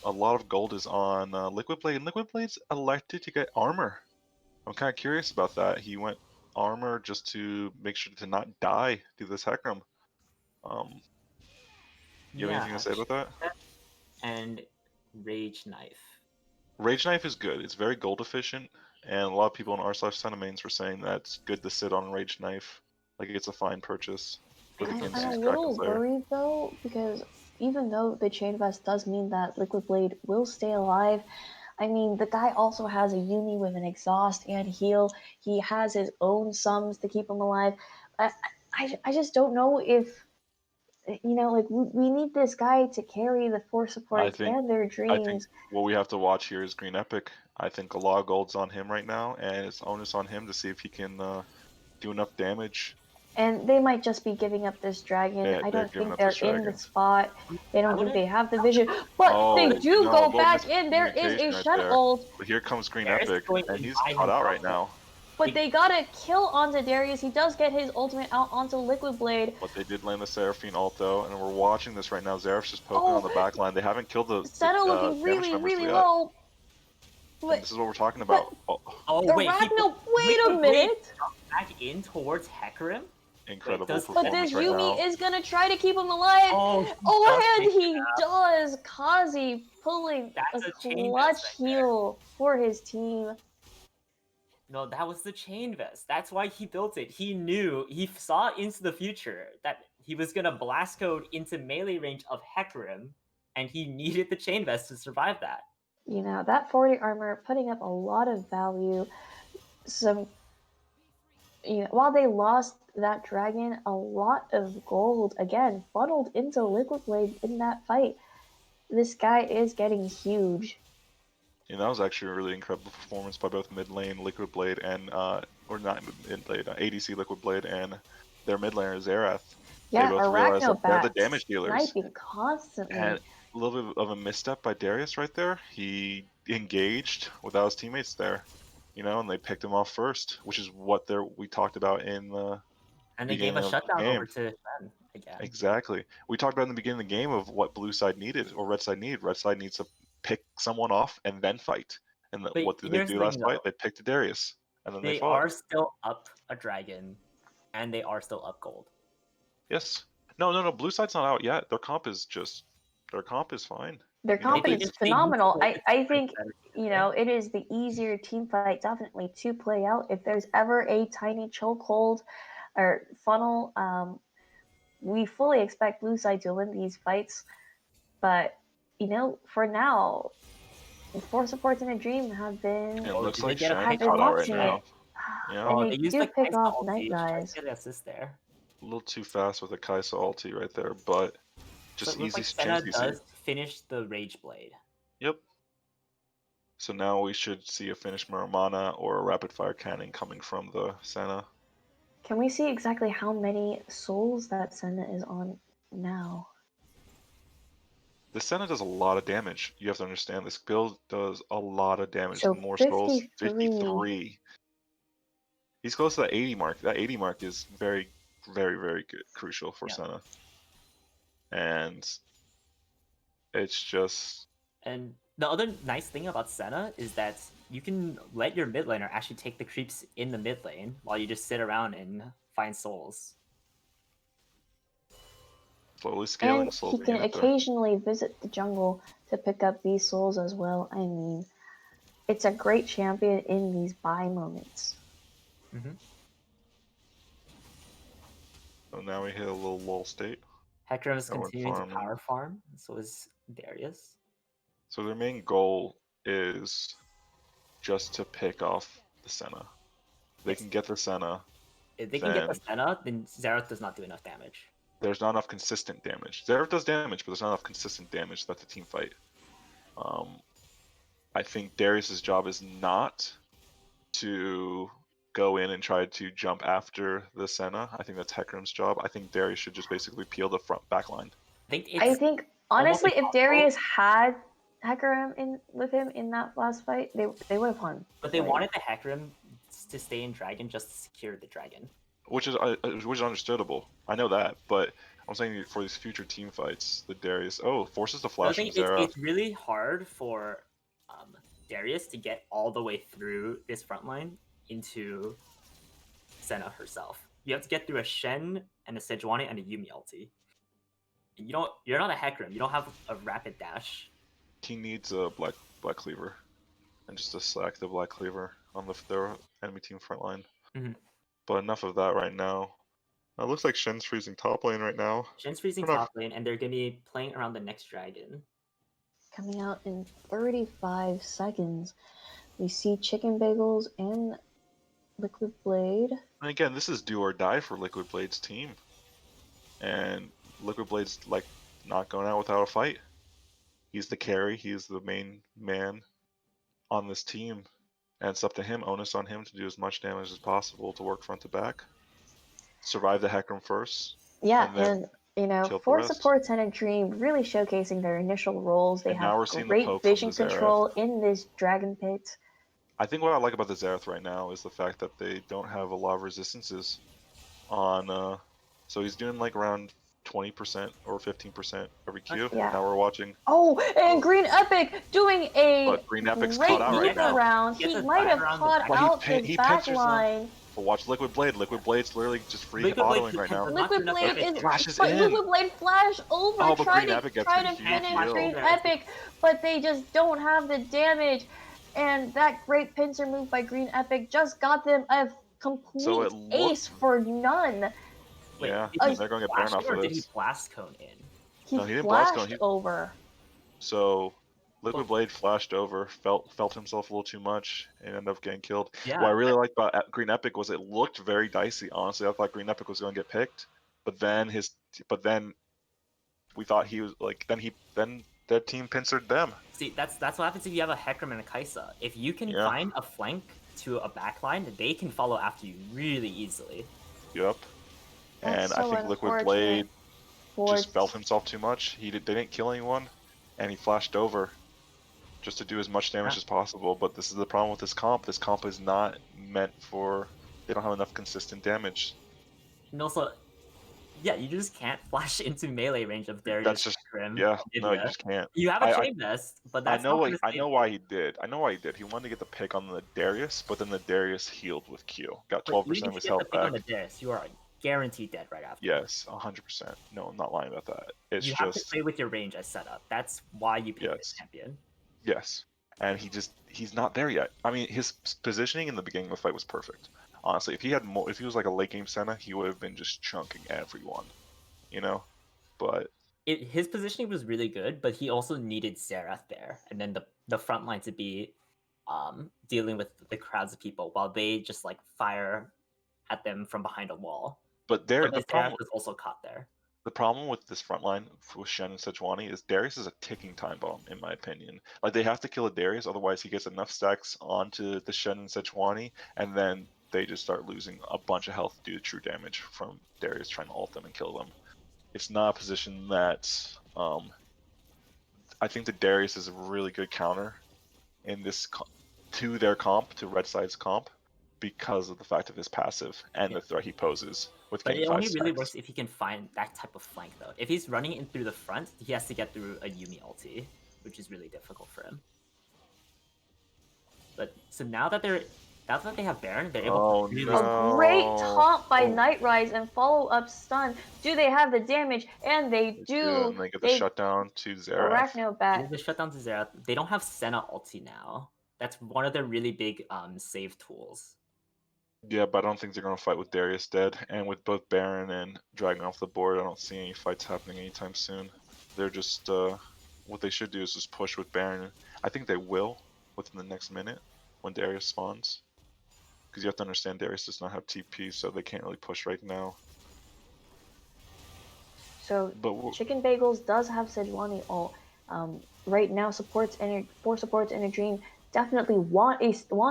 A lot of gold is on Liquid Blade, and Liquid Blade's elected to get armor. I'm kind of curious about that. He went armor just to make sure to not die to this Hecarim. You have anything to say about that? And Rage Knife. Rage Knife is good. It's very gold efficient, and a lot of people in r/Cinemains were saying that it's good to sit on Rage Knife. Like it's a fine purchase for the I'm King a Seas little Kraken Slayer. worried though, because even though the Chain Vest does mean that Liquid Blade will stay alive, I mean, the guy also has a uni with an exhaust and heal. He has his own sums to keep him alive. I just don't know if, like, we need this guy to carry the 4 supports and their I think dreams. what we have to watch here is Green Epic. I think a lot of gold's on him right now, and it's onus on him to see if he can do enough damage. And they might just be giving up this dragon. Yeah, I they're don't giving think up they're this in the dragon. spot. They don't think they have the vision. But Oh, they do no, go little back in. There is a miscommunication right Shen there. ult. But here comes Green Darius is Epic, going and in he's by caught out right himself. now. But they got a kill onto Darius. He does get his ultimate out onto Liquid Blade. But they did land the Seraphine ult though, and we're watching this right now. Zeraph's just poking on the back line. They haven't killed the Senna looking damage really, numbers really yet. low. And But this is what we're talking about. Oh the wait, Ragnar, wait a Liquid Blade minute. jumped back in towards Hecarim. Incredible does- But performance this right Yuumi now. is gonna try to keep him alive. Oh, And he does. Kazi pulling That's a a chain clutch vest right there. heal for his team. No, that was the chain vest. That's why he built it. He knew, he saw into the future that he was gonna blast code into melee range of Hecarim, and he needed the chain vest to survive that. That 40 armor putting up a lot of value. While they lost that dragon, a lot of gold again funneled into Liquid Blade in that fight. This guy is getting huge. And that was actually a really incredible performance by both mid lane Liquid Blade and or not mid lane ADC Liquid Blade and their mid laner Xerath. They Yeah, both realized that they're the Arachnobat damage dealers. sniping constantly. And a little bit of a misstep by Darius right there. He engaged without his teammates there, and they picked him off first, which is what we talked about in the And they gave beginning a of the shutdown game. over to Shen again. Exactly. We talked about in the beginning of the game of what blue side needed or red side needed. Red side needs to pick someone off and then fight. And But what did they here's do the last thing, fight? though. They picked Darius, and then they They fought. are still up a dragon, and they are still up gold. Yes. No. Blue side's not out yet. Their comp is fine. Their comp They is just- they need to phenomenal. hold it I for think, better gameplay. it is the easier team fight definitely to play out. If there's ever a tiny chokehold or funnel, we fully expect blue side to win these fights. But, for now, four supports in a dream have been It looks did they like get a Shen pick caught been out right watching now. it. Yeah. And Oh, they they used do the pick Kai'Sa off ulti Night to try to Guys. get an assist there. A little too fast with the Kai'Sa ulti right there, but just So it looks easy like Senna chance does finish the Rage Blade. Yep. So now we should see a finished Muramana or a rapid fire cannon coming from the Senna. Can we see exactly how many souls that Senna is on now? The Senna does a lot of damage. You have to understand this build does a lot of damage. So More souls, 53. 53. He's close to that 80 mark. That 80 mark is very, very, very good, crucial for Yeah. Senna. And it's just And the other nice thing about Senna is that you can let your mid laner actually take the creeps in the mid lane while you just sit around and find souls. slowly scaling, And slowly he can getting it there. occasionally visit the jungle to pick up these souls as well. I mean, it's a great champion in these buy moments. Mm-hmm. So now we hit a little lull state. Hecarim is Going continuing to farming. power farm, and so is Darius. So their main goal is just to pick off the Senna. They Yes. can get the Senna. If they can get the Then- Senna, then Xerath does not do enough damage. There's not enough consistent damage. Xerath does damage, but there's not enough consistent damage. That's a team fight. I think Darius's job is not to go in and try to jump after the Senna. I think that's Hecarim's job. I think Darius should just basically peel the front back line. I think it's I think, honestly, if impossible. Darius had Hecarim with him in that last fight, they would have won. But they Like, wanted the Hecarim to stay in Dragon just to secure the Dragon. Which is understandable. I know that, but I'm saying for these future team fights, the Darius forces the So I flash from think Xerath. it's really hard for Darius to get all the way through this front line into Senna herself. You have to get through a Shen and a Sejuani and a Yuumi ulti. You're not a Hecarim. You don't have a rapid dash. He needs a black cleaver, and just to slack the black cleaver on their enemy team front line. Mhm. But enough of that right now. It looks like Shen's freezing top lane right now. Shen's freezing We're not- top lane, and they're gonna be playing around the next dragon. coming out in 35 seconds. We see Chicken Bagels and Liquid Blade. And again, this is do or die for Liquid Blade's team. And Liquid Blade's like not going out without a fight. He's the carry, he's the main man on this team. And it's up to him, onus on him to do as much damage as possible to work front to back. Survive the Hecarim first. Yeah, And then kill the four rest. supports and a dream, really showcasing their initial roles. They And now have we're seeing the great poke from vision the Xerath. control in this dragon pit. I think what I like about the Xerath right now is the fact that they don't have a lot of resistances on so he's doing like around 20% or 15% every Q. Yeah. Now we're watching. Oh, and Green Epic doing a But Green Epic's great caught out right loop now. around. He gets He his might back have around the caught back. But out he his picks back yourself. line. But watch Liquid Blade. Liquid Blade's literally just free Liquid Blade autoing right has now. not Liquid enough Blade damage. is, Flashes but in. Liquid Blade flash over, Oh, but try Green to Epic gets try a to huge finish heal. Green Epic, but they just don't have the damage. And that great pincer move by Green Epic just got them a complete So it ace for none. Wait, Yeah, did and he they're going to get flash Baron off in, or of did he this. blast cone in? He No, he didn't blast flashed go, he- over. So Liquid Blade flashed over, felt himself a little too much, and ended up getting killed. Yeah. What I really liked about Green Epic was it looked very dicey. Honestly, I thought Green Epic was going to get picked, but then we thought he was like then That team pincered them. See, that's what happens if you have a Hecarim and a Kaisa. If you can Yeah. find a flank to a backline, they can follow after you really easily. Yep. That's And so I think Liquid unfortunate Blade for just felt himself too much. They didn't kill anyone, and he flashed over just to do as much damage Yeah. as possible. But this is the problem with this comp. This comp is not meant for. They don't have enough consistent damage. And also, yeah, you just can't flash into melee range of Darius That's just Hecarim. yeah. No, you Olivia. just can't. You have a I chain vest, but I that's know not like gonna I save know you. why he did. I know why he did. He wanted to get the pick on the Darius, but then the Darius healed with Q. Got But 12% even of if his you get the health pick on back. the Darius, you are guaranteed dead right after. Yes, 100%. No, I'm not lying about that. It's You have to just play with your range as setup. That's why you pick Yes. this champion. yes, and he's not there yet. I mean, his positioning in the beginning of the fight was perfect. Honestly, if he was like a late game Senna, he would have been just chunking everyone, you know. But His positioning was really good, but he also needed Xerath there, and then the front line to be dealing with the crowds of people while they just like fire at them from behind a wall. but But the then Xerath was also caught there. The problem with this front line with Shen and Sejuani is Darius is a ticking time bomb, in my opinion. Like, they have to kill a Darius, otherwise he gets enough stacks onto the Shen and Sejuani, and then they just start losing a bunch of health due to true damage from Darius trying to ult them and kill them. It's not a position that I think that Darius is a really good counter in this to their comp, to Red Side's comp, because of the fact of his passive and the threat he poses with But getting it 5 only really stacks. works if he can find that type of flank, though. If he's running in through the front, he has to get through a Yuumi ulti, which is really difficult for him. But so now that they have Baron, they're able to really A great taunt by Oh. Nightrise and follow-up stun. Do they have the damage? And they do. And they get the shutdown to Xerath. Arachno bat. the shutdown to Xerath. They don't have Senna ulti now. That's one of their really big save tools. Yeah, but I don't think they're going to fight with Darius dead. And with both Baron and Dragon off the board, I don't see any fights happening anytime soon. They're just, what they should do is just push with Baron. I think they will within the next minute when Darius spawns. Because you have to understand Darius does not have TP, so they can't really push right now. So But Chicken Bagels does have Sejuani ult. Right now, four supports in a dream definitely want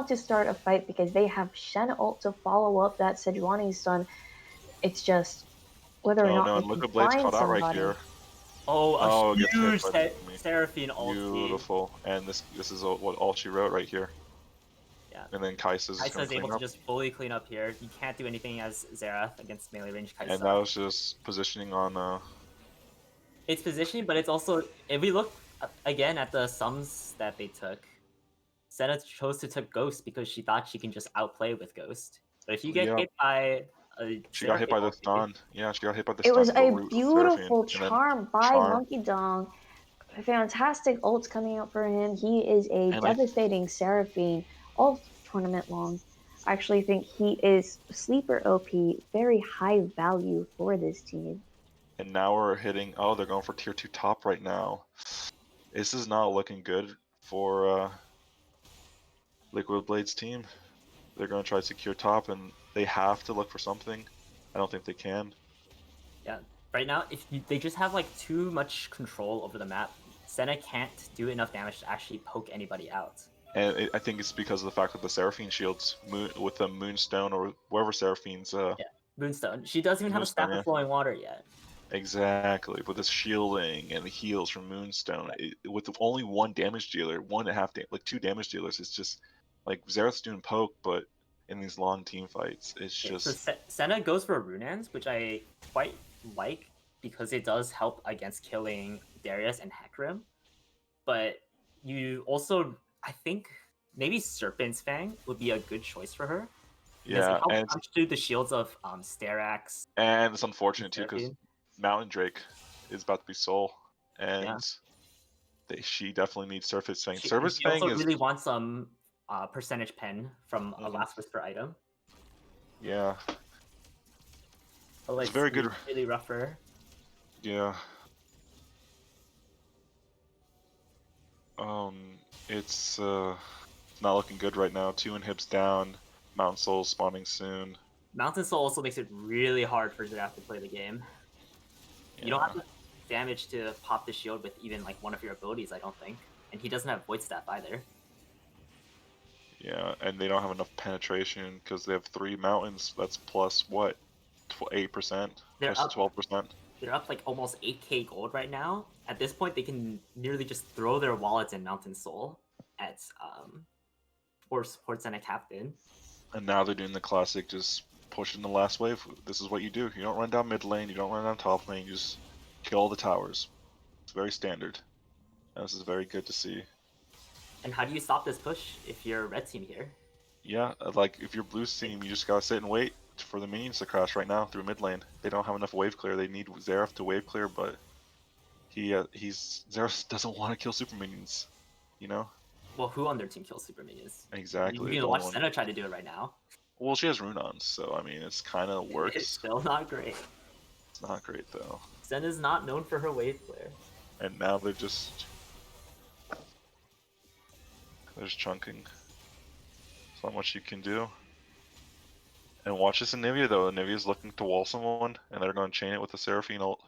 to start a fight because they have Shen ult to follow up that Sejuani stun. It's just whether or not no, they and can Liquid Blade's find caught out right somebody. here. Oh, it gets hit huge by the enemy. Seraphine ulti. Beautiful. And this is what all she wrote right here. Yeah. And then Kai'Sa's going to Kai'Sa's clean able up. to just fully clean up here. You can't do anything as Xerath against melee range Kai'Sa. And that was just positioning on It's positioning, but it's also, if we look again at the sums that they took, Senna chose to take Ghost because she thought she can just outplay with Ghost. But if you get hit by a She got hit by the ulti, stun. Yeah, she got hit by the It stun. was the a root of beautiful Seraphine, and then charm by charm. Monkey Dong. Fantastic ults coming out for him. He is a And devastating Seraphine all tournament long. I actually think he is sleeper OP, very high value for this team. And now we're hitting. Oh, they're going for tier 2 top right now. This is not looking good for Liquid Blade's team. They're going to try to secure top, and they have to look for something. I don't think they can. yeah, right now they just have like too much control over the map. Senna can't do enough damage to actually poke anybody out. And I think it's because of the fact that the Seraphine shields with the Moonstone or wherever Seraphine's. Moonstone. She doesn't even have a Moonstone, staff of flowing water yet. Exactly, with the shielding and the heals from Moonstone, with only one damage dealer, 1.5 like 2 damage dealers, it's just like Xerath's doing poke, but in these long team fights, it's just. So Senna goes for Runans, which I quite like because it does help against killing Darius and Hecarim. But you also, I think maybe Serpent's Fang would be a good choice for her. Yeah, it helps punch through the shields of Starax. And it's unfortunate too because Mountain Drake is about to be Soul, and she definitely needs Surface Fang. Surface Fang also is really wants some percentage pen from a Last Whisper item. Yeah. Otherwise, it's very good. Really rough for her. Yeah. It's not looking good right now. 2 inhibs down. Mountain Soul spawning soon. Mountain Soul also makes it really hard for Xerath to play the game. You don't have to damage to pop the shield with even like one of your abilities, I don't think. And he doesn't have Void Staff either. Yeah, and they don't have enough penetration because they have 3 mountains. That's plus what? 8%? They're Plus up 12%? They're up like almost 8k gold right now. At this point, they can nearly just throw their wallets in Mountain Soul at 4 supports and a captain. And now they're doing the classic, just pushing the last wave. This is what you do. You don't run down mid lane, you don't run down top lane, you just kill all the towers. It's very standard. And this is very good to see. And how do you stop this push if you're red team here? Yeah, like if you're blue team, you just gotta sit and wait for the minions to crash right now through mid lane. They don't have enough wave clear. They need Xerath to wave clear, but Xerath doesn't want to kill super minions. You know? Well, who on their team kills super minions? Exactly. You can watch Senna try to do it right now. Well, she has Runons, so I mean, it's kind of works. It's still not great. It's not great though. Senna's not known for her wave clear. And now they're just chunking. There's not much you can do. And watch this Anivia though. Anivia's looking to wall someone, and they're going to chain it with the Seraphine ult.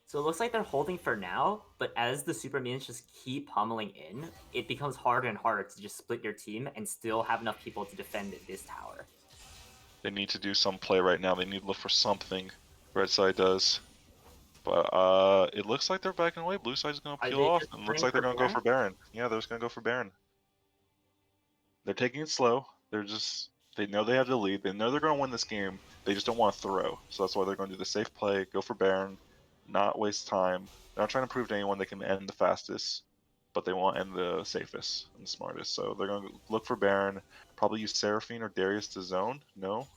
So it looks like they're holding for now, but as the super minions just keep pummeling in, it becomes harder and harder to just split your team and still have enough people to defend this tower. They need to do some play right now. They need to look for something. Red side does. But it looks like they're backing away. Blue side's going to peel off. And it looks like they're going to go for Baron. Yeah, they're just going to go for Baron. They're taking it slow. They know they have the lead. They know they're going to win this game. They just don't want to throw. So that's why they're going to do the safe play, go for Baron, not waste time. They're not trying to prove to anyone they can end the fastest, but they want to end the safest and the smartest. So they're going to look for Baron, probably use Seraphine or Darius to zone. No?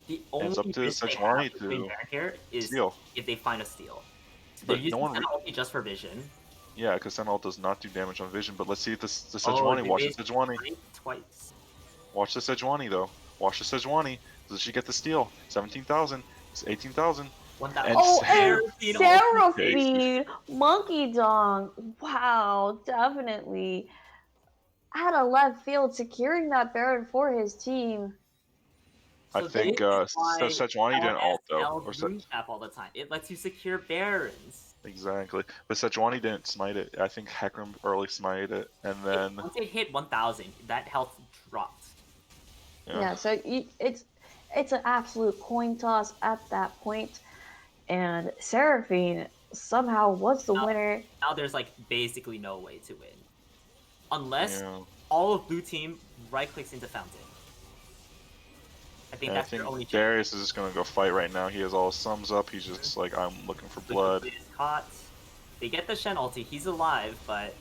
The And it's only up to risk they Sejuani have between to Baron here is steal. if they find a steal. So But they're using no one Senna ulti just for vision. Yeah, because Sentinel does not do damage on vision, but let's see if the Oh, Sejuani. they Watch the made Sejuani. twice. Watch the Sejuani, though. Watch the Sejuani. Does she get the steal? 17,000. It's 18,000. 1,000. And Oh, Seraphine and ulti Seraphine, Monkey Dong. Wow, definitely. Out of left field, securing that Baron for his team. I So think this is why Sejuani didn't ult, though. LSL Or rune tap all the time. It lets you secure Barons. Exactly. But Sejuani didn't smite it. I think Hecarim early smited it, and then... Once it hit 1,000, that health dropped. Yeah, so it's an absolute coin toss at that point, and Seraphine somehow was the winner. Now there's like basically no way to win. Unless Yeah. all of blue team right clicks into Fountain. I think And that's their only chance. Darius is just going to go fight right now. He has all his sums up. He's just like, I'm looking for blood. Liquid Blade is caught. They get the Shen ulti. He's alive, but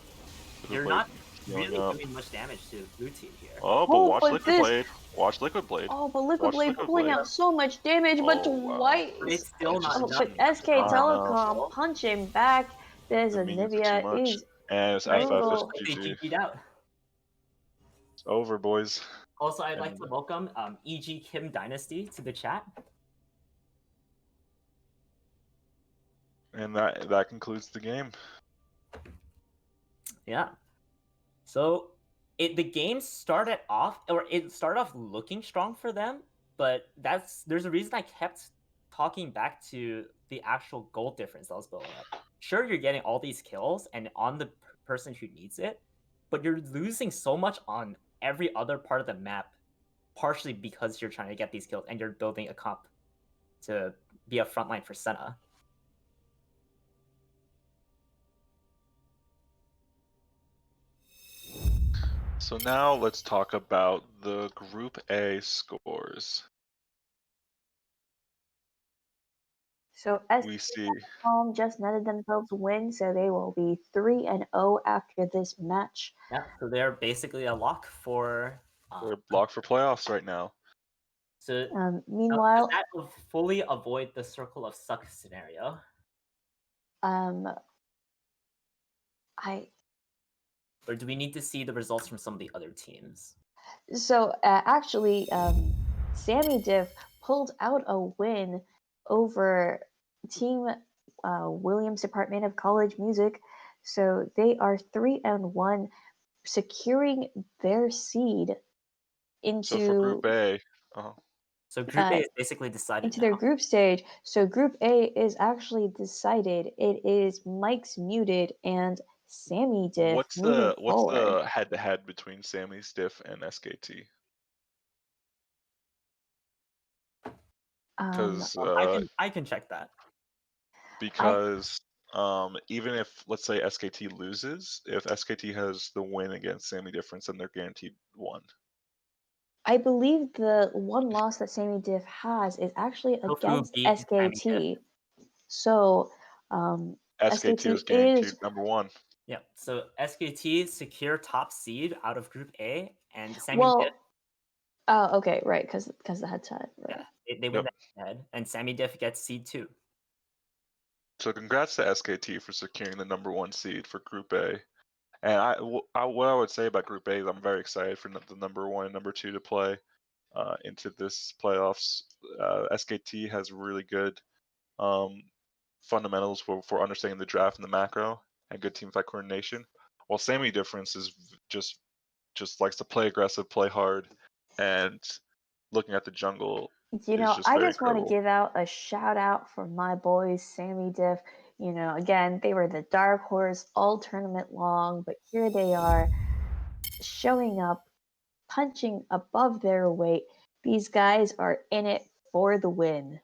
you're Blade not healing really up. doing much damage to blue team here. Oh, but Oh, watch but Liquid Blade. Watch Liquid Blade. Oh, but Liquid Watch Blade Liquid pulling Blade. out so much damage, but Oh, wow. Dwight But it's still not Oh, enough. but SK I know. Telecom punching back. There's The a minions are too Nivea much. is And it's Right. FF. brutal. It's They GG. GG'd out. It's over, boys. Also, I'd like to welcome EG Kim Dynasty to the chat. And that concludes the game. Yeah. So the game started off looking strong for them, but there's a reason I kept talking back to the actual goal difference that was building up. Sure, you're getting all these kills and on the person who needs it, but you're losing so much on every other part of the map, partially because you're trying to get these kills and you're building a comp to be a frontline for Senna. So now let's talk about the Group A scores. So We SK see Telecom just netted themselves a win, so they will be 3-0 after this match. Yeah, so they're basically a lock for. we're blocked for playoffs right now. So Meanwhile, that will fully avoid the circle of suck scenario. Or do we need to see the results from some of the other teams? So actually, Sammy Diff pulled out a win over Team Williams Department of College Music. So they are 3-1, securing their seed into. So for Group A, So Group A is basically decided into now. their group stage. So Group A is actually decided. It is Mike's muted and Sammy Diff What's moving forward. the head-to-head between Sammy Stiff and SKT? Because I can check that. because even if, let's say, SKT loses, if SKT has the win against Sammy Difference, then they're guaranteed one. I believe the one loss that Sammy Diff has is actually against beat Sammy Diff. SKT. So SKT SKT is guaranteed is number one. Yeah. So SKT secure top seed out of Group A, and Sammy Diff. Oh, okay, right, because the head-to-head, right. Yeah, they win that head, and Sammy Diff gets seed 2. So congrats to SKT for securing the number one seed for Group A. And what I would say about Group A is I'm very excited for the number one and number two to play into this playoffs. SKT has really good fundamentals for understanding the draft and the macro, and good team fight coordination. While Sammy Difference is just likes to play aggressive, play hard, and looking at the jungle is just I very just want to incredible. give out a shout out for my boys, Sammy Diff. Again, they were the dark horse all tournament long, but here they are showing up, punching above their weight. These guys are in it for the win.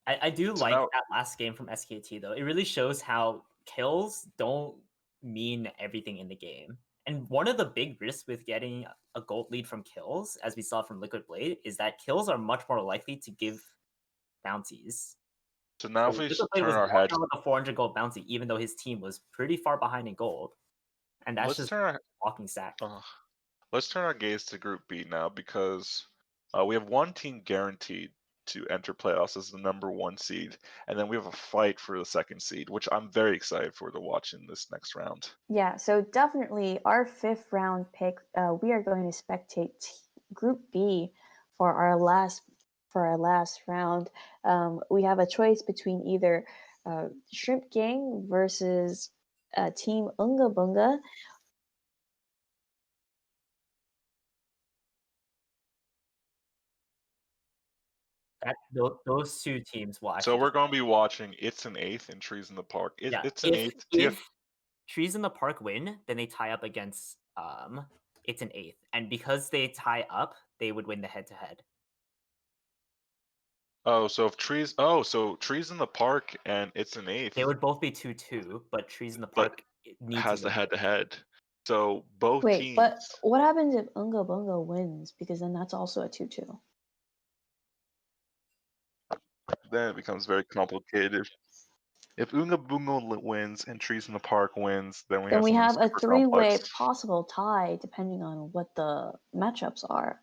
I do like that last game from SKT though. It really shows how kills don't mean everything in the game. And one of the big risks with getting a gold lead from kills, as we saw from Liquid Blade, is that kills are much more likely to give bounties. So now if we turn our head heads, with a 400 gold bounty, even though his team was pretty far behind in gold, and that's just walking sack. Let's turn our gaze to Group B now, because we have one team guaranteed to enter playoffs as the number one seed, and then we have a fight for the second seed, which I'm very excited for to watch in this next round. Yeah, so definitely our 5th round pick. We are going to spectate Group B for our last round. We have a choice between either Shrimp Gang versus Team Unga Bunga. Those two teams will actually. So we're going to be watching It's an Eighth and Trees in the Park. It's an Eighth. If Trees in the Park win, then they tie up against It's an Eighth, and because they tie up, they would win the head-to-head. Oh, so Trees in the Park and It's an Eighth. They would both be 2-2, but Trees in the Park has the head-to-head. So both teams. But what happens if Unga Bunga wins? Because then that's also a 2-2. Then it becomes very complicated. If Unga Bunga wins and Trees in the Park wins, then we have a 3-way possible tie, depending on what the matchups are.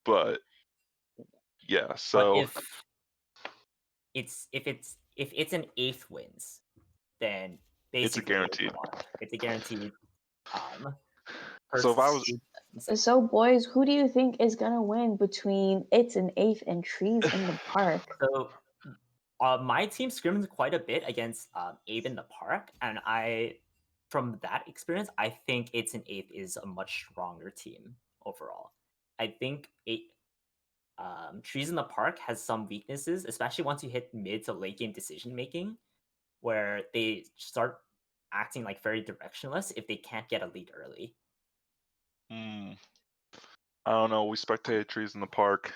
But yeah, so but if it's an eighth wins, then basically it's a guaranteed. It's a guaranteed. So if I was. So boys, who do you think is gonna win between It's an Eighth and Trees in the Park? So my team scrimmed quite a bit against Abe in the Park, and from that experience, I think It's an Eighth is a much stronger team overall. I think Trees in the Park has some weaknesses, especially once you hit mid to late game decision making, where they start acting like very directionless if they can't get a lead early. I don't know. We spectated Trees in the Park,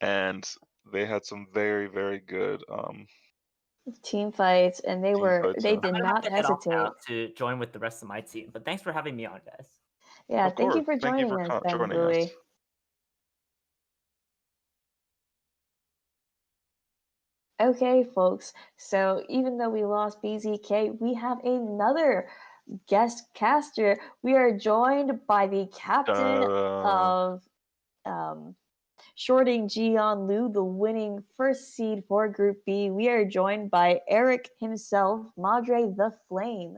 and they had some very, very good team fights, and they did not hesitate to join with the rest of my team. But thanks for having me on, guys. Yeah, thank you for joining us, Ben Bowie. Okay, folks. So even though we lost BZK, we have another guest caster. We are joined by the captain of Shorting Jian Lu, the winning first seed for Group B. We are joined by Eric himself, Madre the Flame.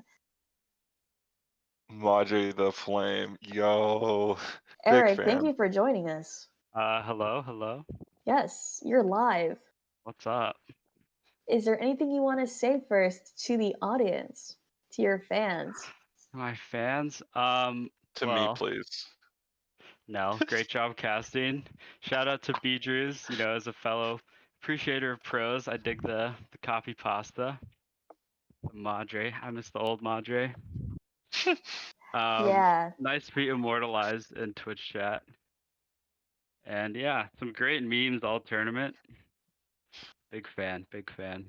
Madre the Flame, yo. Eric, thank you for joining us. Hello. Yes, you're live. What's up? Is there anything you want to say first to the audience, to your fans? My fans? To me, please. Nell, great job casting. Shout out to Beedrews, as a fellow appreciator of pros. I dig the copy pasta. The Madre. I miss the old Madre. Yeah. Nice to be immortalized in Twitch chat. And yeah, some great memes all tournament. Big fan, big fan.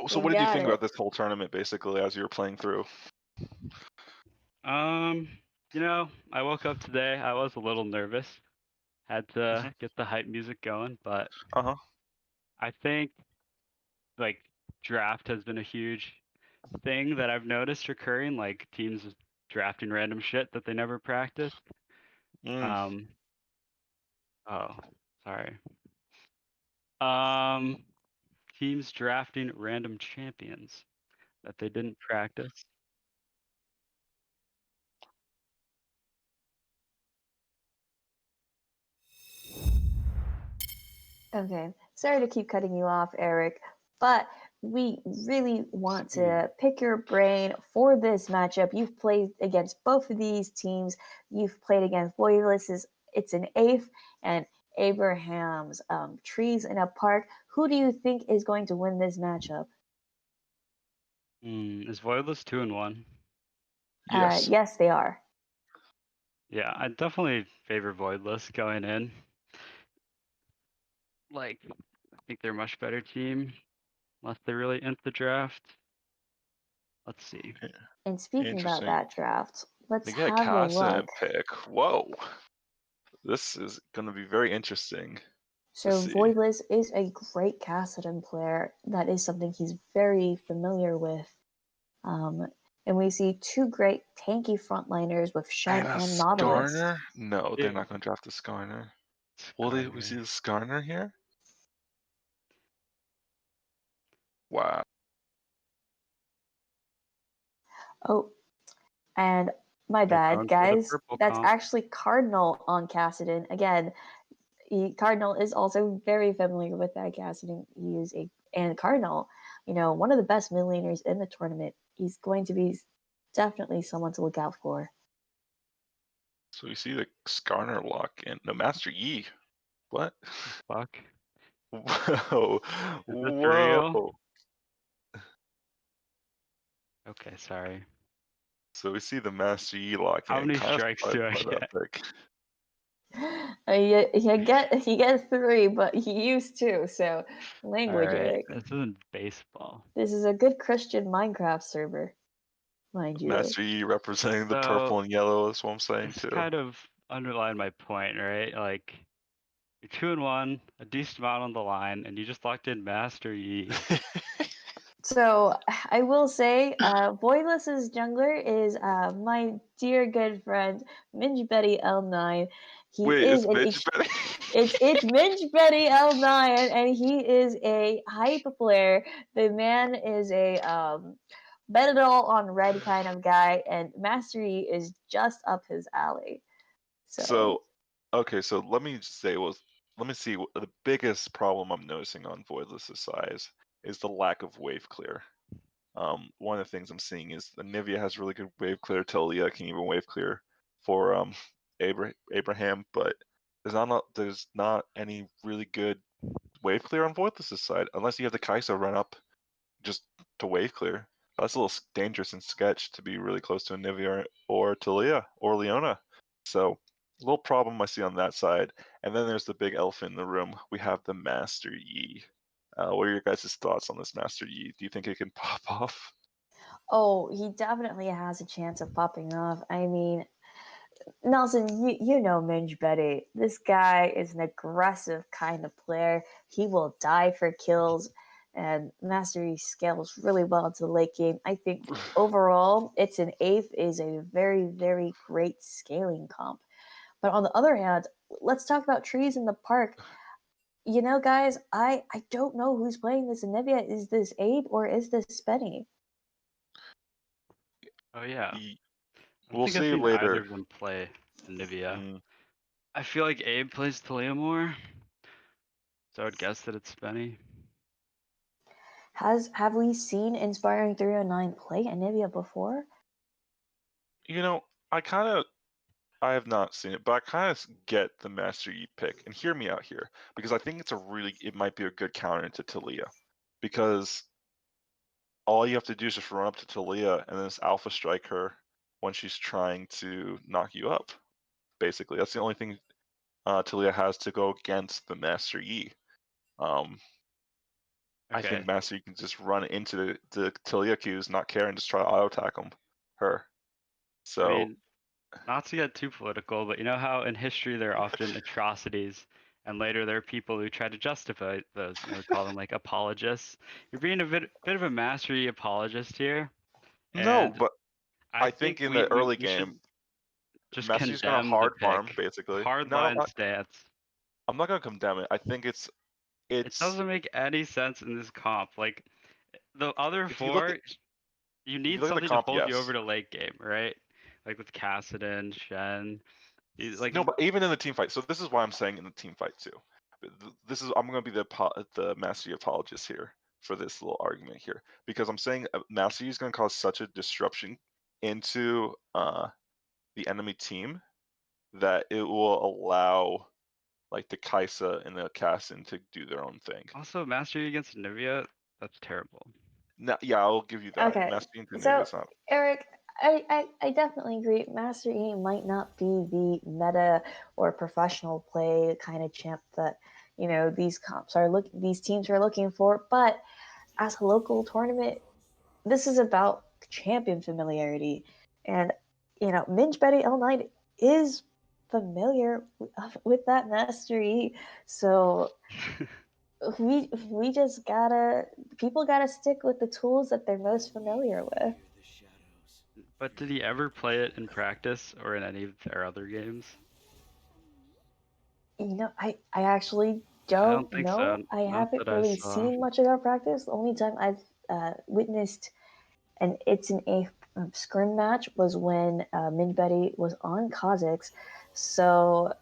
So You what did you got think it. about this whole tournament, basically, as you were playing through? I woke up today. I was a little nervous. Had to get the hype music going, but Uh-huh. I think like draft has been a huge thing that I've noticed recurring, like teams drafting random shit that they never practiced. Mm. Oh, sorry. Teams drafting random champions that they didn't practice. Okay. Sorry to keep cutting you off, Eric, but we really want to pick your brain for this matchup. You've played against both of these teams. You've played against Voidless's It's an Eighth and Abraham's Trees in a Park. Who do you think is going to win this matchup? Is Voidless 2-1? Yes. Yes, they are. Yeah, I definitely favor Voidless going in. Like, I think they're a much better team, unless they really int the draft. Let's see. And speaking about Interesting. that draft, let's They get have a Casa look. and pick. Whoa. This is going to be very interesting. So see. Voidless is a great Kassadin player. That is something he's very familiar with. And we see two great tanky frontliners with Shen and Nautilus. Skarner? No, they're Yeah. not going to draft the Skarner. Will we see the Skarner here? Wow. Oh, and my They're bad, going for the guys. purple That's comp. actually Cardinal on Kassadin. Again, Cardinal is also very familiar with that Kassadin. He is and Cardinal, one of the best mid laners in the tournament. He's going to be definitely someone to look out for. So you see the Skarner lock in. No, Master Yi. What? Fuck. Whoa. Is this Whoa. real? Okay, sorry. So we see the Master Yi lock in. How many Kind of strikes surprised do I by that get? pick. You get 3, but you used 2. So language, Alright, Eric. this isn't baseball. This is a good Christian Minecraft server, mind you. Master Yi representing the So, purple and yellow is what I'm saying this too. kind of underlined my point, right? Like, you're 2-1, a decent amount on the line, and you just locked in Master Yi. So I will say, Voidless's jungler is my dear good friend Minge Betty L9. He Wait, is it's Midge Betty? it's Minge Betty L9, and he is a hype player. The man is a bet it all on red kind of guy, and Mastery is just up his alley. So, okay, so let me see. The biggest problem I'm noticing on Voidless's size is the lack of wave clear. One of the things I'm seeing is the Nivea has really good wave clear. Talia can even wave clear for Abraham, but there's not any really good wave clear on Voidless's side unless you have the Kai'Sa run up just to wave clear. That's a little dangerous and sketch to be really close to a Nivea or Talia or Leona. So a little problem I see on that side. And then there's the big elephant in the room. We have the Master Yi. What are your guys' thoughts on this Master Yi? Do you think it can pop off? Oh, he definitely has a chance of popping off. I mean, Nelson, you know Minge Betty. This guy is an aggressive kind of player. He will die for kills, and Mastery scales really well into the late game. I think overall, It's an Eighth is a very, very great scaling comp. But on the other hand, let's talk about trees in the park. Guys, I don't know who's playing this Anivia. Is this Abe or is this Spenny? Oh, yeah. I We'll think I've see seen later. either of them play Nivea. I feel like Abe plays Talia more, so I would guess that it's Spenny. Have we seen Inspiring 309 play Anivia before? I I have not seen it, but I kind of get the Master Yi pick. And hear me out here, because I think it might be a good counter to Talia. Because all you have to do is just run up to Talia and then just alpha strike her when she's trying to knock you up. Basically, that's the only thing Talia has to go against the Master Yi. I Okay. think Master Yi can just run into the Talia Qs, not care, and just try to auto attack her. So I mean, not to get too political, but you know how in history there are often atrocities, and later there are people who try to justify those. You know, we call them like apologists. You're being a bit of a Master Yi apologist here, no, and but I I think in we, the early we should game, just Master Yi's gonna condemn the hard farm pick. basically. No, Hardline stance. I'm not gonna condemn it. I think it's It doesn't make any sense in this comp. Like the other if you look four, at you if need you look at the something to comp, hold you yes. over to late game, right? Like with Kassadin, Shen. Like No, but even in the team fight. So this is why I'm saying in the team fight too. I'm gonna be the Master Yi apologist here for this little argument here, because I'm saying Master Yi is gonna cause such a disruption into the enemy team that it will allow like the Kaisa and the Kassin to do their own thing. also Master Yi against Nivea, that's terrible. No, yeah, I'll give you that. Okay, Master Yi and so is not. Eric, I definitely agree. Master E might not be the meta or professional play kind of champ that these teams are looking for, but as a local tournament, this is about champion familiarity, and Minge Betty L9 is familiar with that Master E, so we just people gotta stick with the tools that they're most familiar with. But did he ever play it in practice or in any of their other games? I actually don't think know. so. I Not haven't that I really saw. seen much of their practice. The only time I've witnessed, and it's an a scrim match, was when Minj Betty was on Kha'Zix. So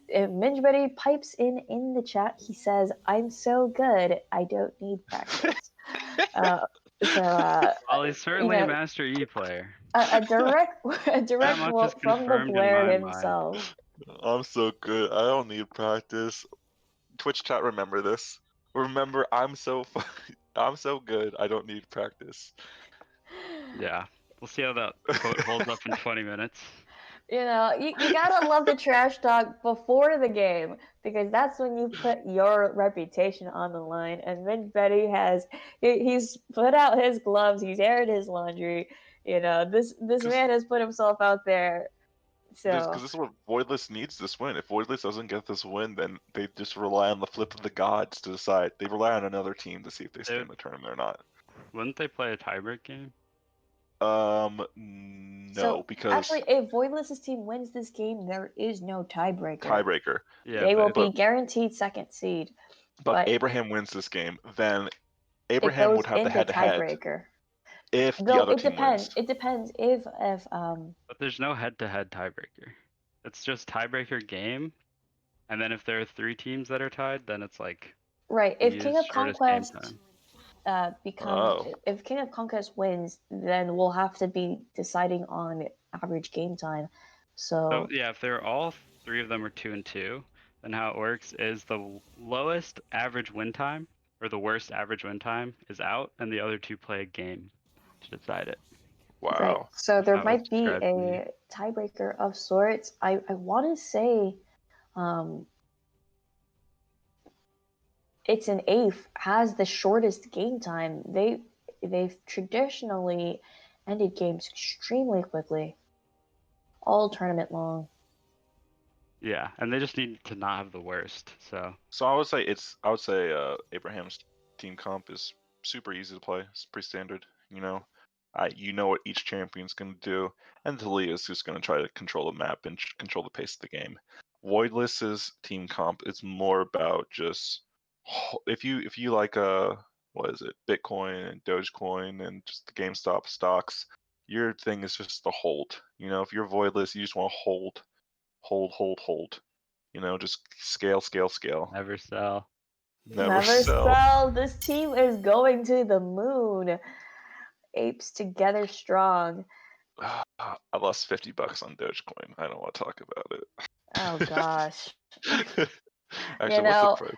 if Minj Betty pipes in the chat, he says, "I'm so good, I don't need practice." uh, Well, he's certainly a Master E player. a direct That much is quote from the confirmed in Blair my himself. I'm so good. I don't need practice. Twitch chat, remember this. Remember, I'm so good. I don't need practice. Yeah, we'll see how that quote holds up in 20 minutes. You gotta love the trash talk before the game, because that's when you put your reputation on the line. And Minj Betty he's put out his gloves, he's aired his laundry. This man has put himself out there. Because So this is what Voidless needs this win. If Voidless doesn't get this win, then they just rely on the flip of the gods to decide. They rely on another team to see if they stay in the tournament or not. Wouldn't they play a tiebreak game? No, because actually, if Voidless's team wins this game, there is no tiebreaker. Yeah, They will be guaranteed second seed. But Abraham wins this game, then Abraham it goes would have the into head-to-head tiebreaker. if the other team wins. It depends if But there's no head-to-head tiebreaker. It's just tiebreaker game, and then if there are 3 teams that are tied, then it's like right. If King of Conquest Oh. if King of Conquest wins, then we'll have to be deciding on average game time. So yeah, if they're all 3 of them are 2-2, then how it works is the lowest average win time or the worst average win time is out, and the other 2 play a game to decide it. Wow. Right. So there How might it's be described to me. a tiebreaker of sorts. I want to say it's an eighth has the shortest game time. They've traditionally ended games extremely quickly, all tournament long. Yeah, and they just need to not have the worst. So I would say Abraham's team comp is super easy to play. It's pretty standard. You know what each champion's going to do, and Talia is just going to try to control the map and control the pace of the game. Voidless's team comp is more about just if you like what is it, Bitcoin and Dogecoin and just the GameStop stocks, your thing is just to hold. If you're Voidless, you just want to hold. Just scale. never sell. Never sell. This team is going to the moon. Apes together strong. I lost $50 on Dogecoin. I don't want to talk about it. Oh gosh. Actually, what's the know, price?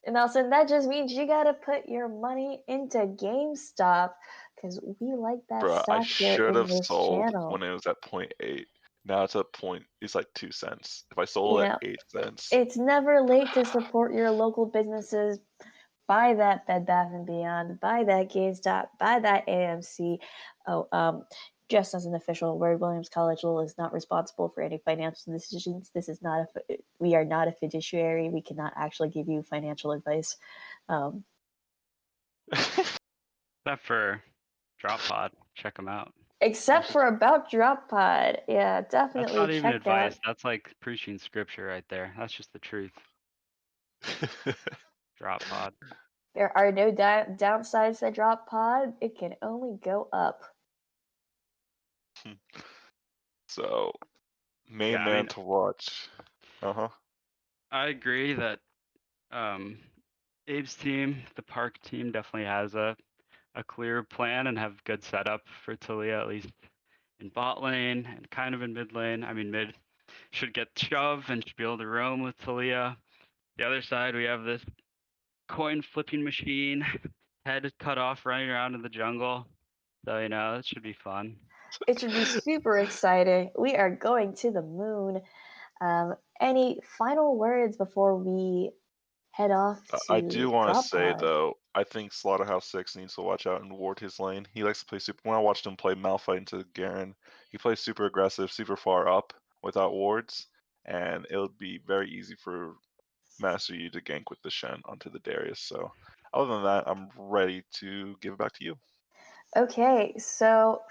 Nelson, that just means you gotta put your money into GameStop because we like that Bro, I stock here should in have this sold channel. when it was at 0.8. Now it's at point. It's like 2 cents. If I sold You at know, 8 cents, it's never late to support your local businesses. Buy that Bed Bath and Beyond. Buy that GameStop. Buy that AMC. Oh, just as an official word, Williams College Lowell is not responsible for any financial decisions. This is not we are not a fiduciary. We cannot actually give you financial advice. Um, Except for Drop Pod. Check them out. except for about Drop Pod. Yeah, That's definitely not even check out. advice. That's like preaching scripture right there. That's just the truth. Drop Pod. There are no downsides to Drop Pod. It can only go up. so main Yeah, I man mean, to watch. Uh-huh. I agree that Abe's team, the Park team, definitely has a clear plan and have good setup for Talia, at least in bot lane and kind of in mid lane. I mean, mid should get shove and should be able to roam with Talia. The other side, we have this coin flipping machine, head cut off, running around in the jungle. So, it should be fun. It should be super exciting. We are going to the moon. Any final words before we head off I to do want to Drop say Pod? though, I think Slaughterhouse 6 needs to watch out and ward his lane. He likes to play super. When I watched him play Malphite into Garen, he plays super aggressive, super far up without wards, and it would be very easy for Master Yi to gank with the Shen onto the Darius. So, other than that, I'm ready to give it back to you. Okay, so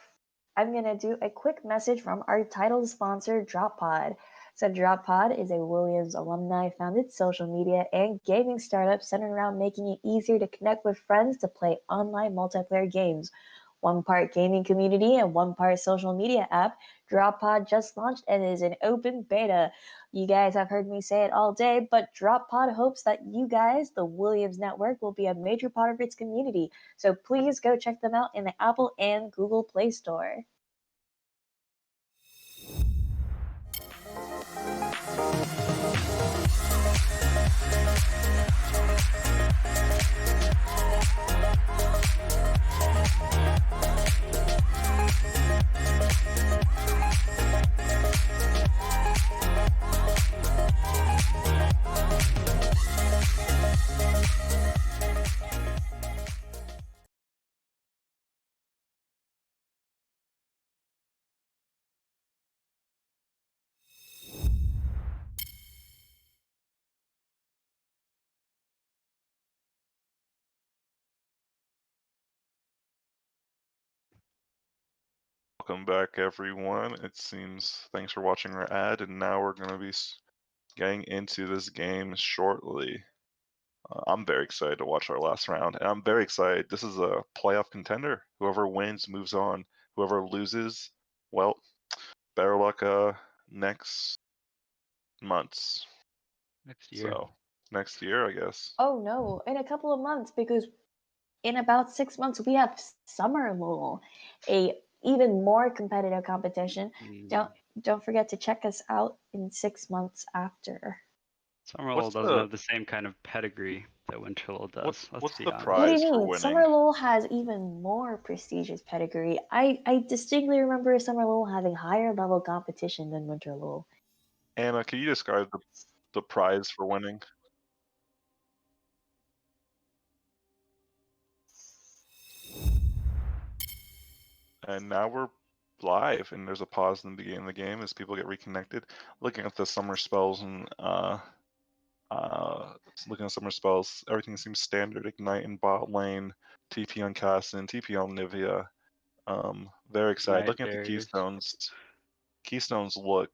I'm going to do a quick message from our title sponsor, DropPod. So, DropPod is a Williams alumni founded social media and gaming startup centered around making it easier to connect with friends to play online multiplayer games. One part gaming community and one part social media app, DropPod just launched and is in open beta. You guys have heard me say it all day, but DropPod hopes that you guys, the Williams Network, will be a major part of its community. So please go check them out in the Apple and Google Play Store. Welcome back, everyone. It seems thanks for watching our ad, and now we're going to be getting into this game shortly. I'm very excited to watch our last round, and I'm very excited. This is a playoff contender. Whoever wins moves on. Whoever loses, well, better luck next months. Next year. So next year, I guess. Oh no, in a couple of months, because in about 6 months we have Summer LoL, a even more competitive competition. Don't forget to check us out in 6 months after. Summer What's LoL doesn't the have the same kind of pedigree that Winter LoL does. Let's what's be the honest. What do you prize for mean? Summer winning? LoL has even more prestigious pedigree. I distinctly remember Summer LoL having higher level competition than Winter LoL. Anna, can you describe the prize for winning? And now we're live, and there's a pause in the beginning of the game as people get reconnected. Looking at the summer spells and looking at summer spells, everything seems standard. Ignite in bot lane, TP on Cassin, TP on Nivea. Very excited. Ignite Looking at the barriers. keystones. Keystones look.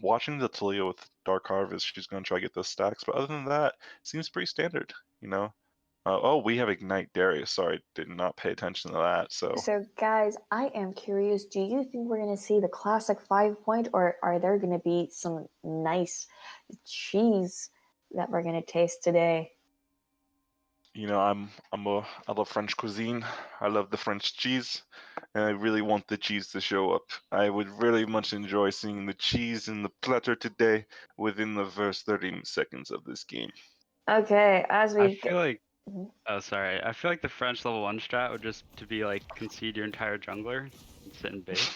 Watching the Talia with Dark Harvest, she's going to try to get those stacks. But other than that, seems pretty standard. Oh, we have Ignite Darius. Sorry, did not pay attention to that. So guys, I am curious, do you think we're going to see the classic 5-point, or are there going to be some nice cheese that we're going to taste today? I love French cuisine. I love the French cheese, and I really want the cheese to show up. I would really much enjoy seeing the cheese in the platter today within the first 30 seconds of this game. Okay, as I we feel like Mhm. oh sorry. I feel like the French level 1 strat would just to be like concede your entire jungler and sit and bait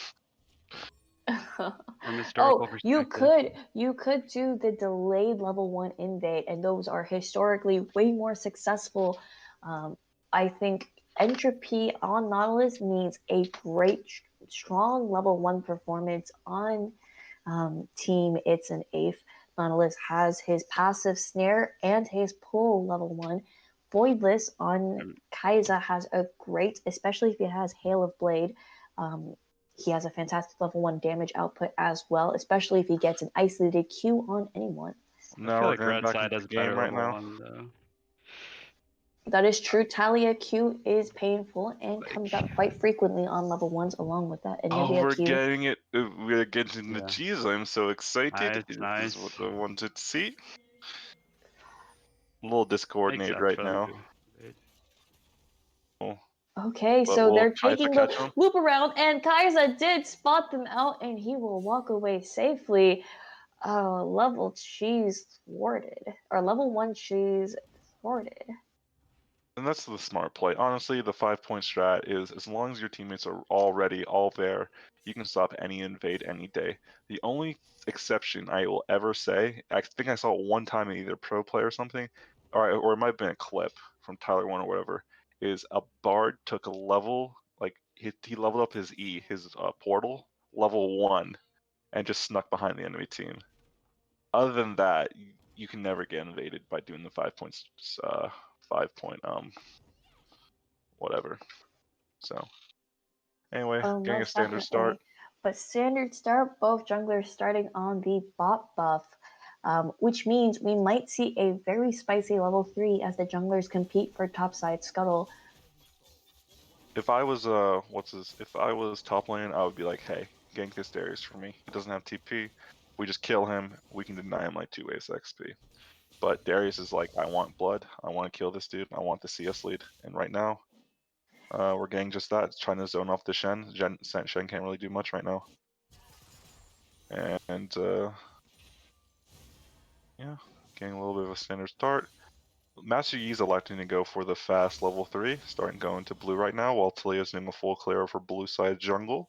from historical Oh, you perspective. could do the delayed level 1 invade, and those are historically way more successful. I think Entropy on Nautilus needs a great, strong level 1 performance on team. It's an eighth. Nautilus has his passive snare and his pull level 1. Voidless on Um, Kai'Sa has a great, especially if he has Hail of Blade. He has a fantastic level 1 damage output as well, especially if he gets an isolated Q on anyone. I Now feel we're like getting red back side into has the better game right level now. 1 though. That is true. Talia Q is painful and Like comes out quite frequently on level 1s along with that Oh, Anivia we're Q. getting it. We're getting the Yeah. cheese. I'm so excited. Nice, This is what nice. I wanted to see. A little discoordinated Makes sense right for them now. to invade. Oh, Okay, but so will they're Kai'Sa taking catch the him? loop around, and Kai'Sa did spot them out, and he will walk away safely. Level cheese thwarted, or level 1 cheese thwarted. And that's the smart play. Honestly, the 5-point strat is as long as your teammates are already all there, you can stop any invade any day. The only exception I will ever say, I think I saw it one time in either pro play or something, or it might have been a clip from Tyler One or whatever, is a Bard took a level, like he leveled up his his portal, level 1, and just snuck behind the enemy team. Other than that, you can never get invaded by doing the 5 points, 5-point whatever. So anyway, Oh, getting a most standard start. definitely. But standard start, both junglers starting on the bot buff, which means we might see a very spicy level 3 as the junglers compete for topside scuttle. If I was if I was top lane, I would be like, hey, gank this Darius for me. He doesn't have TP. We just kill him. We can deny him like 2 ways XP. But Darius is like, I want blood. I want to kill this dude. I want the CS lead. And right now, we're getting just that. It's trying to zone off the Shen. Shen can't really do much right now. And yeah, getting a little bit of a standard start. Master Yi's electing to go for the fast level 3, starting going to blue right now, while Talia's doing a full clear for blue side jungle.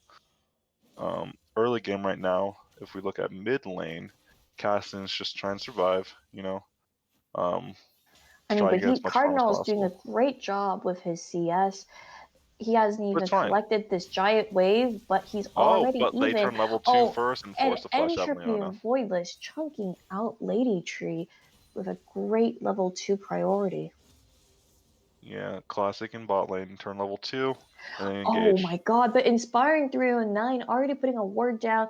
Early game right now, if we look at mid lane, Caston's just trying to survive, you know. I mean, Try to but get he as much farm as Cardinal's doing a possible. great job with his CS. He hasn't But even it's fine. collected this giant wave, but he's Oh, already but they even. turn level 2 Oh, first and and force the flash out Entropy Leona. and Voidless chunking out Lady Tree with a great level 2 priority. Yeah, classic in bot lane, turn level 2, and then Oh engage. my god, but Inspiring 309 already putting a ward down.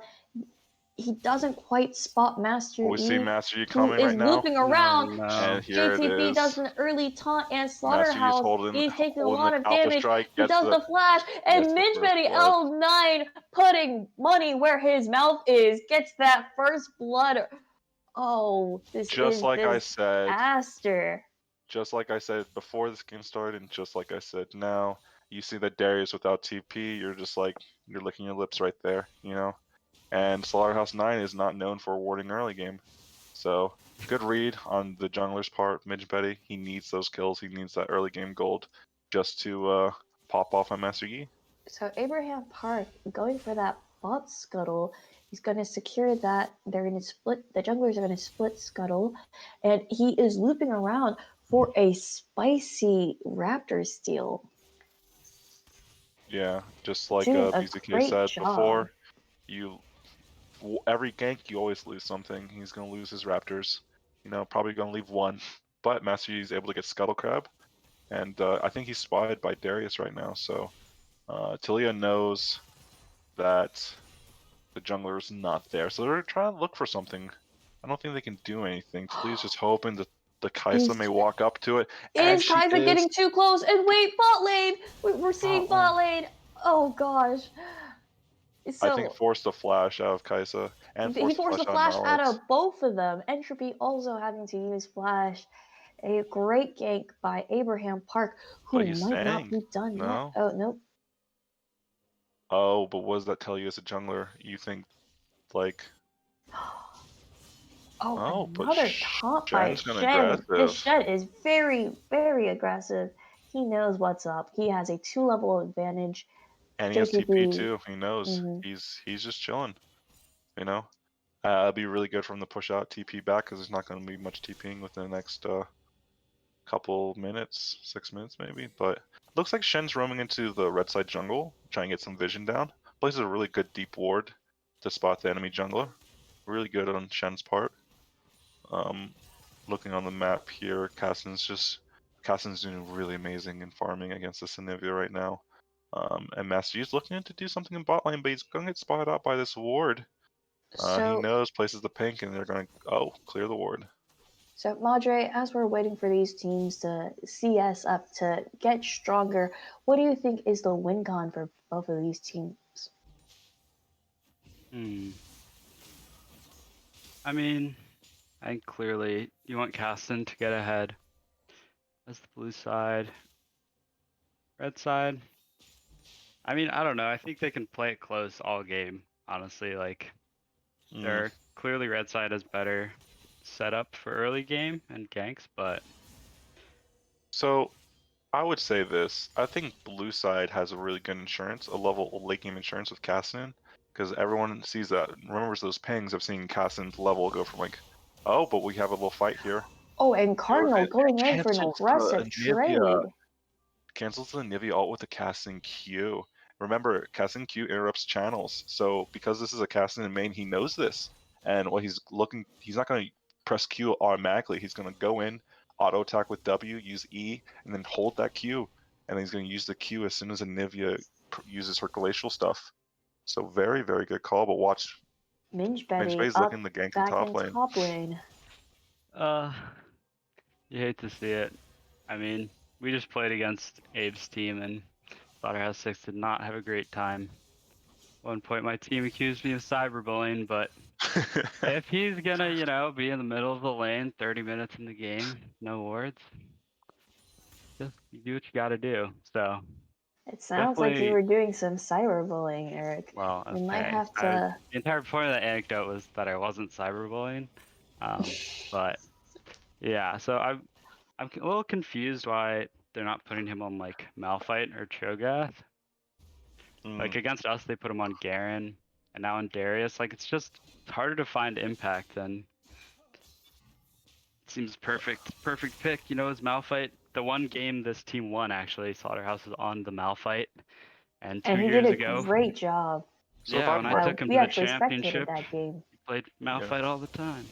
He doesn't quite spot Master We see E, Master Yi who coming is right now, looping Oh around. and no. here it JTB does is. an early taunt, and Master Yi is Slaughterhouse is taking a holding lot the of Alpha damage. Strike, He does the flash, gets and the first Minchbetty blood. L9 putting money where his mouth is, gets that first blood. Oh, this Just is like I said, disaster. just like I said before this game started, and just like I said now, you see that Darius without TP, you're just like, you're licking your lips right there, you know? And Slaughterhouse 9 is not known for warding early game. So, good read on the jungler's part, Midge Betty. He needs those kills, he needs that early game gold just to pop off on Master Yi. So Abraham Park going for that bot scuttle. He's going to secure that. They're going to split. The junglers are going to split scuttle, and he is looping around for a spicy raptor steal. Yeah, just like Doing a BZK great said job. before, every gank you always lose something. He's gonna lose his Raptors. You know, probably gonna leave one. But Master Yi is able to get Scuttle Crab, and I think he's spotted by Darius right now. So Talia knows that the jungler is not there, so they're trying to look for something. I don't think they can do anything. Talia's just hoping that the Kai'Sa may walk up to it, and Is she Kai'Sa is. getting too close? And wait, bot lane! We're seeing bot lane! Oh gosh. I think So forced the flash out of Kai'Sa and he forced the forced flash the out of flash out Nautilus. of both of them. Entropy also having to use flash. A great gank by Abraham Park, who But he's might not staying. be done yet. No. Oh, nope. Oh, but what does that tell you as a jungler? You think, like, Oh, but another top Shen's fight. kind of Shen. This aggressive. Shen is very, very aggressive. He knows what's up. He has a 2-level advantage. And he has TP JTB. too. He knows. Mhm. He's just chilling. You know, it'd be really good for him to push out TP back because there's not going to be much TPing within the next couple minutes, 6 minutes maybe. But looks like Shen's roaming into the red side jungle, trying to get some vision down. Places a really good deep ward to spot the enemy jungler. Really good on Shen's part. Looking on the map here, Cassin's doing really amazing in farming against the Anivia right now. And Master Yi's looking to do something in bot lane, but he's going to get spotted out by this ward. He So, knows places the pink, and they're going to clear the ward. so Madre, as we're waiting for these teams to CS up to get stronger, what do you think is the win con for both of these teams? I mean, I think clearly you want Caston to get ahead. That's the blue side. Red side. I mean, I don't know. I think they can play it close all game. Honestly, like they're clearly red side has better setup for early game and ganks, but So I would say this. I think blue side has a really good insurance, a level late game insurance with Caston, because everyone sees that, remembers those pings of seeing Caston's level go from like, oh, but we have a little fight here. Oh, and Cardinal It going in for an cancels the aggressive Anivia. trade. Cancels the Nivea ult with the casting Q. Remember, casting Q interrupts channels. So because this is a casting in main, he knows this. And what he's not going to press Q automatically. He's going to go in, auto attack with W, use E, and then hold that Q. And he's going to use the Q as soon as Anivia uses her glacial stuff. So very, very good call. But watch, Minge Ben's Betty up looking the gank in back top in lane. top lane. you hate to see it. I mean, we just played against Abe's team and Slaughterhouse 6 did not have a great time. One point my team accused me of cyberbullying, but if he's gonna, be in the middle of the lane 30 minutes in the game, no wards, just you do what you gotta do. So It sounds like you definitely, were doing some cyberbullying, Eric. well, We might okay. have to. The entire point of that anecdote was that I wasn't cyberbullying. But yeah, so I'm a little confused why they're not putting him on like Malphite or Cho'Gath. Like against us, they put him on Garen, and now on Darius. Like it's harder to find impact than. It seems perfect pick. Is Malphite. The one game this team won actually, Slaughterhouse was on the Malphite, and 2 And he years did a ago. great job. So Yeah, when I took him We to the actually spectated championship, that game. he played Malphite all the time.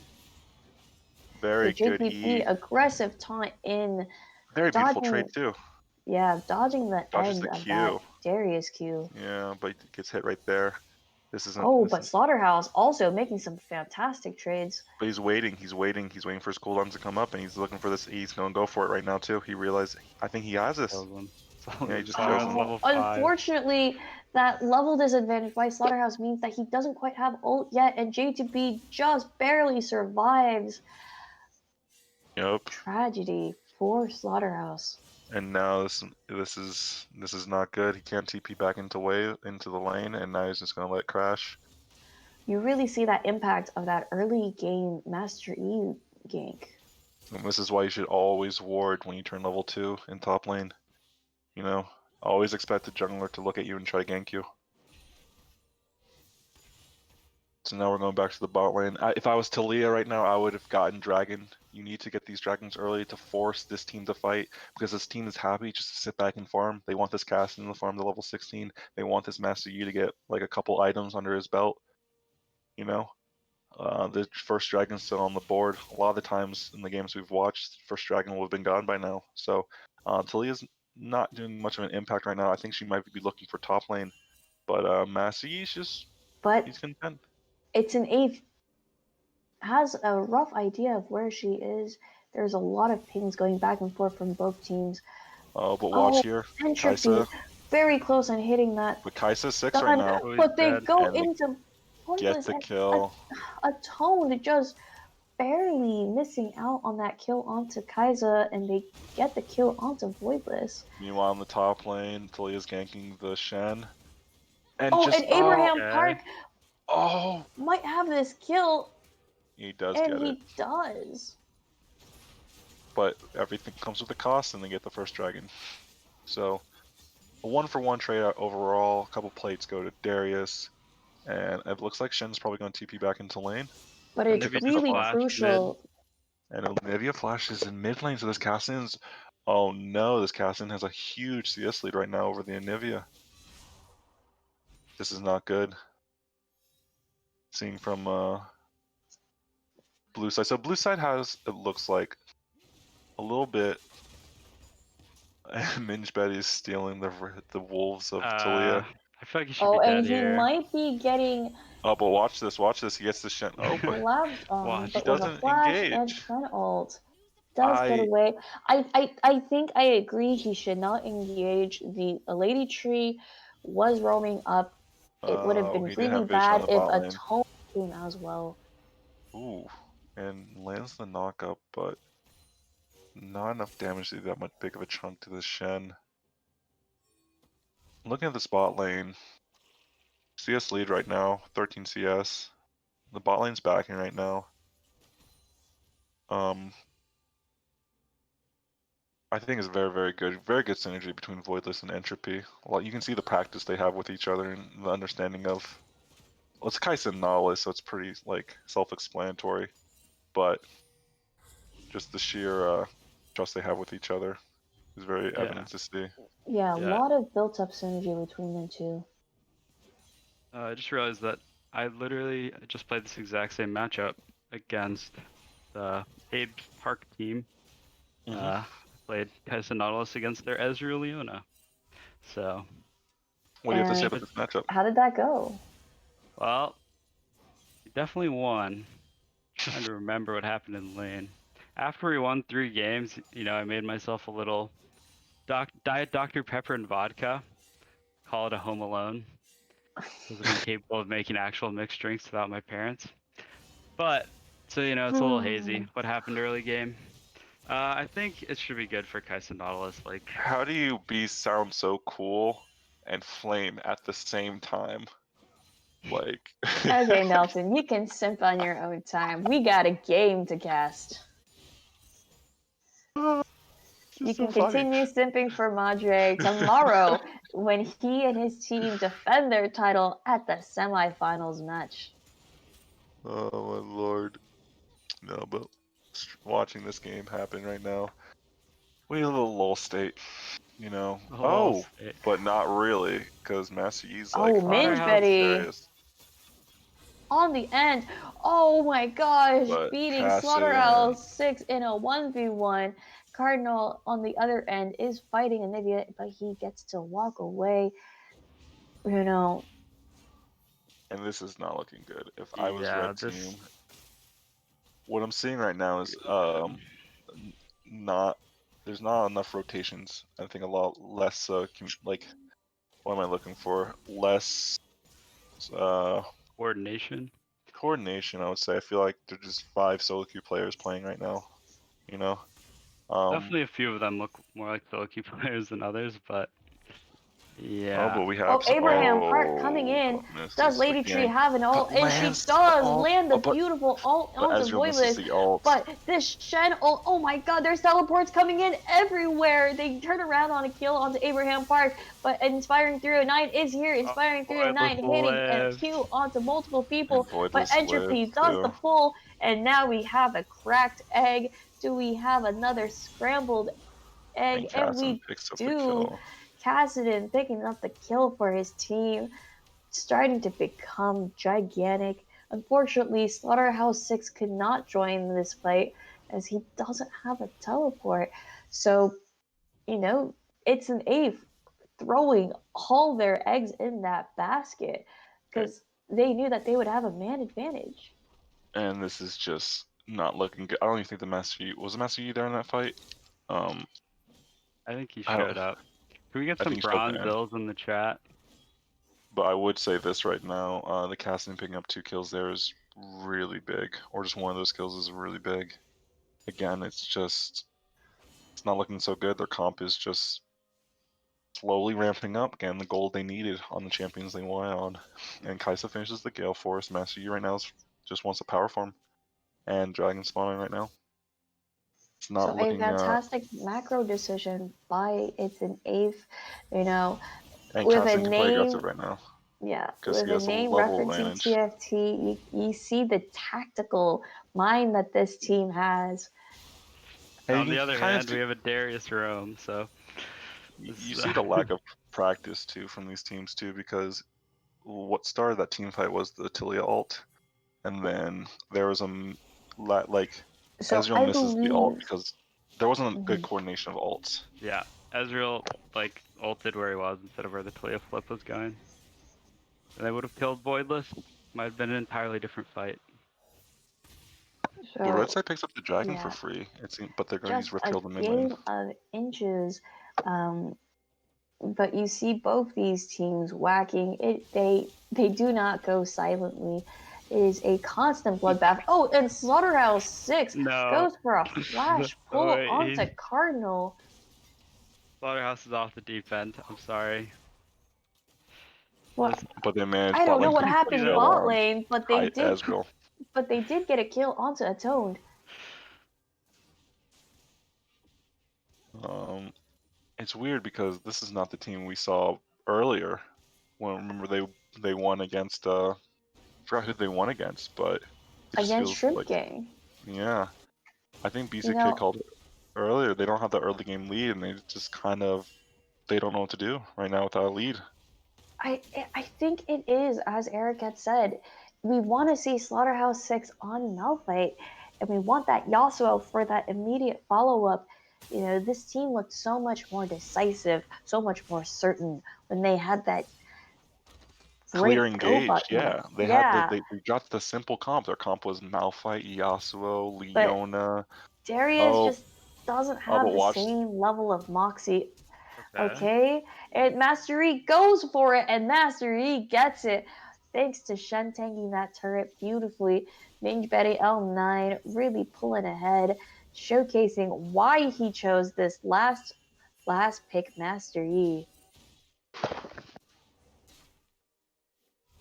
Very So good JPP E. aggressive taunt in Very beautiful trade dodging. too. Yeah, dodging the Dodges end the of Q. that Darius Q. Yeah, but he gets hit right there. This isn't. Oh, but Slaughterhouse also making some fantastic trades. But he's waiting for his cooldowns to come up, and he's looking for this. He's gonna go for it right now too. He realized, I think he has this. Kills him. Yeah, he just Slaughterhouse kills him. level 5. Unfortunately, that level disadvantage by Slaughterhouse means that he doesn't quite have ult yet, and J2B just barely survives. Yep. Tragedy for Slaughterhouse. And now this is not good. He can't TP back into the lane, and now he's just gonna let it crash. You really see that impact of that early game Master E gank. And this is why you should always ward when you turn level 2 in top lane. Always expect the jungler to look at you and try to gank you. So now we're going back to the bot lane. If I was Talia right now, I would have gotten Dragon. You need to get these dragons early to force this team to fight, because this team is happy just to sit back and farm. They want this cast in the farm to level 16. They want this Master Yi to get like a couple items under his belt. The first dragon's still on the board. A lot of the times in the games we've watched, first dragon will have been gone by now. So Talia's not doing much of an impact right now. I think she might be looking for top lane. But Master Yi's he's content. It's an Eve has a rough idea of where she is. There's a lot of pings going back and forth from both teams. Oh, but watch here. Entropy, Kaisa. very close on hitting that. But Kaisa's 6 right now. But they go and into get the kill. A tone just barely missing out on that kill onto Kaisa, and they get the kill onto Voidless. Meanwhile, in the top lane, Talia's ganking the Shen. And Oh, just and Abraham okay. Park oh, might have this kill, he does and get it. he does. But everything comes with a cost, and they get the first dragon. So a 1-for-1 trade out overall. A couple plates go to Darius, and it looks like Shen's probably going to TP back into lane. But And it's pick up Maybe the just really farm. flash mid. crucial. And Olivia flashes in mid lane, so this Cassian's. Oh no, this Cassian has a huge CS lead right now over the Anivia. This is not good. Seeing from blue side. So blue side has, it looks like, a little bit. Minge Betty's stealing the wolves of Talia. I feel like he should Oh, be dead and he here. might be getting Oh, but watch this, watch this. He gets the Shen. Oh, but left on, Watch. he but with a doesn't flash and engage. Shen ult. Does get I away. I think I agree he should not engage. The Lady Tree was roaming up. It would have been he didn't really have vision on bad the if bot a lane. tome came as well. Ooh, and lands the knock up, but not enough damage to do that much big of a chunk to the Shen. Looking at the spot lane, CS lead right now, 13 CS. The bot lane's backing right now. I think it's very good synergy between Voidless and Entropy. Well, you can see the practice they have with each other and the understanding of. Well, it's Kai'Sa and Nautilus, so it's pretty like self-explanatory, but just the sheer trust they have with each other is very Yeah. evident to see. Yeah, a Yeah. lot of built-up synergy between the two. I just realized that I literally just played this exact same matchup against the Abe's Park team. Played Kai'Sa Nautilus against their Ezreal Leona. So, What do you have to say And about this matchup? how did that go? well, we definitely won. Trying to remember what happened in lane. After we won 3 games, I made myself a little Diet Dr. Pepper and vodka. Call it a Home Alone. Wasn't incapable of making actual mixed drinks without my parents. But, so, it's a little hazy what happened early game. I think it should be good for Kai'Sa Nautilus. Like, How do you sound so cool and flame at the same time? Like, Okay, Nelson, you can simp on your own time. We got a game to cast. You so can funny. continue simping for Madre tomorrow when he and his team defend their title at the semifinals match. Oh my lord. No, but watching this game happen right now, we need a little lull state, a little Oh, state. but not really, because Master Yi's Oh, like, Minge Slaughterhouse. Betty serious. on the end. Oh my gosh, But beating Cassidy, Slaughterhouse 6 in a 1v1. Cardinal on the other end is fighting Anivia, but he gets to walk away. and this is not looking good. If I was Yeah, red this. team, what I'm seeing right now is not there's not enough rotations. I think a lot less like what am I looking for? Less Coordination. coordination, I would say. I feel like there's just 5 solo queue players playing right now. Definitely a few of them look more like solo queue players than others, but Oh, yeah. but we have Oh, Abraham Park coming in. but misses Does Lady the Tree gank. have an ult? But And she lands the does ult. land the But beautiful ult onto Ezreal misses Voidless. the ult. But this Shen ult, oh my god, there's teleports coming in everywhere. They turn around on a kill onto Abraham Park. But Inspiring 309 is here. Inspiring 309 hitting a Q onto multiple people. But Entropy does the pull. And now we have a cracked egg. Do we have another scrambled egg? And we picks up the do. kill. Kassadin picking up the kill for his team, starting to become gigantic. Unfortunately, Slaughterhouse 6 could not join this fight as he doesn't have a teleport. So, it's an Ave throwing all their eggs in that basket because they knew that they would have a man advantage. And this is just not looking good. I don't even think the was the Master Yi there in that fight? I think he I don't- showed up. Can we get I some think he showed bronze there. bills in the chat? But I would say this right now, the Cassian picking up 2 kills there is really big. Or just one of those kills is really big. Again, it's not looking so good. Their comp is just slowly ramping up, getting the gold they needed on the champions they won on. And Kaisa finishes the Gale Force. Master Yi right now just wants a power form. And Dragon spawning right now. It's not So a looking fantastic macro decision by It's an Eighth, you know, and with a Cassian can play name, aggressive right now. yeah, Because with he a has a name level referencing advantage. TFT, you see the tactical mind that this team has. And On you the can other kind hand, of we have a Darius Rome, so you see the lack of practice too from these teams too, because what started that team fight was the Tilia ult, and then there was like So Ezreal I misses the ult believe, because there wasn't a good Mhm. coordination of ults. yeah, Ezreal like ulted where he was instead of where the Talia flip was going. And they would have killed Voidless. Might have been an entirely different fight. The red so side picks up the dragon for yeah, free, it seems, but they're going to use just a Ripfield in mid lane. game of inches. But you see both these teams whacking it. They do not go silently. It is a constant bloodbath. Oh, and Slaughterhouse 6 No. goes for a flash pull Wait, onto Cardinal. Slaughterhouse is off the deep end. I'm sorry. What? But they managed I bot don't know lane what to put happened Yeah. kill bot on lane, but they did. Ezreal. But they did get a kill onto Atoned. It's weird because this is not the team we saw earlier. When remember they won against forgot who they won against, but it just Against feels Shrimp like Gang. yeah. I think You BCK know, called it earlier. They don't have the early game lead, and they just kind of they don't know what to do right now without a lead. I think it is, as Eric had said, we want to see Slaughterhouse 6 on Malphite, and we want that Yasuo for that immediate follow up. You know, this team looked so much more decisive, so much more certain when they had that Clear great go engaged, button. yeah. They had Yeah, they got the simple comp. Their comp was Malphite, Yasuo, but Leona. Darius Oh, just doesn't oh, have but the watch. same level of moxie. Okay. Okay, and Master Yi goes for it, and Master Yi gets it. Thanks to Shen tanking that turret beautifully. Ninja Betty L9 really pulling ahead, showcasing why he chose this last pick, Master Yi.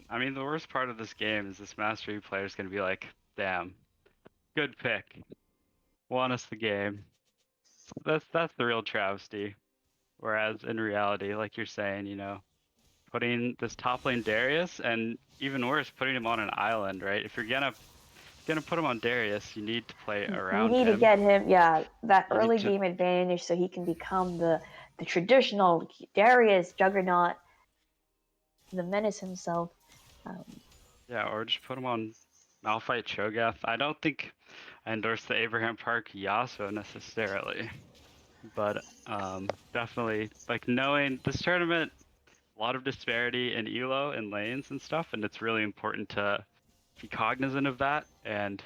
I mean, the worst part of this game is this Mastery player is going to be like, damn, good pick. Won us the game. That's the real travesty. Whereas in reality, like you're saying, putting this top lane Darius, and even worse, putting him on an island, right? If you're gonna put him on Darius, you need to play You around need to him. get him, yeah, that You need early to, game advantage so he can become the traditional Darius juggernaut, the menace himself. Um, yeah, or just put him on Malphite Cho'Gath. I don't think I endorse the Abraham Park Yasuo necessarily, but definitely like knowing this tournament, a lot of disparity in elo and lanes and stuff, and it's really important to be cognizant of that and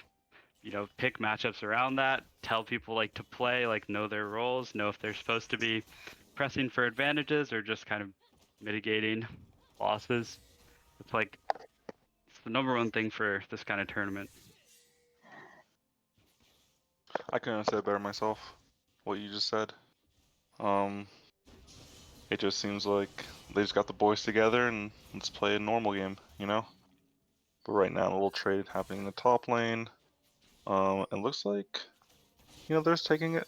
pick matchups around that, tell people like to play, like know their roles, know if they're supposed to be pressing for advantages or just kind of mitigating losses. It's like it's the number one thing for this kind of tournament. I couldn't have said it better myself. What you just said. Um, it just seems like they just got the boys together and let's play a normal game, you know. But right now, a little trade happening in the top lane. It looks like they're just taking it.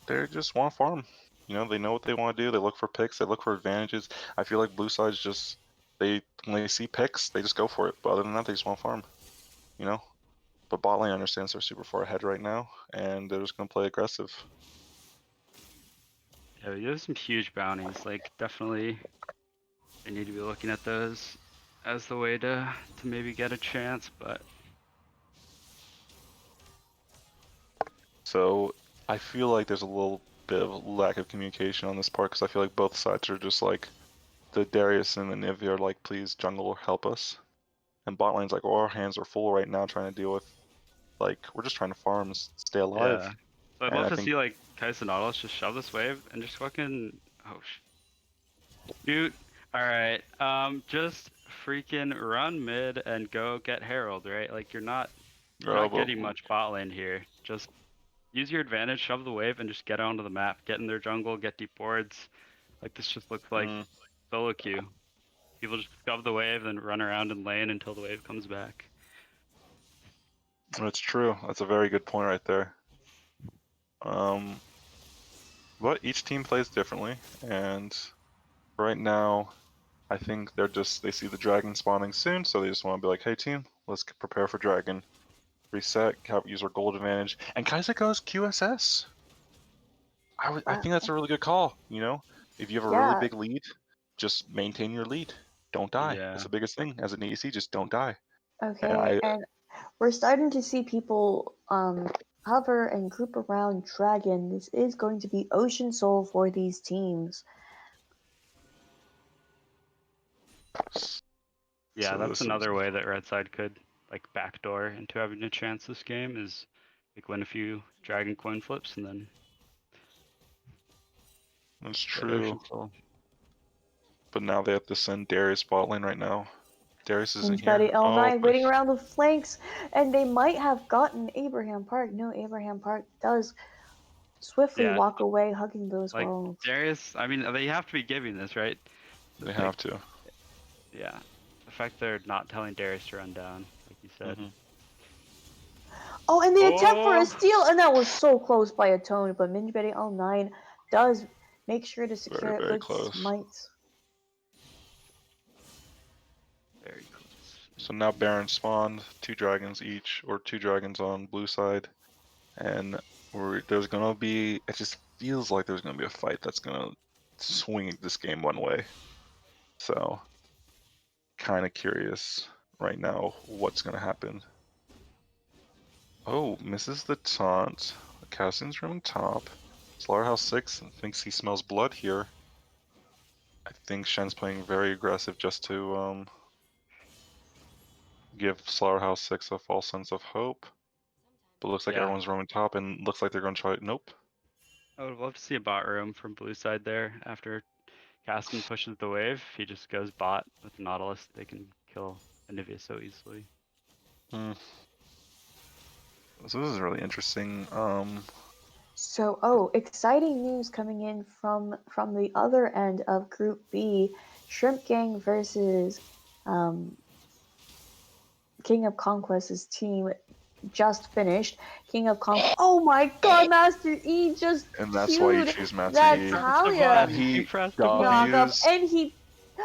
They just want to farm. They know what they want to do. They look for picks. They look for advantages. I feel like blue side's just when they see picks, they just go for it. But other than that, they just want to farm. You know. But bot lane understands they're super far ahead right now, and they're just gonna play aggressive. Yeah, there's some huge bounties. Like definitely, they need to be looking at those as the way to maybe get a chance. But So I feel like there's a little bit of lack of communication on this part because I feel like both sides are just like the Darius and the Nivea are like, please jungle help us, and bot lane's like, oh, our hands are full right now trying to deal with we're just trying to farm and stay alive. yeah, so I'd And love I to think see like Kai'Sa Nautilus just shove this wave and just fucking shoot. All right, just freaking run mid and go get Herald, right? Like you're not but getting much bot lane here. Just use your advantage, shove the wave, and just get onto the map. Get in their jungle, get deep boards. Like this just looks like Mm, solo queue. People just shove the wave, then run around in lane until the wave comes back. that's true. That's a very good point right there. But each team plays differently, and right now, I think they see the dragon spawning soon, so they just want to be like, hey team, let's prepare for dragon. Reset, use our gold advantage. And Kaisa goes QSS. I think that's a really good call, you know? If you have a really Yeah. big lead, just maintain your lead. Don't die. Yeah. That's the biggest thing as an EC, just don't die. Okay, and we're starting to see people hover and group around Dragon. This is going to be Ocean Soul for these teams. Yeah, So that's this is another way that Red Side could like backdoor into having a chance this game is like win a few dragon coin flips and then that's get true. Ocean Soul. But now they have to send Darius bot lane right now. Darius isn't And Betty here. Oh, L9 but waiting around the flanks, and they might have gotten Abraham Park. No, Abraham Park does swiftly Yeah, walk away, hugging those like walls. Darius, I mean, they have to be giving this, right? they Like, have to. yeah. The fact they're not telling Darius to run down, like you said. Mhm. Oh, and they attempt for Oh! a steal, and that was so close by a tone, but Minj Betty L9 does make sure to secure Very, it very with close. Smite. Very close. So now Baron spawned, 2 dragons each, or 2 dragons on blue side. And there's gonna be, it just feels like there's gonna be a fight that's gonna swing this game one way. So, kind of curious right now what's gonna happen. Oh, misses the taunt. Cassian's from top. Slaughterhouse 6 thinks he smells blood here. I think Shen's playing very aggressive just to give Slaughterhouse 6 a false sense of hope. But looks like Yeah. everyone's roaming top and looks like they're gonna try. Nope. I would love to see a bot room from blue side there after Caston pushes the wave. He just goes bot with Nautilus. They can kill Anivia so easily. So this is really interesting. So, exciting news coming in from the other end of Group B, Shrimp Gang versus King of Conquest's team just finished. King of Conquest. Oh my God, Master E just And that's why you queued choose Master that E. Press the Talia button. He pressed the button. knockup, W's and he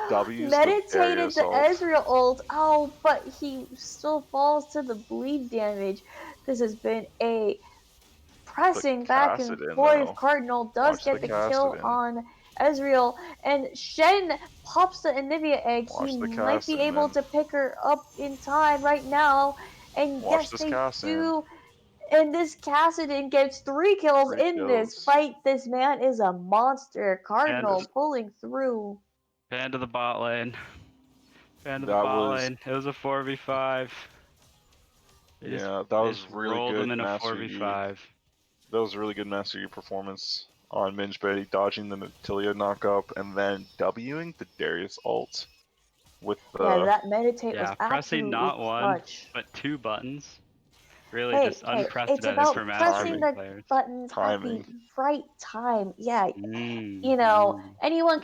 W's the meditated Darius the ult. Ezreal ult. Oh, but he still falls to the bleed damage. This has been a pressing back and Kassadin, forth. though. Cardinal does Watch get the the kill Kassadin. on Ezreal, and Shen pops the Anivia egg. Watch He the might be Kassadin, able man. to pick her up in time right now. And Watch yes, this they Kassadin. do. And this Kassadin gets 3 kills 3 in this kills. fight. This man is a monster. Cardinal this- pulling through. Fan to the bot lane. Fan to the That bot was lane. It was a 4v5. They just, that they was just really rolled good them in a Master Yi. 4v5. That was a really good Master Yi performance on Minj Betty, dodging the Natalia knockup and then Wing the Darius ult with the Yeah, that meditate was Yeah, pressing absolutely not one, clutch. but 2 buttons. Really Hey, just hey, it's unprecedented for about Master pressing Yi timing. the players. buttons at the Timing. right time. Yeah, Mm, you know, mm. anyone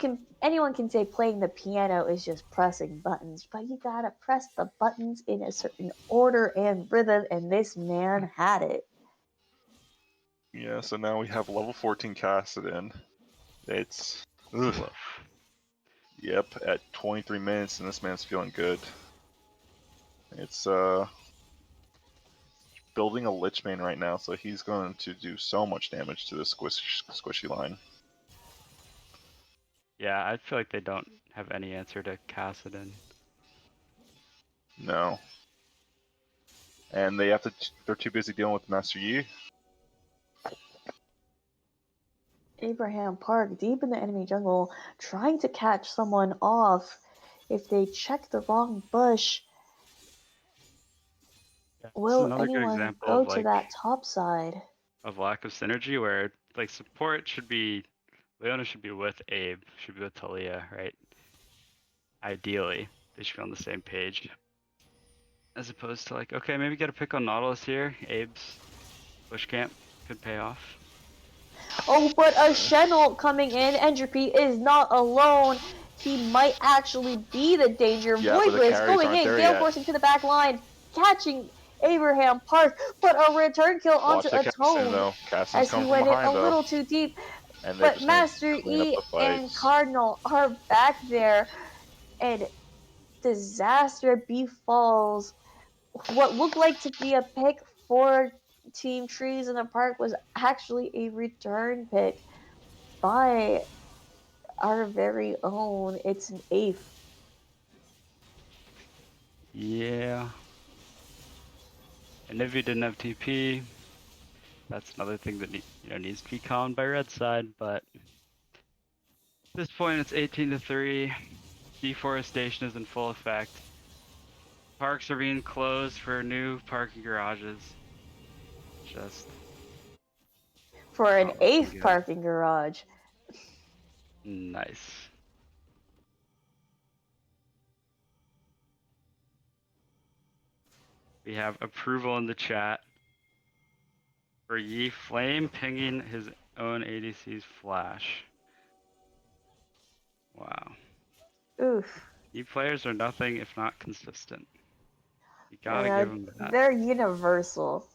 can say playing the piano is just pressing buttons, but you gotta press the buttons in a certain order and rhythm, and this man had it. Yeah, so now we have level 14 Kassadin. It's ugh. Woof. Yep, at 23 minutes, and this man's feeling good. It's building a Lich Bane right now, so he's going to do so much damage to this squishy line. Yeah, I feel like they don't have any answer to Kassadin. No. And they have to. They're too busy dealing with Master Yi. Abraham Park deep in the enemy jungle, trying to catch someone off. If they check the wrong bush, Yeah, it's will another good anyone example go of to that top side? of lack of synergy where like support should be Leona should be with Abe, should be with Talia, right? Ideally, they should be on the same page. As opposed to like, okay, maybe get a pick on Nautilus here. Abe's bush camp could pay off. Oh, but a Shenel coming in. Entropy is not alone. He might actually be the danger. Yeah, but the Voidless carries going aren't in. there Gale yet. forcing to the back line. Catching Abraham Park. But a return kill onto Watch the Cassin Atone though. Cassin's as he coming from went in behind a though, little too deep. and they're But just gonna Master clean up E the and fights. Cardinal are back there. And disaster befalls. What looked like to be a pick for Team Trees in the Park was actually a return pick by our very own. It's an eighth. Yeah. And if you didn't have TP, that's another thing that needs to be calmed by red side. But at this point, it's 18-3. Deforestation is in full effect. Parks are being closed for new parking garages. Just For an not looking eighth good. parking garage. Nice. We have approval in the chat for Yi Flame pinging his own ADC's flash. Wow. Oof. Yi players are nothing if not consistent. You gotta give them that. They're universal.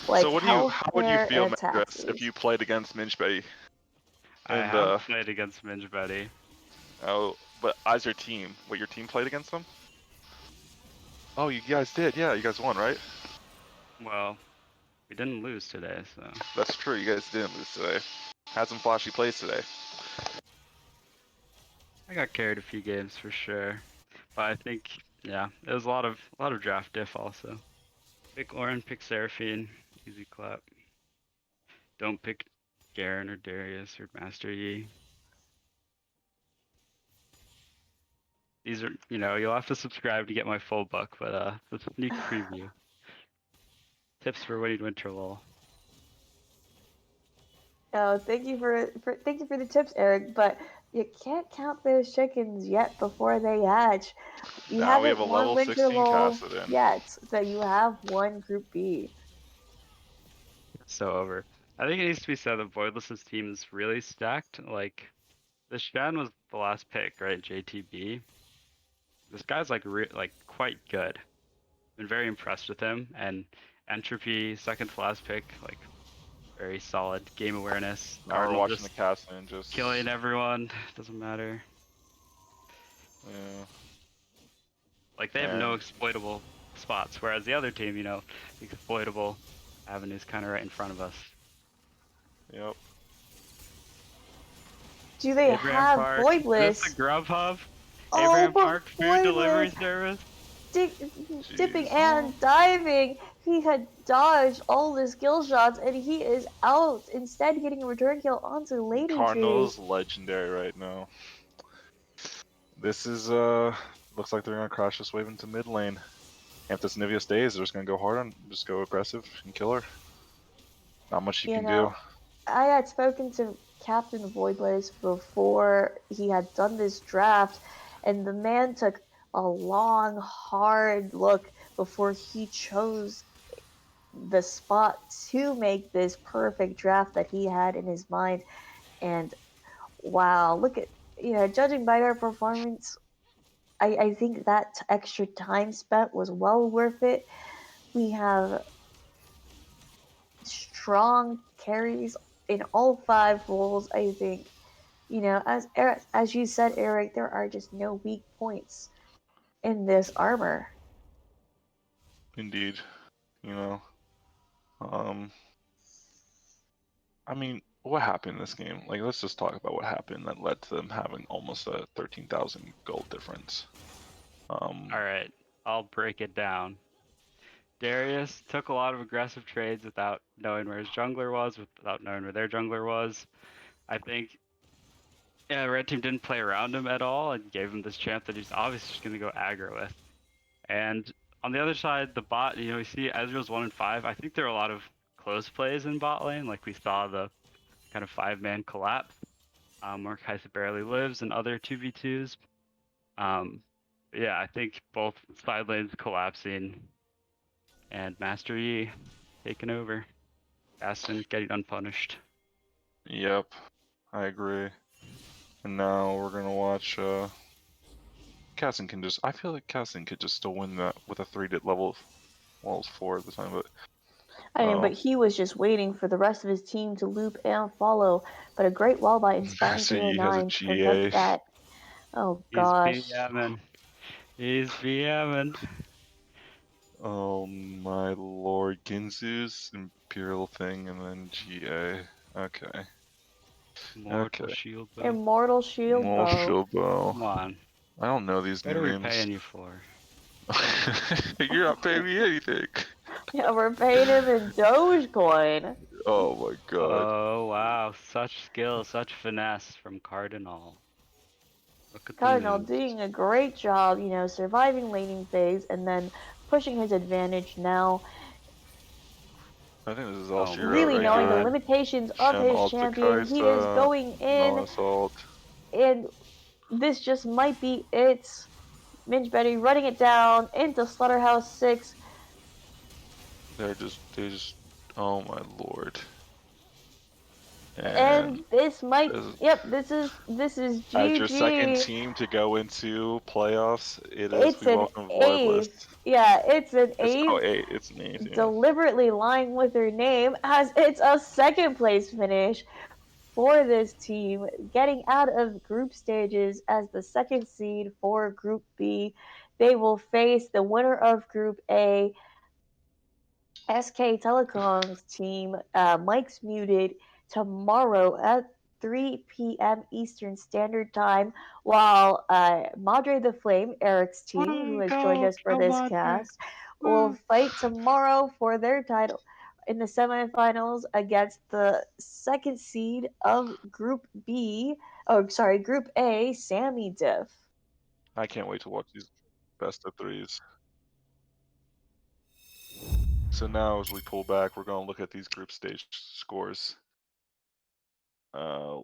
Like So how would you healthcare feel, and Matrix, taxes. if you played against Minchbay? I have played against Minge Buddy. Oh, but as your team, your team played against them? Oh, you guys did. Yeah, you guys won, right? Well, we didn't lose today, so. That's true. You guys didn't lose today. Had some flashy plays today. I got carried a few games for sure. But I think, yeah, it was a lot of draft diff also. Pick Orin, pick Seraphine, easy clap. Don't pick Garen or Darius or Master Yi. These are, you'll have to subscribe to get my full book, but the sneak preview. Tips for winning Winter LoL. Oh, thank you for the tips, Eric. But you can't count those chickens yet before they hatch. You Now we have haven't a won level Winter 16 LoL Kassadin. yet, so you have won Group B. So over. I think it needs to be said that Voidless's team is really stacked. Like, the Shen was the last pick, right? JTB. This guy's like quite good. Been very impressed with him. And Entropy, second to last pick, like very solid game awareness. Now we're Cardinal watching just the Kassadin just killing everyone. Doesn't matter. Yeah. Like they have no exploitable spots, whereas the other team, the exploitable avenues kind of right in front of us. Yep. Do they Abraham have Park. Voidless? This the Grubhub. Oh, Abraham but Park food delivery Voidless service. dipping and diving. He had dodged all the skill shots and he is out. Instead, getting a return kill onto Lady Cardinal's Tree. legendary right now. This is looks like they're gonna crash this wave into mid lane. If this Nivea stays, they're just gonna go hard on, just go aggressive and kill her. Not much you can do. I had spoken to Captain Voidless before he had done this draft, and the man took a long, hard look before he chose the spot to make this perfect draft that he had in his mind. And wow, look at, judging by their performance, I think that extra time spent was well worth it. We have strong carries in all 5 roles. I think, as you said, Eric, there are just no weak points in this armor. Indeed. I mean, what happened in this game? Like, let's just talk about what happened that led to them having almost a 13,000 gold difference. All right, I'll break it down. Darius took a lot of aggressive trades without knowing where his jungler was, without knowing where their jungler was. I think, yeah, red team didn't play around him at all and gave him this champ that he's obviously just going to go aggro with. And on the other side, the bot, we see Ezreal's 1 in 5. I think there are a lot of close plays in bot lane, like we saw the kind of 5-man collapse, where Kaisa barely lives and other 2v2s. Yeah, I think both side lanes collapsing and Master Yi taking over. Aston getting unpunished. Yep, I agree. And now we're gonna watch. Casson can just. I feel like Casson could just still win that with a 3 level. Well, it's 4 at the time, but. I mean, but he was just waiting for the rest of his team to loop and follow. But a great wall by Inspiring So he has a 309 to GA. prevent that. Oh He's gosh. BMing. He's BMing. Oh my lord, Ginzu's Imperial thing and then GA. Okay. Mortal Okay. Shield Bow. Immortal Shield More Bow. shield bow. Come on. I don't know these What new are we names. paying you for? You're not paying me anything. Yeah, we're paying him in Dogecoin. Oh my god. Oh wow, such skill, such finesse from Cardinal. Look at the Cardinal moves. doing a great job, surviving laning phase and then pushing his advantage now, I think this is all Oh Shiro my really right knowing the here. god. limitations of Shen his ult to champion. He is Kaisa. going No in, assault. and this just might be it. Minge Betty running it down into Slaughterhouse 6. They just. Oh my lord. And And this might, this, yep, this is as your second GG. team to go into playoffs, it is It's we an welcome Voidless. eighth. Yeah, it's an It's eighth. 8. It's an 8. Yeah. Deliberately lying with her name, as it's a second place finish for this team, getting out of group stages as the second seed for Group B. They will face the winner of Group A, SK Telecom's team. Mike's muted tomorrow at 3 p.m. Eastern Standard Time, while Madre the Flame, Eric's team, who has joined Go, us for go this Madre. cast, will Woo. fight tomorrow for their title in the semifinals against the second seed of Group B. Oh, sorry, Group A, Sammy Diff. I can't wait to watch these best of threes. So now, as we pull back, we're going to look at these group stage scores,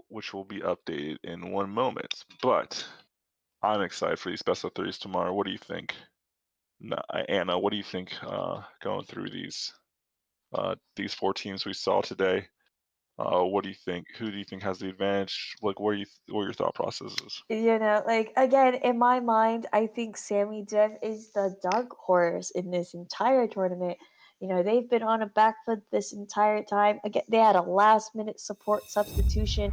which will be updated in 1 moment. But I'm excited for these best of threes tomorrow. What do you think? Anna, what do you think going through these 4 teams we saw today? What do you think? Who do you think has the advantage? Like, what your thought processes? Again, in my mind, I think Sammy Diff is the dark horse in this entire tournament. They've been on a back foot this entire time. Again, they had a last minute support substitution.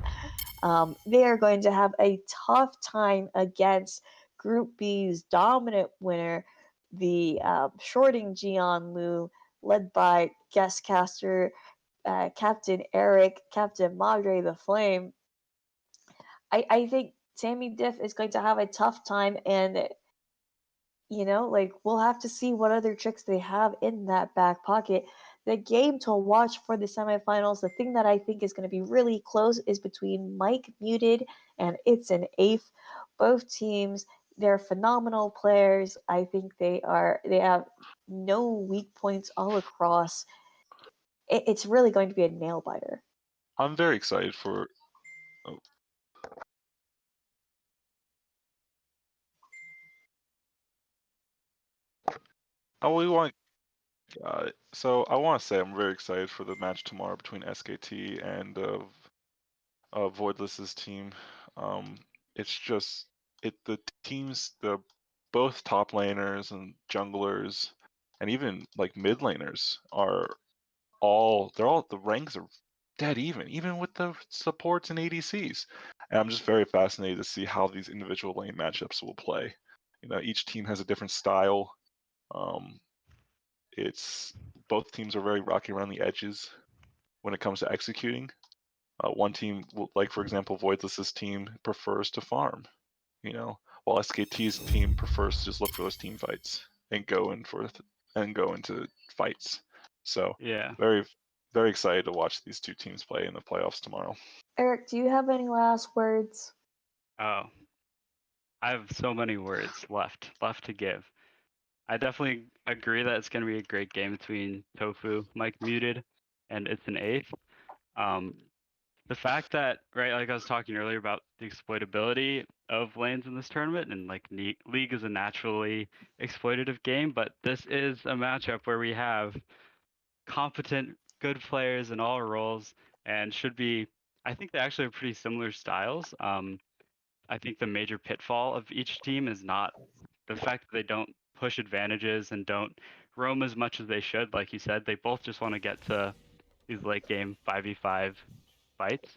They are going to have a tough time against Group B's dominant winner, the shorting Jian Lu, led by guest caster Captain Eric, Captain Madre the Flame. I think Sammy Diff is going to have a tough time, and we'll have to see what other tricks they have in that back pocket. The game to watch for the semifinals, the thing that I think is going to be really close, is between Mike Muted and It's an Eighth. Both teams, they're phenomenal players. I think they have no weak points all across. It's really going to be a nail biter. I'm very excited for. Oh, we want. Got it. So I want to say I'm very excited for the match tomorrow between SKT and Voidless's team. It's just the teams, the both top laners and junglers, and even like mid laners are all the ranks are dead even with the supports and ADCs. And I'm just very fascinated to see how these individual lane matchups will play. Each team has a different style. Um, it's both teams are very rocky around the edges when it comes to executing. One team, like for example, Voidless's team prefers to farm, while SKT's team prefers to just look for those team fights and go into fights. So Yeah. very very excited to watch these 2 teams play in the playoffs tomorrow. Eric, do you have any last words? Oh, I have so many words left to give. I definitely agree that it's going to be a great game between Tofu, Mike Muted, and It's an Eighth. The fact that, right, like I was talking earlier about the exploitability of lanes in this tournament, and like League is a naturally exploitative game, but this is a matchup where we have competent, good players in all roles, and should be I think they actually have pretty similar styles. I think the major pitfall of each team is not the fact that they don't push advantages and don't roam as much as they should. Like you said, they both just want to get to these late game 5v5 fights.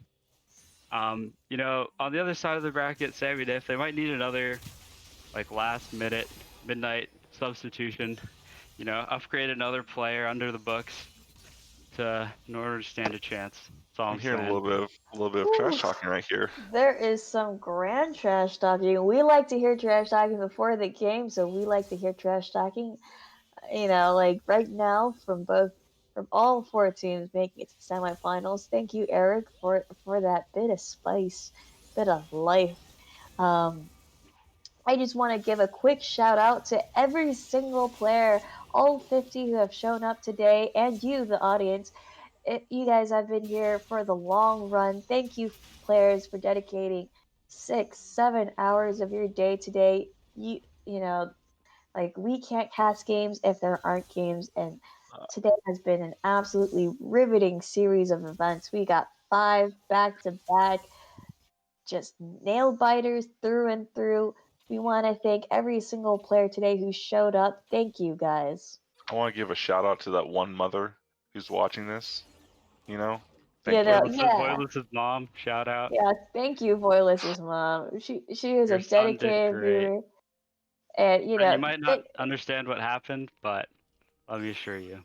You know, on the other side of the bracket, Sammy Diff, they might need another like last minute midnight substitution. You know, upgrade another player under the books in order to stand a chance. That's all I'm I'm hearing saying. a little bit of trash talking right here. There is some grand trash talking. We like to hear trash talking before the game, so we like to hear trash talking. You know, like right now from all four teams making it to the semifinals. Thank you, Eric, for that bit of spice, bit of life. Um, I just want to give a quick shout out to every single player, all 50 who have shown up today, and you, the audience. You guys have been here for the long run. Thank you, players, for dedicating 6, 7 hours of your day today. You know, like we can't cast games if there aren't games, and today has been an absolutely riveting series of events. We got 5 back to back, just nail biters through and through. We want to thank every single player today who showed up. Thank you, guys. I want to give a shout out to that one mother who's watching this. You know, You thank you. know, Voilus' mom, shout out. yeah. Thank you, Voilus' mom. She is Your a son did dedicated great. viewer, and You might not understand what happened, but let me assure you,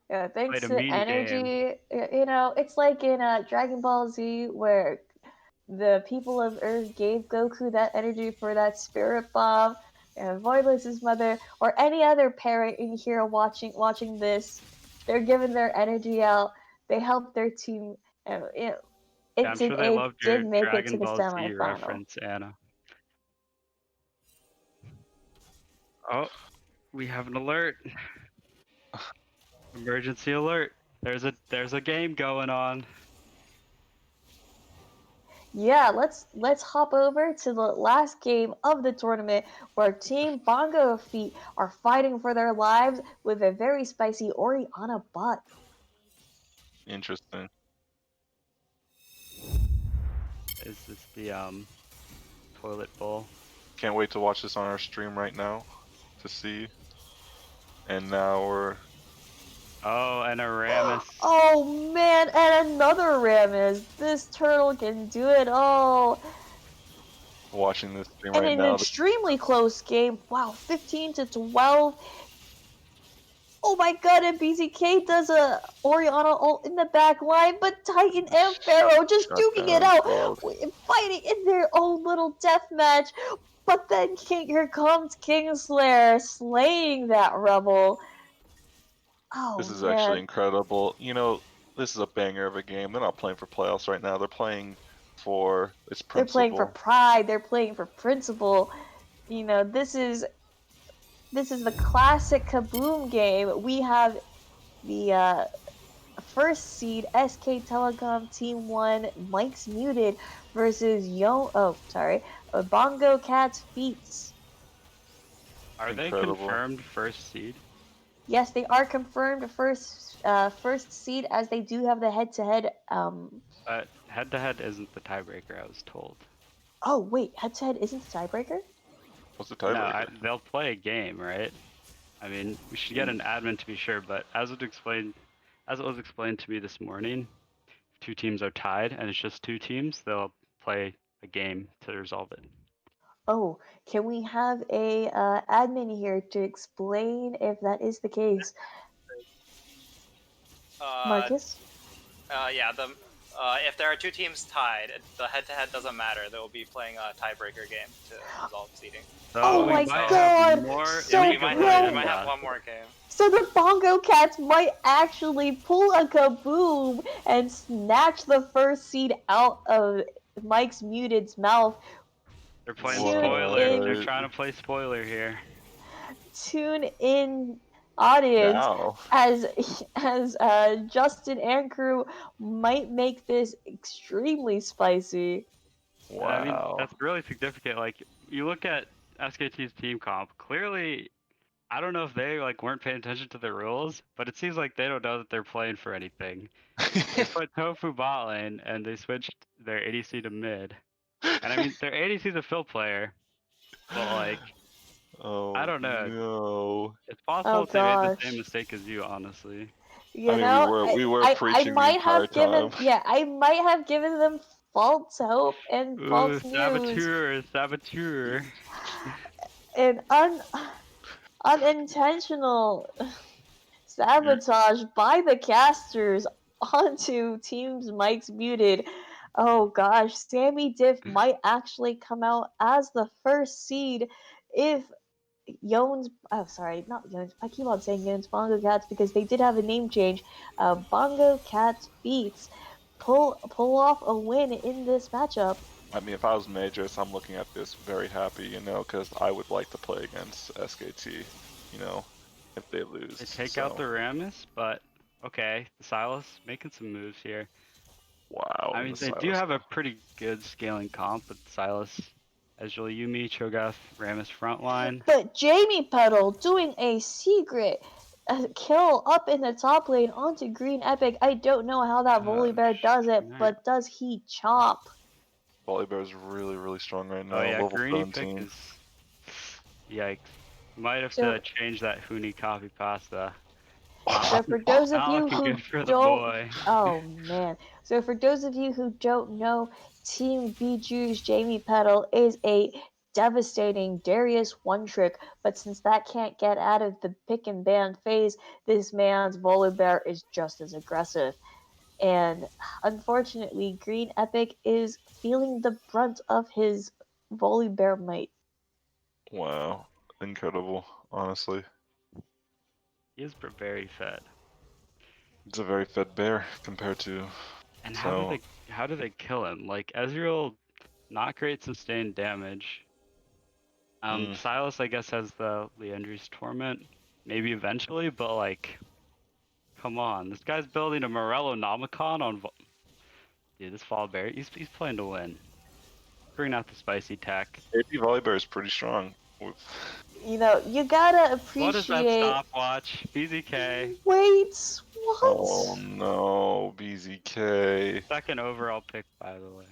yeah, thanks played a to mean game. energy. You know, it's like in Dragon Ball Z where the people of Earth gave Goku that energy for that spirit bomb, and Voidless's mother, or any other parent in here watching this, they're giving their energy out. They help their team. And, you know, Yeah, I'm sure they it loved did your make it to Dragon the Ball Z semifinal. reference, Anna. Oh, we have an alert. Emergency alert. There's a game going on. Yeah, let's hop over to the last game of the tournament where Team Bongo Feet are fighting for their lives with a very spicy Oriana bot. Interesting. Is this the toilet bowl? Can't wait to watch this on our stream right now to see. And now we're Oh, and a Rammus. Oh man, and another Rammus. This turtle can do it all. watching this stream And right an now. extremely close game. Wow, 15-12. Oh my god, and BZK does a Oriana ult in the back line, but Titan and Pharaoh just Shut duking it down, out, dog. fighting in their own little death match. But then here comes Kingslayer slaying that rebel. Oh This is actually man, incredible. You know, this is a banger of a game. They're not playing for playoffs right now. They're playing for its they're playing for principle. pride. They're playing for principle. You know, this is the classic Kaboom game. We have the first seed SK Telecom Team 1 Mike's Muted versus Bongo Cat's Feats. Are they Incredible. confirmed first seed? Yes, they are confirmed first seed as they do have the head-to-head. But head-to-head isn't the tiebreaker, I was told. Oh wait, head-to-head isn't the tiebreaker? What's the No, tiebreaker? they'll play a game, right? I mean, we should get an admin to be sure, but as it was explained to me this morning, if 2 teams are tied and it's just 2 teams, they'll play a game to resolve it. Oh, can we have a admin here to explain if that is the case? Marcus? Yeah, if there are 2 teams tied, the head-to-head doesn't matter. They will be playing a tiebreaker game to resolve seeding. So Oh we my might god! have more So we League of might, Legends we might have odds. one more game. So the Bongo Cats might actually pull a kaboom and snatch the first seed out of Mike's Muted's mouth. They're playing Tune spoiler. in. They're trying to play spoiler here. Tune in, audience, Now. as Justin and crew might make this extremely spicy. Wow. And I mean, that's really significant. Like, you look at SKT's team comp, clearly I don't know if they like weren't paying attention to the rules, but it seems like they don't know that they're playing for anything. They put Tofu bot lane and they switched their ADC to mid. And I mean, their ADC is a fill player, but like, Oh I don't know. no. It's possible Oh if they made the same gosh. mistake as you, honestly. You I mean, know, we were I preaching the might entire have given, time. yeah, I might have given them false hope and Ooh, false news saboteur, saboteur. and unintentional sabotage by the casters onto Teams Mike's Muted. Oh gosh, Sammy Diff might actually come out as the first seed if Yones, oh sorry, not Yones. I keep on saying Yones Bongo Cats because they did have a name change. Bongo Cats Beats pull off a win in this matchup. I mean, if I was Majors, I'm looking at this very happy, because I would like to play against SKT, if they lose. They take so. out the Rammus, but okay, the Silas making some moves here. Wow. I mean, they do have a pretty good scaling comp with Silas, Ezreal, Yumi, Cho'Gath, Rammus frontline. But Jamie Petal doing a secret kill up in the top lane onto Green Epic. I don't know how that Volibear does it, nice. but does he chomp? Volibear is really, really strong right now. Oh yeah, Level Greeny pick 17. is... Yikes. Might have So- to change that Huni copy pasta. So for those of Not you looking who good for the don't, boy. oh man. So for those of you who don't know, Team Bijuu's Jamie Petal is a devastating Darius one trick, but since that can't get out of the pick and ban phase, this man's Volibear is just as aggressive. And unfortunately, Green Epic is feeling the brunt of his Volibear might. Wow. Incredible, honestly. He is very fed. It's a very fed bear compared to... And how do they kill him? Like, Ezreal, not great sustained damage. Silas, I guess, has the Liandry's Torment. Maybe eventually, but like, come on. This guy's building a Morello Nomicon on... Dude, this Volibear, he's playing to win. Bring out the spicy tech. AP Volibear is pretty strong. You know, you gotta What is that appreciate. stopwatch? BZK. Wait, what? Oh no, BZK. Second overall pick, by the way.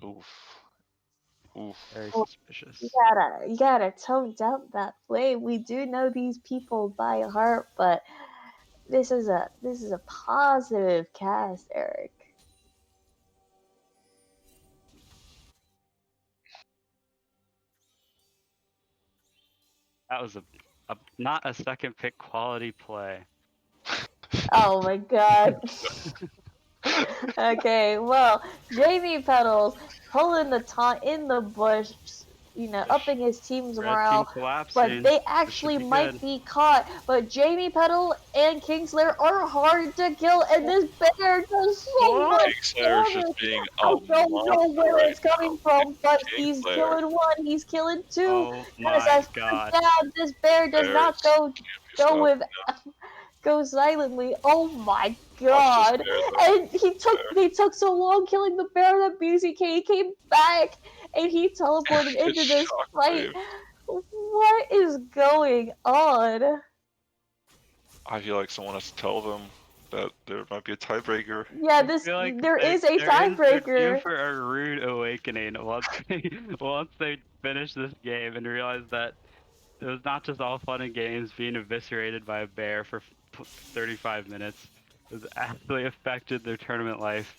Oof. Oof. Very suspicious. You gotta tone down that flame. We do know these people by heart, but this is a positive cast, Eric. That was a not a second pick quality play. Oh my god. Okay, well, Jamie Petals pulling the taunt in the bush, upping his team's Red morale, team collapsing. but they actually might be caught. But Jamie Petal and Kingslayer are hard to kill, and this bear does so much Kingslayer's damage. just being I a don't know where monster it's coming from, but he's Kingslayer. killing one, he's killing two. Oh my god. Down. This bear does not go with go silently. Oh my god! And they took so long killing the bear that BZK came back and he teleported into this fight. What is going on? I feel like someone has to tell them that there might be a tiebreaker. Yeah, Like there is a they're tiebreaker. due for a rude awakening once they finish this game and realize that it was not just all fun and games being eviscerated by a bear for 35 minutes. It was actually affected their tournament life.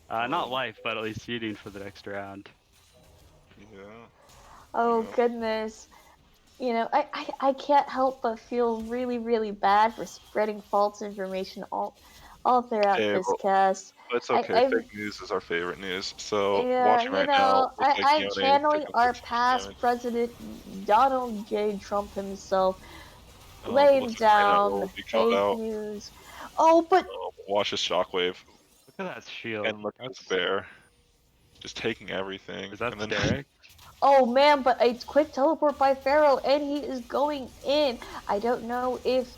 Not life, but at least seeding for the next round. Yeah. Oh goodness. I can't help but feel really, really bad for spreading false information all throughout this cast. It's okay. Fake news is our favorite news. So Yeah, watching right now, I'm channeling our past president, Donald J. Trump himself, laying down fake news. Oh, but watch his shockwave. Look at that shield. And look at this bear, just taking everything. Is that and then Derek? Oh man, but a quick teleport by Pharaoh, and he is going in. I don't know if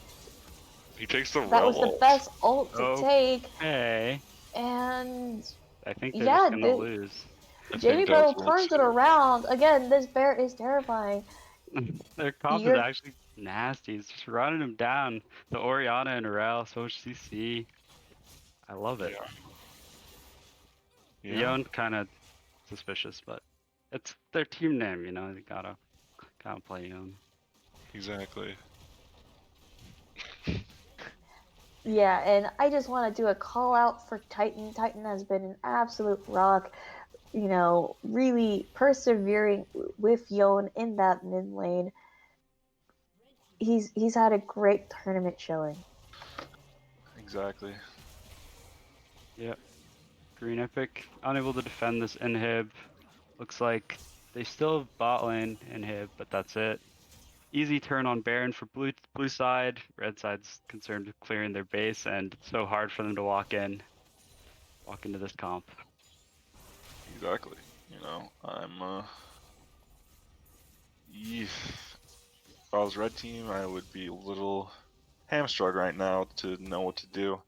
he takes the that was the best ult to take. Hey. And I think they're just gonna lose. Jamie Petal turns it around. Again, this bear is terrifying. Their comp is You're- actually nasty. It's just running them down. The Oriana and Rel, so much CC. I love it. Yeah. The Yone kind of suspicious, but it's their team name, you know. They gotta play Yone. Exactly. Yeah, and I just want to do a call out for Titan. Titan has been an absolute rock, you know, really persevering with Yon in that mid lane. He's had a great tournament showing. Exactly. Yep. Green Epic unable to defend this inhib. Looks like they still have bot lane inhib, but that's it. Easy turn on Baron for blue side. Red side's concerned with clearing their base, and it's so hard for them to walk into this comp. Exactly. You know, I'm if I was red team, I would be a little hamstrung right now to know what to do.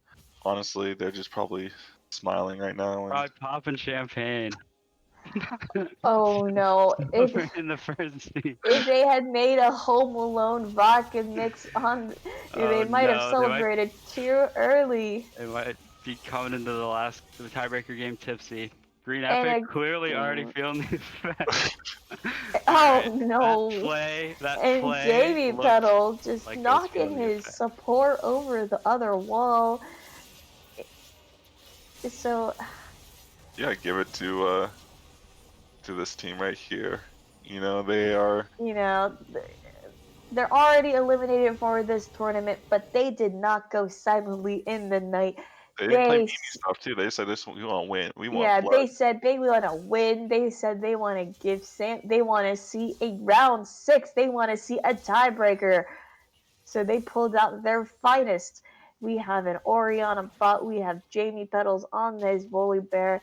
Honestly, they're just probably smiling right now and Probably popping champagne. Oh no! We're in the first team. If they had made a Home Alone vodka mix on, they Oh, might have no, celebrated too early. They might be coming into the tiebreaker game tipsy. Green And Epic clearly already feeling the effects. Oh Alright, no! That And play Jamie looked Petal just like it was knocking feeling the his effect. support over the other wall. So yeah, give it to this team right here. You know, they are you know they're already eliminated for this tournament, but they did not go silently in the night. they didn't play They meme stuff too. They said this we want to win. We want Yeah, blood. they said they want to win. They said they want to give they want to see a round 6. They want to see a tiebreaker. So they pulled out their finest. We have an Oriana bot. We have Jamie Petals on this Volibear.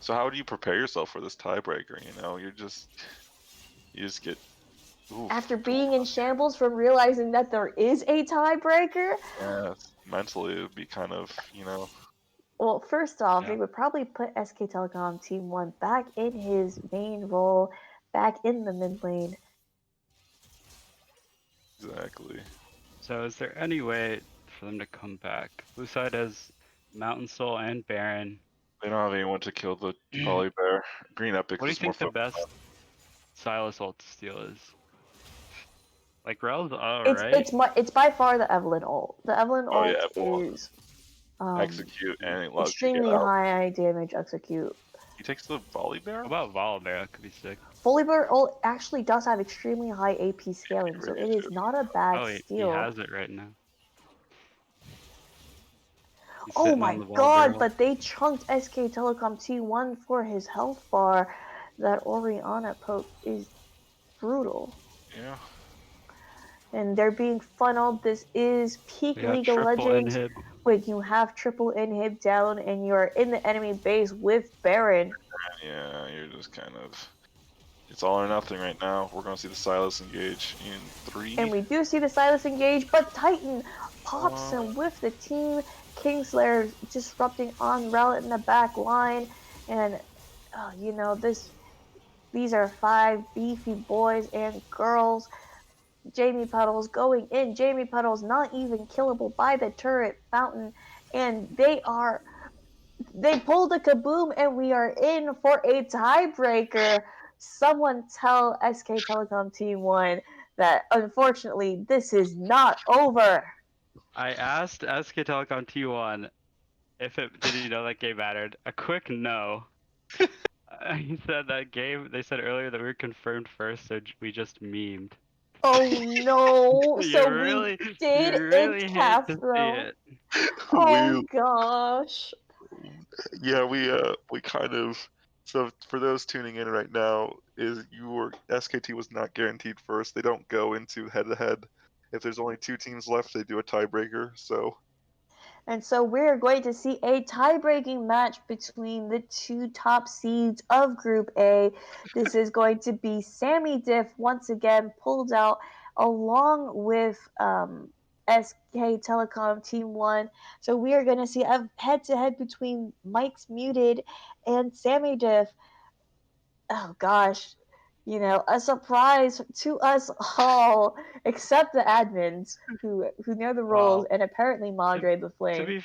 So how do you prepare yourself for this tiebreaker? You know, you just get oof, After being in shambles from realizing that there is a tiebreaker, yeah, mentally it would be kind of, you know, well, first off, Yeah. it would probably put SK Telecom Team 1 back in his main role, back in the mid lane. exactly. So is there any way for them to come back? Blue side has Mountain Soul and Baron. They don't have anyone to kill the Polybear. Green Epic What do you is more think the focused best Silas ult to steal is? Like Rel's It's alright. it's by far the Evelyn ult. The Evelyn Oh, ult yeah, Evelyn. is Execute and it allows you to extremely get out. high damage execute. He takes the volley bear? How about Volibear? That could be sick. Volibear ult actually does have extremely high AP scaling, so it is not a bad Oh, he steal. has it right now. He's Oh sitting on my the god, Volibear. but they chunked SK Telecom T1 for his health bar. That Oriana poke is brutal. Yeah. And they're being funneled. This is peak We got League of triple Legends inhib. when you have triple inhib down and you're in the enemy base with Baron. Yeah, you're just kind of. It's all or nothing right now. We're going to see the Silas engage in 3. And we do see the Silas engage, but Titan pops him with the team. Kingslayer disrupting on Rel in the back line. And, you know, these are 5 beefy boys and girls. Jamie Puddles going in. Jamie Puddles not even killable by the turret fountain. And they pulled a kaboom and we are in for a tiebreaker. Someone tell SK Telecom Team 1 that unfortunately this is not over. I asked SK Telecom T1 did he know that game mattered? A quick no. He said that game. They said earlier that we were confirmed first, so we just memed. Oh no! So you we did really hate cap to see though. it. Oh gosh. Yeah, we kind of. So for those tuning in right now, SKT was not guaranteed first. They don't go into head to head. If there's only 2 teams left, they do a tiebreaker. So And so we're going to see a tie-breaking match between the 2 top seeds of Group A. This is going to be Sammy Diff once again pulled out along with SK Telecom Team 1. So we are going to see a head-to-head between Mike's Muted and Sammy Diff. Oh gosh. you know, a surprise to us all, except the admins who know the roles Well, and apparently moderate the To flame.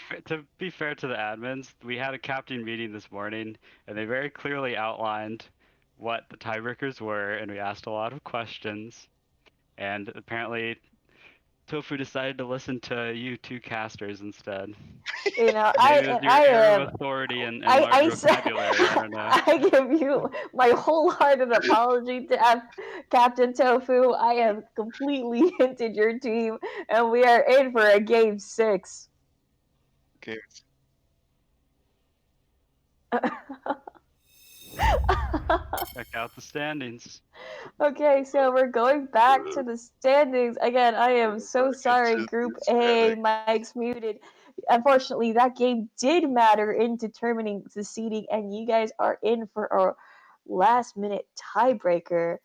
be fair to the admins, we had a captain meeting this morning, and they very clearly outlined what the tiebreakers were, and we asked a lot of questions. And apparently, Tofu decided to listen to you two casters instead. You know, Maybe it was your air of authority and large vocabulary. I don't know. I give you my wholehearted apology to Captain Tofu. I have completely hinted your team, and we are in for a game 6. Okay. Check out the standings. Okay, so we're going back to the standings. Again, I am so sorry, Group A, Mike's muted. Unfortunately, that game did matter in determining the seeding, and you guys are in for a last minute tiebreaker.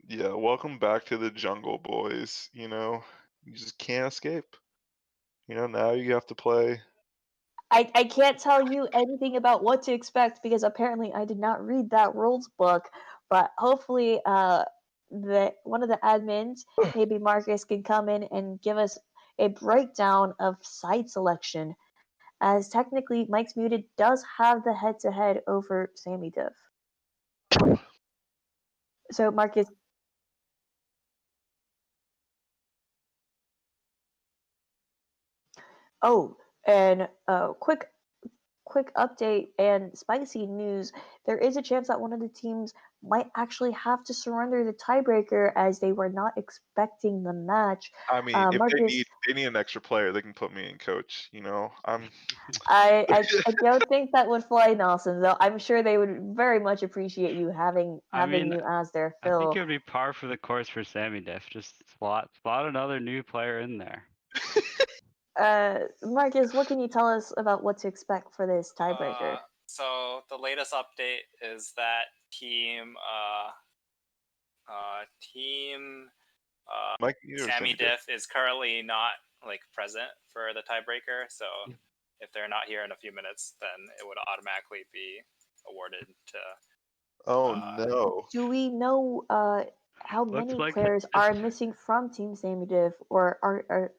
Yeah, welcome back to the jungle, boys. You just can't escape. Now you have to play. I can't tell you anything about what to expect because apparently I did not read that rules book, but hopefully the one of the admins, maybe Marcus, can come in and give us a breakdown of side selection, as technically Mike's Muted does have the head to head over Sammy Div. So Marcus, oh, and quick update and spicy news. There is a chance that one of the teams might actually have to surrender the tiebreaker as they were not expecting the match. I mean, if Marcus, they need an extra player, they can put me in coach. I'm. I don't think that would fly, Nelson. Though I'm sure they would very much appreciate you having you as their I think fill. it would be par for the course for Sammy Diff. Just slot another new player in there. Marcus, what can you tell us about what to expect for this tiebreaker? So the latest update is that team Mike, Sammy Diff is currently not present for the tiebreaker. So if they're not here in a few minutes, then it would automatically be awarded to. Oh no! Do we know how many like players are missing from Team Sammy Div, or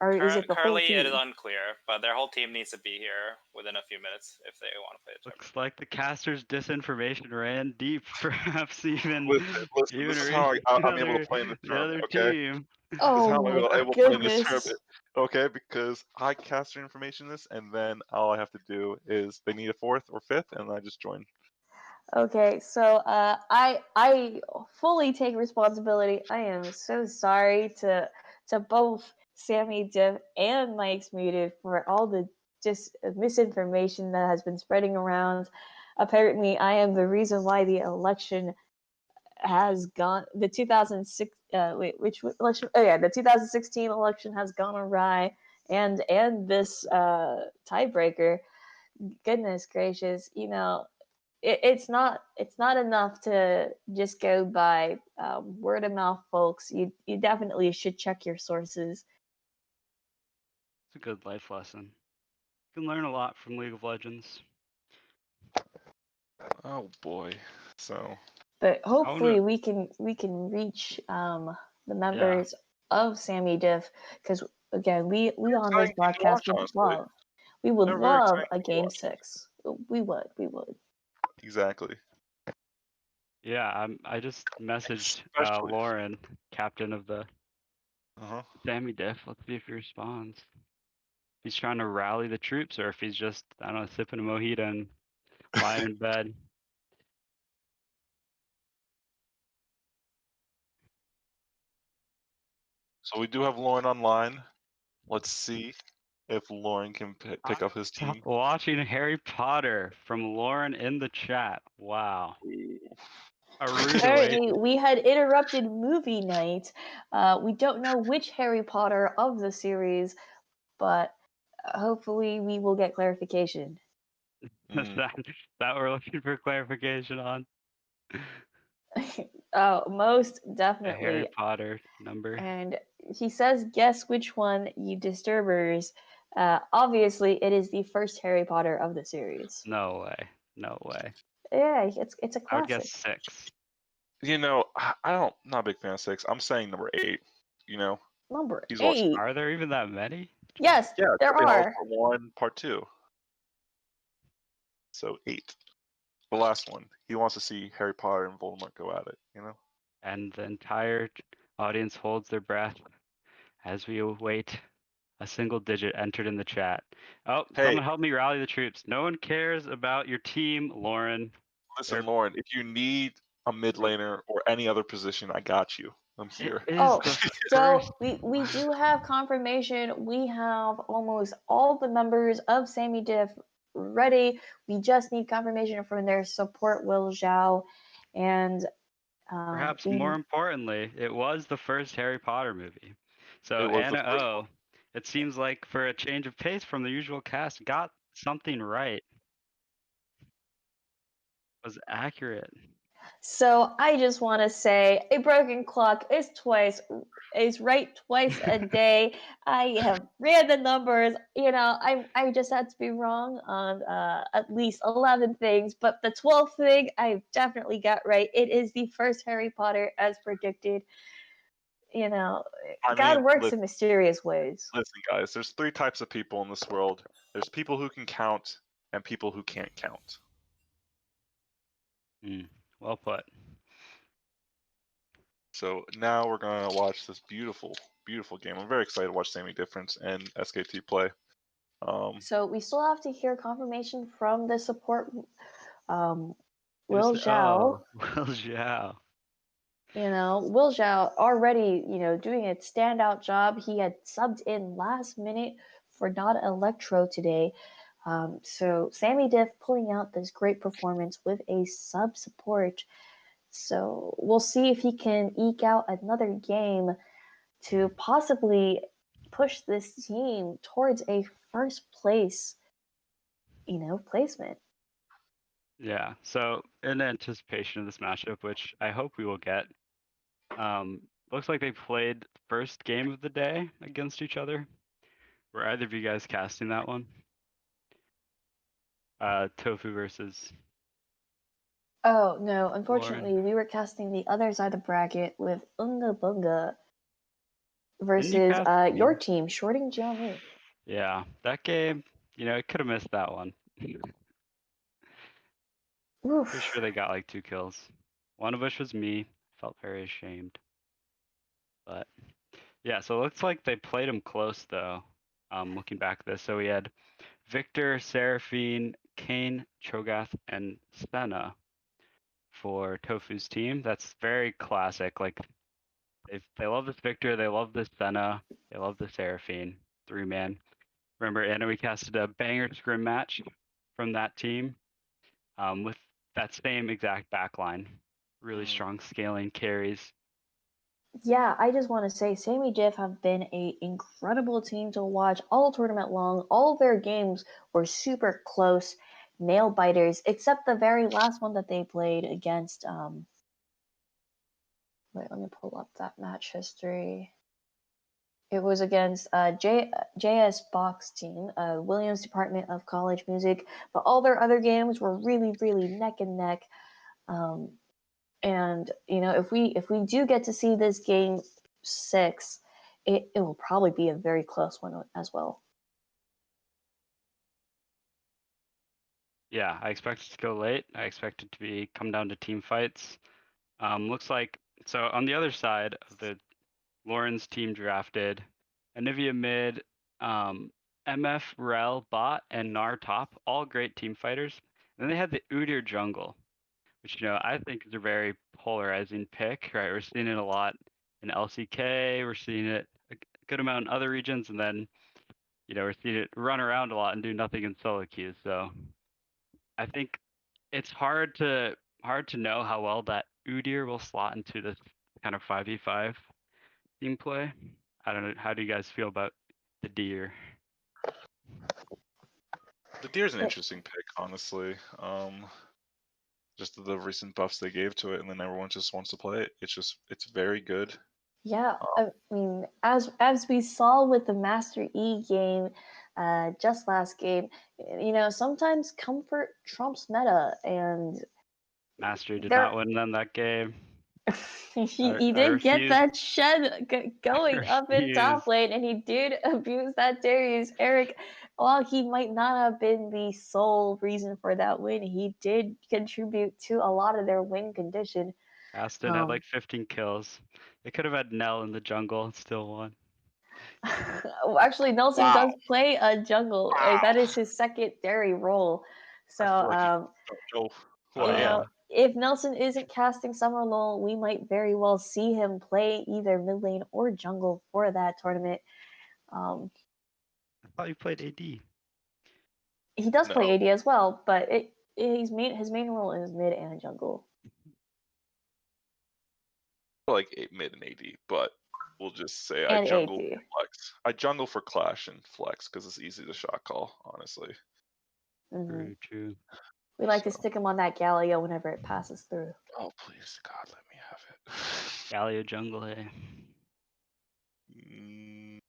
is it the whole Currently, team? it is unclear, but their whole team needs to be here within a few minutes if they want to play the tiebreaker. Looks like the caster's disinformation ran deep, perhaps even Listen, even this is how I'm able to play in this the tournament. other Okay, team. this is Oh how my I'm able to play in this goodness. tournament. Okay, because I cast their information this, and then all I have to do is they need a 4th or 5th, and I just join. Okay, so I fully take responsibility. I am so sorry to both Sammy Div and Mike's Muted for all the just misinformation that has been spreading around. Apparently, I am the reason why the election has gone. The 2006 which election? Oh yeah, the 2016 election has gone awry, and this tiebreaker. Goodness gracious, you know, it's not enough to just go by word of mouth, folks. You definitely should check your sources. It's a good life lesson. You can learn a lot from League of Legends. Oh boy! So. But hopefully we can reach the members of Sammy Diff, because again we on this broadcast would love a game 6. We would. Exactly. Yeah, I just messaged Especially. Lauren, captain of the Uh-huh. Sammy Diff. Let's see if he responds. If he's trying to rally the troops, or if he's just, I don't know, sipping a mojito and lying in bed. So we do have Lauren online. Let's see if Lauren can pick up his team. Watching Harry Potter from Lauren in the chat. Wow. A rude Apparently, awakening. we had interrupted movie night. We don't know which Harry Potter of the series, but hopefully we will get clarification. that we're looking for clarification on. Oh, most A definitely. Harry Potter number. And he says, guess which one, you disturbers. Obviously, it is the first Harry Potter of the series. No way. No way. Yeah, it's a I would guess classic. 6. You know, not a big fan of 6. I'm saying number 8. You know, Number he's watching. 8. Are there even that many? Yes, Yeah, there Deathly Hallows are. Part 1, Part 2. So 8. The last one. He wants to see Harry Potter and Voldemort go at it. You know. And the entire audience holds their breath as we await a single digit entered in the chat. Oh, Hey. someone help me rally the troops. No one cares about your team, Lauren. Listen, Lauren, if you need a mid laner or any other position, I got you. I'm here. It is Oh, the so first. we do have confirmation. We have almost all the members of Sammy Diff ready. We just need confirmation from their support, Will Zhao, and Perhaps more importantly, it was the first Harry Potter movie. So It was the Anna first O, it seems like for a change of pace from the usual cast, got something right. Was accurate. So I just want to say a broken clock is right twice a day. I have ran the numbers. I just had to be wrong on at least 11 things, but the 12th thing I definitely got right. It is the first Harry Potter as predicted. God works in mysterious ways. Listen, guys, there's 3 types of people in this world. There's people who can count and people who can't count. Well put. So now we're gonna watch this beautiful, beautiful game. I'm very excited to watch Sammy Difference and SKT play. So we still have to hear confirmation from the support, Will Zhao. Oh, Will Zhao. Will Zhao already, doing a standout job. He had subbed in last minute for Not Electro today. So Sammy Diff pulling out this great performance with a sub support. So we'll see if he can eke out another game to possibly push this team towards a first place, placement. Yeah. So in anticipation of this matchup, which I hope we will get, looks like they played first game of the day against each other. Were either of you guys casting that one? Tofu versus. Oh no, unfortunately we were casting the other side of the bracket with Unga Bunga versus your team, Shorting Jiamu. Yeah, that game, it could have missed that one. Oof. Pretty sure they got like 2 kills. One of which was me. Felt very ashamed. But yeah, so it looks like they played him close though. Looking back at this, so we had Victor, Seraphine, Kane, Cho'Gath, and Senna for Tofu's team. That's very classic. Like they love this Victor, they love this Senna, they love the Seraphine 3-man. Remember, Anna, we casted a banger scrim match from that team with that same exact backline. Really strong scaling carries. Yeah, I just want to say Sammy Diff have been a incredible team to watch all tournament long. All of their games were super close, nail biters, except the very last one that they played against wait, let me pull up that match history. It was against JS Box team, Williams Department of College Music, but all their other games were really, really neck and neck. And if we do get to see this game 6, it will probably be a very close one as well. Yeah, I expect it to go late. I expect it to come down to team fights. Looks like so on the other side of the Lauren's team drafted Anivia mid, MF Rel bot, and Nar top, all great team fighters. And then they had the Udyr jungle, which I think is a very polarizing pick. Right, we're seeing it a lot in LCK. We're seeing it a good amount in other regions, and then we're seeing it run around a lot and do nothing in solo queues. So I think it's hard to know how well that Udyr will slot into this kind of 5v5 team play. I don't know. How do you guys feel about the deer? The deer's an interesting pick, honestly. Just the recent buffs they gave to it, and then everyone just wants to play it. It's very good. Yeah, I mean, as we saw with the Master E game, just last game, sometimes comfort trumps meta, and Mastery did not win them that game. he I did get refuse. that shed going up in top refuse. lane, and he did abuse that Darius. Eric, while he might not have been the sole reason for that win, he did contribute to a lot of their win condition. Aston had like 15 kills. They could have had Nell in the jungle and still won. Actually, Nelson Wow. does play a jungle. That is his secondary role. So, I feel like Oh, you yeah. know, if Nelson isn't casting Summer LoL, we might very well see him play either mid lane or jungle for that tournament. I thought you played AD. He does play No. AD as well, but his main role is mid and jungle. like mid and AD, but we'll just say I And jungle AD. for flex. I jungle for clash and flex because it's easy to shot call, honestly. Mhm. Very true. We like to So- stick him on that Galio whenever it passes through. Oh please, God, let me have it. Galio jungle, hey.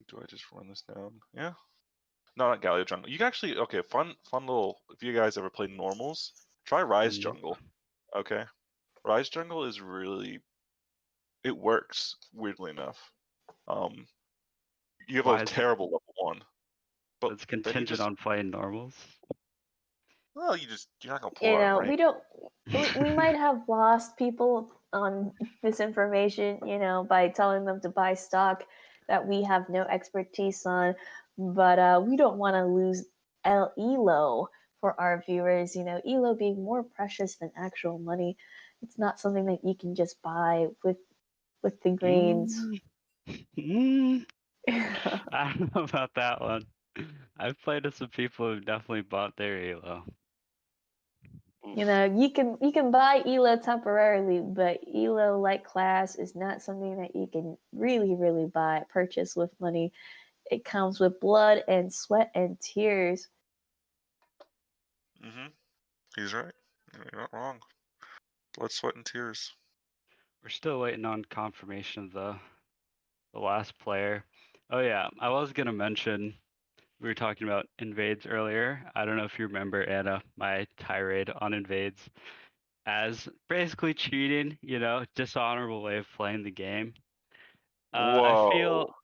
Do I just run this down? Yeah. No, not Galio jungle. You can actually fun little. If you guys ever played normals, try Rise Nope. jungle. Okay, Rise jungle is really. It works weirdly enough. You have Why a is terrible level 1, but it's then you contingent just on playing normals? well, you're not gonna pull You out know, rank. we don't. We might have lost people on misinformation, by telling them to buy stock that we have no expertise on, but we don't want to lose ELO for our viewers. ELO being more precious than actual money. It's not something that you can just buy with the greens. Mm. I don't know about that one. I've played with some people who've definitely bought their elo. Oof. You can buy ELO temporarily, but ELO like class is not something that you can really purchase with money. It comes with blood and sweat and tears. He's right. You're not wrong. Blood, sweat, and tears. We're still waiting on confirmation of the last player. Oh yeah, I was gonna mention we were talking about invades earlier. I don't know if you remember, Anna, my tirade on invades as basically cheating, dishonorable way of playing the game. I feel Whoa.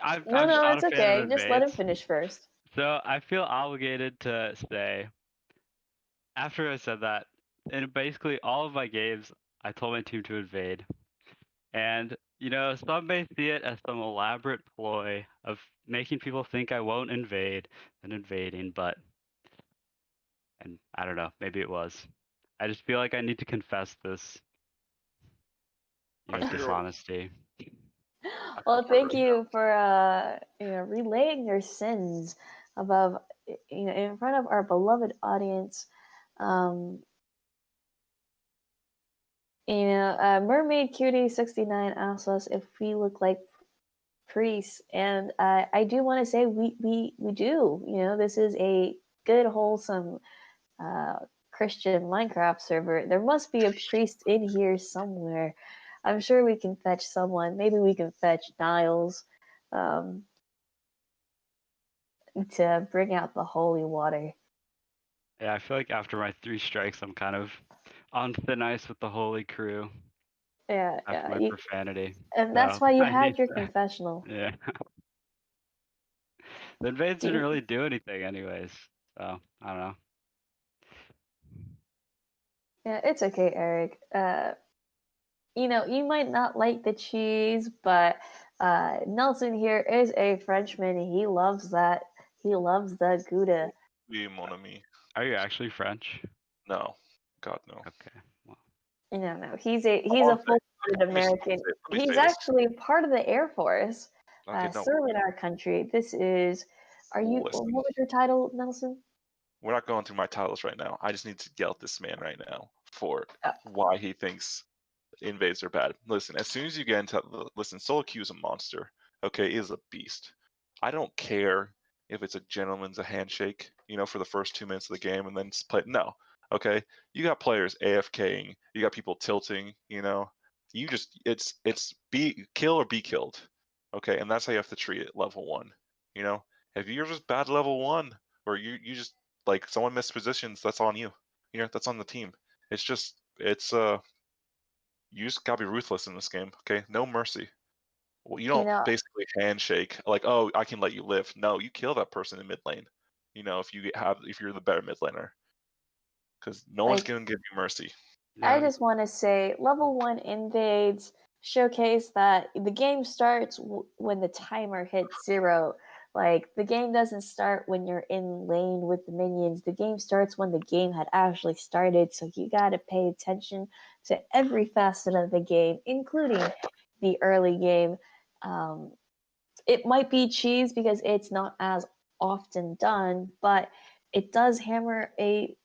I'm No, not it's a fan of okay. Just let him invades, finish first. so I feel obligated to say after I said that, in basically all of my games, I told my team to invade. And, some may see it as some elaborate ploy of making people think I won't invade than invading, and I don't know, maybe it was. I just feel like I need to confess this, I feel dishonesty. Well, part thank of you for relaying your sins above in front of our beloved audience. Um, Mermaid Cutie 69 asks us if we look like priests, and I do want to say we do. This is a good, wholesome Christian Minecraft server. There must be a priest in here somewhere. I'm sure we can fetch someone. Maybe we can fetch Niles to bring out the holy water. Yeah, I feel like after my 3 strikes, I'm kind of on thin ice with the holy crew Yeah, after my profanity. and that's why you I had need your to- confessional. Yeah. The invades didn't really do anything anyways, so I don't know. Yeah, it's okay, Eric. You might not like the cheese, but Nelson here is a Frenchman. He loves that. He loves the Gouda. Oui, mon ami. Are you actually French? No. God, no. Okay. Well, No. He's a Let me full-blooded American. He's actually part of the Air Force, Okay, no. serving our country. This is. Listen. What was your title, Nelson? We're not going through my titles right now. I just need to yell at this man right now for Uh. why he thinks invades are bad. Listen, as soon as you get into Solo Q is a monster. Okay, he is a beast. I don't care if it's a gentleman's a handshake, for the first 2 minutes of the game and then play. No, okay. You got players AFKing. You got people tilting. You just it's be kill or be killed. Okay, and that's how you have to treat it. Level 1. If you're just bad level 1 or you just like someone missed positions, that's on you. That's on the team. It's You just gotta be ruthless in this game, okay? No mercy. Well, you You don't know, basically handshake like, oh, I can let you live. No, you kill that person in mid lane. If you're the better mid laner, because no one's like gonna give you mercy. I Yeah, just want to say, level 1 invades showcase that the game starts when the timer hits 0. Like, the game doesn't start when you're in lane with the minions. The game starts when the game had actually started, so you gotta pay attention to every facet of the game, including the early game. Um, it might be cheese because it's not as often done, but it does hammer a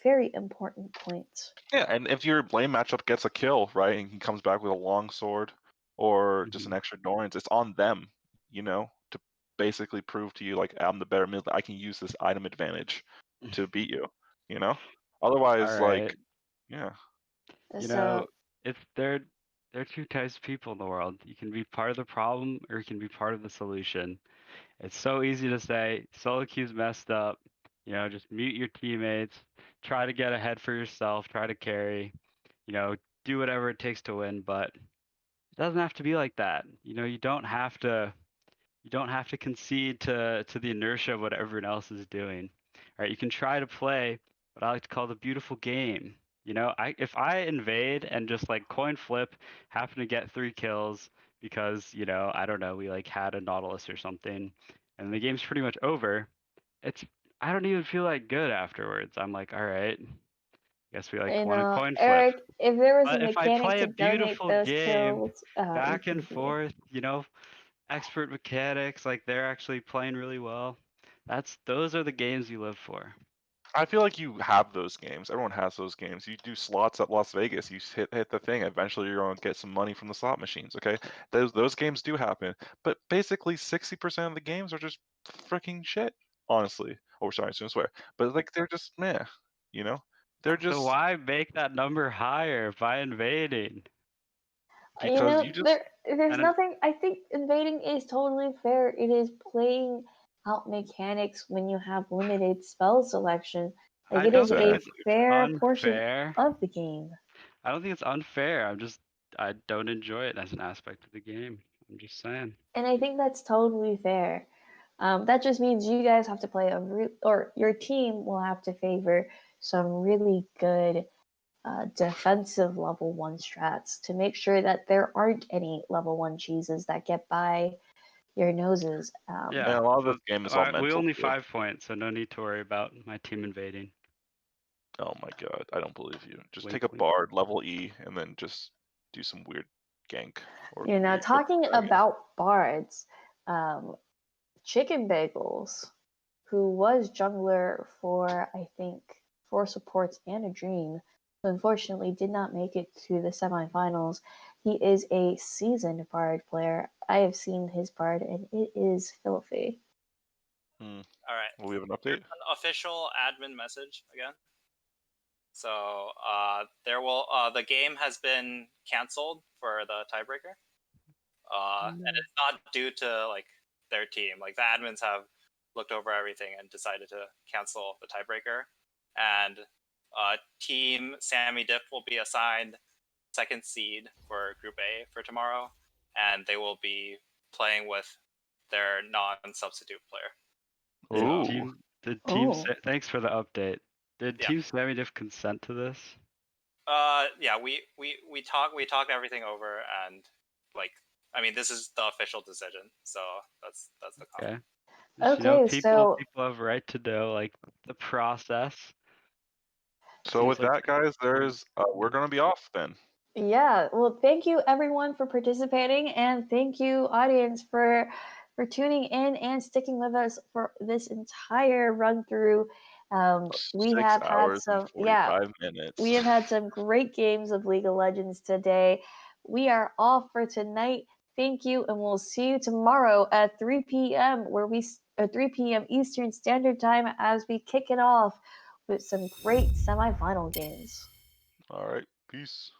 very important point. Yeah, and if your lane matchup gets a kill, right, and he comes back with a long sword or just an extra Doran's, it's on them, to basically prove to you like I'm the better mid. I can use this item advantage to beat you. You know. Otherwise, all right. yeah. You So know, it's there are two types of people in the world. You can be part of the problem or you can be part of the solution. It's so easy to say solo queue's messed up. Just mute your teammates, try to get ahead for yourself, try to carry, do whatever it takes to win, but it doesn't have to be like that. You don't have to concede to the inertia of what everyone else is doing. Right? You can try to play what I like to call the beautiful game. If I invade and just like coin flip, happen to get 3 kills because, I don't know, we like had a Nautilus or something, and the game's pretty much over, I don't even feel like good afterwards. I'm like, all right, guess we like won a coin flip. Eric, if there was a But if I mechanic play to a donate beautiful those game, kills, back you and could be. forth, expert mechanics, like they're actually playing really well. Those are the games you live for. I feel like you have those games. Everyone has those games. You do slots at Las Vegas. You hit the thing. Eventually, you're going to get some money from the slot machines. Okay, those games do happen. But basically, 60% of the games are just freaking shit. Honestly, oh sorry, I shouldn't swear. But like they're just meh. You know, they're So just why make that number higher by invading? because you just there's And nothing. I think invading is totally fair. It is playing out mechanics when you have limited spell selection. Like, I it is don't think a it's exactly. fair portion unfair. of the game. I don't think it's unfair. I don't enjoy it as an aspect of the game. I'm just saying. And I think that's totally fair. That just means you guys have to play or your team will have to favor some really good defensive level 1 strats to make sure that there aren't any level 1 cheeses that get by your noses. And Yeah. a lot of this game is all We mental only too. 5 points, so no need to worry about my team invading. Oh my god, I don't believe you. Just Wink, take a wink. bard, level E, and then just do some weird gank or Talking dragon. about bards, Chicken Bagels, who was jungler for, I think, 4 supports and a dream, who unfortunately did not make it to the semifinals. He is a seasoned bard player. I have seen his bard, and it is filthy. Hmm. All right. Will we have an update? An official admin message again. So the game has been canceled for the tiebreaker, and it's not due to like their team. Like the admins have looked over everything and decided to cancel the tiebreaker, and team Sammy Dip will be assigned second seed for Group A for tomorrow, and they will be playing with their non-substitute player. Ooh. Thanks for the update. Did Yeah. Team Samidiff consent to this? Yeah, we talked everything over, and like, I mean, this is the official decision, so that's the comment. Okay. Just, Okay, people so have a right to know like the process. So Seems with like that, guys, we're gonna be off then. yeah, well, thank you everyone for participating, and thank you audience for tuning in and sticking with us for this entire run through. We 6 have had hours and some, 45 minutes. we have had some great games of League of Legends today. We are off for tonight. Thank you, and we'll see you tomorrow at 3 p.m. 3 p.m. Eastern Standard Time as we kick it off with some great semifinal games. All right. Peace.